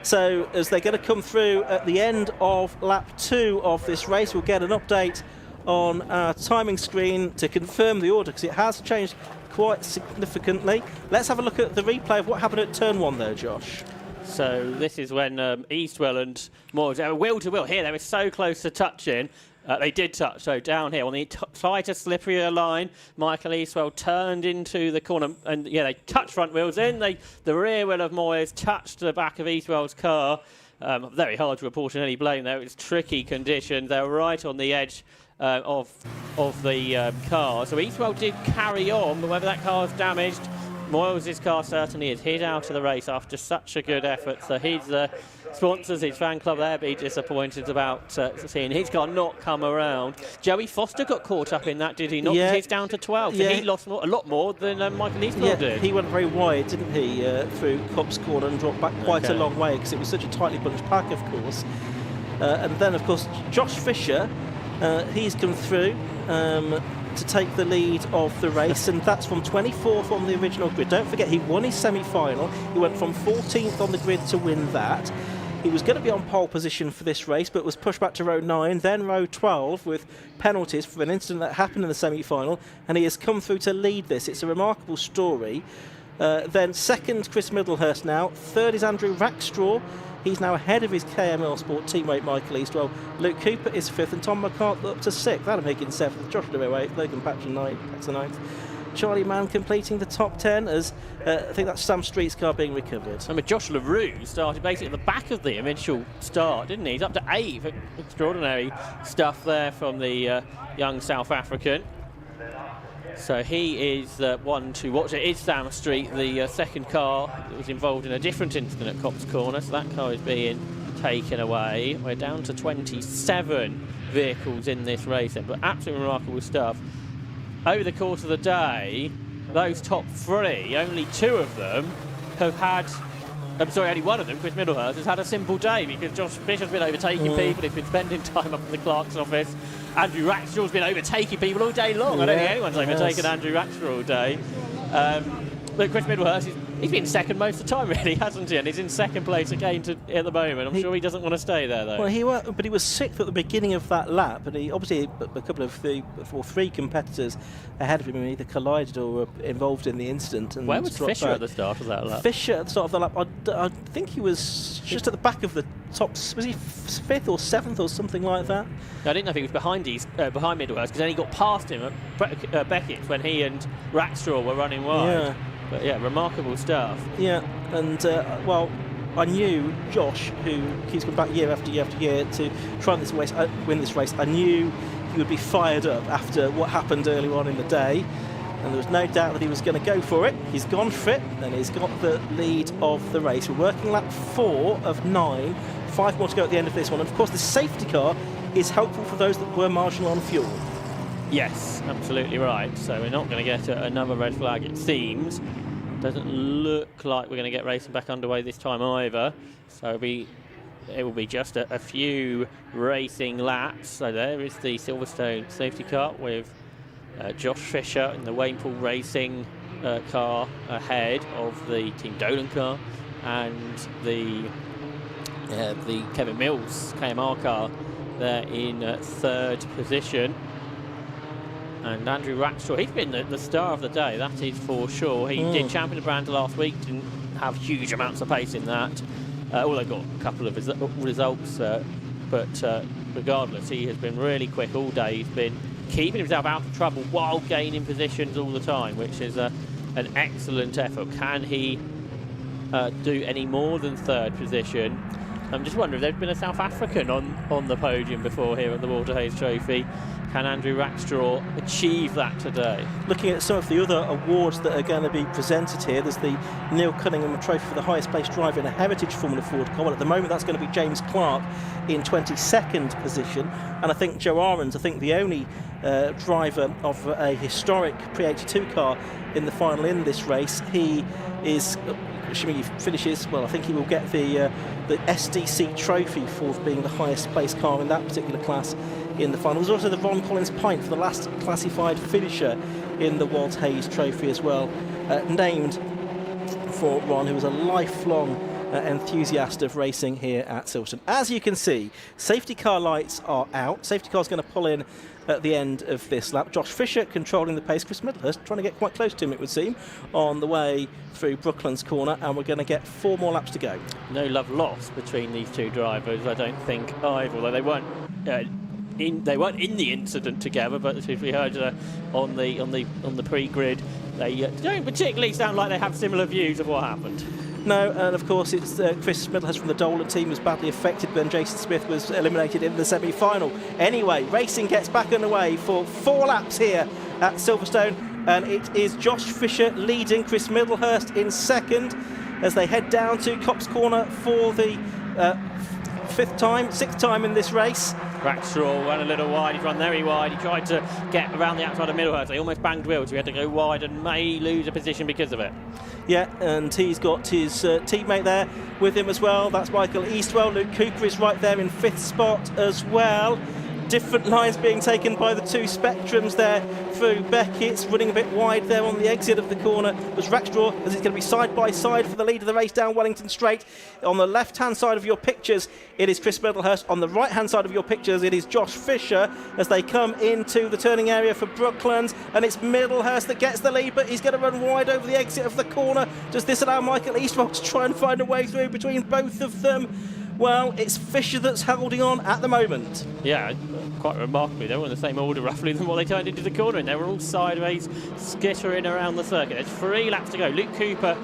So as they're going to come through at the end of lap 2 of this race, we'll get an update on our timing screen to confirm the order, because it has changed quite significantly. Let's have a look at the replay of what happened at turn 1 there, Josh. So this is when Eastwell and Moyers wheel to wheel. Here they were so close to touching. They did touch, so down here on the tighter, slipperier line, Michael Eastwell turned into the corner, and yeah, they touched front wheels in. The rear wheel of Moyers touched the back of Eastwell's car. Very hard to report any blame there. It was tricky conditions. They were right on the edge of the car. So Eastwell did carry on, but whether that car's damaged, Moyers' car certainly is. He's out of the race after such a good effort. So his sponsors, his fan club there, be disappointed about seeing his car not come around. Joey Foster got caught up in that, did he not? Yeah. He's down to 12. Yeah. So he lost a lot more than Michael Eastwell did. He went very wide, didn't he, through Copse Corner, and dropped back quite a long way because it was such a tightly bunched pack, of course. And then, of course, Josh Fisher, he's come through to take the lead of the race, and that's from 24th on the original grid. Don't forget, he won his semi-final. He went from 14th on the grid to win that. He was going to be on pole position for this race, but was pushed back to row 9, then row 12 with penalties for an incident that happened in the semi-final, and he has come through to lead this. It's a remarkable story. Then second, Chris Middlehurst now. Third is Andrew Rackstraw. He's now ahead of his KML Sport teammate Michael Eastwell. Luke Cooper is 5th, and Tom McCart up to 6th. Adam Higgins 7th, Josh DeWay 8th, Logan Patchen 9th. Charlie Mann completing the top 10 as I think that's Sam Street's car being recovered. I mean, Josh LaRue started basically at the back of the initial start, didn't he? He's up to 8th. Extraordinary stuff there from the young South African. So he is one to watch. It is Sam Street, the second car that was involved in a different incident at Copse Corner. So that car is being taken away. We're down to 27 vehicles in this race, but absolutely remarkable stuff. Over the course of the day, those top 3, only 2 of them have had I'm sorry, only one of them, Chris Middlehurst, has had a simple day because Josh Fisher's been overtaking people, he's been spending time up in the clerk's office. Andrew Rackstraw's been overtaking people all day long. I don't think anyone's overtaken Andrew Rackstraw all day. But Chris Middlehurst, he's been second most of the time, really, hasn't he? And he's in second place again at the moment. I'm sure he doesn't want to stay there, though. Well, but he was sixth at the beginning of that lap, and he obviously a couple of three competitors ahead of him either collided or were involved in the incident. And where was Fisher at the start of that lap? Fisher at the start of the lap, I think he was just at the back of the top. Was he fifth or seventh or something like that? No, I didn't know if he was behind Middlehurst, because then he got past him at Beckett when he and Rackstraw were running wide. Yeah. But yeah, remarkable stuff. Yeah, and well, I knew Josh, who keeps coming back year after year after year to try and win this race. I knew he would be fired up after what happened earlier on in the day, and there was no doubt that he was going to go for it. He's gone for it, and he's got the lead of the race. We're working lap 4 of 9, 5 more to go at the end of this one. And of course, the safety car is helpful for those that were marginal on fuel. Yes, absolutely right. So we're not going to get another red flag, it seems. Doesn't look like we're going to get racing back underway this time either. So it will be just a few racing laps. So there is the Silverstone safety car with Josh Fisher in the Wainpool Racing car ahead of the Team Dolan car and the Kevin Mills KMR car there in third position. And Andrew Rackstraw, he's been the star of the day, that is for sure. He did champion the brand last week, didn't have huge amounts of pace in that. Although got a couple of results, but regardless, he has been really quick all day. He's been keeping himself out of trouble while gaining positions all the time, which is an excellent effort. Can he do any more than third position? I'm just wondering if there's been a South African on the podium before here at the Walter Hayes Trophy. Can Andrew Rackstraw achieve that today? Looking at some of the other awards that are going to be presented here, there's the Neil Cunningham Trophy for the highest placed driver in a Heritage Formula Ford car. Well, at the moment that's going to be James Clark in 22nd position, and I think Joe Ahrens, the only driver of a historic pre-82 car in the final in this race. He is, assuming he finishes, well, I think he will get the SDC trophy for being the highest placed car in that particular class in the final. There's also the Ron Collins Pint for the last classified finisher in the Walt Hayes Trophy as well, named for Ron, who was a lifelong enthusiast of racing here at Silverstone. As you can see, safety car lights are out. Safety car's going to pull in at the end of this lap. Josh Fisher controlling the pace. Chris Middlehurst trying to get quite close to him, it would seem, on the way through Brooklands Corner, and we're going to get 4 more laps to go. No love lost between these two drivers, I don't think either, although they weren't in the incident together, but as we heard on the pre-grid, they don't particularly sound like they have similar views of what happened. No, and of course it's Chris Middlehurst from the Dolan team was badly affected when Jason Smith was eliminated in the semi-final. Anyway, racing gets back underway for 4 laps here at Silverstone, and it is Josh Fisher leading, Chris Middlehurst in second as they head down to Cops Corner for the 6th time in this race. Rackstraw ran a little wide, he's run very wide, he tried to get around the outside of Middlehurst, they almost banged wheels, so he had to go wide and may lose a position because of it. Yeah, and he's got his teammate there with him as well, that's Michael Eastwell. Luke Cooper is right there in 5th spot as well. Different lines being taken by the 2 Spectrums there through Beckett's, running a bit wide there on the exit of the corner was Rackstraw, as it's going to be side by side for the lead of the race down Wellington Straight. On the left hand side of your pictures it is Chris Middlehurst, on the right hand side of your pictures it is Josh Fisher as they come into the turning area for Brooklands, and it's Middlehurst that gets the lead, but he's going to run wide over the exit of the corner. Does this allow Michael Eastwell to try and find a way through between both of them? Well, it's Fisher that's holding on at the moment. Yeah, quite remarkably, they were in the same order roughly than what they turned into the corner, and they were all sideways skittering around the circuit. There's 3 laps to go. Luke Cooper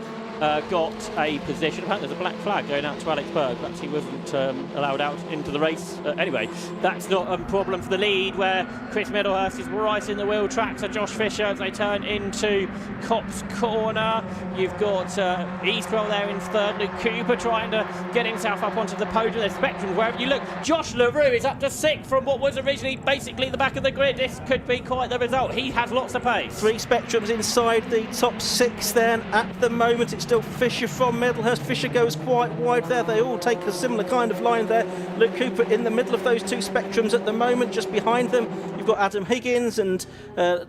got a position. Apparently there's a black flag going out to Alex Berg. Perhaps he wasn't allowed out into the race. Anyway, that's not a problem for the lead, where Chris Middlehurst is right in the wheel track. So Josh Fisher, as they turn into Cops Corner, you've got Eastwell there in 3rd. Luke Cooper trying to get himself up onto the podium. There's Spectrum wherever you look. Josh LaRue is up to 6th from what was originally basically the back of the grid. This could be quite the result. He has lots of pace. 3 Spectrums inside the top 6 then at the moment. It's still Fisher from Middlehurst. Fisher goes quite wide there. They all take a similar kind of line there. Luke Cooper in the middle of those two spectrums at the moment. Just behind them, you've got Adam Higgins and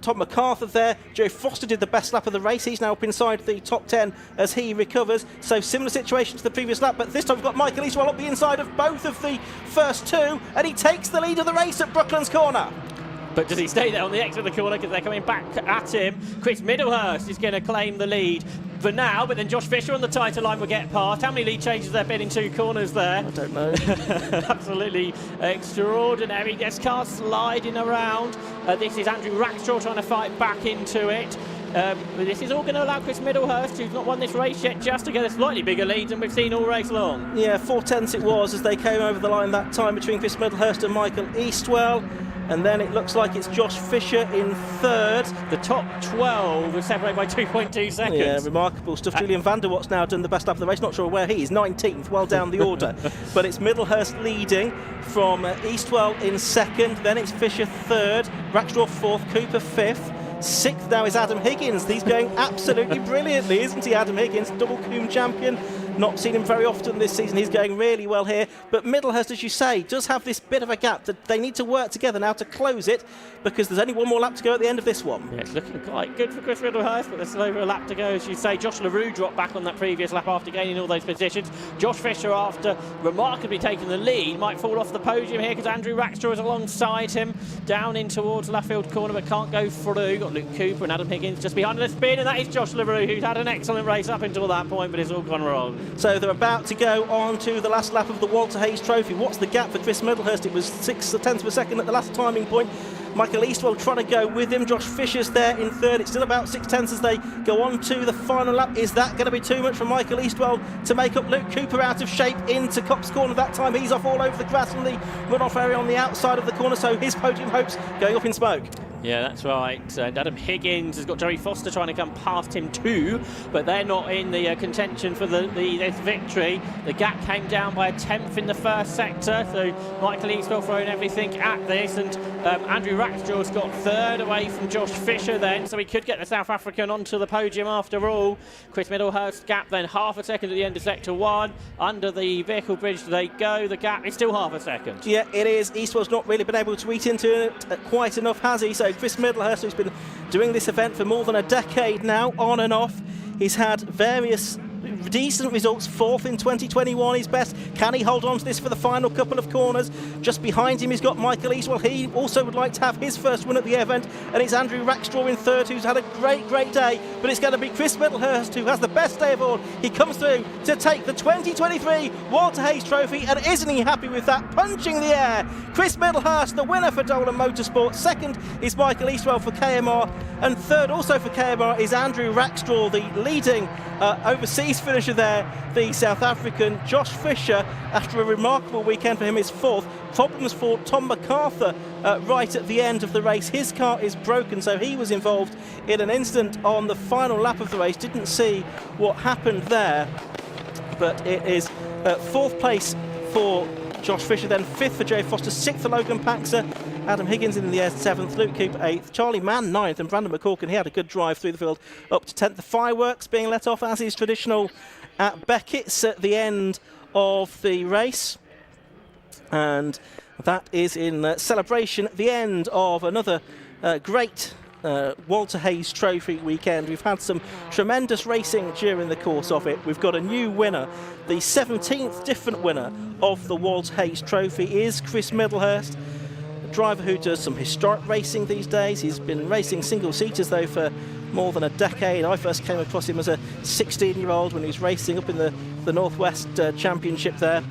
Tom MacArthur there. Joe Foster did the best lap of the race. He's now up inside the top 10 as he recovers. So similar situation to the previous lap, but this time we've got Michael Eastwell up the inside of both of the first two, and he takes the lead of the race at Brooklands Corner. But does he stay there on the exit of the corner because they're coming back at him? Chris Middlehurst is going to claim the lead for now, but then Josh Fisher on the tighter line will get past. How many lead changes there been in two corners there? I don't know. Absolutely extraordinary. There's cars sliding around. This is Andrew Rackstraw trying to fight back into it. This is all going to allow Chris Middlehurst, who's not won this race yet, just to get a slightly bigger lead than we've seen all race long. Yeah, 4/10 it was as they came over the line that time between Chris Middlehurst and Michael Eastwell. And then it looks like it's Josh Fisher in third. The top 12 are separated by 2.2 seconds. Yeah, remarkable stuff. Julian van der Watt's now done the best lap of the race. Not sure where he is. 19th, well down the order. But it's Middlehurst leading from Eastwell in second. Then it's Fisher third. Rackstraw fourth. Cooper fifth. Sixth now is Adam Higgins. He's going absolutely brilliantly, isn't he, Adam Higgins? Double Coombe champion. Not seen him very often this season. He's going really well here. But Middlehurst, as you say, does have this bit of a gap that they need to work together now to close it, because there's only one more lap to go at the end of this one. Yeah, it's looking quite good for Chris Middlehurst, but there's still over a lap to go, as you say. Josh LaRue dropped back on that previous lap after gaining all those positions. Josh Fisher, after remarkably taking the lead, might fall off the podium here because Andrew Rackstraw is alongside him, down in towards Laffield Corner, but can't go through. Got Luke Cooper and Adam Higgins just behind the spin, and that is Josh LaRue, who's had an excellent race up until that point, but it's all gone wrong. So they're about to go on to the last lap of the Walter Hayes Trophy. What's the gap for Chris Middlehurst? It was 6/10 of a second at the last timing point. Michael Eastwell trying to go with him. Josh Fisher's there in third. It's still about 6/10 as they go on to the final lap. Is that going to be too much for Michael Eastwell to make up? Luke Cooper out of shape into Cops Corner that time. He's off all over the grass in the runoff area on the outside of the corner, so his podium hopes going up in smoke. Yeah, that's right. And Adam Higgins has got Joey Foster trying to come past him too, but they're not in the contention for this victory. The gap came down by 1/10 in the first sector, so Michael Eastwell throwing everything at this, and Andrew Rackstraw's got third away from Josh Fisher then, so he could get the South African onto the podium after all. Chris Middlehurst's gap then half a second at the end of sector one. Under the vehicle bridge they go. The gap is still half a second. Yeah, it is. Eastwell's not really been able to eat into it quite enough, has he? So Chris Middlehurst, who's been doing this event for more than a decade now, on and off, he's had various decent results. Fourth in 2021, his best. Can he hold on to this for the final couple of corners? Just behind him, he's got Michael Eastwell. He also would like to have his first win at the event, and it's Andrew Rackstraw in third, who's had a great day. But it's going to be Chris Middlehurst who has the best day of all. He comes through to take the 2023 Walter Hayes Trophy, and isn't he happy with that? Punching the air, Chris Middlehurst, the winner for Dolan Motorsport. Second is Michael Eastwell for KMR, and third also for KMR is Andrew Rackstraw, the leading overseas finisher there, the South African. Josh Fisher, after a remarkable weekend for him, is fourth. Problems for Tom MacArthur right at the end of the race. His car is broken, so he was involved in an incident on the final lap of the race. Didn't see what happened there, but it is fourth place for Josh Fisher, then fifth for Joe Foster, sixth for Logan Paxer, Adam Higgins in the air seventh, Luke Cooper eighth, Charlie Mann ninth, and Brandon McCorkin, he had a good drive through the field up to 10th. The fireworks being let off as is traditional at Beckett's at the end of the race, and that is in celebration at the end of another great Walter Hayes Trophy weekend. We've had some tremendous racing during the course of it. We've got a new winner. The 17th different winner of the Walter Hayes Trophy is Chris Middlehurst, a driver who does some historic racing these days. He's been racing single-seaters though for more than a decade. I first came across him as a 16-year-old when he was racing up in the Northwest Championship there,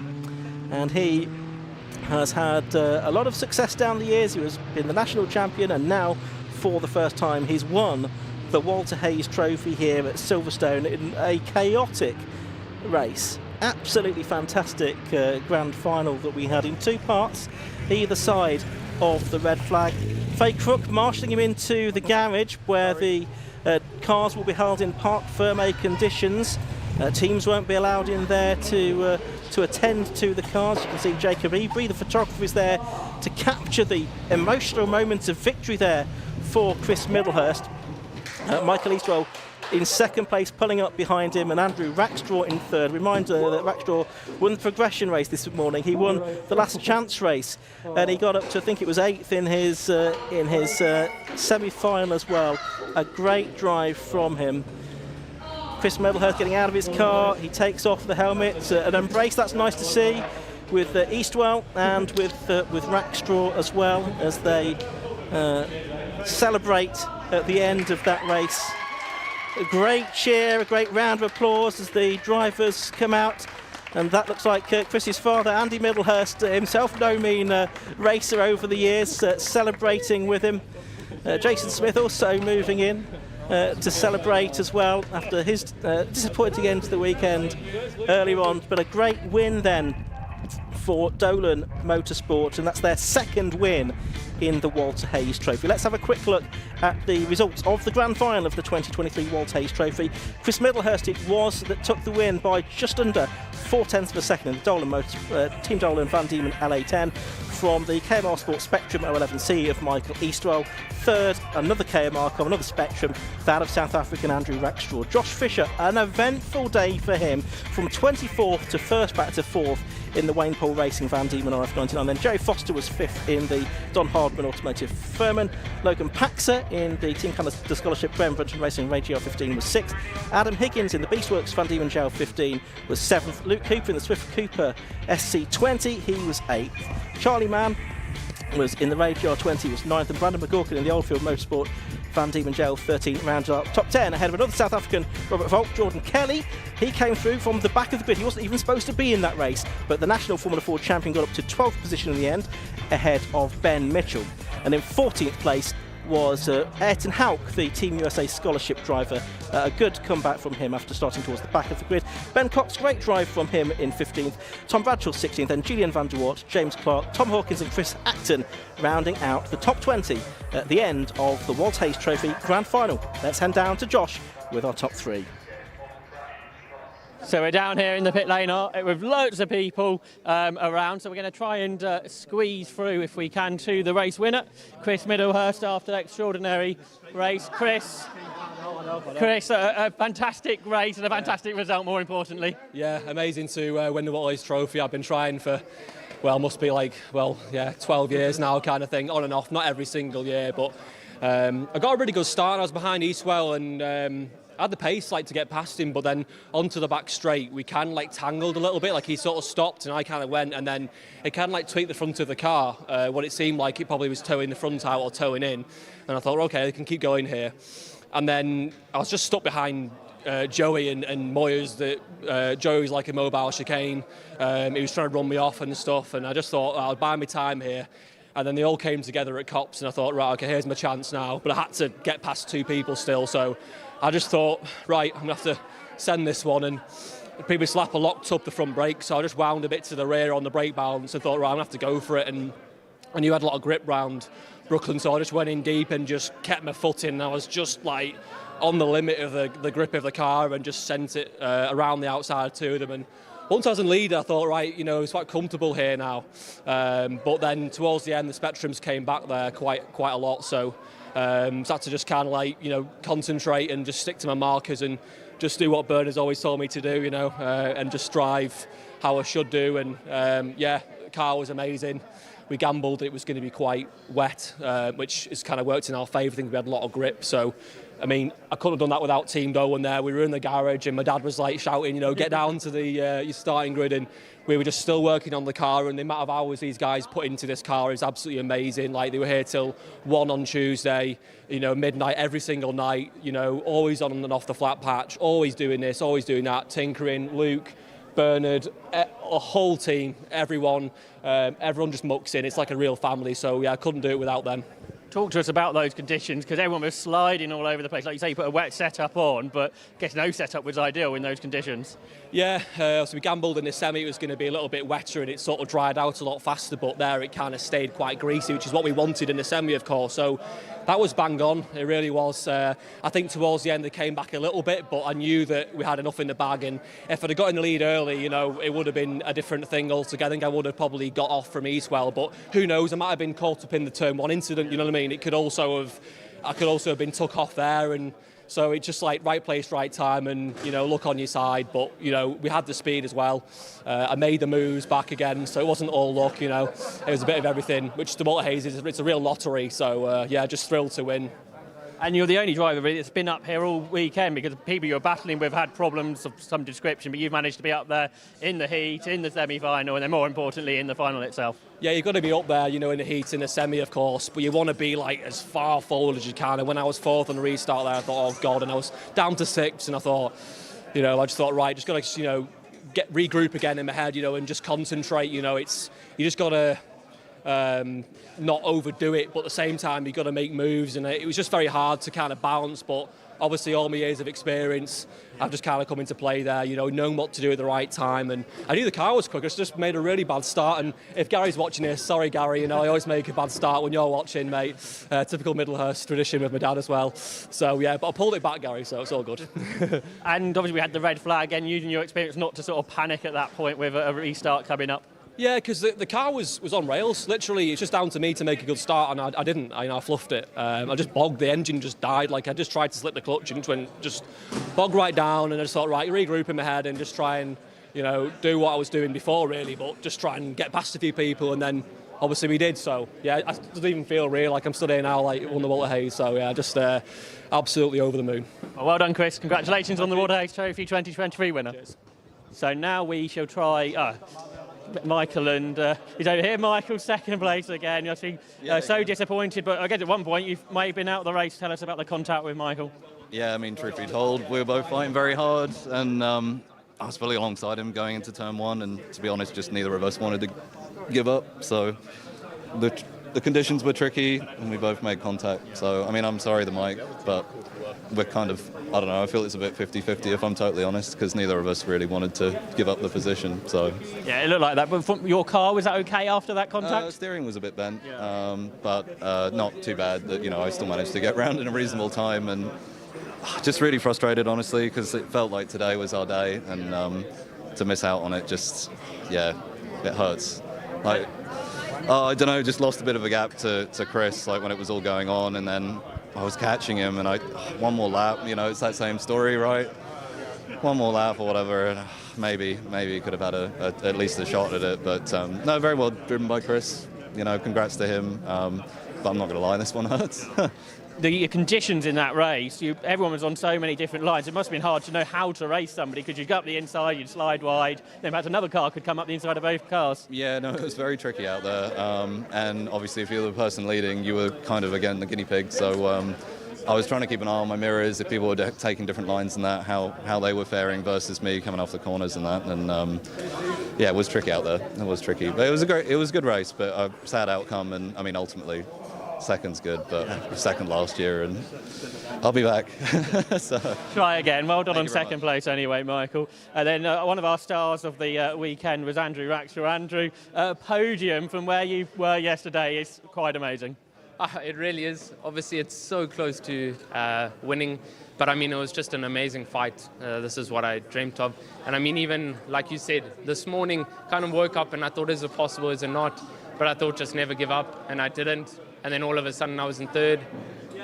and he has had a lot of success down the years. He was been the national champion, and now for the first time he's won the Walter Hayes Trophy here at Silverstone in a chaotic race. Absolutely fantastic grand final that we had in two parts either side of the red flag. Faye Crook marshalling him into the garage where the cars will be held in parc fermé conditions. Teams won't be allowed in there to attend to the cars. You can see Jacob Ebrey, the photographer, is there to capture the emotional moments of victory there for Chris Middlehurst. Michael Eastwell in second place, pulling up behind him, and Andrew Rackstraw in third. Reminder that Rackstraw won the progression race this morning. He won the last chance race, and he got up to, I think it was 8th in his semi-final as well. A great drive from him. Chris Middlehurst getting out of his car. He takes off the helmet, an embrace. That's nice to see with Eastwell and with Rackstraw as well, as they celebrate at the end of that race. A great cheer, a great round of applause as the drivers come out. And that looks like Chris's father, Andy Middlehurst, himself no mean racer over the years, celebrating with him. Jason Smith also moving in to celebrate as well after his disappointing end to the weekend earlier on. But a great win then for Dolan Motorsport, and that's their second win in the Walter Hayes Trophy. Let's have a quick look at the results of the grand final of the 2023 Walter Hayes Trophy. Chris Middlehurst it was that took the win by just under 0.4 of a second in the Dolan Team Dolan Van Diemen LA10 from the KMR Sport Spectrum 011C of Michael Eastwell. Third, another KMR car, another Spectrum, that of South African Andrew Rackstraw. Josh Fisher, an eventful day for him, from 24th to first back to 4th in the Wayne Paul Racing Van Diemen RF99. Then Jerry Foster was 5th in the Don Hardman Automotive Furman. Logan Paxer in the Team Canada Scholarship Graham Brunton Racing Radio 15 was 6th. Adam Higgins in the Beastworks Van Diemen JL 15 was 7th. Luke Cooper in the Swift Cooper SC20, he was 8th. Charlie Mann was in the Radio 20, was 9th, and Brandon McGorkin in the Oldfield Motorsport Van Diemen JL 13 rounded up top 10 ahead of another South African, Robert Volk. Jordan Kelly, he came through from the back of the grid. He wasn't even supposed to be in that race, but the National Formula Ford champion got up to 12th position in the end ahead of Ben Mitchell. And in 14th place was Ayrton Houck, the Team USA scholarship driver. A good comeback from him after starting towards the back of the grid. Ben Cox, great drive from him in 15th. Tom Bradshaw 16th, and Julian van der Waart, James Clark, Tom Hawkins and Chris Acton rounding out the top 20 at the end of the Walter Hayes Trophy Grand Final. Let's head down to Josh with our top 3. So we're down here in the pit lane with loads of people around, so we're going to try and squeeze through if we can to the race winner, Chris Middlehurst, after that extraordinary race. Chris, a fantastic race and a fantastic result, more importantly. Yeah, amazing to win the Walter Hayes Trophy. I've been trying for, well, must be like, 12 years now kind of thing, on and off, not every single year, but I got a really good start. I was behind Eastwell and I had the pace to get past him, but then onto the back straight we kind of tangled a little bit. He sort of stopped and I kind of went, and then it kind of tweaked the front of the car. What it seemed like it probably was towing the front out or towing in, and I thought, okay, I can keep going here. And then I was just stuck behind Joey and Moyers. That Joey's like a mobile chicane. He was trying to run me off and stuff, and I just thought, I'll buy me time here. And then they all came together at Cops, and I thought, right, okay, here's my chance now. But I had to get past 2 people still, so I just thought, right, I'm going to have to send this one. And people slapper locked up the front brake, so I just wound a bit to the rear on the brake balance and thought, right, I'm going to have to go for it. And I knew I had a lot of grip round Brooklyn, so I just went in deep and just kept my foot in. And I was just on the limit of the grip of the car and just sent it around the outside to them. And once I was in lead, I thought, right, it's quite comfortable here now. But then towards the end, the Spectrums came back there quite a lot. So I had to just kind of concentrate and just stick to my markers and just do what Bernard's always told me to do, and just drive how I should do. And the car was amazing. We gambled it was going to be quite wet, which has kind of worked in our favour. I think we had a lot of grip. So, I couldn't have done that without Team Dolan there. We were in the garage and my dad was shouting, get down to the your starting grid, and we were just still working on the car. And the amount of hours these guys put into this car is absolutely amazing. They were here till 1 on Tuesday, midnight every single night, always on and off the flat patch, always doing this, always doing that, tinkering. Luke, Bernard, a whole team, everyone just mucks in. It's like a real family. So I couldn't do it without them. Talk to us about those conditions, because everyone was sliding all over the place. Like you say, you put a wet setup on, but I guess no setup was ideal in those conditions. Yeah, so we gambled in the semi. It was going to be a little bit wetter and it sort of dried out a lot faster, but there it kind of stayed quite greasy, which is what we wanted in the semi, of course. So that was bang on. It really was. I think towards the end they came back a little bit, but I knew that we had enough in the bag. And if I'd have got in the lead early, it would have been a different thing altogether. I think I would have probably got off from Eastwell, but who knows? I might have been caught up in the Turn 1 incident. You know what I mean? I could also have been took off there, and So it's just like right place, right time, and luck on your side. But we had the speed as well. I made the moves back again, so it wasn't all luck. It was a bit of everything, which the Walter Hayes it's a real lottery. So just thrilled to win. And you're the only driver really that's been up here all weekend, because the people you're battling with had problems of some description, but you've managed to be up there in the heat, in the semi-final, and then more importantly in the final itself. Yeah, you've got to be up there, in the heat, in the semi, of course, but you want to be like as far forward as you can. And when I was fourth on the restart there, I thought, oh God, and I was down to sixth, and I thought, I just thought, right, just got to, regroup again in my head, and just concentrate. You just got to not overdo it, but at the same time you've got to make moves, and it was just very hard to kind of balance. But obviously all my years of experience have just kind of come into play there, knowing what to do at the right time. And I knew the car was quick. I just made a really bad start, and if Gary's watching this, sorry Gary, I always make a bad start when you're watching, mate. Typical Middlehurst tradition with my dad as well. So yeah, but I pulled it back, Gary, so it's all good. And obviously we had the red flag, and using your experience not to sort of panic at that point with a restart coming up. Yeah, because the car was on rails. Literally, it's just down to me to make a good start, and I didn't. I fluffed it. I just bogged. The engine just died. Like I just tried to slip the clutch and just bogged right down, and I just thought, right, regroup in my head and just try and do what I was doing before, really, but just try and get past a few people, and then obviously we did. So yeah, I doesn't even feel real. Like I'm stood here now, like won the Walter Hayes. So yeah, just absolutely over the moon. Well done, Chris. Congratulations on the Walter Hayes Trophy 2023 winner. Cheers. So now we shall try. Michael, and he's over here. Michael, second place again. You're so disappointed, but I guess at one point you might have been out of the race. Tell us about the contact with Michael. Yeah, I mean, truth be told, we were both fighting very hard, and I was fully alongside him going into turn one, and to be honest, just neither of us wanted to give up. So the conditions were tricky, and we both made contact. So, I mean, I'm sorry, the Mike, but we're kind of, I don't know, I feel it's a bit 50-50 if I'm totally honest, because neither of us really wanted to give up the position. So yeah, it looked like that. But from your car, was that okay after that contact? Steering was a bit bent, but not too bad. That I still managed to get round in a reasonable time, and just really frustrated, honestly, because it felt like today was our day, and to miss out on it, just it hurts. Like I don't know, just lost a bit of a gap to Chris, like when it was all going on, and then I was catching him, and one more lap, it's that same story, right? One more lap or whatever, and maybe he could have had at least a shot at it, but no, very well driven by Chris. Congrats to him, but I'm not going to lie, this one hurts. The conditions in that race, everyone was on so many different lines. It must have been hard to know how to race somebody, because you'd go up the inside, you'd slide wide, then perhaps another car could come up the inside of both cars. Yeah, no, it was very tricky out there. And obviously, if you're the person leading, you were kind of, again, the guinea pig. So I was trying to keep an eye on my mirrors, if people were taking different lines and that, how they were faring versus me coming off the corners and that. And yeah, it was tricky out there. It was tricky. But it was a good race, but a sad outcome. And I mean, ultimately, second's good, but second last year, and I'll be back. So. Try again. Well done on second place anyway, Michael. And then one of our stars of the weekend was Andrew Raxhaw. Andrew, podium from where you were yesterday is quite amazing. It really is. Obviously, it's so close to winning, but I mean, it was just an amazing fight. This is what I dreamt of. And I mean, even like you said, this morning kind of woke up and I thought, is it possible, is it not? But I thought just never give up, and I didn't. And then all of a sudden I was in third,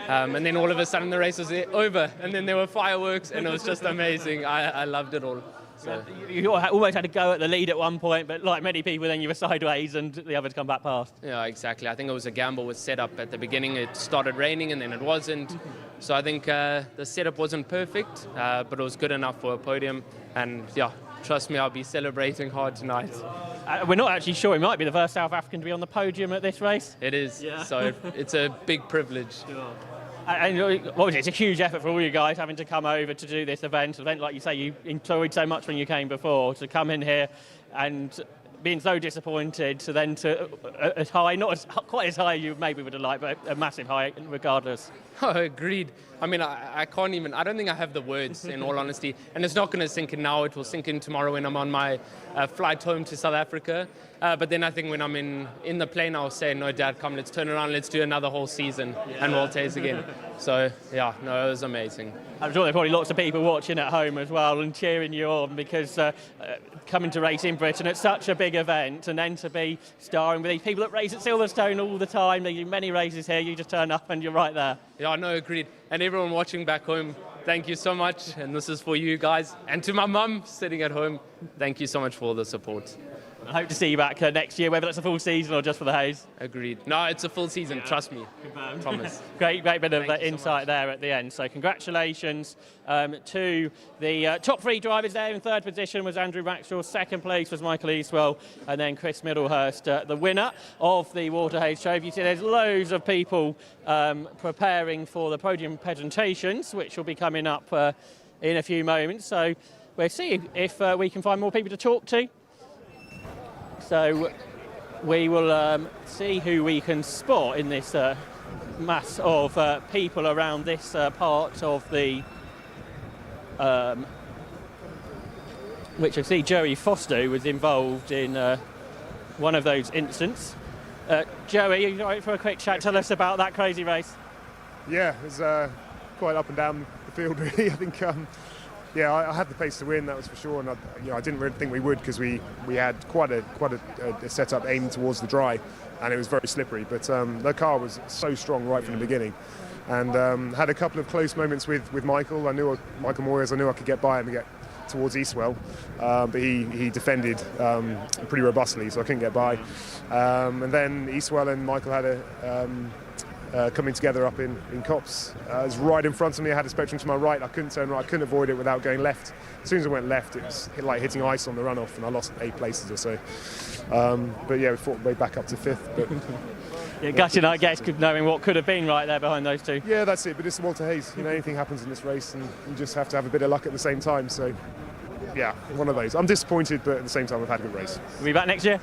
and then all of a sudden the race was over, and then there were fireworks, and it was just amazing. I loved it all. So. You almost had to go at the lead at one point, but like many people, then you were sideways and the others come back past. Yeah, exactly. I think it was a gamble was set up at the beginning. It started raining and then it wasn't. So I think the setup wasn't perfect, but it was good enough for a podium. And yeah, trust me, I'll be celebrating hard tonight. We're not actually sure. He might be the first South African to be on the podium at this race. It is. Yeah. So it's a big privilege. Sure. And what was it? It's a huge effort for all you guys having to come over to do this event. Like you say, you enjoyed so much when you came before, to come in here and being so disappointed, to then to as high, not as, quite as high you maybe would have liked, but a massive high regardless. Oh, agreed. I mean, I can't even, I don't think I have the words, in all honesty. And it's not going to sink in now. It will sink in tomorrow when I'm on my flight home to South Africa. But then I think when I'm in the plane, I'll say, no, Dad, come, let's turn around, let's do another whole season, and Walter Hayes again. So, yeah, no, it was amazing. I'm sure there are probably lots of people watching at home as well and cheering you on, because coming to race in Britain at such a big event, and then to be starring with these people that race at Silverstone all the time. They do many races here, you just turn up and you're right there. Yeah, no, agreed. And everyone watching back home, thank you so much. And this is for you guys. And to my mum sitting at home, thank you so much for all the support. I hope to see you back next year, whether it's a full season or just for the Hayes. Agreed. No, it's a full season, trust me. Promise. Great bit of insight there at the end. So congratulations to the top 3 drivers there. In 3rd position was Andrew Maxwell, 2nd place was Michael Eastwell, and then Chris Middlehurst, the winner of the Waterhays Trophy. You see there's loads of people preparing for the podium presentations, which will be coming up in a few moments. So we'll see if we can find more people to talk to. So we will see who we can spot in this mass of people around this part of the which I see Joey Foster was involved in one of those incidents. Joey, are you all right for a quick chat? Tell us about that crazy race. Yeah, it was quite up and down the field really. I think yeah, I had the pace to win, that was for sure, and I didn't really think we would because we had quite a setup aimed towards the dry, and it was very slippery. But the car was so strong right from the beginning, and had a couple of close moments with Michael. I knew Michael Moyers. I knew I could get by him and get towards Eastwell, but he defended pretty robustly, so I couldn't get by. And then Eastwell and Michael had a coming together up in Copse. It was right in front of me. I had a Spectrum to my right. I couldn't turn right. I couldn't avoid it without going left. As soon as I went left, it was like hitting ice on the runoff, and I lost 8 places or so. But yeah, we fought way back up to 5th. But yeah, gutting, I guess, knowing what could have been right there behind those two. Yeah, that's it. But it's Walter Hayes. Anything happens in this race, and you just have to have a bit of luck at the same time. So yeah, one of those. I'm disappointed, but at the same time, I've had a good race. Will you be back next year?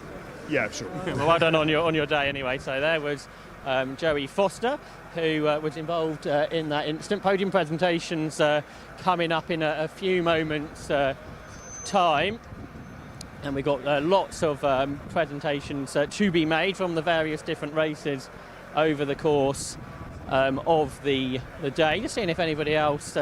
Yeah, sure. Well done on your day anyway. So there was Joey Foster, who was involved in that incident. Podium presentations coming up in a few moments' time. And we've got lots of presentations to be made from the various different races over the course of the day. Just seeing if anybody else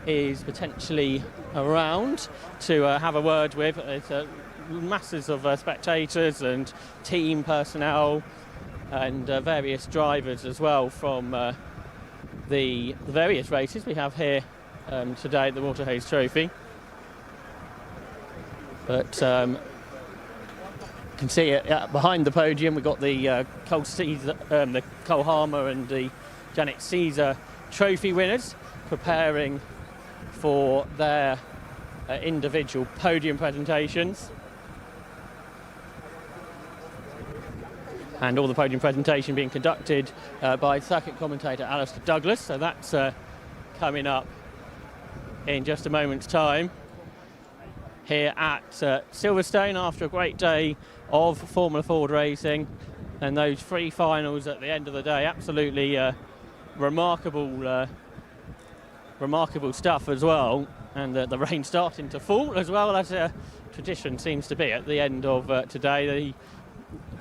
is potentially around to have a word with. There's masses of spectators and team personnel and various drivers as well from the various races we have here today at the Waterhays Trophy. But you can see behind the podium we've got the Cole Harmer and the Janet CESAR Trophy winners preparing for their individual podium presentations. And all the podium presentation being conducted by circuit commentator Alistair Douglas. So that's coming up in just a moment's time here at Silverstone after a great day of Formula Ford racing. And those 3 finals at the end of the day, absolutely remarkable stuff as well. And the rain starting to fall as well, as tradition seems to be at the end of today. The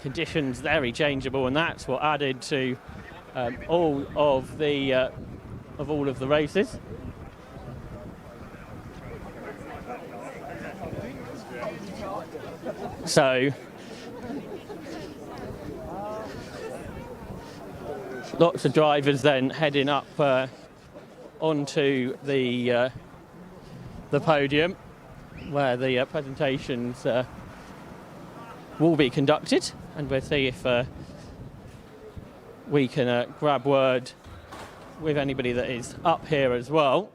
conditions very changeable, and that's what added to all of the races. So lots of drivers then heading up onto the podium where the presentations will be conducted, and we'll see if we can grab word with anybody that is up here as well.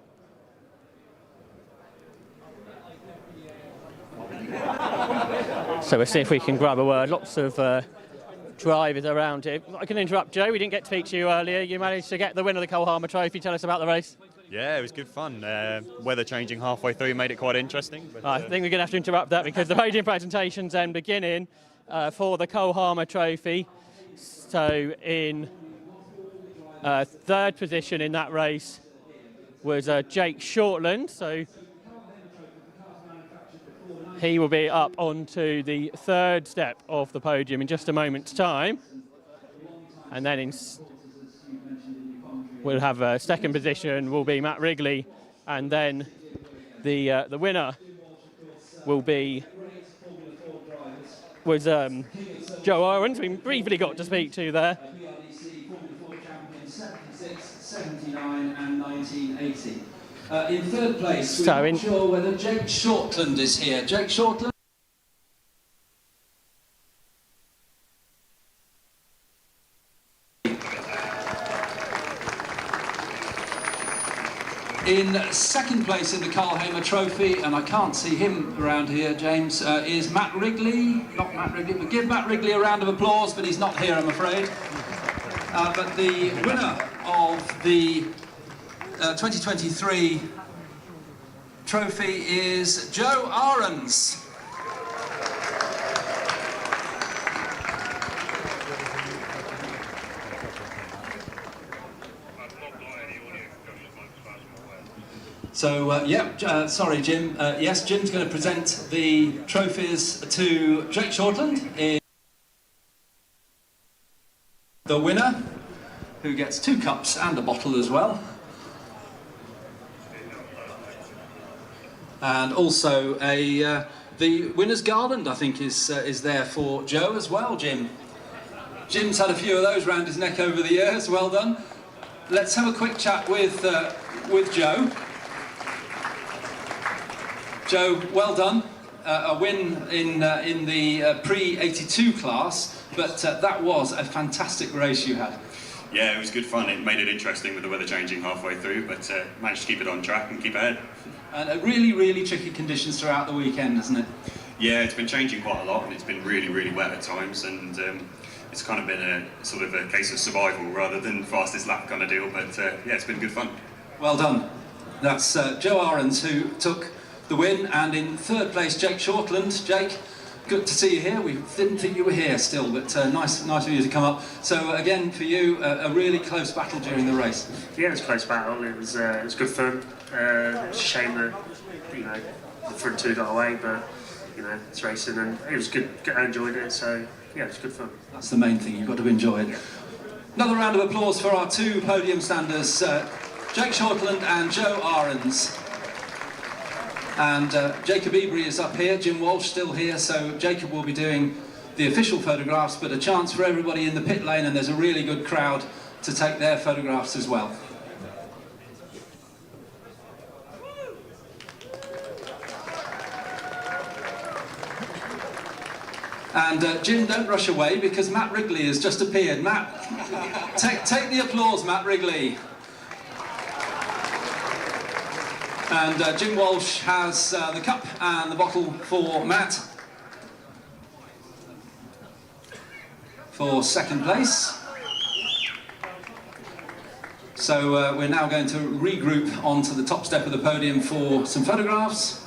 So we'll see if we can grab a word. Lots of drivers around here. I can interrupt, Joe. We didn't get to speak to you earlier. You managed to get the win of the Cole Harmer Trophy. Tell us about the race. Yeah, it was good fun. Weather changing halfway through made it quite interesting. But, I think we're going to have to interrupt that because the podium presentations then beginning for the Cole Harmer Trophy. So in 3rd position in that race was Jake Shortland. So he will be up onto the 3rd step of the podium in just a moment's time. And then we'll have a 2nd position will be Matt Wrigley, and then the winner was Joe Owens. We briefly got to speak to there. 76, 79 and 1980. In third place, we're not sure whether Jake Shortland is here. Jake Shortland. In second place in the Carl Hamer Trophy, and I can't see him around here, James, is Matt Wrigley. Not Matt Wrigley, but give Matt Wrigley a round of applause, but he's not here, I'm afraid. But the winner of the 2023 trophy is Joe Ahrens. So, sorry, Jim. Yes, Jim's going to present the trophies to Jake Shortland. The winner, who gets 2 cups and a bottle as well. And also the winner's garland, I think, is there for Joe as well, Jim. Jim's had a few of those round his neck over the years. Well done. Let's have a quick chat with Joe. Joe, well done. A win in the pre-82 class, but that was a fantastic race you had. Yeah, it was good fun. It made it interesting with the weather changing halfway through, but managed to keep it on track and keep ahead. And really, really tricky conditions throughout the weekend, hasn't it? Yeah, it's been changing quite a lot, and it's been really, really wet at times, and it's kind of been a sort of a case of survival rather than fastest lap kind of deal, but yeah, it's been good fun. Well done. That's Joe Ahrens who took the win, and in third place, Jake Shortland. Jake, good to see you here. We didn't think you were here still, but nice of you to come up. So again, for you, a really close battle during the race. Yeah, it was a close battle. It was good fun. It's a shame that the front two got away, but it's racing, and it was good. I enjoyed it. So yeah, it was good fun. That's the main thing. You've got to enjoy it. Yeah. Another round of applause for our 2 podium standers, Jake Shortland and Joe Ahrens. And Jacob Ebery is up here, Jim Walsh still here, so Jacob will be doing the official photographs, but a chance for everybody in the pit lane, and there's a really good crowd to take their photographs as well. And Jim, don't rush away, because Matt Wrigley has just appeared. Matt, take the applause, Matt Wrigley. And Jim Walsh has the cup and the bottle for Matt for second place. So we're now going to regroup onto the top step of the podium for some photographs.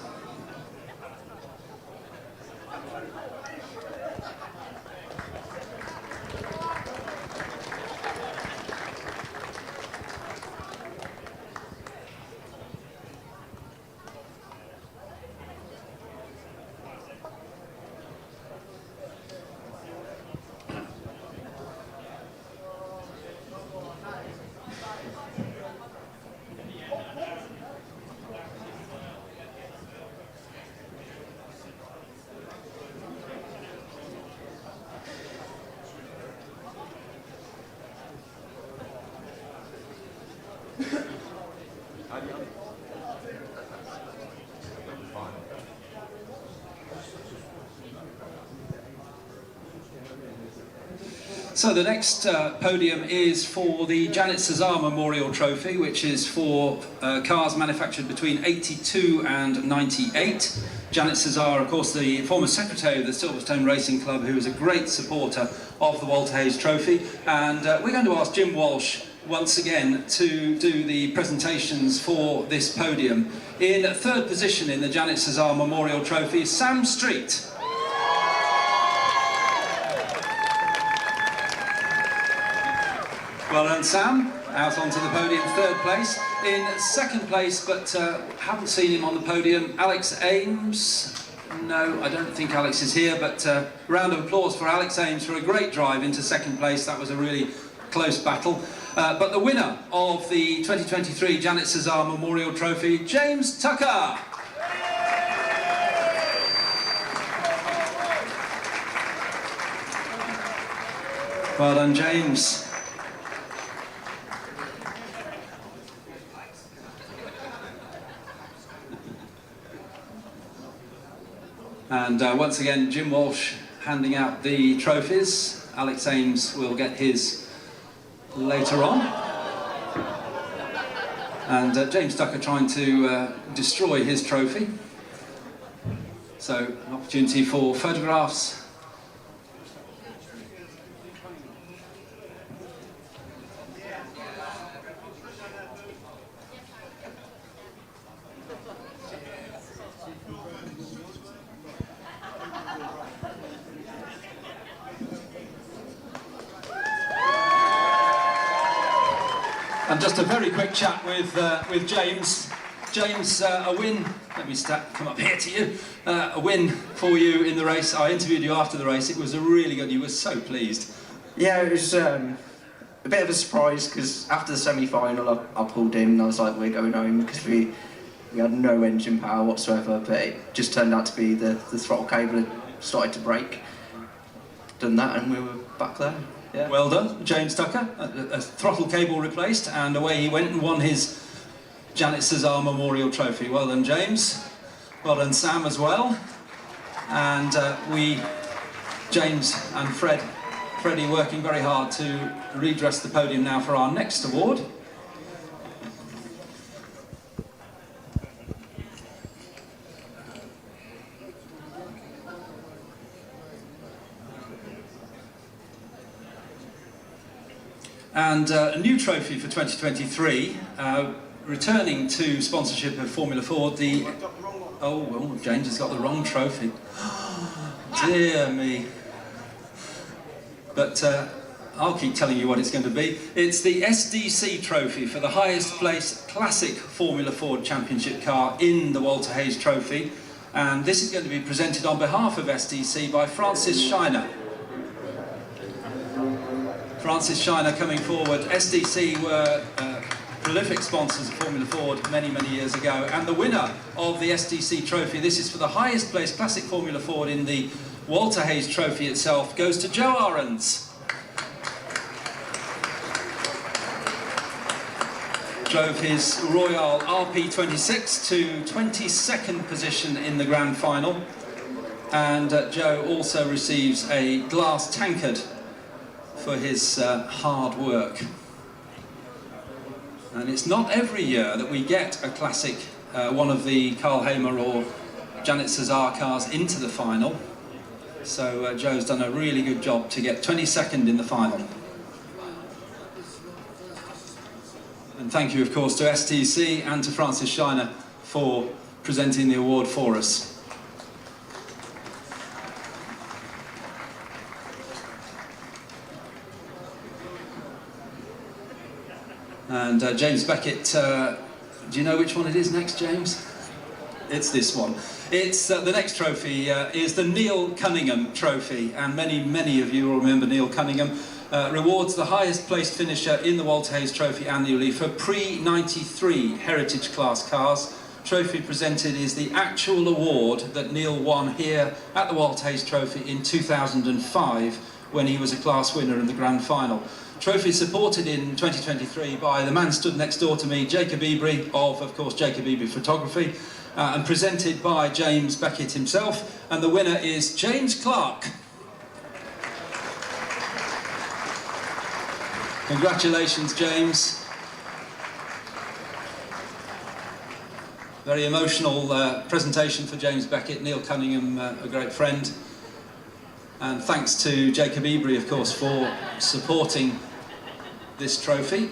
So the next podium is for the Janet CESAR Memorial Trophy, which is for cars manufactured between 82 and 98. Janet CESAR, of course, the former secretary of the Silverstone Racing Club, who is a great supporter of the Walter Hayes Trophy. And we're going to ask Jim Walsh once again to do the presentations for this podium. In third position in the Janet CESAR Memorial Trophy, Sam Street. Well done, Sam. Out onto the podium, third place. In second place, but haven't seen him on the podium, Alex Ames. No, I don't think Alex is here, but round of applause for Alex Ames for a great drive into second place. That was a really close battle. But the winner of the 2023 Janet CESAR Memorial Trophy, James Tucker. Well done, James. And once again, Jim Walsh handing out the trophies. Alex Ames will get his later on. And James Tucker trying to destroy his trophy. So, an opportunity for photographs. And just a very quick chat with James. James, a win, let me come up here to you, a win for you in the race. I interviewed you after the race, it was a really good, you were so pleased. Yeah, it was a bit of a surprise because after the semi-final I pulled in and I was like, we're going home because we had no engine power whatsoever, but it just turned out to be the throttle cable had started to break. Done that and we were back there. Yeah. Well done, James Tucker, a throttle cable replaced and away he went and won his Janet CESAR Memorial Trophy. Well done, James. Well done, Sam, as well. And James and Freddie working very hard to redress the podium now for our next award. And a new trophy for 2023. Returning to sponsorship of Formula Ford, well, James has got the wrong trophy. Dear me. But I'll keep telling you what it's going to be. It's the SDC trophy for the highest placed classic Formula Ford Championship car in the Walter Hayes Trophy. And this is going to be presented on behalf of SDC by Francis Shiner. Francis Shiner coming forward. SDC were prolific sponsors of Formula Ford many, many years ago, and the winner of the SDC Trophy, this is for the highest placed classic Formula Ford in the Walter Hayes Trophy itself, goes to Joe Ahrens. Drove his Royal RP26 to 22nd position in the Grand Final, and Joe also receives a glass tankard for his hard work. And it's not every year that we get a classic, one of the Carl Hamer or Janet CESAR cars into the final. So Joe's done a really good job to get 22nd in the final. And thank you, of course, to STC and to Francis Shiner for presenting the award for us. And James Beckett, do you know which one it is next, James? It's this one. It's the next trophy is the Neil Cunningham Trophy, and many of you will remember Neil Cunningham. Rewards the highest placed finisher in the Walter Hayes Trophy annually for pre-93 heritage class cars. Trophy presented is the actual award that Neil won here at the Walter Hayes Trophy in 2005 when he was a class winner in the Grand Final. Trophy supported in 2023 by the man stood next door to me, Jacob Ebery, of course, Jacob Ebery Photography, and presented by James Beckett himself, and the winner is James Clark. Congratulations, James. Very emotional presentation for James Beckett, Neil Cunningham, a great friend. And thanks to Jacob Ebery, of course, for supporting this trophy.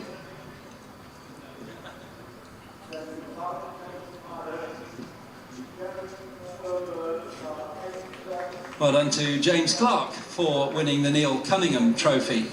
Well done to James Clark for winning the Neil Cunningham Trophy.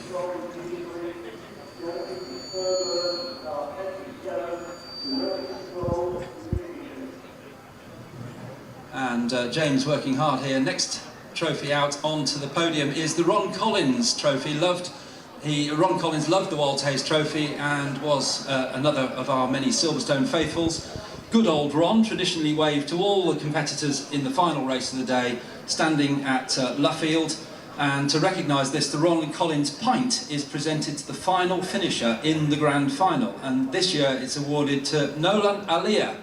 And James working hard here. Next trophy out onto the podium is the Ron Collins Trophy. Ron Collins loved the Walter Hayes Trophy and was another of our many Silverstone faithfuls. Good old Ron traditionally waved to all the competitors in the final race of the day, standing at Luffield. And to recognise this, the Ron Collins Pint is presented to the final finisher in the Grand Final. And this year it's awarded to Nolan Aliyah.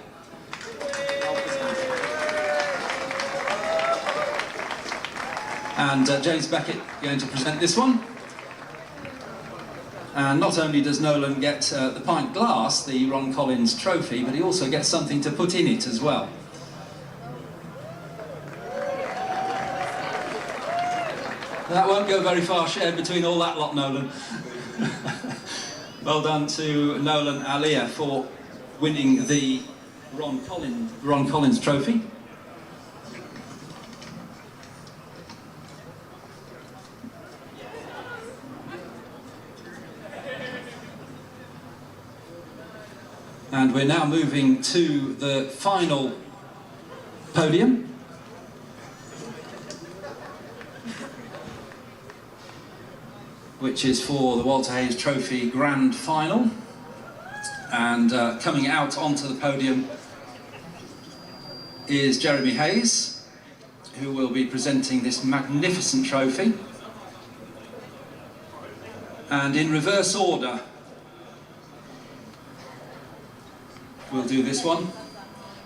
And James Beckett going to present this one. And not only does Nolan get the pint glass, the Ron Collins trophy, but he also gets something to put in it as well. That won't go very far shared between all that lot, Nolan. Well done to Nolan Alia for winning the Ron Collins trophy. And we're now moving to the final podium. Which is for the Walter Hayes Trophy Grand Final. And coming out onto the podium is Jeremy Hayes, who will be presenting this magnificent trophy. And in reverse order, we'll do this one.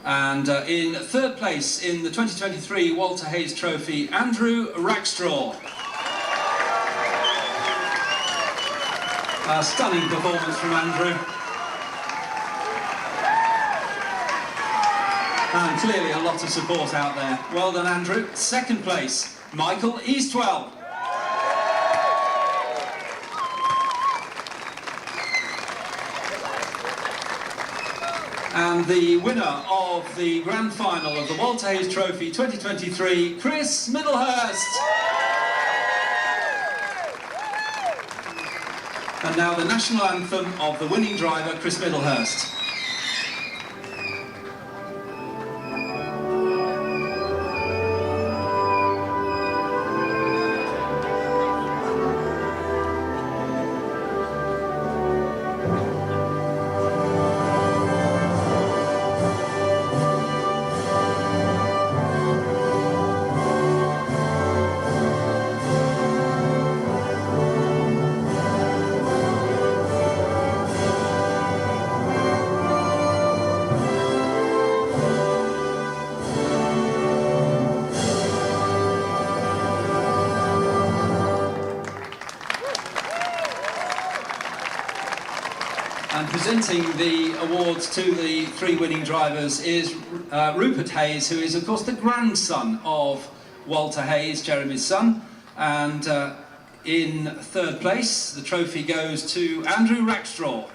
And in third place in the 2023 Walter Hayes Trophy, Andrew Rackstraw. A stunning performance from Andrew. And clearly a lot of support out there. Well done, Andrew. Second place, Michael Eastwell. And the winner of the grand final of the Walter Hayes Trophy 2023, Chris Middlehurst. And now the national anthem of the winning driver, Chris Middlehurst. Presenting the awards to the three winning drivers is Rupert Hayes, who is of course the grandson of Walter Hayes, Jeremy's son, and in third place the trophy goes to Andrew Rackstraw.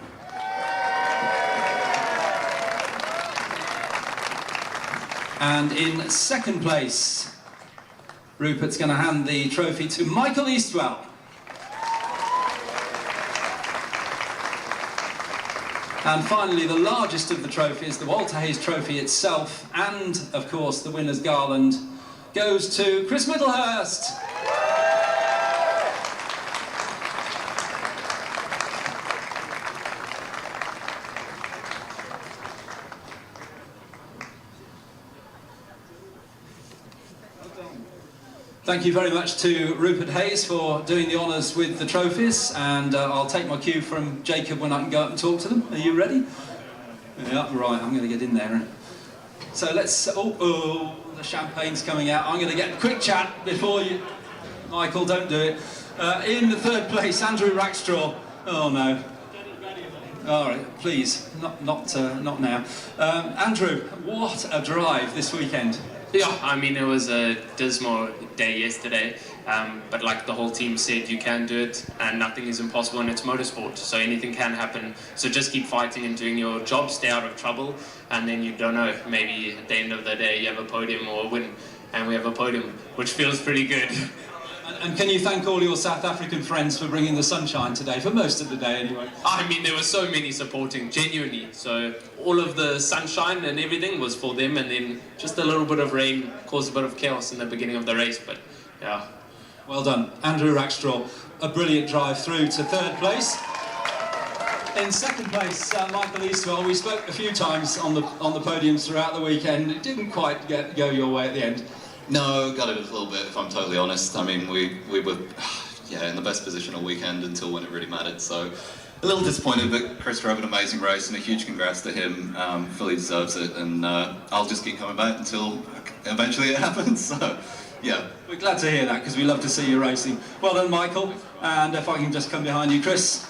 And in second place, Rupert's going to hand the trophy to Michael Eastwell. And finally, the largest of the trophies, the Walter Hayes Trophy itself, and of course the winner's garland, goes to Chris Middlehurst. Thank you very much to Rupert Hayes for doing the honours with the trophies, and I'll take my cue from Jacob when I can go up and talk to them. Are you ready? Yeah, right, I'm going to get in there. So let's, the champagne's coming out. I'm going to get a quick chat before you, Michael, don't do it. In the third place, Andrew Rackstraw. Oh no. All right, please, not now. Andrew, what a drive this weekend. Yeah, I mean, it was a dismal day yesterday, but like the whole team said, you can do it, and nothing is impossible, and it's motorsport, so anything can happen. So just keep fighting and doing your job, stay out of trouble, and then you don't know, maybe at the end of the day you have a podium or a win, and we have a podium, which feels pretty good. And can you thank all your South African friends for bringing the sunshine today, for most of the day anyway? I mean, there were so many supporting, genuinely. So all of the sunshine and everything was for them, and then just a little bit of rain caused a bit of chaos in the beginning of the race, but yeah. Well done. Andrew Rackstraw, a brilliant drive through to third place. In second place, Michael Eastwell. We spoke a few times on the podiums throughout the weekend. It didn't quite go your way at the end. No, got it a little bit, if I'm totally honest. I mean, we were in the best position all weekend until when it really mattered. So, a little disappointed, but Chris drove an amazing race, and a huge congrats to him. Fully deserves it, and I'll just keep coming back until eventually it happens. So, yeah. We're glad to hear that because we love to see you racing. Well done, Michael. And if I can just come behind you, Chris.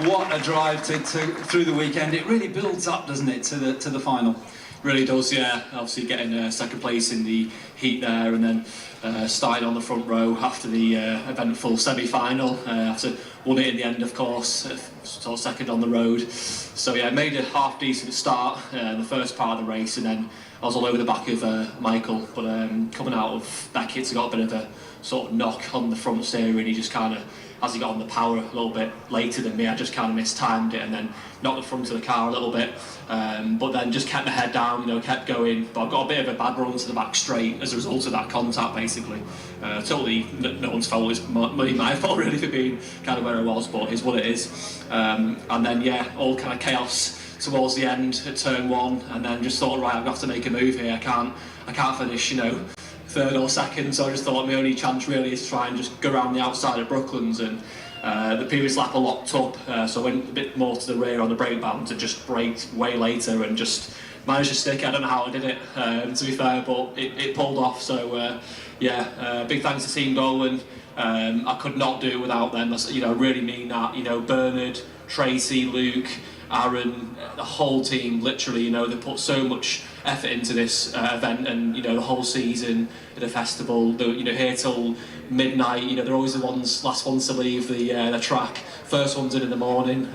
What a drive through the weekend. It really builds up, doesn't it, to the final? Really does, yeah. Obviously getting second place in the heat there, and then starting on the front row after the eventful semi-final. After won it in the end, of course, sort of second on the road. So yeah, made a half decent start in the first part of the race, and then I was all over the back of Michael. But coming out of that, kid's got a bit of a sort of knock on the front steering. He just kind of, as he got on the power a little bit later than me, I just kind of mistimed it and then knocked the front of the car a little bit. But then just kept my head down, you know, kept going. But I got a bit of a bad run to the back straight as a result of that contact, basically. Totally no one's fault. It's my fault, really, for being kind of where I was, but it's what it is. And then, yeah, all kind of chaos towards the end at turn one, and then just thought, right, I've got to make a move here. I can't finish, you know, third or second, so I just thought my only chance really is to try and just go around the outside of Brooklands, and the previous lap I locked up, so I went a bit more to the rear on the brake band to just brake way later and just managed to stick. I don't know how I did it, to be fair, but it pulled off. So yeah, big thanks to Team Dolan. I could not do it without them. You know, I really mean that. You know, Bernard, Tracy, Luke, Aaron, the whole team, literally, you know, they put so much effort into this event, and, you know, the whole season at the festival, you know, here till midnight, you know, they're always the last ones to leave the track, first ones in the morning,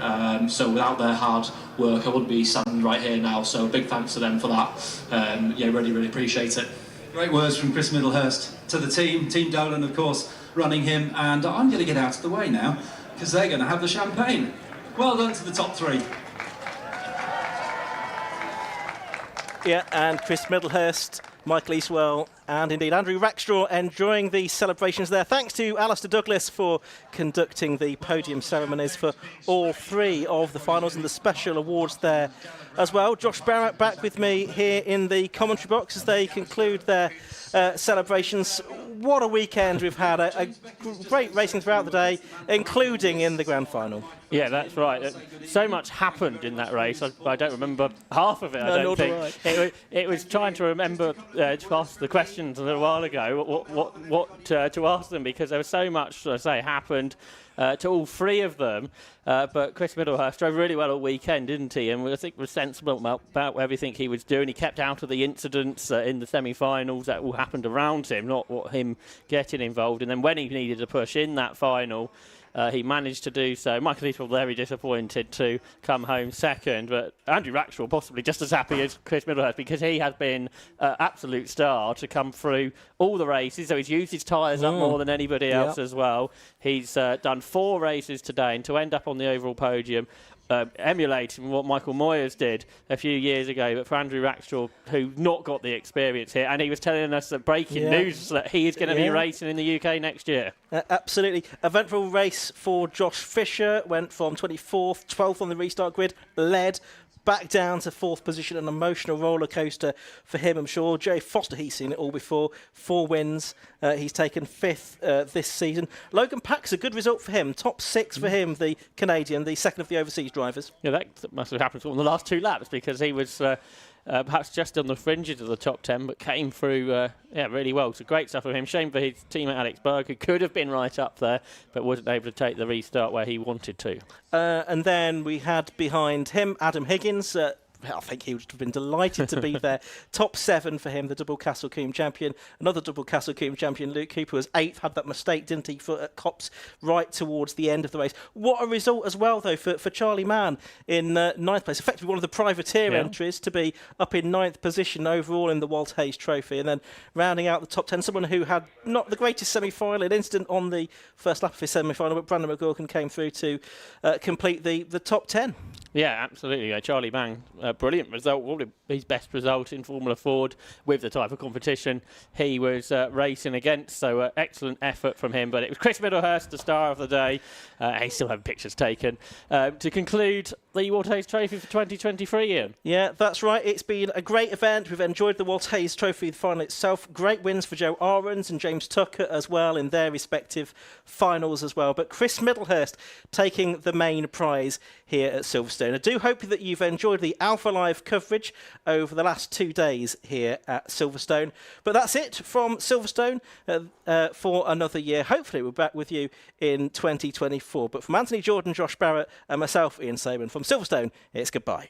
so without their hard work I wouldn't be standing right here now, so big thanks to them for that. Yeah, really appreciate it. Great words from Chris Middlehurst to the team. Team Dolan, of course, running him, and I'm going to get out of the way now because they're going to have the champagne. Well done to the top three. Yeah, and Chris Middlehurst, Michael Eastwell, and indeed Andrew Rackstraw enjoying the celebrations there. Thanks to Alistair Douglas for conducting the podium ceremonies for all three of the finals and the special awards there as well. Josh Barrett back with me here in the commentary box as they conclude their celebrations. What a weekend we've had, a great racing throughout the day, including in the grand final. Yeah, that's right. So much happened in that race. I don't remember half of it, I don't think. It was trying to remember to ask the questions a little while ago, what to ask them, because there was so much, as I say, happened to all three of them. But Chris Middlehurst drove really well all weekend, didn't he? And I think was sensible about everything he was doing. He kept out of the incidents in the semi-finals that all happened around him, not what him getting involved. And then when he needed to push in that final, he managed to do so. Michael Eastwell very disappointed to come home second, but Andrew Rackstraw possibly just as happy as Chris Middlehurst, because he has been an absolute star to come through all the races. So he's used his tyres up more than anybody else as well. He's done 4 races today, and to end up on the overall podium, emulating what Michael Moyers did a few years ago, but for Andrew Rackstraw, who's not got the experience here, and he was telling us that breaking news that he is going to be racing in the UK next year. Absolutely. Eventful race for Josh Fisher, went from 24th, 12th on the restart grid, led back down to 4th position, an emotional roller coaster for him, I'm sure. Jay Foster, he's seen it all before, 4 wins. He's taken 5th this season. Logan Pack's a good result for him, top 6 for him, the Canadian, the second of the overseas drivers. Yeah, that must have happened on the last 2 laps, because he was perhaps just on the fringes of the top 10, but came through really well. So great stuff for him. Shame for his teammate Alex Berg, who could have been right up there, but wasn't able to take the restart where he wanted to. And then we had behind him Adam Higgins. I think he would have been delighted to be there. Top 7 for him, the double Castle Combe champion. Another double Castle Combe champion, Luke Cooper, was 8th. Had that mistake, didn't he, for Copse right towards the end of the race. What a result as well, though, for Charlie Mann in 9th place. Effectively one of the privateer entries to be up in 9th position overall in the Walt Hayes Trophy. And then rounding out the top 10, someone who had not the greatest semi-final, an incident on the first lap of his semi-final, but Brandon McGorkin came through to complete the top 10. Yeah, absolutely. Charlie Mann, brilliant result, probably his best result in Formula Ford with the type of competition he was racing against. So excellent effort from him. But it was Chris Middlehurst, the star of the day. He still having pictures taken. To conclude the WHT Trophy for 2023, Ian. Yeah, that's right. It's been a great event. We've enjoyed the WHT Trophy, the final itself. Great wins for Joe Ahrens and James Tucker as well in their respective finals as well. But Chris Middlehurst taking the main prize here at Silverstone. I do hope that you've enjoyed the Alpha Live coverage over the last 2 days here at Silverstone. But that's it from Silverstone for another year. Hopefully we're back with you in 2024. But from Anthony Jordan, Josh Barrett and myself, Ian Saban, from Silverstone, it's goodbye.